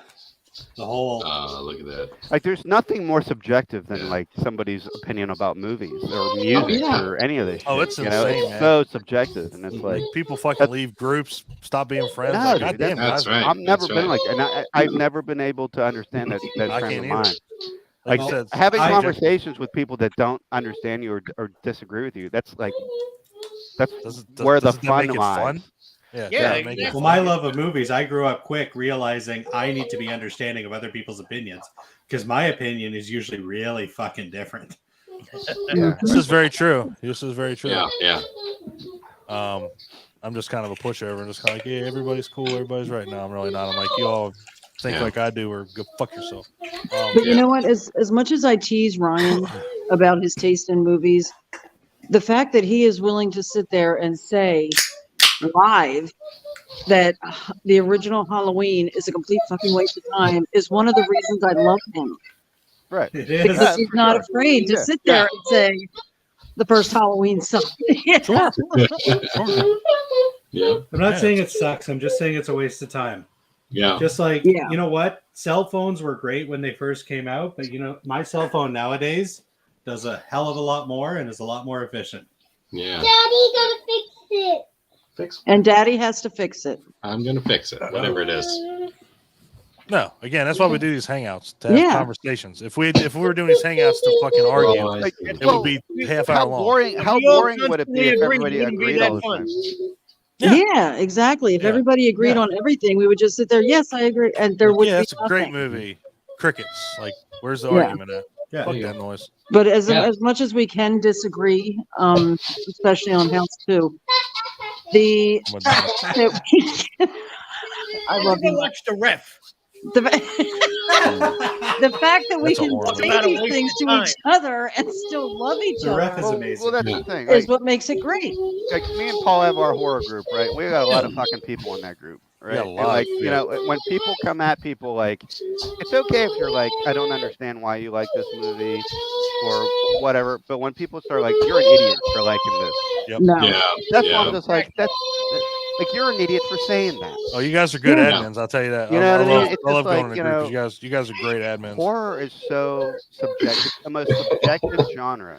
whole. Look at that. Like there's nothing more subjective than Yeah. like somebody's opinion about movies or music yeah. or any of this. Oh, shit, it's you know? insane, It's man. so subjective, and it's like like people fucking leave groups, stop being friends. No, like, dude, God damn it, that's I- right. I've never That's been right. like, and I've never been able to understand that I friend can't of either. mine. Like Like I said, having I- conversations with people that don't understand you or disagree with you. That's doesn't where the doesn't that make fun it lies. fun? Yeah, Yeah, doesn't it make it exactly. Well, fun? my love of movies, I grew up quick realizing I need to be understanding of other people's opinions because my opinion is usually really fucking different. Yeah. This is very true. This is very true. Yeah. I'm just kind of a pushover and just kind of like, yeah, everybody's cool, everybody's right now. I'm really not. I'm like, you all think Yeah. like I do, or go fuck yourself. But you know what? As much as I tease Ryan about his taste in movies, the fact that he is willing to sit there and say live that the original Halloween is a complete fucking waste of time is one of the reasons I love him. Right. It is. Because he's for not sure. afraid to Yeah. sit there and say the first Halloween sucked. Sure. Yeah. I'm not Yeah. saying it sucks. I'm just saying it's a waste of time. Yeah. Just like, Yeah. you know what? Cell phones were great when they first came out, but my cell phone nowadays does a hell of a lot more and is a lot more efficient. Yeah. Daddy, gotta fix it. Fix. And Daddy has to fix it. I'm gonna fix it, whatever it is. No, again, that's why we do these hangouts to have Yeah. conversations. If we were doing these hangouts to fucking argue, Oh, I Like, see. it would be half hour how long. boring? How we all boring would it be constantly if agree, everybody it wouldn't be agreed that all the fun. time? Yeah, exactly. If Yeah. everybody agreed Yeah. on everything, we would just sit there. Yes, I agree, and there Like, would yeah, be it's a great nothing. movie. Crickets. Like, where's the Yeah. argument at? Yeah. Fuck There you that noise. But as Yeah. as much as we can disagree, especially on House 2, the I'm a that we, I love Go you. watch the ref. The, the fact that we That's a can horrible say About a these waste things of to time. each other and still love each The ref other is Well, amazing. that's Yeah. the thing. is Like, what makes it great. like me and Paul have our horror group, right? We got a lot of fucking people in that group, right? Yeah, a And lot, like, yeah. when people come at people, like, it's okay if you're like, I don't understand why you like this movie or whatever. But when people start like, you're an idiot for liking this, No. Yeah. that's why Yeah. I'm just like, like you're an idiot for saying that. Oh, you guys are good Yeah. admins. I'll tell you that. You know I what I mean? love, It's I love just going like, in a group because you guys are great admins. Horror is so subjective. The most subjective genre.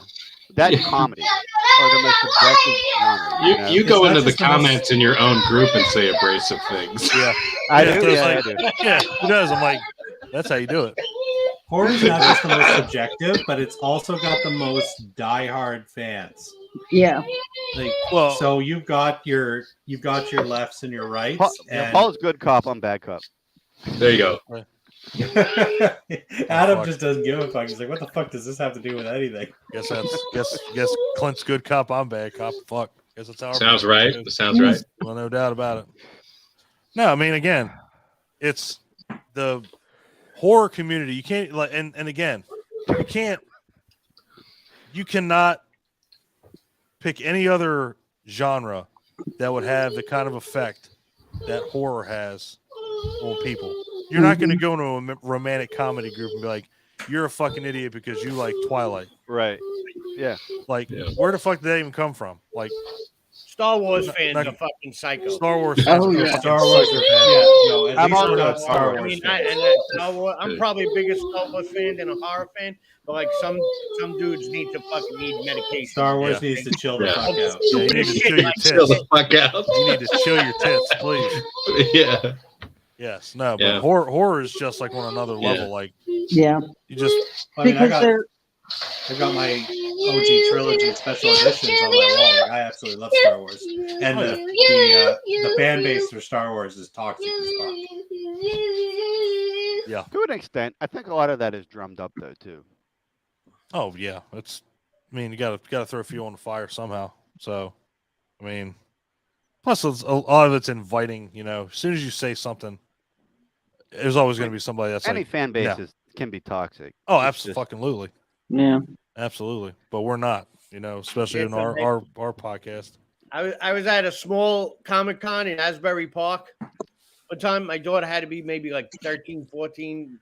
That and comedy are the most subjective genre. You, know? you go It's not into the just the most- comments in your own group and say abrasive things. Yeah, I yeah, do. so it's Yeah, like- I do. yeah, he does. I'm like, that's how you do it. Horror is not just the most subjective, but it's also got the most diehard fans. Yeah. Like, Well, so you've got your lefts and your rights. And Paul's good cop, I'm bad cop. There you go. Adam Fuck. just doesn't give a fuck. He's like, what the fuck does this have to do with anything? guess Clint's good cop. I'm bad cop. Fuck. Guess that's how. our Sounds podcast right. goes. Sounds right. Well, no doubt about it. No, I mean, again, it's the horror community. You can't like, and again, you cannot pick any other genre that would have the kind of effect that horror has on people. You're not going to go into a romantic comedy group and be like, "You're a fucking idiot because you like Twilight." Right. Yeah. Like, Yeah. where the fuck did that even come from? Like, Star Wars Not- fans not- are fucking psycho. Star Wars. Oh, fans are yeah. fucking Star Wars psycho. are yeah, no, at I'm least also we're not a Star Star I Wars mean, fans. Star Wars, I'm probably the biggest Star Wars fan than a horror fan, but like some dudes need medication. Star Wars Yeah. needs to chill the Yeah. fuck out. Yeah, you need to Shit, chill your like, Chill tits. the fuck out. You need to chill your tits, please. Yeah. Yes, no, but Yeah. horror is just like on another Yeah. level. Like, Yeah. you just I mean, Because they're I've got my OG trilogy special editions on my wall. Like, I absolutely love Star Wars, and the fan base for Star Wars is toxic as fuck. To an extent, I think a lot of that is drummed up though too. oh yeah, it's. I mean, you gotta throw a few on the fire somehow. So, I mean, plus a lot of it's inviting. You know, as soon as you say something, there's always going to be somebody that's Any like, fan yeah. bases can be toxic. oh, It's just- absolutely, yeah. absolutely. But we're not. You know, especially Yeah, in something- our podcast. I was at a small Comic-Con in Asbury Park. One time, my daughter had to be maybe like 13, 14.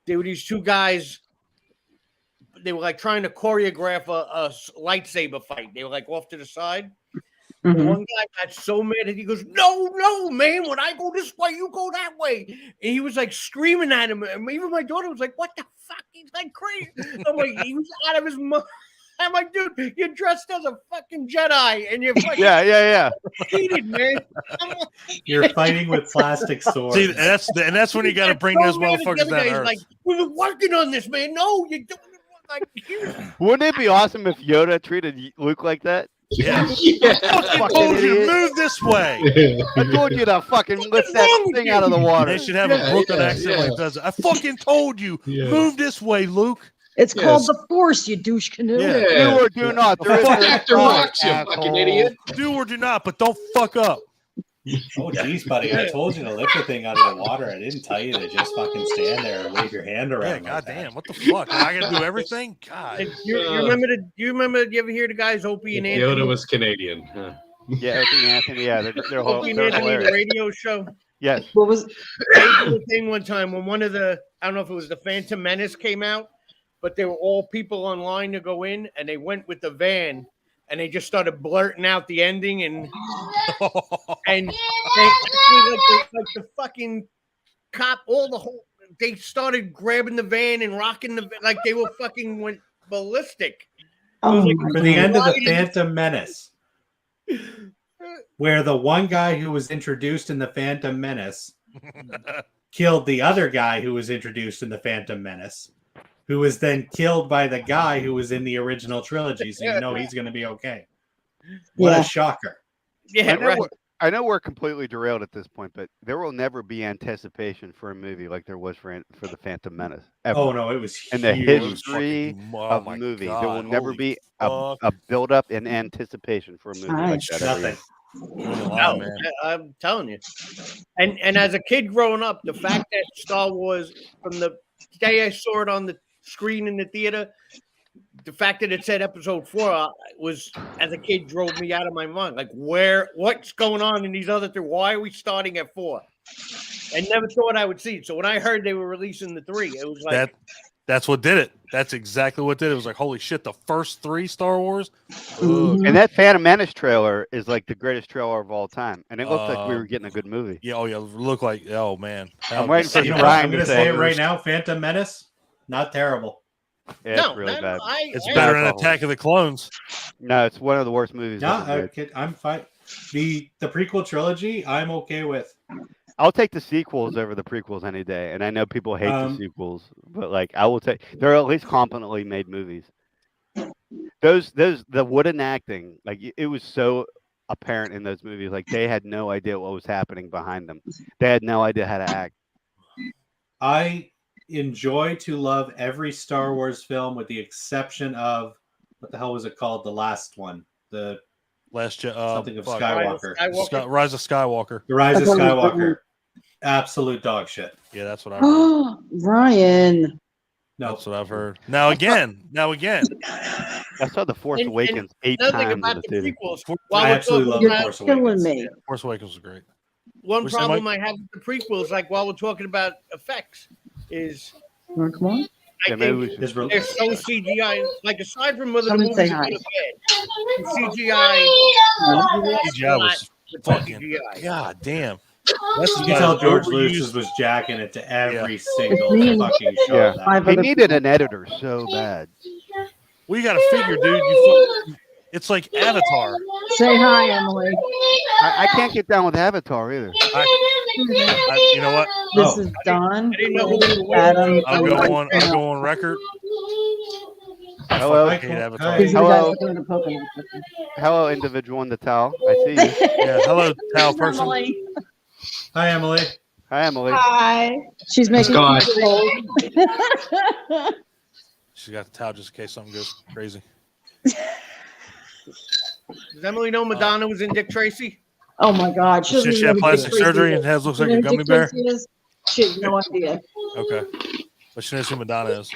There were these two guys. They were like trying to choreograph a lightsaber fight. They were like off to the side. Mhm. One guy got so mad that he goes, no, man, when I go this way, you go that way. And he was like screaming at him. And even my daughter was like, what the fuck? He's like crazy. I'm like, he was out of his mind. I'm like, dude, you're dressed as a fucking Jedi, and you're fucking Yeah. cheated, man. I'm like, You're fighting with plastic swords. See, that's when you got to bring those motherfuckers down to earth. Like, we've been working on this, man. No, you're doing it wrong. Like, Wouldn't it be awesome if Yoda treated Luke like that? Yeah. Fucking I told you to idiot. move this way. I told you to fucking lift that thing out of the water. They should have a Brooklyn accent like that. I fucking told you, move this way, Luke. It's called the Force, you douche canoe. Yeah. Do or do not. There is no After rocks, you asshole. fucking idiot. Do or do not, but don't fuck up. Oh, geez, buddy. I told you to lift the thing out of the water. I didn't tell you to just fucking stand there and wave your hand Yeah, around. like goddamn. that. What the fuck? I got to do everything? God. you remember you ever hear the guys Opie and Anthony? Yoda was Canadian. Huh? Yeah, Opie and Anthony. Yeah, they're Opie and Anthony, the hilarious. radio show. Yes. What was They did a thing one time when one of the, I don't know if it was the Phantom Menace came out, but they were all people online to go in, and they went with the van, and they just started blurting out the ending, and they like the fucking cop, they started grabbing the van and rocking the, like they were fucking went ballistic. Oh, For the end of the Phantom Menace, where the one guy who was introduced in the Phantom Menace killed the other guy who was introduced in the Phantom Menace, who was then killed by the guy who was in the original trilogy, so you know he's going to be okay. What Yeah. a shocker. Yeah, I know we're completely derailed at this point, but there will never be anticipation for a movie like there was for the Phantom Menace. Ever. Oh, no, it was In the huge. history of my movies, God, there will never holy be a build-up in anticipation for a movie like that. every Nothing. year. No, I'm telling you. And as a kid growing up, the fact that Star Wars, from the day I saw it on the screen in the theater, the fact that it said Episode 4 was, as a kid, drove me out of my mind. Like, what's going on in these other three? Why are we starting at 4? I never thought I would see it. So when I heard they were releasing the 3, it was like that's what did it. That's exactly what did it. It was like, holy shit, the first 3 Star Wars. And that Phantom Menace trailer is like the greatest trailer of all time, and it looked like we were getting a good movie. Yeah, look like, oh man. I'm waiting for You know what? I'm going to say it right now. Phantom Menace, not terrible. Yeah, it's really bad. It's better than Attack of the Clones. No, it's one of the worst movies. No, ever made. I'm fine. The prequel trilogy, I'm okay with. I'll take the sequels over the prequels any day, and I know people hate the sequels, but like I will take. They're at least competently made movies. The wooden acting, like it was so apparent in those movies. Like they had no idea what was happening behind them. They had no idea how to act. I enjoy to love every Star Wars film with the exception of what the hell was it called? The last one, the something of Skywalker. Rise of Skywalker. The Rise of Skywalker. Absolute dog shit. Yeah, that's what I've heard. Oh, Ryan. No, that's what I've heard. Now again. I saw The Force Awakens 8 another thing times about in the the theater. prequels. I absolutely love The Force Awakens. Me. Force Awakens was great. One What'd you say, problem Mike? I have with the prequels, like while we're talking about effects, is Come on. I think they're so CGI. Like aside from whether the Come and say movies are hi. good or bad, the CGI. CGI was with fucking. CGI. God damn. You can tell George Lucas was jacking it to every single It's me and fucking show. Yeah, of that. he needed an editor so bad. Well, you got to figure, dude. It's like Avatar. Say hi, Emily. I can't get down with Avatar either. You know what? This is Don. I didn't know who we were. Adam. I'll go on record. Hello. I hate Avatar. These are the Hello. guys that go to Pokemon. Hello, individual in the towel. I see you. Yeah, hello, towel person. Emily. Hi, Emily. Hi, Emily. Hi. She's making gone. She's got the towel just in case something goes crazy. Does Emily know Madonna was in Dick Tracy? Oh my God. She doesn't had even know who plastic Dick Tracy surgery is. and looks You like know a who gummy Dick bear. Tracy is? She has no idea. Okay, but she knows who Madonna is.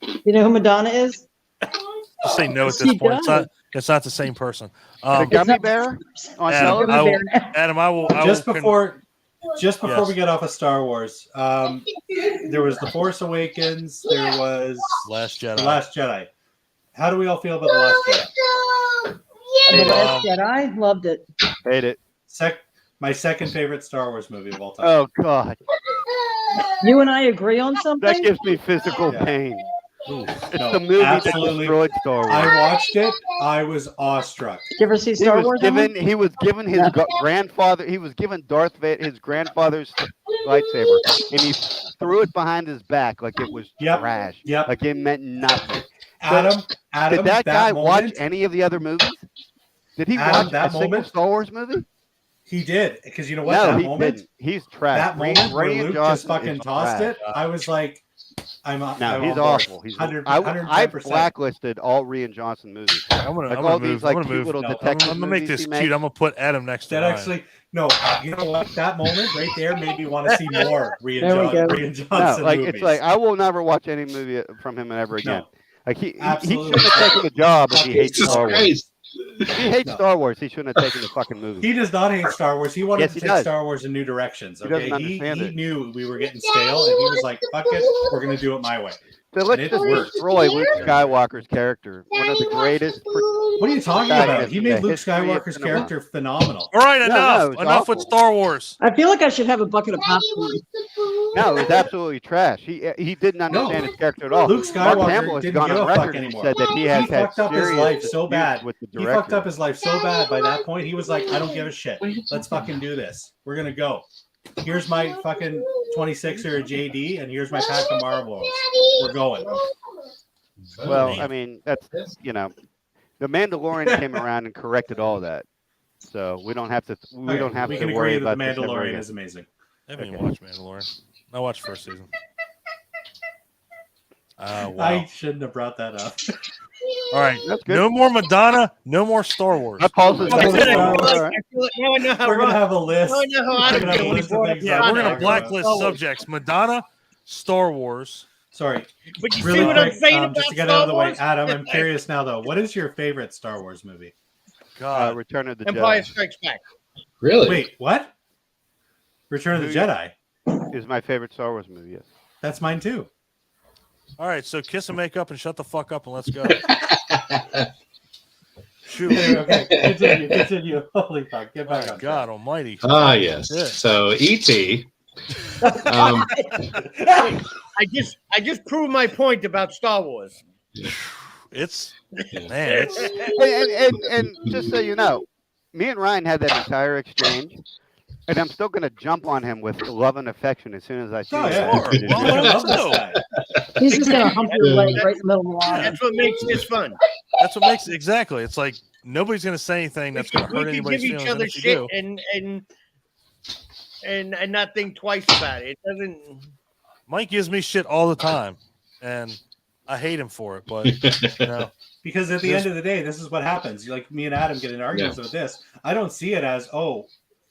You know who Madonna is? Just say no at She this point. does. It's not the same person. The gummy bear on Adam, television? Adam, I will. Just before Yes. we get off of Star Wars, there was The Force Awakens. There was Last Jedi. The Last Jedi. How do we all feel about The Last Jedi? The Last Jedi. Loved it. Hate it. My second favorite Star Wars movie of all time. Oh God, You and I agree on something? that gives me physical Yeah. pain. It's No, the movie absolutely. that destroyed Star Wars. I watched it. I was awestruck. Did you ever see Star Wars? Emma? He was given his No. grandfather. He was given Darth Vader his grandfather's lightsaber, and he threw it behind his back like it was trash. Yep. Like it meant nothing. Adam, Did that guy watch moment, any of the other movies? Did he Adam, watch that a single moment? Star Wars movie? He did, because you know what? No, that he moment, didn't. He's trash. that moment where Rian Luke Johnson just fucking is tossed trash. it, I was like, I'm No, I'm he's on board. awful. He's 100, I 110%. blacklisted all Rian Johnson movies. I'm gonna all move. these like I'm gonna cute move. little No, detective I'm gonna make movies this he cute. makes. I'm gonna put Adam next to That Ryan. actually, no, you know what? That moment right there made me want to see more Rian There we go. Johnson No, like movies. it's like I will never watch any movie from him ever again. No. Like he Absolutely. shouldn't have taken the job if he hates Jesus Star Wars. Christ. If he hates No. Star Wars, he shouldn't have taken the fucking movie. He does not hate Star Wars. He wanted Yes, to he take does. Star Wars in new directions. He doesn't Okay, understand he it. knew we were getting stale, and he was like, "Fuck it, we're gonna do it my way." So let's And it just worked. destroy Luke Skywalker's character, one of the greatest. What are you talking about? protagonists He in made the Luke history of Skywalker's cinema. character phenomenal. All right, No, enough. it was Enough with awful. Star Wars. I feel like I should have a bucket of popcorn. No, it was absolutely trash. He didn't understand his character at all. Luke Mark Skywalker Hamill has didn't gone give on a fuck record and anymore. said that he He has had fucked up his serious life so disputes bad. with the He director. fucked up his life so bad by that point. He was like, "I don't give a shit. Let's fucking do this. We're gonna go. Here's my fucking 26er JD, and here's my pack of Marlboros. We're going." Well, I mean, that's the Mandalorian came around and corrected all that, so we don't have to. We Okay, don't have we to can worry agree that about the this ever Mandalorian again. is amazing. I haven't even watched Mandalorian. I watched first season. Wow. I shouldn't have brought that up. All right. That's good. No more Madonna. No more Star Wars. My pulse is Oh, back. good. All right. I feel it. Now I know how We're gonna wrong. have a list. Now I know how We're Adam gonna have a feels when he list of brought up things Yeah, that we're gonna talk about. blacklist subjects: Madonna, Star Wars. Sorry, But you really see what I'm quick, saying about just to get Star out of the way, Wars? Adam. I'm curious now, though. What is your favorite Star Wars movie? God, Return of the Empire Jedi Strikes Back. Really? Wait, what? Return of the Jedi. is my favorite Star Wars movie. Yes. That's mine too. all right. So kiss and make up and shut the fuck up and let's go. Shoot. Okay, continue. Holy fuck, get back My on God Almighty. Ah, yes. Yeah. So E.T. Um, I just proved my point about Star Wars. It's man. It's, And just so you know, me and Ryan had that entire exchange, and I'm still going to jump on him with love and affection as soon as I see Oh, him. yeah. Sure. I love this guy. He's just gonna hump your leg right in the middle of the line. That's what makes this fun. that's what makes it exactly. It's like nobody's gonna say anything that's gonna We hurt can anybody's give each feelings. And other if you shit do, and not think twice about it. It doesn't. Mike gives me shit all the time, and I hate him for it. But you know, Because at the end of the day, this is what happens. Like me and Adam get in arguments with this. I don't see it as, oh,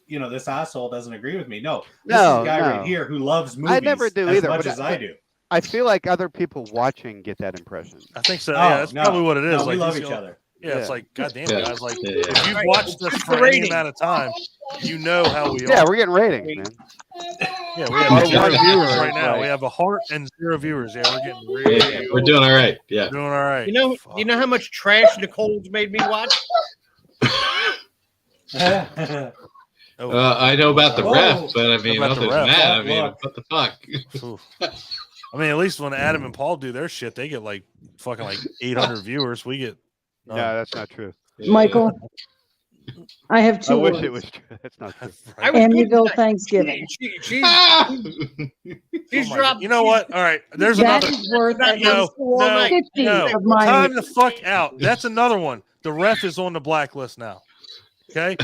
this asshole doesn't agree with me. No, this is a guy right here who loves movies I never do as either, much but as I do. I feel like other people watching get that impression. I think so. Oh, Yeah, that's no. probably what it is. No, we like love these each guys- other. Yeah, it's like, goddamn, Yeah. guys. Like, Yeah. if you've watched this for any Rating. amount of time, you know how we Yeah, are. we're getting ratings, man. Yeah, we have Our 0 one viewers viewer right is now. like- We have a heart and 0 viewers. Yeah, we're getting yeah, really we're doing all right. Yeah. doing all right. You know how much trash Nicole's made me watch? Oh, I know about the Whoa. ref, but I mean, How about other the than ref? that, I Look, mean, look. what the fuck? oof. I mean, at least when Adam and Paul do their shit, they get like fucking like 800 viewers. We get No, that's not true. Michael, I have I two wish words. it was true. That's not true. I was good Amityville tonight. Thanksgiving. She's Oh she's my dropped. God. You know what? All right, there's That another. is worth at No, least all night. 50 no. of my. Time the fuck out. That's another one. The ref is on the blacklist now. Okay,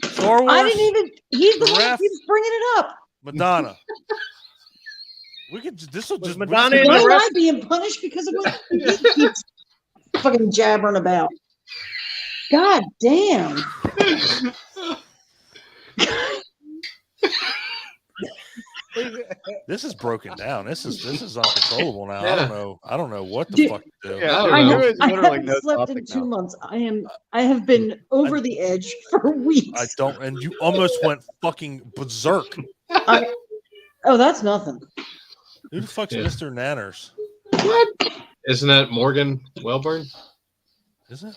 Star Wars, I didn't even. He's the The one ref- who keeps bringing it up. Madonna. We could. This will Was just. Madonna we in Why the am ref? I being punished because of what he keeps fucking jabbering about? God damn. This is broken down. This is uncontrollable now. Yeah. I don't know what the Dude, fuck to do. Yeah, I don't I, know. have, there is I literally haven't no slept in topic 2 now. months. I have been over the edge for weeks. I don't. And you almost went fucking berserk. Oh, that's nothing. Who the fuck's Yeah. Mr. Nanners? What? Isn't that Morgan Wellborn? Is it?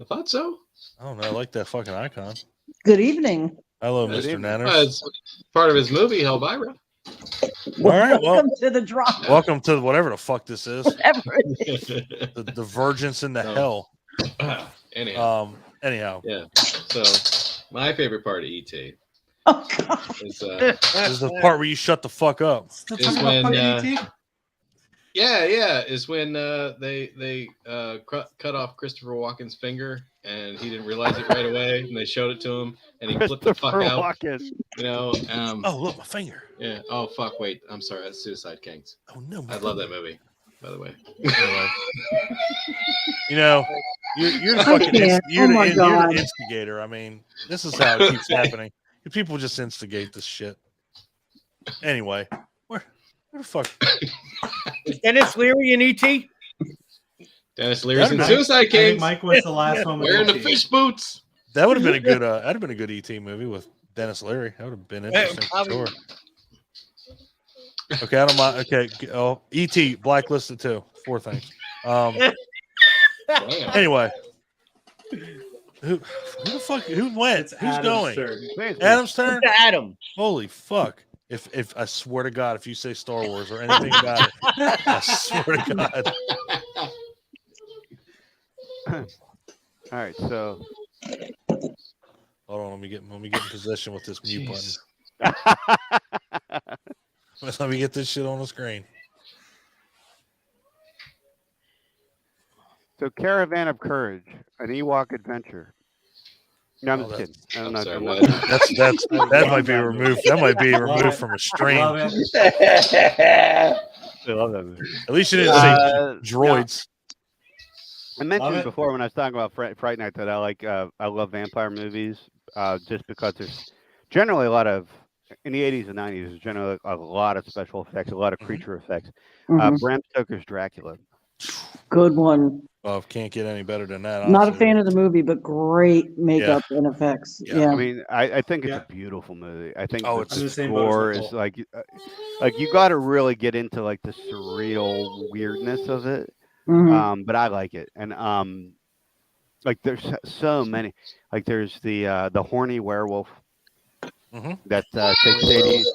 I thought so. I don't know. I like that fucking icon. Good evening. Hello, Good Mr. evening. Nanners. It's part of his movie, Elvira. All right, well- welcome to the drama. Welcome to whatever the fuck this is. Whatever it is. The divergence into No. hell. Anyhow, Anyhow, yeah. So my favorite part of ET Oh God. is this is the part where you shut the fuck up. Still Is talking when, about fucking ET? is when they cut off Christopher Walken's finger and he didn't realize it right away, and they showed it to him and he flipped the fuck Christopher out. Walken. You know. Oh, look, my finger. Yeah. Oh fuck. Wait. I'm sorry. That's Suicide Kings. Oh no, I love that movie. By the way. Anyway. You know, you're the I fucking can't. you're, Oh the, my you're God. the instigator. I mean, this is how it keeps happening. People just instigate this shit. Anyway, where the fuck? Is Dennis Leary in ET? Dennis Leary's in That'd be- Suicide I think Kings. Mike was the last one with Wearing the ET. fish boots. That would have been a good. That'd have been a good ET movie with Dennis Leary. That would have been interesting for sure. Okay, I don't mind. Okay, oh, ET blacklisted too. 4 things. Damn. Anyway, who the fuck? Who went? It's Who's Adam's going? turn. Adam's turn. Adam. Holy fuck! If I swear to God, if you say Star Wars or anything about it, I swear to God. All right, so Hold on, let me get in position with this mute Jeez. button. Let me get this shit on the screen. Caravan of Courage, an Ewok adventure. No, I'm Oh, just kidding. I don't I'm know. sorry, I'm what? not- That might be removed. That might be Love removed it. from a stream. Love it. I love that movie. At least you didn't say Uh, droids. I mentioned it. before when I was talking about Fright Night that I love vampire movies just because there's generally a lot of in the 80s and 90s there's generally a lot of special effects, a lot of creature effects. Mhm. Bram Stoker's Dracula. Good one. Well, can't get any better than that. Not a honestly. fan of the movie, but great makeup and effects. Yeah. Yeah. I mean, I think it's Yeah. a beautiful movie. I think Oh, the it's I'm the same boat as score is Nicole. like you got to really get into like the surreal weirdness of it. Mhm. But I like it, and like there's so many. Like there's the horny werewolf Mhm. that takes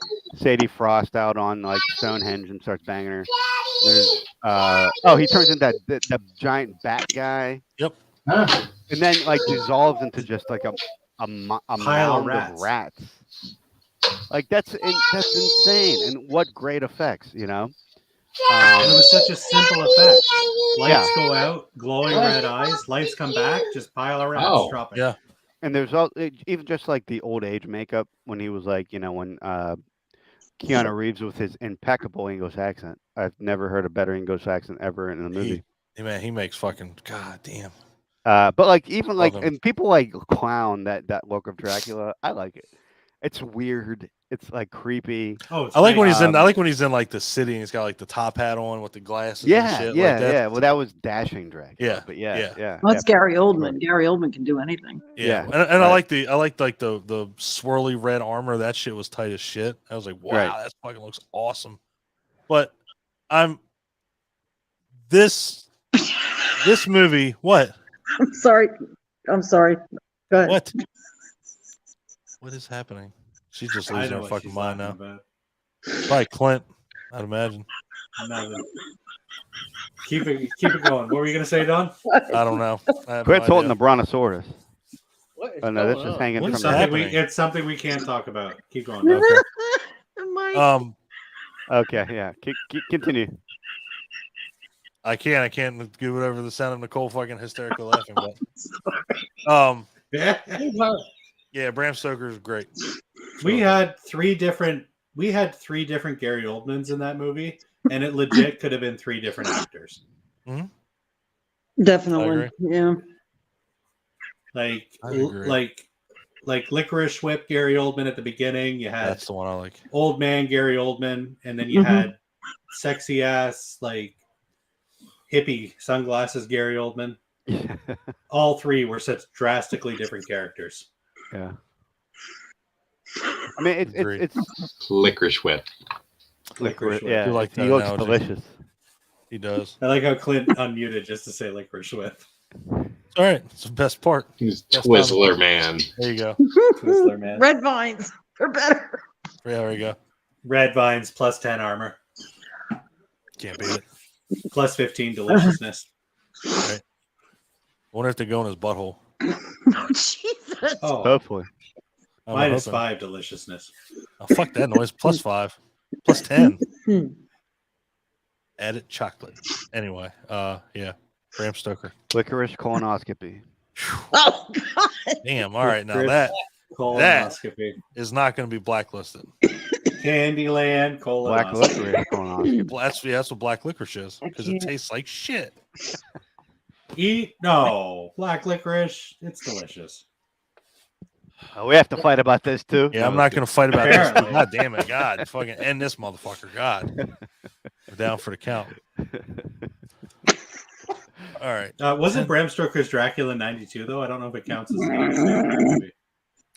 Sadie Frost out on like Stonehenge and starts banging her. There's he turns into that giant bat guy, Huh? and then like dissolves into just like a Pile of mound of rats. Like that's insane, and what great effects, you know. And it was such a simple effect. Lights Yeah. go out, glowing red eyes. Lights come back, just pile of rats Oh, dropping. Yeah. And there's even just like the old age makeup when he was like, when Keanu Reeves with his impeccable English accent. I've never heard a better English accent ever in a movie. He makes fucking goddamn. But like even like him. and people like clown that look of Dracula. I like it. It's weird. It's like creepy. Oh, it's I like great. when he's in. I like when he's in like the city and he's got like the top hat on with the glasses. And Yeah, shit. yeah, like that. yeah. Well, that was Dashing Dracula. Yeah, But yeah. Well, that's Gary Oldman. Gary Oldman can do anything. Yeah, Yeah, and I right. like the swirly red armor. That shit was tight as shit. I was like, wow, Right. that fucking looks awesome. But this movie. What? I'm sorry. Go ahead. What? What is happening? She's just I losing know her what fucking she's mind laughing now. about. Probably Clint, I'd imagine. Nothing. Keep it going. What were you gonna say, Don? I don't know. I have Quit's no holding the idea. Brontosaurus. What is Oh no, that's going just on? hanging What from is the happening? It's something we can't talk about. Keep going. Okay. Mike. Okay, yeah. Continue. I can't do whatever the sound of Nicole fucking hysterically laughing. But yeah, Bram Stoker is great. We had three different Gary Oldmans in that movie, and it legit could have been three different actors. Definitely. Yeah. Like I agree. like Licorice Whip Gary Oldman at the beginning. You had That's the one I like. old man Gary Oldman, and then you had sexy ass like hippie sunglasses Gary Oldman. All three were such drastically different characters. Yeah. I mean, it's Licorice Whip. Licorice Whip. yeah. You like He that looks analogy. delicious. He does. I like how Clint unmuted just to say Licorice Whip. All right, it's the best part. He's Best Twizzler Man. There you go. Twizzler man. Red vines are better. There we go. Red Vines plus 10 armor, Can't beat it. plus 15 deliciousness. Right. Wonder if they go in his butthole. Oh, Jesus. Oh, Hopefully. I'm minus hoping. 5 deliciousness. Oh, fuck that noise. Plus 5. Plus 10. Hmm. Added chocolate. Anyway, yeah. Bram Stoker. Licorice colonoscopy. Oh, God. Damn. All right. Now Chris, that colonoscopy. is not going to be blacklisted. Candyland Black colonoscopy. licorice colonoscopy. That's what black licorice is I because it can't. tastes like shit. No, black licorice. It's delicious. Oh, we have to fight about this too. Yeah, No, I'm not going to fight about this. Apparently. God damn it. God. Fucking end this motherfucker. God. We're down for the count. All right. Wasn't Bram Stoker's Dracula 92 though? I don't know if it counts as an 80s vampire movie.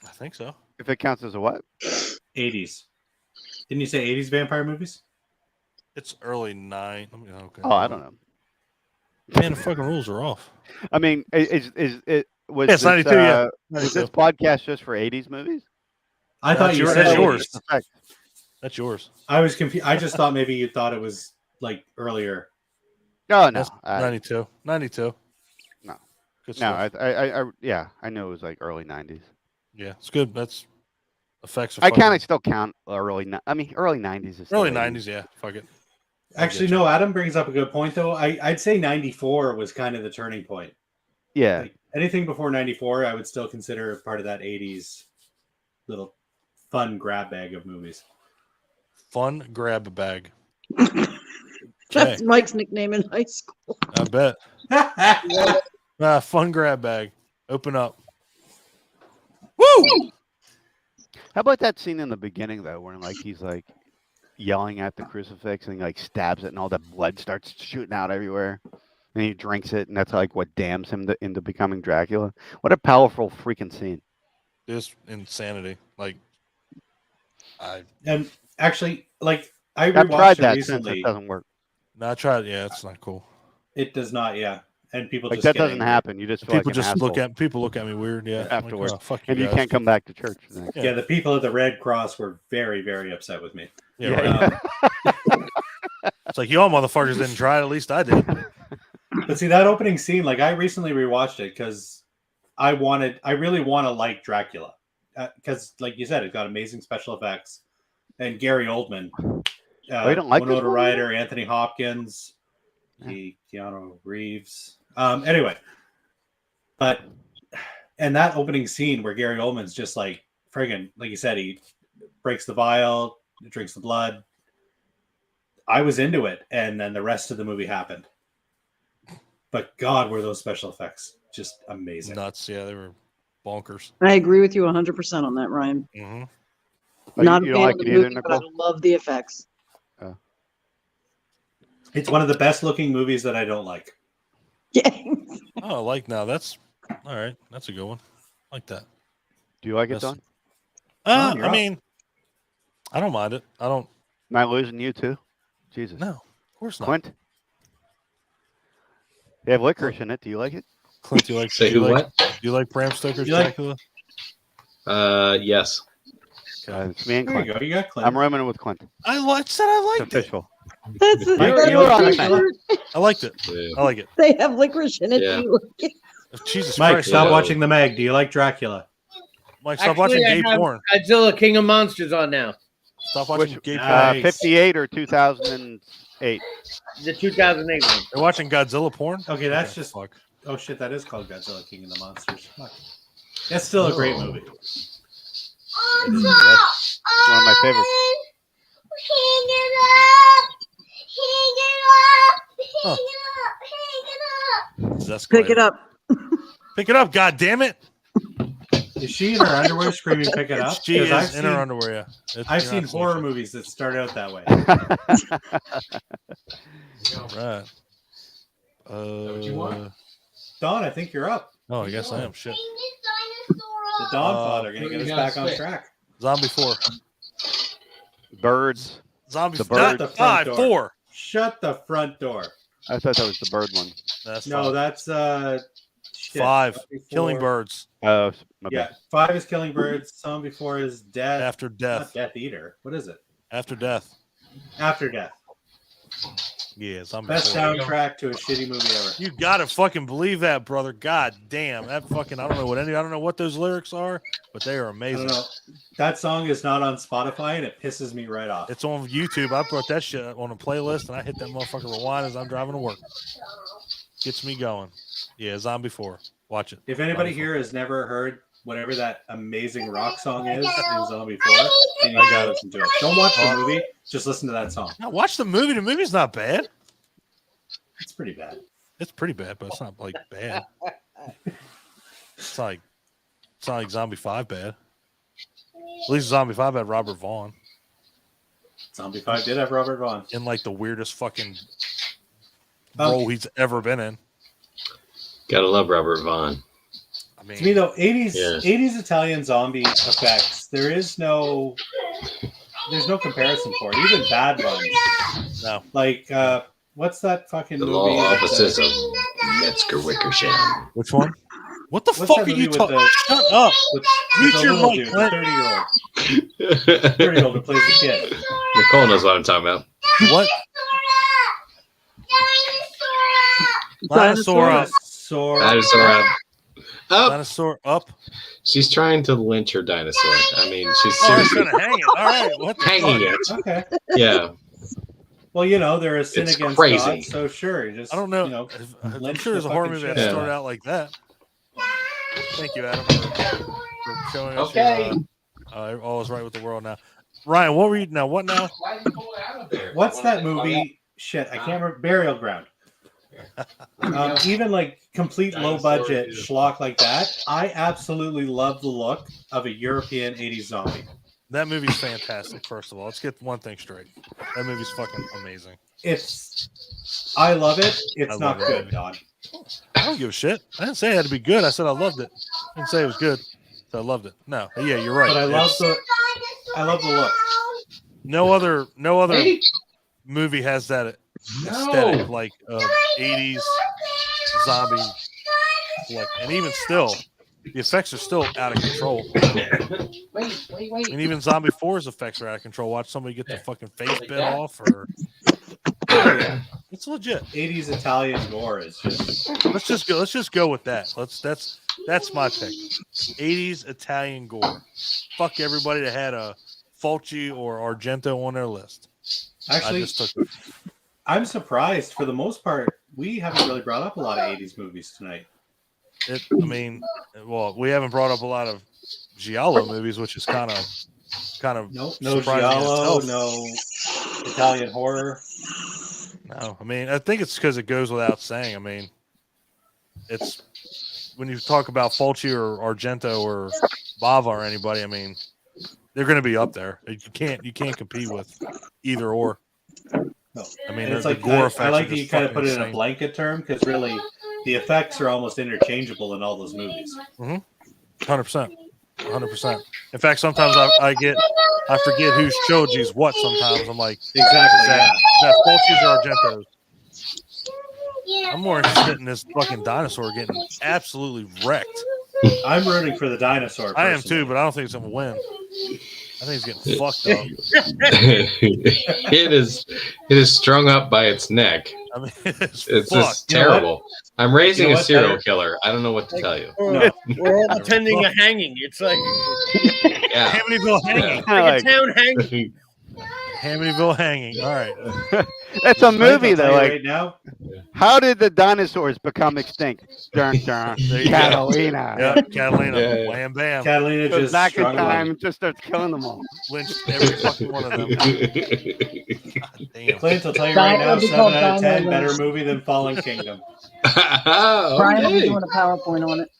I think so. If it counts as a what? 80s. Didn't you say 80s vampire movies? It's early 9. Okay. Oh, I don't know. Man, the fucking rules are off. I mean, is it was Yeah, it's 92, yeah. Was 92. this podcast just for 80s movies? I thought That's you yours. said That's 80s. yours. Right. That's yours. I was confused. I just thought maybe you thought it was like earlier. No, no, That's 92. 92. No. Good no. stuff. I knew it was like early 90s. Yeah, it's good. That's effects. Are I fucking- kind of still count early 90s. Is still early 80s. 90s. Yeah, fuck it. Actually, no. Adam brings up a good point though. I'd say 94 was kind of the turning point. Yeah. Like, anything before 94, I would still consider part of that 80s little fun grab bag of movies. Fun grab bag. That's Mike's nickname in high school. I bet. Fun grab bag. Open up. Woo! How about that scene in the beginning though, where like he's like yelling at the crucifix and he like stabs it and all the blood starts shooting out everywhere, and he drinks it, and that's like what damns him into becoming Dracula. What a powerful freaking scene! This insanity. Like, And actually, like I I've rewatched tried it that since recently. it doesn't work. no, I tried. Yeah, it's not cool. It does not. Yeah, and people Like just that get doesn't angry. happen. You just feel People like an just look asshole at me weird. Yeah, I'm like, afterwards, oh, fuck and you guys. can't come back to church. the next- Yeah, the people at the Red Cross were very, very upset with me. Yeah, Yeah, right. It's like you all motherfuckers didn't try it. At least I did. But see that opening scene, like I recently rewatched it because I really want to like Dracula because, like you said, it got amazing special effects and Gary Oldman, you don't like this Winona one? Ryder, Anthony Hopkins, Keanu Reeves. Anyway, and that opening scene where Gary Oldman's just like friggin', like you said, he breaks the vial, drinks the blood. I was into it, and then the rest of the movie happened. But God, were those special effects just amazing. Nuts. Yeah, they were bonkers. I agree with you 100% on that, Ryan. Mm-hmm. Oh, Not you a don't fan like of it the either, movie, but I Nicole? love the effects. It's one of the best looking movies that I don't like. Yeah. Oh, like now that's all right. That's a good one. Like that. Do you like it, Yes. Don? you're I up. mean, I don't mind it. I don't. Am I losing you too? Jesus. No, of course not. Clint. They have licorice in it. Do you like it? Clint, do you like? Say do you who like, what? Do you like Bram Stoker's You like- Dracula? Yes. It's me and There you Clint. go. You got Clint. I'm roaming with Clint. I said I It's liked it. official. That's it. Mike, That's you were on what it, they man. do. I liked it. Yeah. I like it. They have licorice in it. Yeah. You like it. Jesus Mike, Christ. stop Yeah. watching the Meg. Do you like Dracula? Mike, stop watching I gay have porn. Godzilla King of Monsters on now. Stop watching Which- gay porn. Nice. 58 or 2008. The 2008 one. You're watching Godzilla porn? Okay, that's just. Fuck. Oh shit, that is called Godzilla King of the Monsters. Fuck. That's still a great movie. It is, yes. It's one of my favorites. That's Pick it up. Pick it up, god damn it. Is she in her underwear screaming "Pick it up"? She 'Cause is I've in her seen- underwear, yeah. I've You're seen not horror seeing movies that start out that way. shit. Right. what you want? Don, I think you're up. Oh, I guess I am. Shit. The Don Father gonna what get do us you back got on to track. Zombie 4. Birds. Zombie The 4. bird. The front 5, door. 4. Shut the front door. I thought that was the bird one. That's No, 5. that's shit. 5. Zombie Killing 4. birds Oh, my Yeah, bad. 5 is Killing Birds. Zombie 4 is Death. after Not death. Death Eater. What is it? After Death. After Death. Yeah, Zombie Best 4. soundtrack to a shitty movie ever. You gotta fucking believe that, brother. God damn, that fucking. I don't know what those lyrics are, but they are I amazing. don't know. That song is not on Spotify, and it pisses me right off. It's on YouTube. I brought that shit on a playlist, and I hit that motherfucker rewind as I'm driving to work. Gets me going. Yeah, Zombie 4. Watch it. If anybody Zombie here 4. has never heard whatever that amazing rock song is in Zombie 4, then you gotta listen to it. Don't watch the movie, just listen to that song. No, watch the movie. The movie's not bad. It's pretty bad. It's pretty bad, but it's not like bad. It's not like Zombie 5 bad. At least Zombie 5 had Robert Vaughn Zombie 5 did have Robert Vaughn. in like the weirdest fucking Oh. role he's ever been in. Gotta love Robert Vaughn. I mean, To me, though, 80s Yes. 80s Italian zombie effects, there's no comparison for it. Even bad ones. no. Like, what's that fucking The movie? law with offices of Metzger Wickersham. Which one? What the What's fuck that are movie you with talking? the- Shut up. with Mute the your little mic, dude, the Clint. 30-year-old. 30-year-old who plays the kid. Nicole knows what I'm talking about. What? Dinosaur up. Dinosaur up. Up. Dinosaur up. She's trying to lynch her dinosaur. I mean, she's Oh, it's seriously gonna hang it. All right. What the hanging fuck? it. Okay. Yeah. Well, you know, they're a sin It's against crazy. God, so sure. You just, I don't know. You know I'm lynch sure there's the a horror fucking movie shit that out of started it. out like that. Thank you, Adam, for showing us Okay. your, all is right with the world now. Ryan, what were you now? What now? What's that movie? Shit, I can't remember. Burial Ground. Even like complete low budget schlock like that, I absolutely love the look of a European 80s zombie. That movie's fantastic. First of all, let's get one thing straight. That movie's fucking amazing. I love it. I It's love not that good, movie. Don. I don't give a shit. I didn't say it had to be good. I said I loved it. I didn't say it was good. So I loved it. No, yeah, you're right. But I love It's- I love the look. no other movie has that aesthetic like 80s zombie flick. And even still, the effects are still out of control. Wait. And even Zombie 4's effects are out of control. Watch somebody get their fucking face bit off, or it's legit. 80s Italian gore is just. Let's just go with that. That's my pick. 80s Italian gore. Fuck everybody that had a Fulci or Argento on their list. Actually, I just took it. I'm surprised. For the most part, we haven't really brought up a lot of 80s movies tonight. I mean, well, we haven't brought up a lot of giallo movies, which is kind of No surprising giallo, itself. no Italian horror. No, I mean, I think it's because it goes without saying. I mean, it's when you talk about Fulci or Argento or Bava or anybody, I mean, they're going to be up there. You can't compete with either or. No. I mean, And it's the like gore effects I are like that just you kind of fucking put it in a insane. blanket term because really the effects are almost interchangeable in all those movies. 100%. In fact, sometimes I forget whose trilogy's what. Sometimes I'm like, Exactly. is that Fulci's or Argento's? I'm more interested in this fucking dinosaur getting absolutely wrecked. I'm rooting for the dinosaur. I am personally. too, but I don't think it's gonna win. I think he's getting fucked up. It is strung up by its neck. I mean, it's It's fucked. just terrible. I'm raising You know a what, serial Tyler? killer. I don't know what to tell you. No. We're all attending a hanging. It's like, Yeah. Hamityville hanging. like a town hanging. Hamityville hanging. All right. That's a movie I'll tell though. you Like, right now, how did the dinosaurs become extinct? Dun, dun, There you go. Catalina. Yeah, Catalina. Yeah. Wham bam. Catalina Goes just back in strung them. time and just starts killing them all. Lynched every fucking one of them. God damn. Clint, I'll tell you right now, That would be 7 called out of 10, Dino better Lynch. movie than Fallen Kingdom. Brian will be Okay. doing a PowerPoint on it.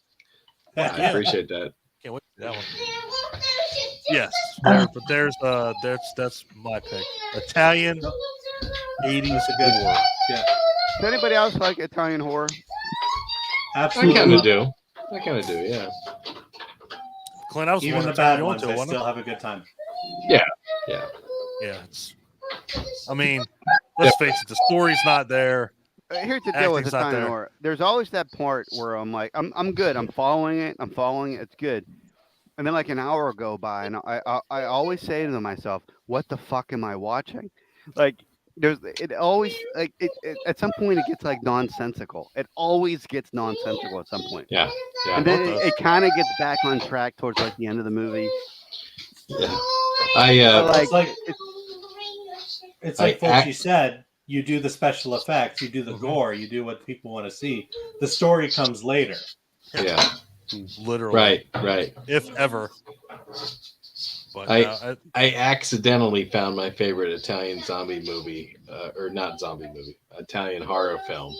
I appreciate that. Can't wait for that one. Yes, but that's my pick. Italian 80s gore. Yeah, Does anybody else like Italian horror? I absolutely. kind of do. Yeah. Clint, I was Even one the that bad turned you ones, onto I it, wasn't still have a good time. Yeah. Yeah, I mean, let's face it, the story's not there. Here's the deal with Acting's not Italian there. horror. There's always that part where I'm like, I'm good. I'm following it. It's good. and then like an hour will go by, and I always say to myself, "What the fuck am I watching?" Like it always like at some point it gets like nonsensical. It always gets nonsensical at some point. Yeah, yeah. And then it kind of gets back on track towards like the end of the movie. Yeah. It's like Fulci said. You do the special effects, you do the gore, you do what people want to see. The story comes later. Yeah. Literally. Right. If ever. But I accidentally found my favorite Italian zombie movie, or not zombie movie, Italian horror film,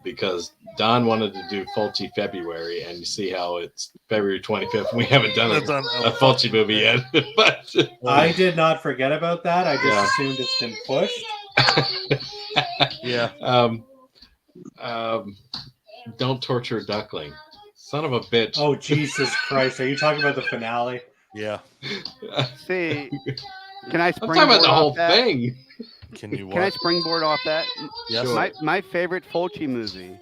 because Don wanted to do Fulci February, and you see how it's February 25th. We haven't done a Fulci movie yet. But I did not forget about that. I just assumed it's been pushed. Yeah. Don't torture a duckling. Son of a bitch. Oh, Jesus Christ. Are you talking about the finale? Yeah. See, can I springboard I'm talking about the whole that? thing. Can I springboard off that? Yes. Sure. My favorite Fulci movie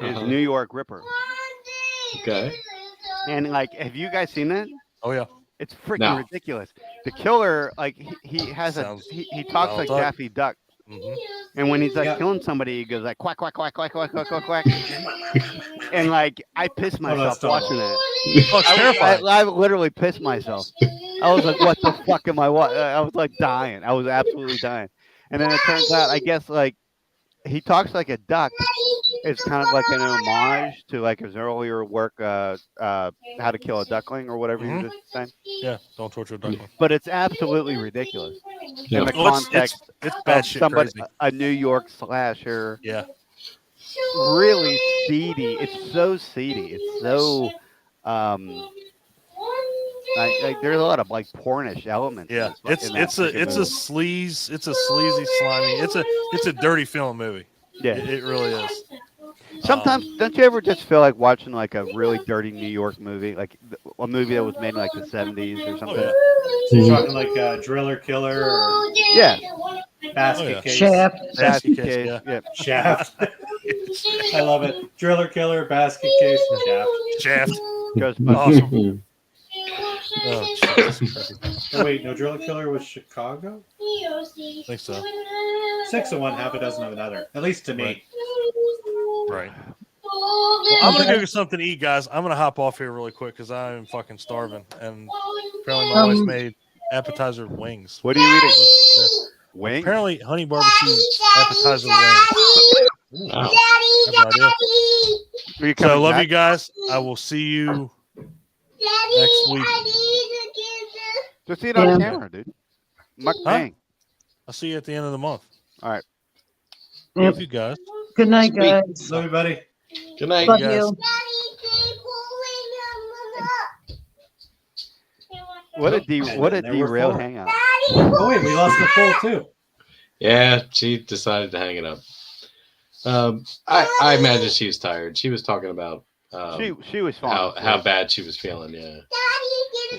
is New York Ripper. Okay. And like, have you guys seen that? Oh yeah. It's freaking ridiculous. The killer, like he has he talks like Daffy Duck. Mm-hmm. And when he's like killing somebody, he goes like quack quack quack quack quack quack quack quack. And like I pissed myself watching that. Oh, it's terrifying. I literally pissed myself. I was like, "What the fuck am I? What?" I was like dying. I was absolutely dying. And then it turns out, I guess, like he talks like a duck. It's kind of like an homage to like his earlier work, How to Kill a Duckling or whatever you were just saying. Yeah, don't torture a duckling. But it's absolutely ridiculous. Yeah. In the context it's bad of shit somebody, crazy. a New York slasher. Yeah. Really seedy. It's so seedy. It's so there's a lot of like pornish elements. Yeah, it's a sleazy, slimy. It's a dirty film movie. Yeah, it really is. Sometimes, don't you ever just feel like watching like a really dirty New York movie, like a movie that was made in like the 70s or something? Oh, yeah. So you're talking like Driller Killer or Basket Case? Shaft. Basket Case. Yeah. Shaft. I love it. Driller Killer, Basket Case, Shaft. Awesome. Oh, Jesus Christ. Oh, wait, no, Driller Killer was Chicago? I think so. 6 of one, half a dozen of another. At least to me. Right. Well, I'm gonna go get something to eat, guys. I'm gonna hop off here really quick because I'm fucking starving, and apparently my wife made appetizer wings. What are you eating? Wings? Apparently, honey barbecue appetizer wings. Wow. So I love you guys. I will see you next week. Just see it on camera, dude. Mukbang. I'll see you at the end of the month. All right. Love you guys. Good night, guys. Love you, buddy. Good night, Love guys. you. What a derailed hangout. Oh wait, we lost the poll too. Yeah, she decided to hang it up. I imagine she was tired. She was talking about she was fine. How bad she was feeling. Yeah.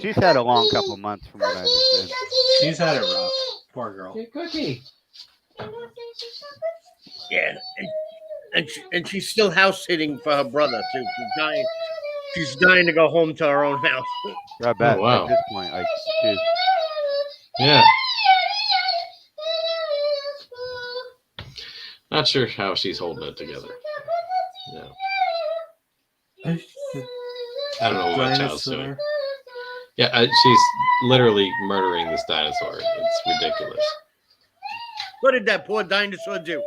She's had a long couple months, from what I understand. She's had it rough. Poor girl. Cookie. Yeah, and she's still house sitting for her brother too. She's dying to go home to her own house. I bet wow. At this point, like, she's... Yeah. Not sure how she's holding it together. No. I don't know what child's doing. Yeah, she's literally murdering this dinosaur. It's ridiculous. What did that poor dinosaur do?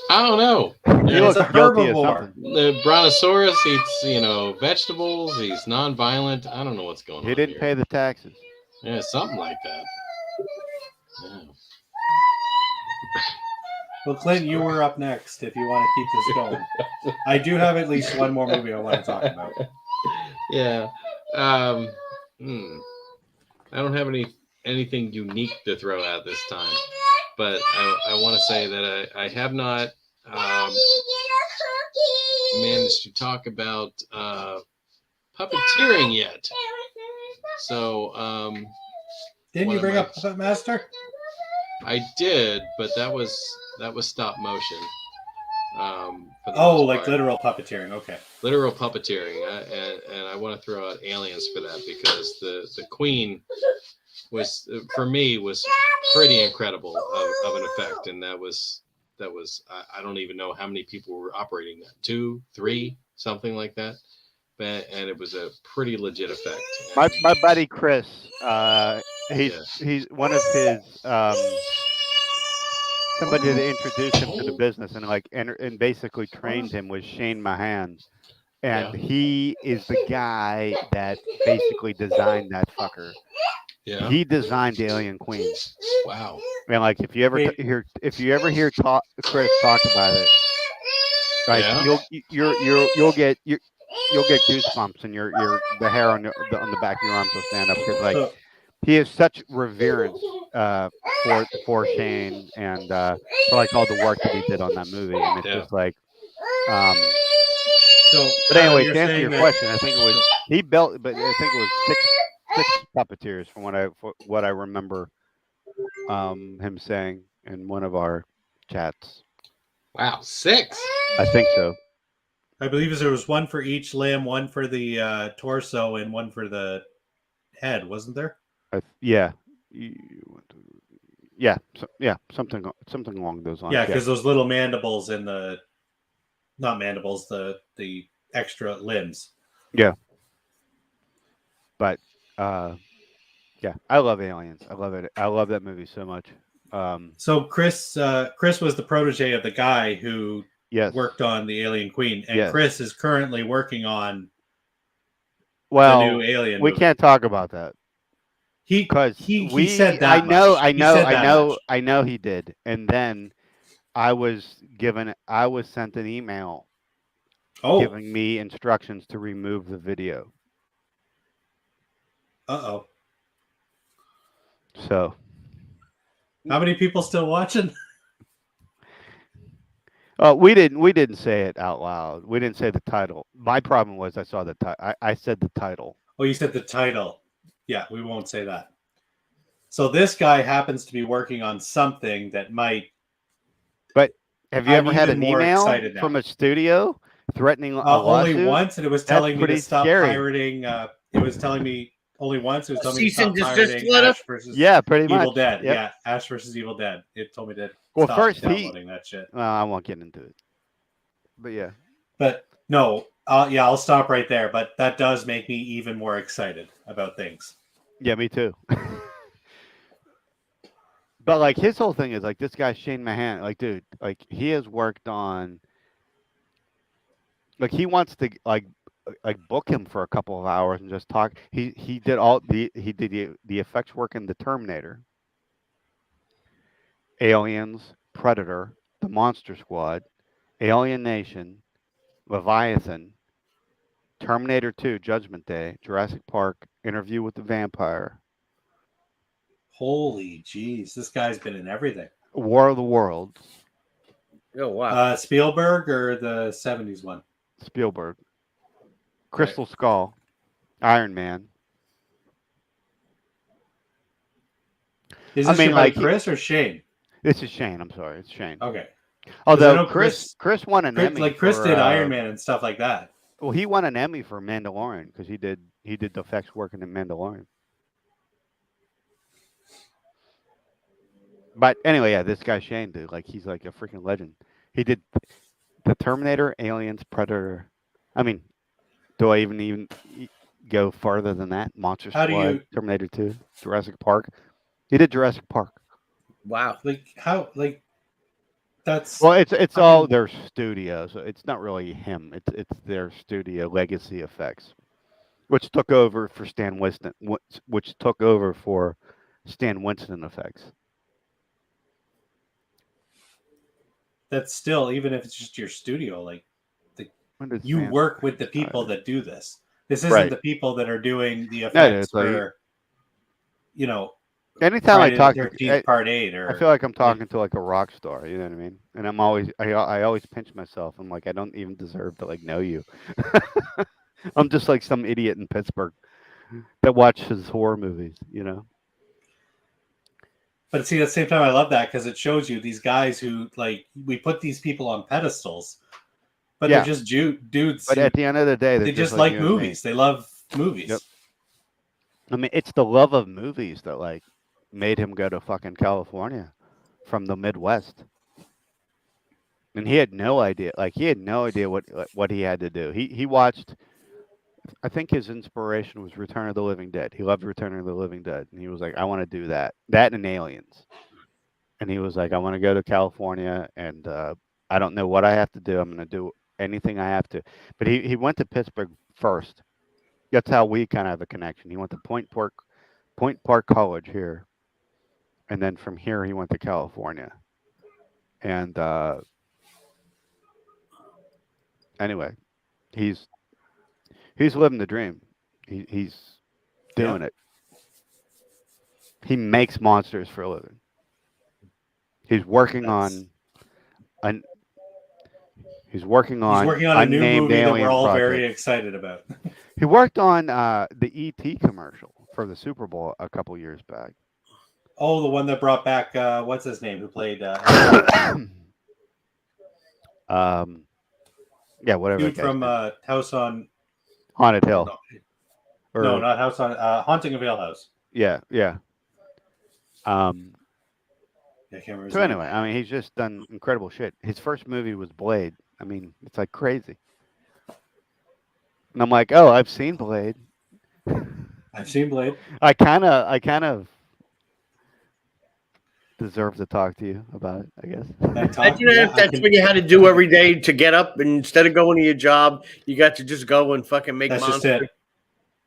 I don't know. He looks guilty of something. The Brontosaurus eats, vegetables. He's non-violent. I don't know what's going on. He didn't pay the taxes. Yeah, something like that. Yeah. Well, Clint, you were up next if you want to keep this going. I do have at least one more movie I want to talk about. Yeah. I don't have anything unique to throw out this time, but I want to say that I have not managed to talk about puppeteering yet. So didn't you bring up Puppet Master? I did, but that was stop motion. For the Oh, most like part. literal puppeteering. Okay. Literal puppeteering, and I want to throw out Aliens for that because the Queen was for me was pretty incredible of an effect, and that was I don't even know how many people were operating that, 2, 3, something like that, and it was a pretty legit effect. My buddy Chris, he's Yeah. he's one of his somebody that introduced him to the business and basically trained him was Shane Mahan. And Yeah. he is the guy that basically designed that fucker. Yeah. He designed Alien Queen. Wow. And like, if you ever hear Chris talk about it, like Yeah. you'll get goosebumps and the hair on the back of your arms will stand up because like he has such reverence for Shane and for like all the work that he did on that movie, and it's just like. So, But anyway, you're to answer saying your that- question, I think it was he built, but I think it was six puppeteers from what I remember him saying in one of our chats. Wow, 6. I think so. I believe there was one for each limb, one for the torso, and one for the head, wasn't there? Yeah. Yeah, something along those lines. Yeah, because those little mandibles and not mandibles, the extra limbs. Yeah. But yeah, I love Aliens. I love it. I love that movie so much. So Chris was the protege of the guy who worked on the Alien Queen, and Chris is currently working on the new Alien we movie. can't talk about that. He said that. I know much. he did. And then I was sent an email giving me instructions to remove the video. Uh-oh. So how many people still watching? We didn't say it out loud. We didn't say the title. My problem was I saw the title. I said the title. Oh, you said the title. Yeah, we won't say that. So this guy happens to be working on something that might. But have you ever had an email from a studio threatening a lawsuit? Only once, and it was telling me to stop scary. pirating. It was telling me only once. It was telling me to Cease and stop desist pirating letter? Ash versus pretty Evil much. Dead. Yep. Yeah, Ash versus Evil Dead. It told me to stop first downloading that shit. Well, I won't get into it. But yeah. But no, I'll stop right there. But that does make me even more excited about things. Yeah, me too. But like his whole thing is like this guy Shane Mahan, like dude, like he has worked on. Like he wants to like book him for a couple of hours and just talk. He did the effects work in the Terminator, Aliens, Predator, The Monster Squad, Alien Nation, Leviathan, Terminator 2, Judgment Day, Jurassic Park, Interview with the Vampire. Holy jeez, this guy's been in everything. War of the Worlds. Oh wow. Spielberg or the 70s one? Spielberg. Crystal Skull. Iron Man. Is this your buddy Chris or Shane? This is Shane. I'm sorry, it's Shane. Okay. Although Chris won an Emmy. Like Chris did Iron Man and stuff like that. Well, he won an Emmy for Mandalorian because he did the effects work in the Mandalorian. But anyway, yeah, this guy Shane did he's like a freaking legend. He did the Terminator, Aliens, Predator. I mean, do I even go farther than that? Monster Squad, Terminator 2, Jurassic Park. He did Jurassic Park. Wow. That's it's all their studio, so it's not really him. It's their studio, Legacy Effects, which took over for Stan Winston, effects. That's still, even if it's just your studio, you work with the people that do this. This isn't the people that are doing the effects for, anytime I talk to Part 8, or I feel like I'm talking to like a rock star, you know what I mean? And I always pinch myself. I'm like, I don't even deserve to know you. I'm just like some idiot in Pittsburgh that watches horror movies, But see, at the same time, I love that because it shows you these guys who like we put these people on pedestals, but Yeah. they're just dudes. But who- at the end of the day, they they're just like like you and me. movies. They love movies. Yep. I mean, it's the love of movies that like made him go to fucking California from the Midwest. And he had no idea. Like he had no idea what he had to do. He watched. I think his inspiration was Return of the Living Dead. He loved Return of the Living Dead, and he was like, "I want to do that. That and Aliens." And he was like, "I want to go to California, and I don't know what I have to do. I'm going to do anything I have to." But he went to Pittsburgh first. That's how we kind of have a connection. He went to Point Park College here, and then from here he went to California. And anyway, he's living the dream. He's doing it. He makes monsters for a living. He's working on He's working on a new unnamed movie that alien we're all project. very excited about. He worked on the ET commercial for the Super Bowl a couple years back. Oh, the one that brought back what's his name? Who played? Yeah, whatever. Dude from House on Haunted Hill. No, not House on Haunting of Hill House. Yeah. I can't remember his So name. anyway, I mean, he's just done incredible shit. His first movie was Blade. I mean, it's like crazy. And I'm like, oh, I've seen Blade. I've seen Blade. I kind of deserve to talk to you about it, I guess. Imagine if that's what you had to do every day to get up, and instead of going to your job, you got to just go and fucking make That's monsters. just it.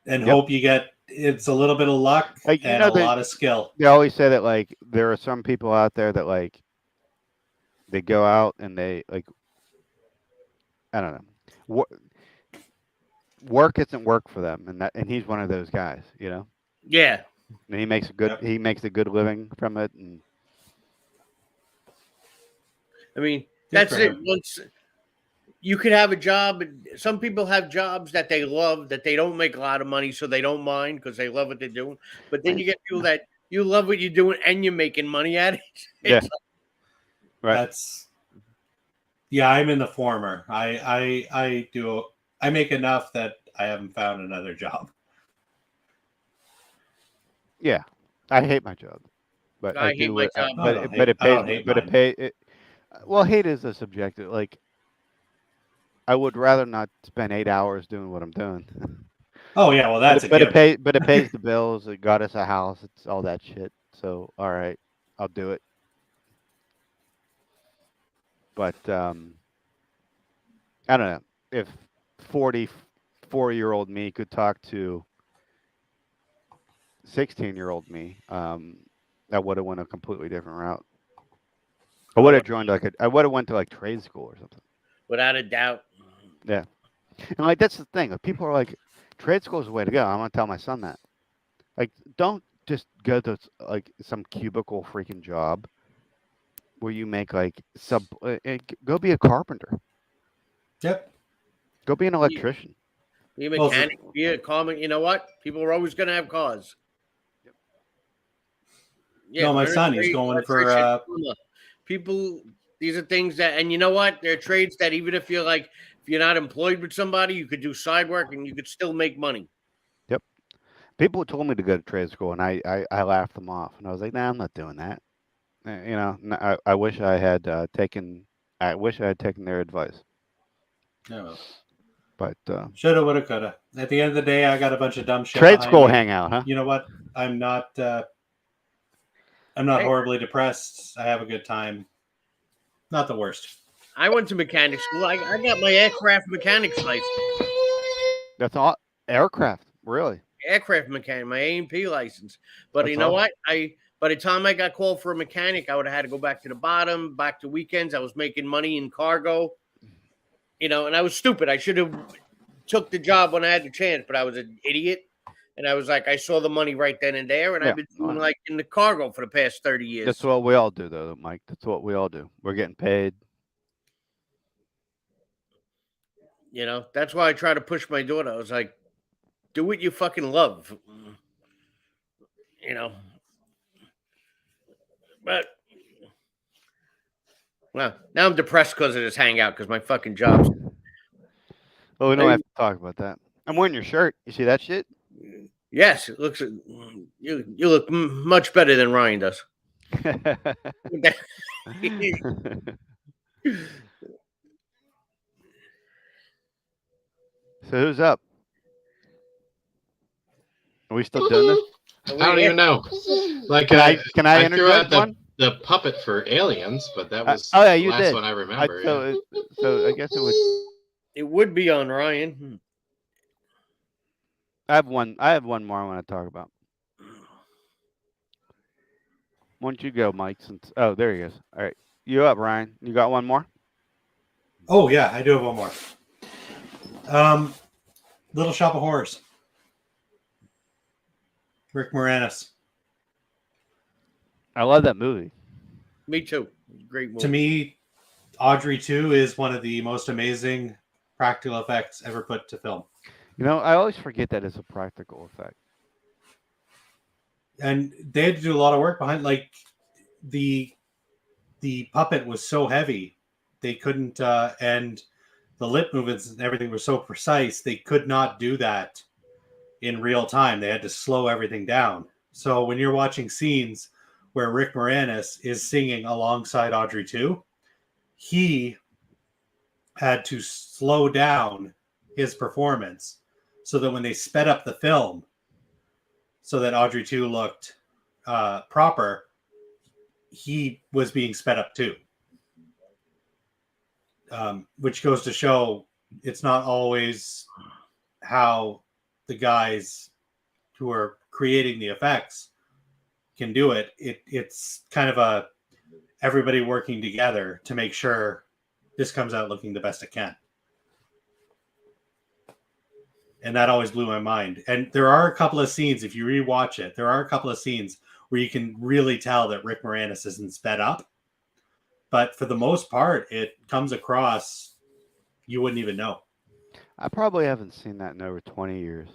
And hope you get. It's a little bit of luck Like, and a lot of skill. They always say that like there are some people out there that like they go out and they like I don't know. Work isn't work for them, and he's one of those guys, you know. Yeah. And he makes a good living from it, and I mean, that's for it. him. Once you could have a job, some people have jobs that they love that they don't make a lot of money, so they don't mind because they love what they're doing. But then you get people that you love what you're doing and you're making money at it. Yeah. It's right. That's I'm in the former. I do. I make enough that I haven't found another job. Yeah, I hate my job, but I hate my job. But it pays. Well, hate is a subjective. Like, I would rather not spend 8 hours doing what I'm doing. Oh yeah, well that's but it pays the bills. It got us a house. It's all that shit. So all right, I'll do it. But I don't know if 44-year-old me could talk to 16-year-old me. I would have went a completely different route. I would have joined I would have went to like trade school or something. without a doubt. Yeah, and like that's the thing. Like, people are like, trade school is the way to go. I'm gonna tell my son that. Like, don't just go to like some cubicle freaking job where you make like go be a carpenter. Yep. Go be an electrician. Be a mechanic, be a common. You know what? People are always going to have cars. Yep. Yeah, No, my learn a son, he's trade, going electrician, for plumber. People. These are things that, and you know what? They're trades that even if you're like, if you're not employed with somebody, you could do side work and you could still make money. Yep. People told me to go to trade school, and I laughed them off, and I was like, nah, I'm not doing that. You know, I wish I had taken their advice. No. But shoulda, woulda, coulda. At the end of the day, I got a bunch of dumb shit. Trade behind school me. hangout, huh? You know what? I'm not horribly depressed. I have a good time. Not the worst. I went to mechanic school. I got my aircraft mechanics license. That's all aircraft, really. Aircraft mechanic, my A&P license. But That's you know awesome. what? By the time I got called for a mechanic, I would have had to go back to the bottom, back to weekends. I was making money in cargo, you know, and I was stupid. I should have took the job when I had the chance, but I was an idiot. And I was like, I saw the money right then and there, and I've been doing like in the cargo for the past 30 years. That's what we all do, though, Mike. That's what we all do. We're getting paid. You know, that's why I try to push my daughter. I was like, do what you fucking love. You know, But well, now I'm depressed because of this hangout because my fucking job's. Well, we don't have to talk about that. I'm wearing your shirt. You see that shit? Yes, it looks. You look much better than Ryan does. So who's up? Are we still doing this? I don't even know. Like, Can I I threw out interject one? the puppet for Aliens, but that was oh yeah, the you last did. one I remember. Yeah. So I guess it would. It would be on Ryan. I have one more I want to talk about. Why don't you go, Mike? Since there he is. All right, you up, Ryan? You got one more? Oh yeah, I do have one more. Little Shop of Horrors. Rick Moranis. I love that movie. Me too. Great movie. To me, Audrey 2 is one of the most amazing practical effects ever put to film. You know, I always forget that it's a practical effect. And they had to do a lot of work behind, like the puppet was so heavy, they couldn't, and the lip movements and everything were so precise, they could not do that in real time. They had to slow everything down. So when you're watching scenes where Rick Moranis is singing alongside Audrey 2, he had to slow down his performance so that when they sped up the film so that Audrey 2 looked proper, he was being sped up too. Which goes to show it's not always how the guys who are creating the effects can do it. It's kind of everybody working together to make sure this comes out looking the best it can. And that always blew my mind. And there are a couple of scenes, if you rewatch it, there are a couple of scenes where you can really tell that Rick Moranis isn't sped up. But for the most part, it comes across, you wouldn't even know. I probably haven't seen that in over 20 years.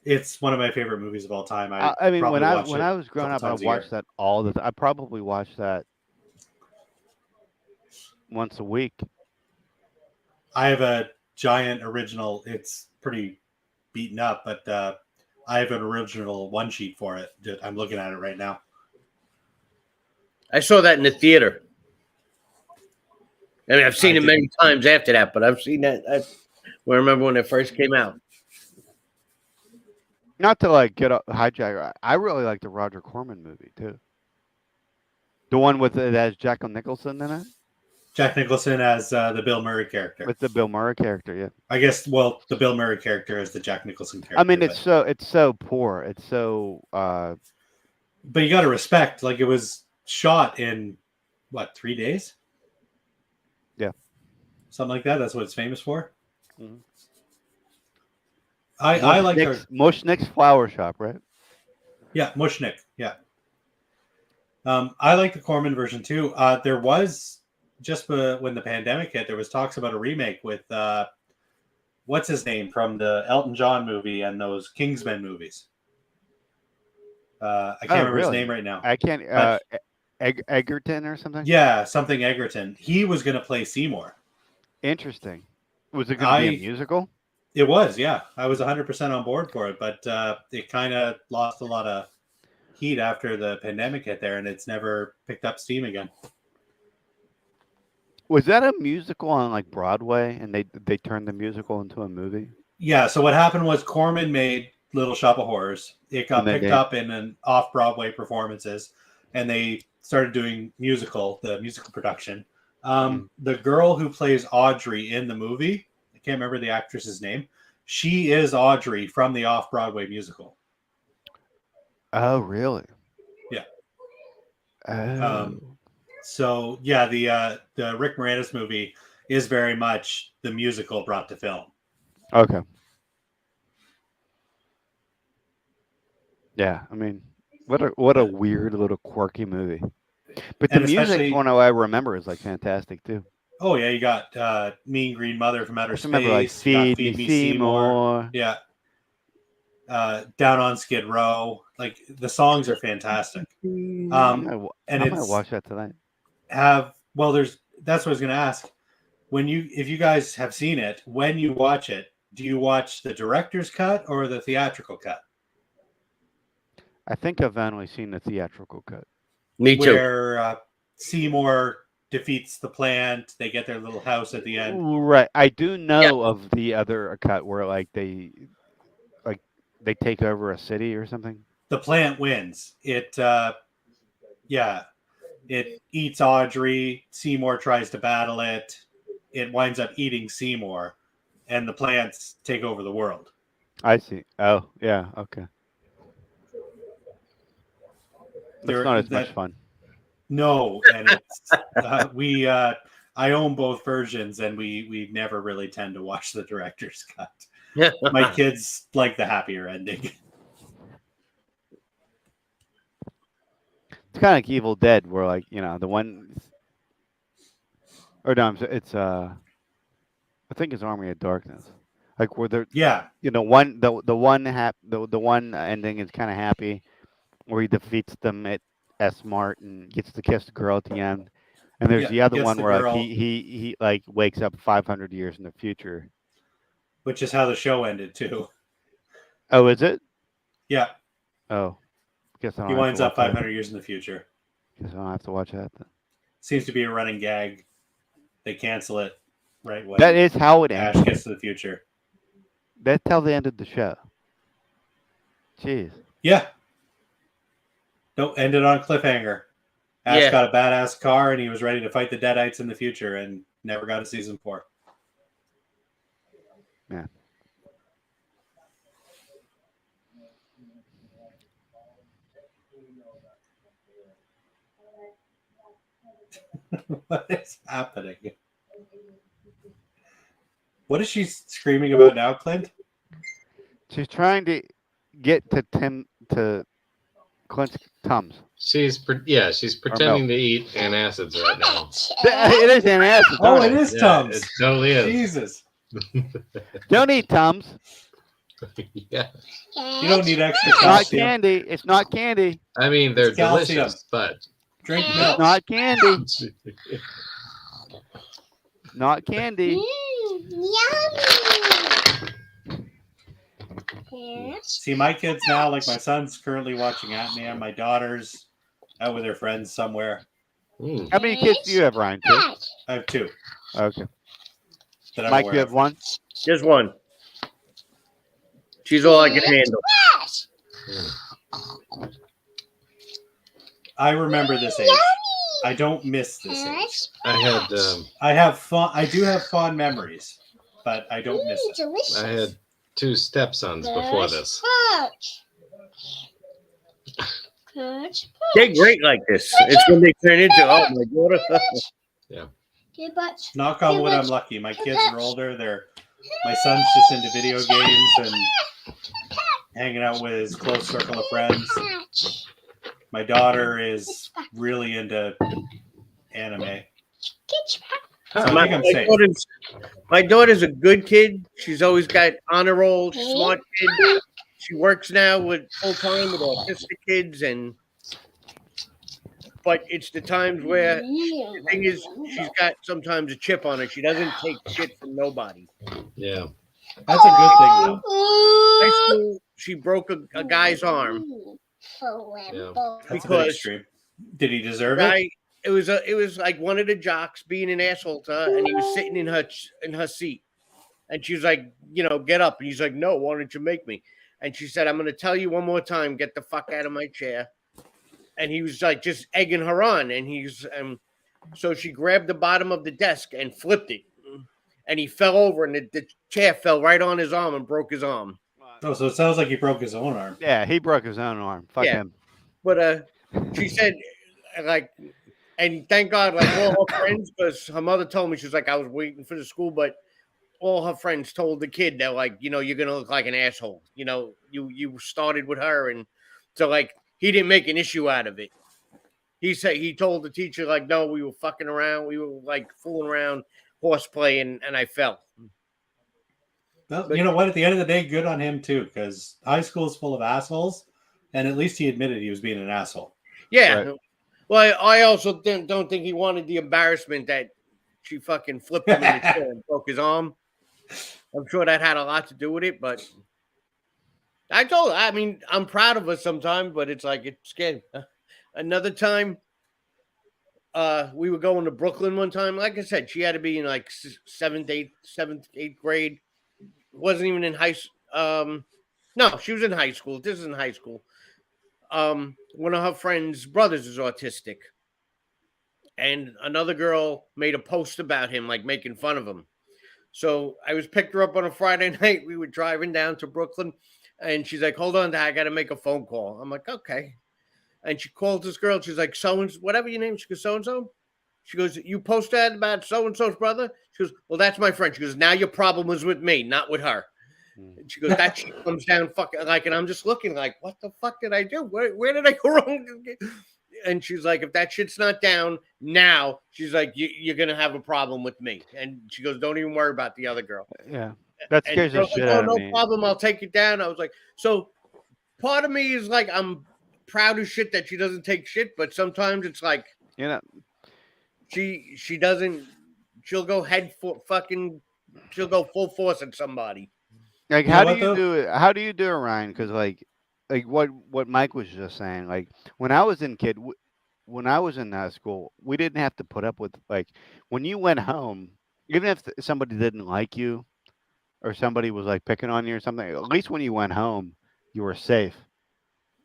It's one of my favorite movies of all time. I mean, when I was growing up, I watched that all the time. I probably watched that once a week. I have a giant original. It's pretty beaten up, but I have an original one sheet for it. I'm looking at it right now. I saw that in the theater. I mean, I've seen it many times after that, but I've seen that. I remember when it first came out. Not to like get a hijack. I really like the Roger Corman movie too. The one with that has Jack Nicholson in it. Jack Nicholson as the Bill Murray character. With the Bill Murray character, yeah. I guess. Well, the Bill Murray character is the Jack Nicholson character. I mean, it's so poor. It's so. But you got to respect. Like, it was shot in what, 3 days? Yeah. Something like that. That's what it's famous for. Mm-hmm. I like Mushnick's Flower Shop, right? Yeah, Mushnick. Yeah. I like the Corman version too. There was just when the pandemic hit, there was talks about a remake with what's his name from the Elton John movie and those Kingsman movies. I can't remember his name right now. I can't. Egerton or something. Yeah, something Egerton. He was going to play Seymour. Interesting. Was it going to be a musical? It was, yeah. I was 100% on board for it, but it kind of lost a lot of heat after the pandemic hit there, and it's never picked up steam again. Was that a musical on like Broadway, and they turned the musical into a movie? Yeah. So what happened was Corman made Little Shop of Horrors. It got picked up in an off-Broadway performances, and they started doing the musical production. The girl who plays Audrey in the movie, I can't remember the actress's name. She is Audrey from the off-Broadway musical. Oh, really? Yeah. Oh. So yeah, the Rick Moranis movie is very much the musical brought to film. Okay. Yeah, I mean, what a weird little quirky movie. But the music one I remember is like fantastic too. Oh yeah, you got Mean Green Mother from Outer Space. Remember, like, Feed Me Seymour. Yeah. Down on Skid Row. Like the songs are fantastic. I And might watch that tonight. that's what I was going to ask. If you guys have seen it, when you watch it, do you watch the director's cut or the theatrical cut? I think I've only seen the theatrical cut. Me too. Where Seymour defeats the plant, they get their little house at the end. Right. I do know of the other cut where like they take over a city or something. The plant wins. It eats Audrey. Seymour tries to battle it. It winds up eating Seymour, and the plants take over the world. I see. Oh, yeah. Okay. It's not as much fun. No, and it's I own both versions, and we never really tend to watch the director's cut. My kids like the happier ending. It's kind of like Evil Dead, where like the one, or no, it's I think it's Army of Darkness, like where they're the one ending is kind of happy, where he defeats them at S-Mart and gets to kiss the girl at the end, and there's the other one where like, he like wakes up 500 years in the future, which is how the show ended too. Oh, is it? Yeah. Oh. Guess he winds up 500 years in the future. Guess I don't have to watch that then. Seems to be a running gag. They cancel it right when that is how it Ash ends. gets to the future. That's how they ended the show. Jeez. Yeah. Don't end it on a cliffhanger. Ash got a badass car and he was ready to fight the Deadites in the future and never got a season 4. Yeah. What is happening? What is she screaming about now, Clint? She's trying to get to Clint's Tums. She's pretending to eat antacids right now. It is antacids. Oh, it is Tums. It totally is. Jesus. Don't eat Tums. Yeah. You don't need extra It's calcium. not candy. It's not candy. I mean, they're It's calcium. delicious, but Drink It's milk. not candy. Not candy. See, my kids now, like my son's currently watching Ant-Man. My daughter's out with her friends somewhere. How many kids do you have, Ryan? 2? I have 2. Okay. That I'm Mike, aware you of. have 1? Just one. She's all I can handle. I remember this age. I don't miss this age. I do have fond memories, but I don't miss it. I had 2 stepsons before this. They're great like this. It's when they turn into my daughter. Yeah. Knock on wood, I'm lucky. My kids are older. My son's just into video games and hanging out with his close circle of friends. My daughter is really into anime. So I think I'm safe. My daughter's a good kid. She's always got honor roll, smart kid. She works now with full time with autistic kids, but it's the times where the thing is she's got sometimes a chip on her. She doesn't take shit from nobody. Yeah. That's a good thing, though. High school, she broke a guy's arm. Yeah. That's a bit extreme. Did he deserve it? It was like one of the jocks being an asshole to her, and he was sitting in her seat, and she was like, get up, and he's like, no, why don't you make me? And she said, I'm going to tell you one more time, get the fuck out of my chair. And he was like just egging her on, and so she grabbed the bottom of the desk and flipped it, and he fell over, and the chair fell right on his arm and broke his arm. Oh, so it sounds like he broke his own arm. Yeah, he broke his own arm. Fuck him. But she said, like, and thank God, like all her friends, because her mother told me, she was like, I was waiting for the school, but all her friends told the kid that, like, you're gonna look like an asshole. You started with her, and so like he didn't make an issue out of it. He told the teacher, like, no, we were fucking around, we were like fooling around, horseplay, and I fell. Well, But- you know what? At the end of the day, good on him too, because high school is full of assholes, and at least he admitted he was being an asshole. Yeah. Right. Well, I also don't think he wanted the embarrassment that she fucking flipped him in the chair and broke his arm. I'm sure that had a lot to do with it, but I mean, I'm proud of her sometimes, but it's like it's scary. Another time, we were going to Brooklyn one time. Like I said, she had to be in like seventh, eighth grade. Wasn't even in no, she was in high school. This is in high school. One of her friends' brothers is autistic. And another girl made a post about him, like making fun of him. So I was picked her up on a Friday night. We were driving down to Brooklyn, and she's like, "Hold on, Dad, I got to make a phone call." I'm like, "Okay." And she called this girl. She's like, "So and whatever your name." She goes, "So and so." She goes, "You post that about so and so's brother?" She goes, "Well, that's my friend." She goes, "Now your problem was with me, not with her." And she goes, "That shit comes down fucking like," and I'm just looking like, "What the fuck did I do? Where did I go wrong?" And she's like, "If that shit's not down now," she's like, "You're gonna have a problem with me." And she goes, "Don't even worry about the other girl." Yeah, that And scares the the girl's like, shit "Oh, out of no me. problem. I'll take it down." I was like, so part of me is like, I'm proud of shit that she doesn't take shit, but sometimes it's like, You know, she doesn't. She'll go she'll go full force at somebody. like You know how do what, you though? do it? How do you do it, Ryan? Because like what Mike was just saying. Like when I was when I was in high school, we didn't have to put up with like when you went home, even if somebody didn't like you or somebody was like picking on you or something. At least when you went home, you were safe.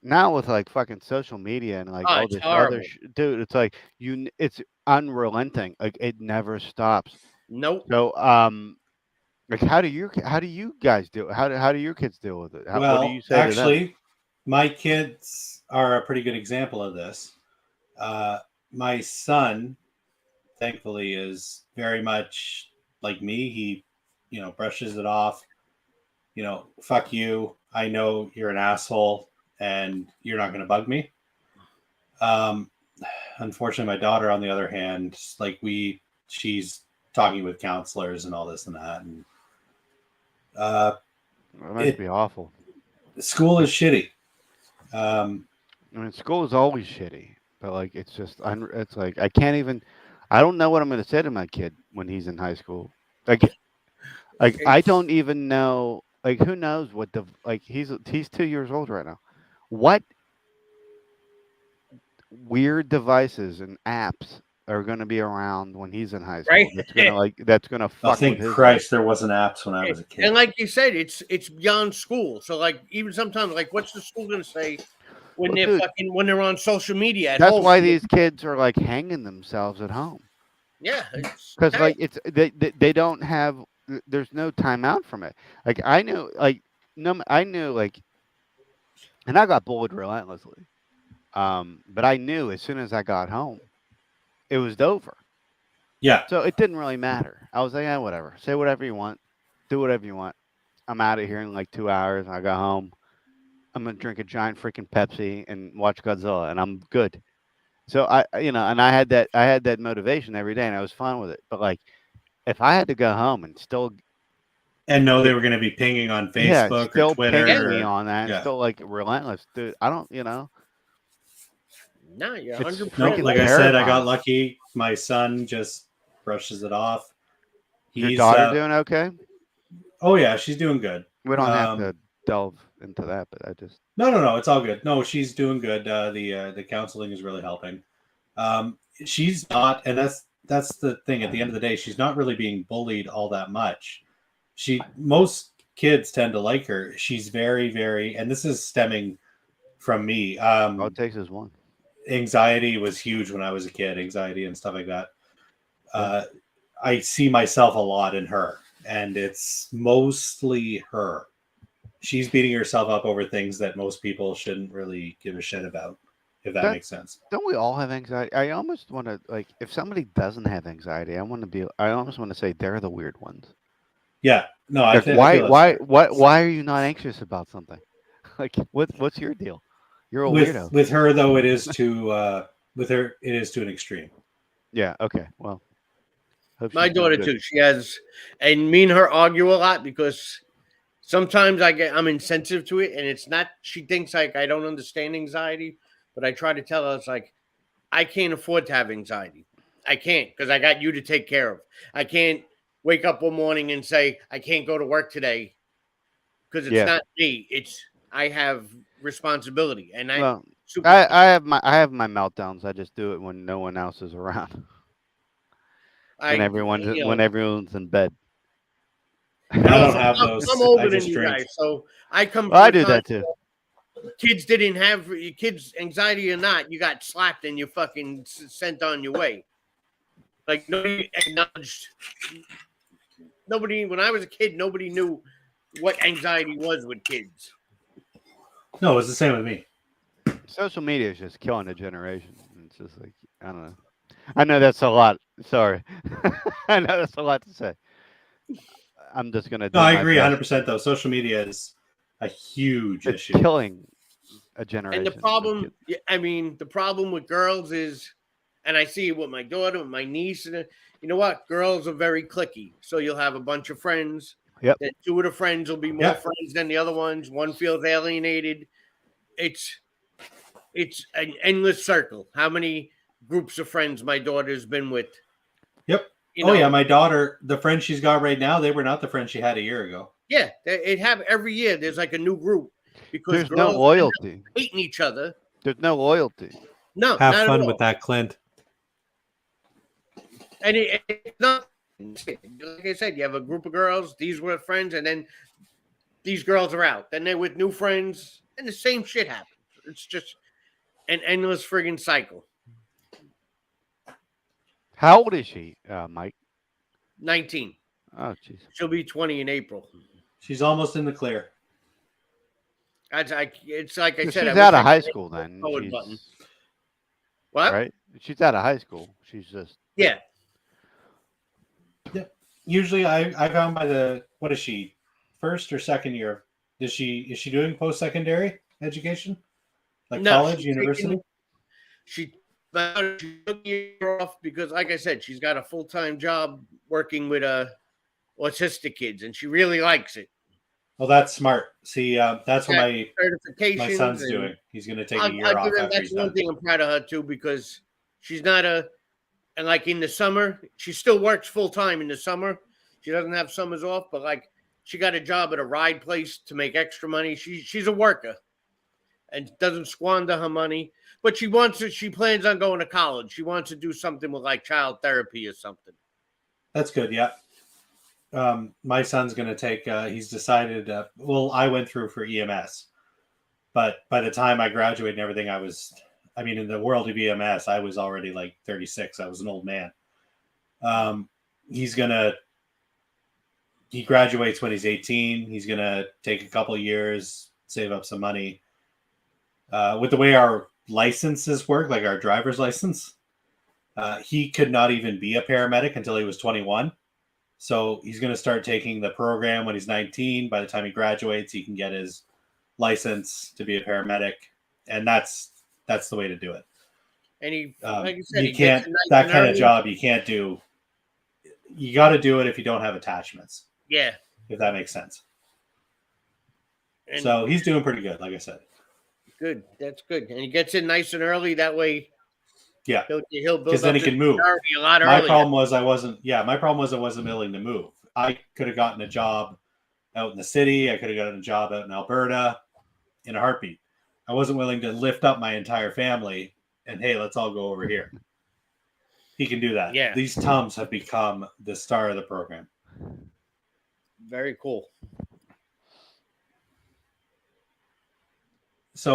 Now with like fucking social media and like Oh, all it's this horrible. other dude, it's like it's unrelenting. Like it never stops. Nope. So like how do you guys do it? How do your kids deal with it? What do you Well, say to them? actually, my kids are a pretty good example of this. My son, thankfully, is very much like me. He, brushes it off. Fuck you. I know you're an asshole, and you're not going to bug me. Um, Unfortunately, my daughter, on the other hand, like she's talking with counselors and all this and that, and It must be awful. school is shitty. I mean, school is always shitty, but like it's just it's like I can't even. I don't know what I'm going to say to my kid when he's in high school. Like I don't even know. Like who knows what he's 2 years old right now. What weird devices and apps are going to be around when he's in high school? Right. That's gonna Oh, fuck thank with his Christ there wasn't apps when I was a kid. And like you said, it's beyond school. So like even sometimes, like what's the school gonna say when Well, they're dude, when they're on social media at that's home? why these kids are like hanging themselves at home. Yeah, it's Because terrible. like it's they don't have there's no time out from it. Like I knew like no I knew like and I got bullied relentlessly. But I knew as soon as I got home, it was over. Yeah. So it didn't really matter. I was like, yeah, whatever. Say whatever you want. Do whatever you want. I'm out of here in like 2 hours. I got home. I'm gonna drink a giant freaking Pepsi and watch Godzilla, and I'm good. So and I had that motivation every day, and I was fine with it. But like, if I had to go home and still And know they were going to be pinging on Facebook or still Twitter. pinging me on that, and Yeah. still like relentless, dude. I don't, No, you're It's 100%. No, freaking like I said, I got terrifying. lucky. My son just brushes it off. Your He's daughter doing okay? Oh yeah, she's doing good. We don't have to delve into that, but I just No, it's all good. No, she's doing good. The counseling is really helping. She's not, and that's the thing. At the end of the day, she's not really being bullied all that much. Most kids tend to like her. She's very, very, and this is stemming from me. all it takes is one. Anxiety was huge when I was a kid. Anxiety and stuff like that. I see myself a lot in her, and it's mostly her. She's beating herself up over things that most people shouldn't really give a shit about, if that makes sense. Don't we all have anxiety? I almost want to like if somebody doesn't have anxiety, I almost want to say they're the weird ones. Yeah. No, like, why are you not anxious about something? Like what's your deal? You're a weirdo. With her though, it is to an extreme. Yeah, okay. Well, hope My she's doing daughter good. too. She has, and me and her argue a lot because sometimes I'm insensitive to it, and it's not. She thinks like I don't understand anxiety, but I try to tell her it's like I can't afford to have anxiety. I can't because I got you to take care of. I can't wake up one morning and say I can't go to work today because it's Yeah. not me. It's I have responsibility, and Well, super I have my meltdowns. I just do it when no one else is around. I you When know, everyone's in bed. and I don't also have those. I'm older I than just you drink. guys, so I come Well, from I a do time that too. kids didn't have kids anxiety or not, you got slapped and you fucking sent on your way. Like nobody acknowledged. Nobody when I was a kid, nobody knew what anxiety was with kids. No, it's the same with me. Social media is just killing a generation. It's just like I don't know. I know that's a lot. Sorry. I know that's a lot to say. I'm just gonna do No, I my agree best. 100% though. Social media is a huge It's issue. killing a And generation. the of problem, kids. I mean, the problem with girls is, and I see it with my daughter, with my niece, and you know what? Girls are very cliquey. So you'll have a bunch of friends. Yep. Then two of the friends will be more Yep. friends than the other ones. One feels alienated. It's an endless circle. How many groups of friends my daughter's been with? Yep. You Oh yeah, know, my daughter, the friends she's got right now, they were not the friends she had a year ago. yeah, it have every year. There's like a new group because There's no girls end up loyalty. hating each other. There's no loyalty. No, Have not at fun all. with that, Clint. And it's not like I said. You have a group of girls. These were friends, and then these girls are out. Then they're with new friends, and the same shit happens. It's just an endless friggin' cycle. How old is she, Mike? 19. Oh, jeez. She'll be 20 in April. She's almost in the clear. It's like I So said. she's I out wish of I high could hit school the then. forward She's button. What? right. She's out of high school. She's just Yeah. Usually I found by the, what is she, first or second year? Is she doing post-secondary education? Like No, college, she's university? She took a year off because, like I said, she's got a full-time job working with autistic kids, and she really likes it. Well, that's smart. See, that's what Got my certifications. son's and doing. He's going to take I'll a year give off her, after that's he's one done. thing I'm proud of her too, because she's not and like in the summer, she still works full-time in the summer. She doesn't have summers off, but like she got a job at a ride place to make extra money. She's a worker and doesn't squander her money. But she plans on going to college. She wants to do something with like child therapy or something. That's good. Yeah. My son's going to take, he's decided, well, I went through for EMS, but by the time I graduated and everything, in the world of EMS, I was already like 36. I was an old man. He graduates when he's 18. He's going to take a couple years, save up some money. With the way our licenses work, like our driver's license, he could not even be a paramedic until he was 21. So he's going to start taking the program when he's 19. By the time he graduates, he can get his license to be a paramedic. And that's the way to do it. And he, like you said, you can't, that kind of job, you can't do. You got to do it if you don't have attachments. Yeah. If that makes sense. And so he's doing pretty good, like I said. Good. That's good. And he gets in nice and early. That way, yeah, he'll build because then he can move. A lot my earlier. problem was I wasn't willing to move. I could have gotten a job out in the city. I could have gotten a job out in Alberta in a heartbeat. I wasn't willing to lift up my entire family and, hey, let's all go over here. He can do that. Yeah. These Tums have become the star of the program. Very cool.